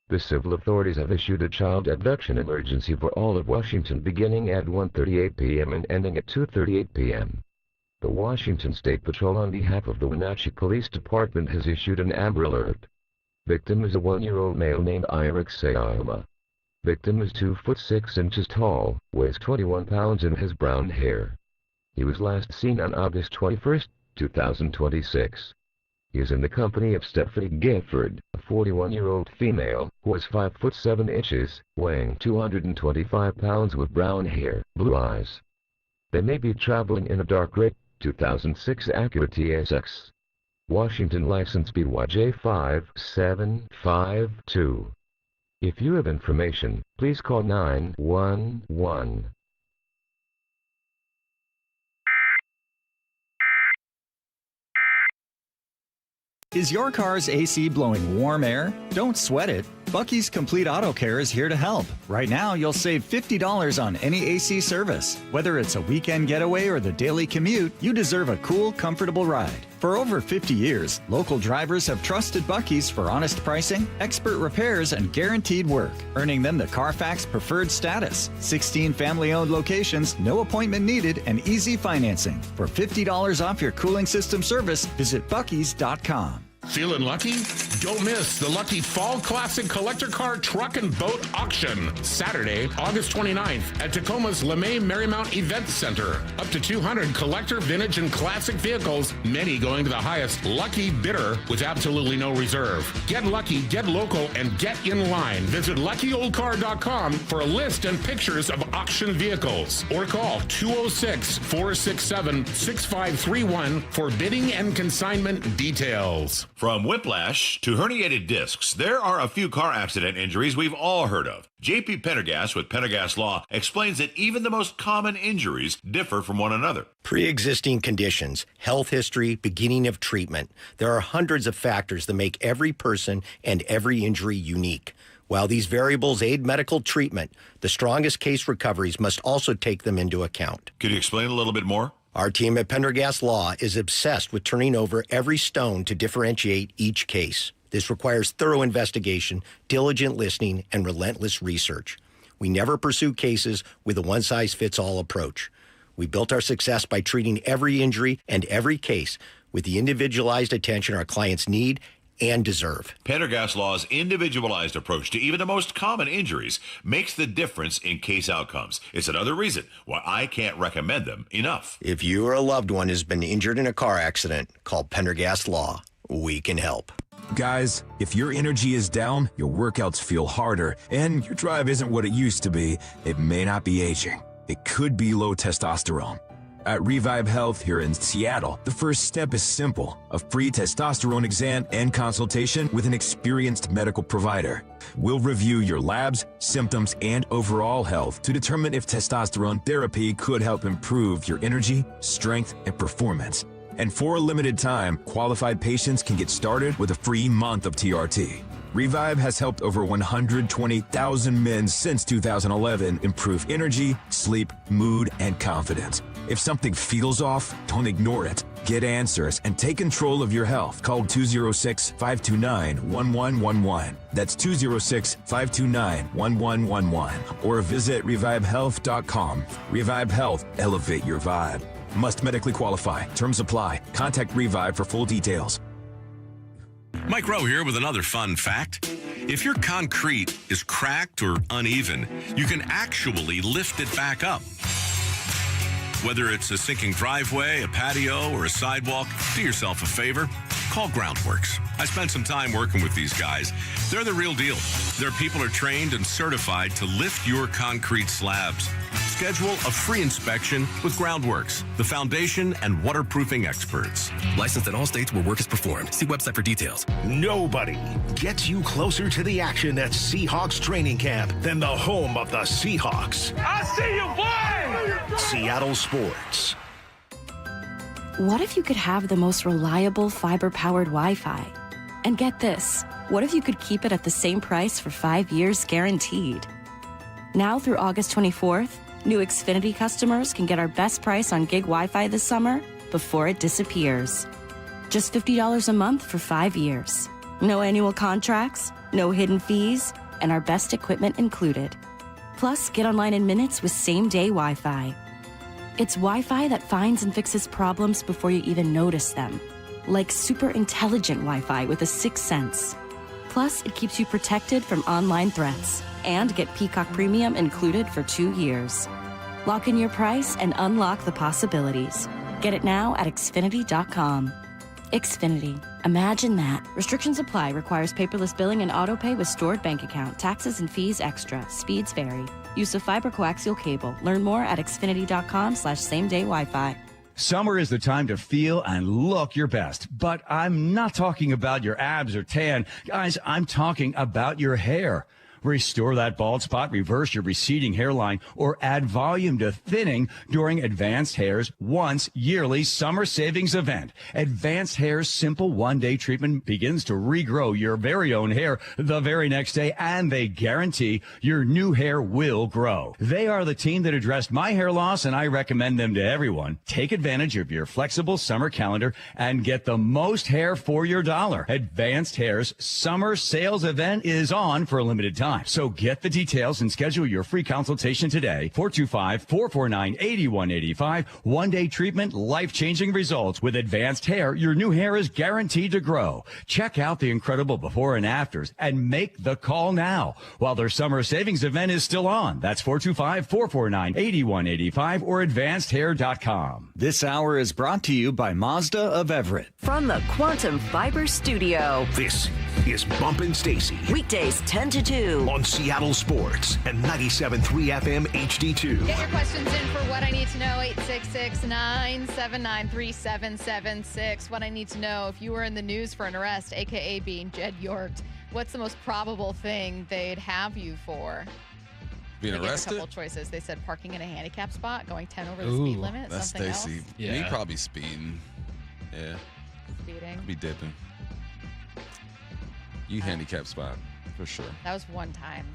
The civil authorities have issued a child abduction emergency for all of Washington beginning at 1:38 p.m. and ending at 2:38 p.m. The Washington State Patrol on behalf of the Wenatchee Police Department has issued an Amber Alert. Victim is a 1-year-old male named Eric Sayama. Victim is 2 foot 6 inches tall, weighs 21 pounds and has brown hair. He was last seen on August 21, 2026. He is in the company of Stephanie Gifford, a 41-year-old female, who is 5 foot 7 inches, weighing 225 pounds with brown hair, blue eyes. They may be traveling in a dark gray 2006 Acura TSX. Washington license BYJ 5752. If you have information, please call 911. Is your car's AC blowing warm air? Don't sweat it. Bucky's Complete Auto Care is here to help. Right now, you'll save $50 on any AC service. Whether it's a weekend getaway or the daily commute, you deserve a cool, comfortable ride. For over 50 years, local drivers have trusted Bucky's for honest pricing, expert repairs, and guaranteed work, earning them the Carfax Preferred status. 16 family-owned locations, no appointment needed, and easy financing. For $50 off your cooling system service, visit buckys.com. Feeling lucky? Don't miss the Lucky Fall Classic Collector Car Truck and Boat Auction, Saturday, August 29th at Tacoma's LeMay Marymount Event Center. Up to 200 collector, vintage, and classic vehicles, many going to the highest lucky bidder with absolutely no reserve. Get lucky, get local, and get in line. Visit luckyoldcar.com for a list and pictures of auction vehicles. Or call 206-467-6531 for bidding and consignment details. From whiplash to herniated discs, there are a few car accident injuries we've all heard of. J.P. Pendergast with Pendergast Law explains that even the most common injuries differ from one another. Pre-existing conditions, health history, beginning of treatment. There are hundreds of factors that make every person and every injury unique. While these variables aid medical treatment, the strongest case recoveries must also take them into account. Could you explain a little bit more? Our team at Pendergast Law is obsessed with turning over every stone to differentiate each case. This requires thorough investigation, diligent listening, and relentless research. We never pursue cases with a one-size-fits-all approach. We built our success by treating every injury and every case with the individualized attention our clients need and deserve. Pendergast Law's individualized approach to even the most common injuries makes the difference in case outcomes. It's another reason why I can't recommend them enough. If you or a loved one has been injured in a car accident, call Pendergast Law. We can help. Guys, if your energy is down, your workouts feel harder, and your drive isn't what it used to be, it may not be aging. It could be low testosterone. At Revive Health here in Seattle, the first step is simple: a free testosterone exam and consultation with an experienced medical provider. We'll review your labs, symptoms, and overall health to determine if testosterone therapy could help improve your energy, strength, and performance. And for a limited time, qualified patients can get started with a free month of TRT. Revive has helped over 120,000 men since 2011 improve energy, sleep, mood, and confidence. If something feels off, don't ignore it. Get answers and take control of your health. Call 206-529-1111. That's 206-529-1111. Or visit revivehealth.com. Revive Health. Elevate your vibe. Must medically qualify. Terms apply. Contact Revive for full details. Mike Rowe here with another fun fact. If your concrete is cracked or uneven, you can actually lift it back up. Whether it's a sinking driveway, a patio, or a sidewalk, do yourself a favor. Call Groundworks. I spent some time working with these guys. They're the real deal. Their people are trained and certified to lift your concrete slabs. Schedule a free inspection with Groundworks, the foundation and waterproofing experts. Licensed in all states where work is performed. See website for details. Nobody gets you closer to the action at Seahawks training camp than the home of the Seahawks. I see you, boy! Seattle Sports. What if you could have the most reliable fiber-powered Wi-Fi? And get this, what if you could keep it at the same price for 5 years guaranteed? Now through August 24th, new Xfinity customers can get our best price on gig Wi-Fi this summer before it disappears. Just $50 a month for 5 years. No annual contracts, no hidden fees, and our best equipment included. Plus, get online in minutes with same-day Wi-Fi. It's Wi-Fi that finds and fixes problems before you even notice them. Like super intelligent Wi-Fi with a sixth sense. Plus, it keeps you protected from online threats. And get Peacock Premium included for 2 years. Lock in your price and unlock the possibilities. Get it now at Xfinity.com. Xfinity. Imagine that. Restrictions apply. Requires paperless billing and autopay with stored bank account. Taxes and fees extra. Speeds vary. Use of fiber coaxial cable. Learn more at Xfinity.com/same-day Wi-Fi. Summer is the time to feel and look your best, but I'm not talking about your abs or tan. Guys, I'm talking about your hair. Restore that bald spot, reverse your receding hairline, or add volume to thinning during Advanced Hair's once yearly summer savings event. Advanced Hair's simple one-day treatment begins to regrow your very own hair the very next day, and they guarantee your new hair will grow. They are the team that addressed my hair loss, and I recommend them to everyone. Take advantage of your flexible summer calendar and get the most hair for your dollar. Advanced Hair's summer sales event is on for a limited time. So get the details and schedule your free consultation today. 425-449-8185. One-day treatment, life-changing results. With Advanced Hair, your new hair is guaranteed to grow. Check out the incredible before and afters and make the call now while their summer savings event is still on. That's 425-449-8185 or advancedhair.com. This hour is brought to you by Mazda of Everett. From the Quantum Fiber Studio, This is Bumpin' Stacy. weekdays 10 to 2. On Seattle Sports and 97.3 FM HD2. Get your questions in for What I Need to Know, 866-979-3776. What I need to know, if you were in the news for an arrest, a.k.a. being Jed Yorked, what's the most probable thing they'd have you for? Being They gave arrested? a couple choices. They said parking in a handicap spot, going 10 over the speed limit, That's something Stacy. else. Me probably speeding. Yeah. Speeding. I'd be dipping. You handicap spot, for sure. That was one time.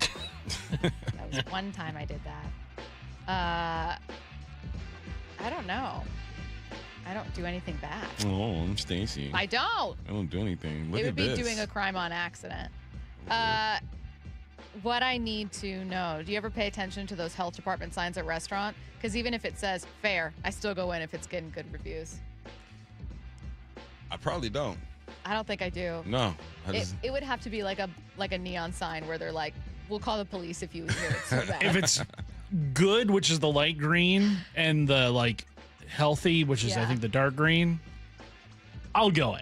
That was one time I did that. I don't know. I don't do anything bad. Oh, I'm Stacy. I don't. I don't do anything. Look It would at be this. doing a crime on accident. What I need to know. Do you ever pay attention to those health department signs at restaurant? Because even if it says fair, I still go in if it's getting good reviews. I probably don't. I don't think I do. No. It would have to be like a neon sign where they're like, we'll call the police if you hear it so bad. If it's good, which is the light green, and the like healthy, which is I think the dark green, I'll go in.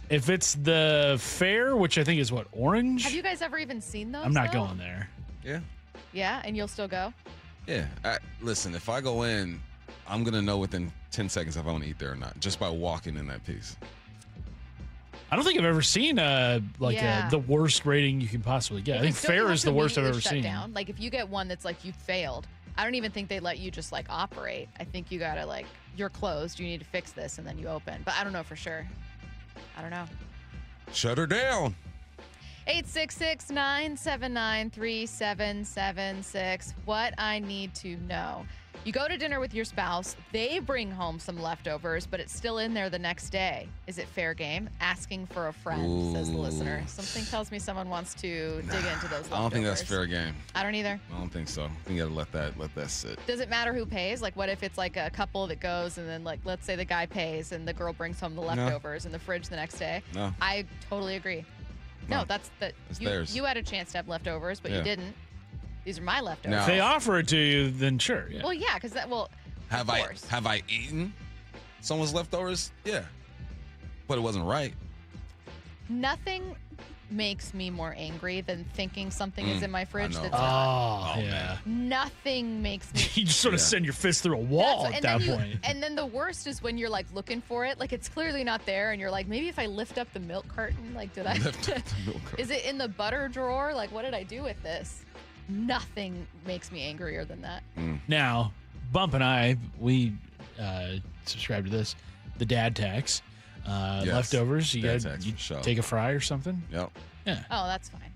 If it's the fair, which I think is what, orange? Have you guys ever even seen those? I'm not though? going there. Yeah. Yeah, and you'll still go? Yeah. Listen, if I go in, I'm going to know within 10 seconds if I want to eat there or not, just by walking in that piece. I don't think I've ever seen the worst rating you can possibly get. I think fair is the worst I've ever seen. Down. Like if you get one that's like you failed, I don't even think they let you just like operate. I think you gotta like, you're closed, you need to fix this, and then you open. But I don't know for sure. I don't know. Shut her down. 866-979-3776. What I need to know. You go to dinner with your spouse, they bring home some leftovers, but it's still in there the next day. Is it fair game? Asking for a friend, says the listener. Something tells me someone wants to dig into those leftovers. I don't think that's fair game. I don't either. I don't think so. I think you got to let that sit. Does it matter who pays? Like, what if it's like a couple that goes and then, like, let's say the guy pays and the girl brings home the leftovers in the fridge the next day? No. I totally agree. No, that's theirs. You had a chance to have leftovers, but you didn't. These are my leftovers. If they offer it to you, then sure. Yeah. Well, yeah, because that will. Have I eaten someone's leftovers? Yeah. But it wasn't right. Nothing makes me more angry than thinking something is in my fridge that's Oh, not. yeah. Nothing makes me. You just sort of send your fist through a wall at that point. And then the worst is when you're like looking for it, like it's clearly not there, and you're like, maybe if I lift up the milk carton, like did I? Lift up the milk carton. Is it in the butter drawer? Like what did I do with this? Nothing makes me angrier than that. Now, Bump and I, we subscribe to this, the dad tax. Leftovers, you take a fry or something? Yep. Yeah. Oh, that's fine.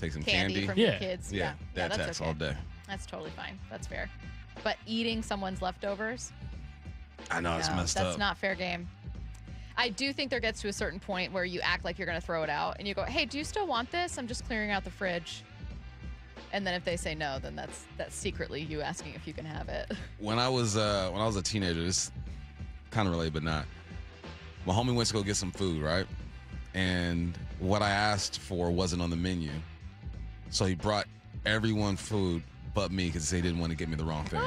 Take some Candy from your kids. Yeah. Dad that's tax okay. all day. That's totally fine. That's fair. But eating someone's leftovers? I know, it's messed up. That's not fair game. I do think there gets to a certain point where you act like you're going to throw it out and you go, hey, do you still want this? I'm just clearing out the fridge. And then if they say no, then that's secretly you asking if you can have it. When I was a teenager, this kind of related, but not. My homie went to go get some food, right? And what I asked for wasn't on the menu. So he brought everyone food but me because they didn't want to get me the wrong thing.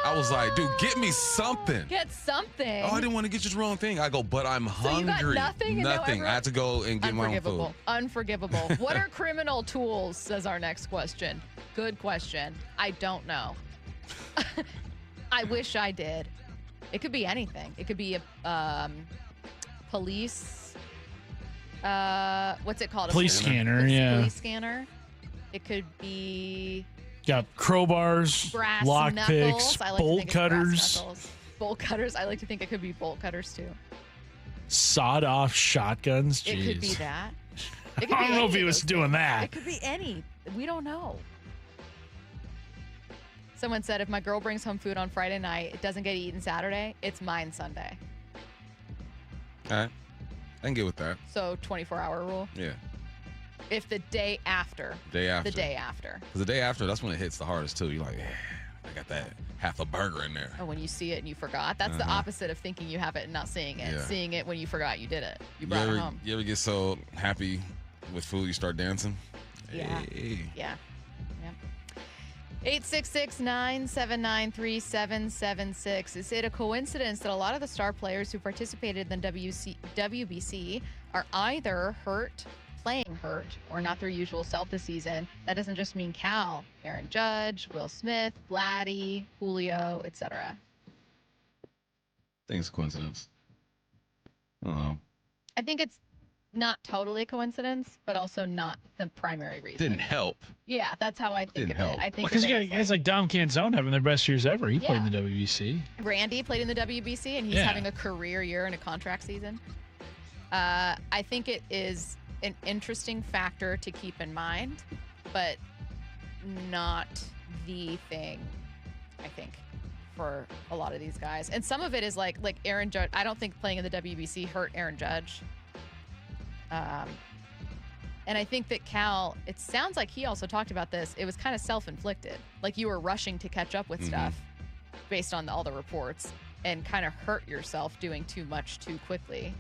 I was like, dude, get me something. Get something. Oh, I didn't want to get you the wrong thing. I go, but I'm hungry. So you got nothing? Nothing. I had to go and get my own food. Unforgivable. What are criminal tools, says our next question. Good question. I don't know. I wish I did. It could be anything. It could be a police. What's it called? Police scanner, yeah. Police scanner. It could be got crowbars, brass lock knuckles. picks, I like bolt to think it's brass cutters. knuckles. Bolt cutters. I like to think it could be bolt cutters too. Sawed-off shotguns. Jeez. It could be that. It could I don't be know if any he of was those doing things. that. It could be any. We don't know. Someone said, if my girl brings home food on Friday night, it doesn't get eaten Saturday, it's mine Sunday. All right. I can get with that. So 24-hour rule. Yeah. If the day after. Day after. The day after. Because the day after, that's when it hits the hardest, too. You're like, yeah, I got that half a burger in there. Or when you see it and you forgot. That's the opposite of thinking you have it and not seeing it. Yeah. Seeing it when you forgot you did it. You brought it home. You ever get so happy with food you start dancing? Yeah. Hey. Yeah. 866-979-3776. Is it a coincidence that a lot of the star players who participated in the WBC are either playing hurt, or not their usual self this season? That doesn't just mean Cal. Aaron Judge, Will Smith, Vladdy, Julio, etc. I think it's a coincidence. I don't know. I think it's not totally a coincidence, but also not the primary reason. Didn't help. Yeah, that's how I think of it. I think Because you got guys like Dom Canzone having their best years ever. He played in the WBC. Randy played in the WBC, and he's having a career year in a contract season. I think it is an interesting factor to keep in mind, but not the thing, I think, for a lot of these guys. And some of it is like Aaron Judge. I don't think playing in the WBC hurt Aaron Judge. And I think that Cal, it sounds like he also talked about this. It was kind of self-inflicted. Like you were rushing to catch up with stuff based on all the reports and kind of hurt yourself doing too much too quickly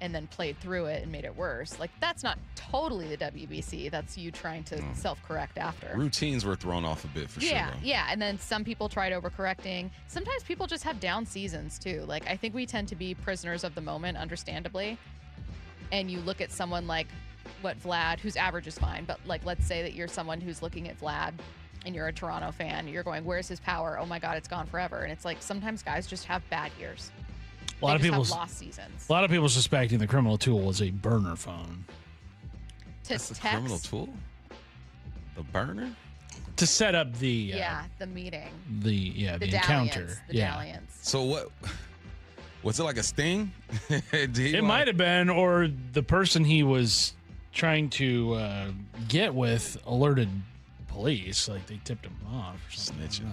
and then played through it and made it worse. Like that's not totally the WBC. That's you trying to self-correct after. Routines were thrown off a bit for sure. Yeah. And then some people tried overcorrecting. Sometimes people just have down seasons too. Like I think we tend to be prisoners of the moment, understandably. And you look at someone like Vlad, whose average is fine, but like let's say that you're someone who's looking at Vlad and you're a Toronto fan, you're going, where's his power? Oh my God, it's gone forever. And it's like sometimes guys just have bad years. A lot of people have lost seasons. A lot of people suspecting the criminal tool was a burner phone. That's the criminal tool? The burner? To set up the the meeting. The encounter. The dalliance. So what? Was it like a sting? It might have been, or the person he was trying to get with alerted police. Like they tipped him off or something. Snitching.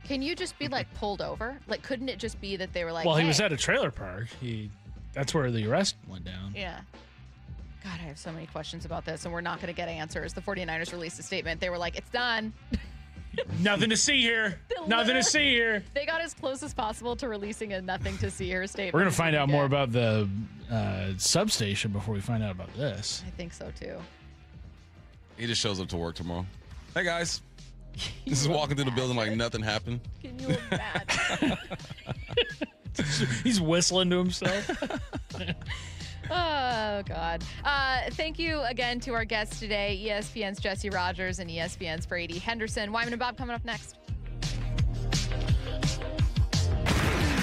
Can you just be like pulled over? Like, couldn't it just be that they were like, well, hey. he was at a trailer park. That's where the arrest went down. Yeah. God, I have so many questions about this, and we're not going to get answers. The 49ers released a statement. They were like, it's done. Nothing to see here. Nothing to see here. They got as close as possible to releasing a nothing to see here statement. We're going to find out more about the substation before we find out about this. I think so, too. He just shows up to work tomorrow. Hey, guys. This is walking through the building like nothing happened. Can you imagine? He's whistling to himself. Oh, God. Thank you again to our guests today, ESPN's Jesse Rogers and ESPN's Brady Henderson. Wyman and Bob coming up next.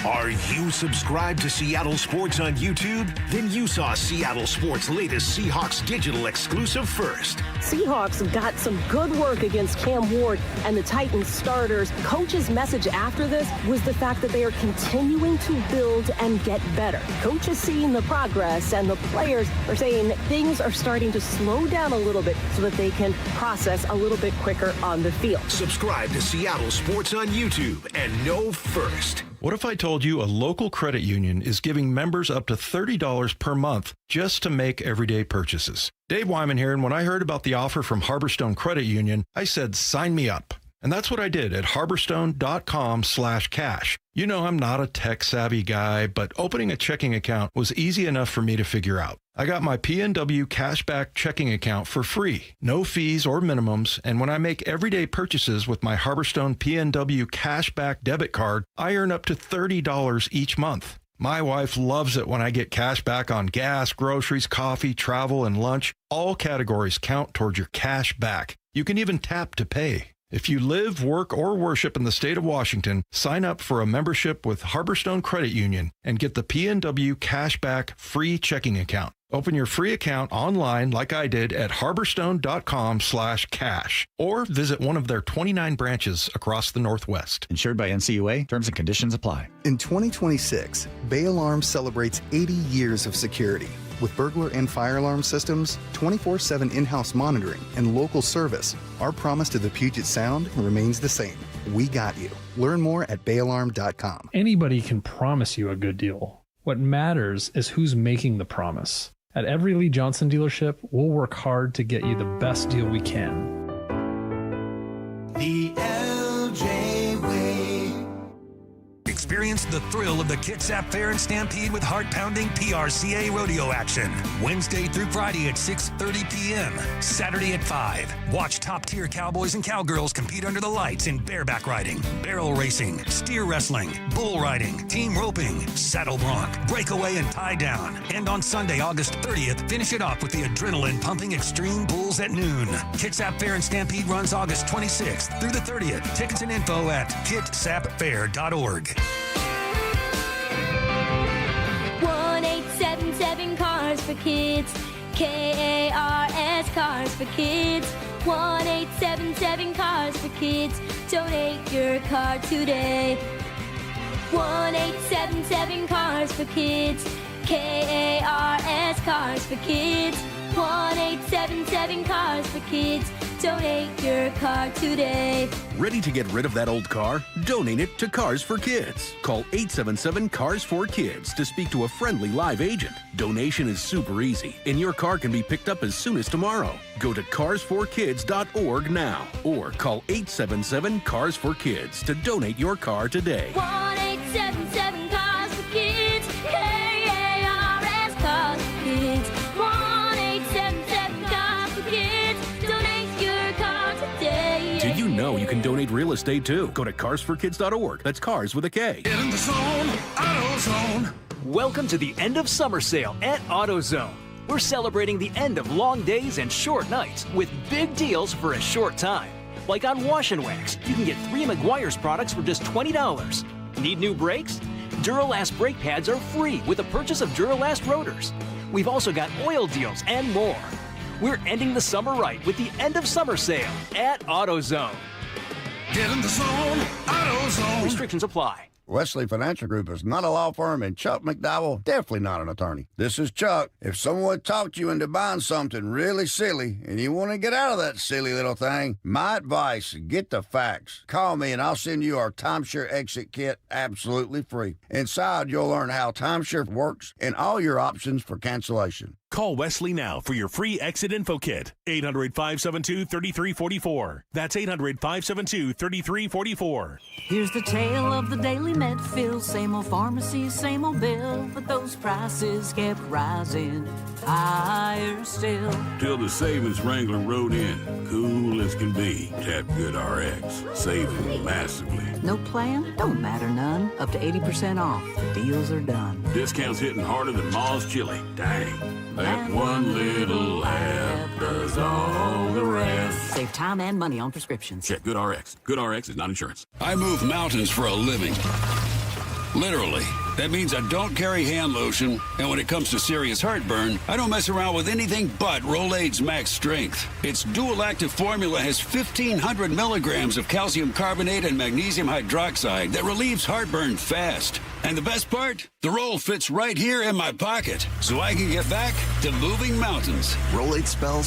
Are you subscribed to Seattle Sports on YouTube? Then you saw Seattle Sports' latest Seahawks digital exclusive first. Seahawks got some good work against Cam Ward and the Titans starters. Coach's message after this was the fact that they are continuing to build and get better. Coach is seeing the progress, and the players are saying things are starting to slow down a little bit so that they can process a little bit quicker on the field. Subscribe to Seattle Sports on YouTube and know first. What if I told you a local credit union is giving members up to $30 per month just to make everyday purchases? Dave Wyman here, and when I heard about the offer from Harborstone Credit Union, I said, sign me up. And that's what I did at harborstone.com/cash. You know, I'm not a tech-savvy guy, but opening a checking account was easy enough for me to figure out. I got my PNW Cashback checking account for free, no fees or minimums, and when I make everyday purchases with my Harborstone PNW Cashback debit card, I earn up to $30 each month. My wife loves it when I get cash back on gas, groceries, coffee, travel, and lunch. All categories count towards your cash back. You can even tap to pay. If you live, work, or worship in the state of Washington, sign up for a membership with Harborstone Credit Union and get the PNW Cashback free checking account. Open your free account online like I did at harborstone.com/cash or visit one of their 29 branches across the Northwest. Insured by NCUA. Terms and conditions apply. In 2026, Bay Alarm celebrates 80 years of security. With burglar and fire alarm systems, 24/7 in-house monitoring, and local service, our promise to the Puget Sound remains the same. We got you. Learn more at bayalarm.com. Anybody can promise you a good deal. What matters is who's making the promise. At every Lee Johnson dealership, we'll work hard to get you the best deal we can. The LJ Way. Experience the thrill of the Kitsap Fair and Stampede with heart-pounding PRCA rodeo action. Wednesday through Friday at 6:30 p.m. Saturday at 5. Watch top-tier cowboys and cowgirls compete under the lights in bareback riding, barrel racing, steer wrestling, bull riding, team roping, saddle bronc, breakaway, and tie down. And on Sunday, August 30th, finish it off with the adrenaline-pumping Extreme Bulls at noon. Kitsap Fair and Stampede runs August 26th through the 30th. Tickets and info at kitsapfair.org. 1-877 Cars for Kids. KARS Cars for Kids. 1-877 Cars for Kids. Donate your car today. 1-877 Cars for Kids. KARS Cars for Kids. 1-877 Cars for Kids. Donate your car today. Ready to get rid of that old car? Donate it to Cars for Kids. Call 877 Cars for Kids to speak to a friendly live agent. Donation is super easy, and your car can be picked up as soon as tomorrow. Go to carsforkids.org now or call 877 Cars for Kids to donate your car today. 1-877 Cars for Kids. KARS Cars for Kids. 1-877 Cars for Kids. Donate your car today. Did you know you can donate real estate too? Go to carsforkids.org. That's cars with a K. Get in the zone, AutoZone. Welcome to the end of summer sale at AutoZone. We're celebrating the end of long days and short nights with big deals for a short time. Like on Wash and Wax, you can get 3 Meguiar's products for just $20. Need new brakes? Duralast brake pads are free with the purchase of Duralast rotors. We've also got oil deals and more. We're ending the summer right with the end of summer sale at AutoZone. Get in the zone, AutoZone. Restrictions apply. Wesley Financial Group is not a law firm, and Chuck McDowell definitely not an attorney. This is Chuck. If someone talked you into buying something really silly and you want to get out of that silly little thing, my advice, get the facts. Call me and I'll send you our timeshare exit kit absolutely free. Inside, you'll learn how timeshare works and all your options for cancellation. Call Wesley now for your free exit info kit. 800-572-3344. That's 800-572-3344. Here's the tale of the daily Medfield. Same old pharmacy, same old bill. But those prices kept rising higher still. Till the savings wrangler rode in. Cool as can be. Tap Good RX. Saving massively. No plan? Don't matter none. Up to 80% off. The deals are done. Discounts hitting harder than Ma's chili. Dang. That one little app does all the rest. Save time and money on prescriptions. Check Good RX. Good RX is not insurance. I move mountains for a living. Literally. That means I don't carry hand lotion, and when it comes to serious heartburn, I don't mess around with anything but Rolaids Max Strength. Its dual-active formula has 1,500 milligrams of calcium carbonate and magnesium hydroxide that relieves heartburn fast. And the best part? The roll fits right here in my pocket, so I can get back to moving mountains. Rolaids spells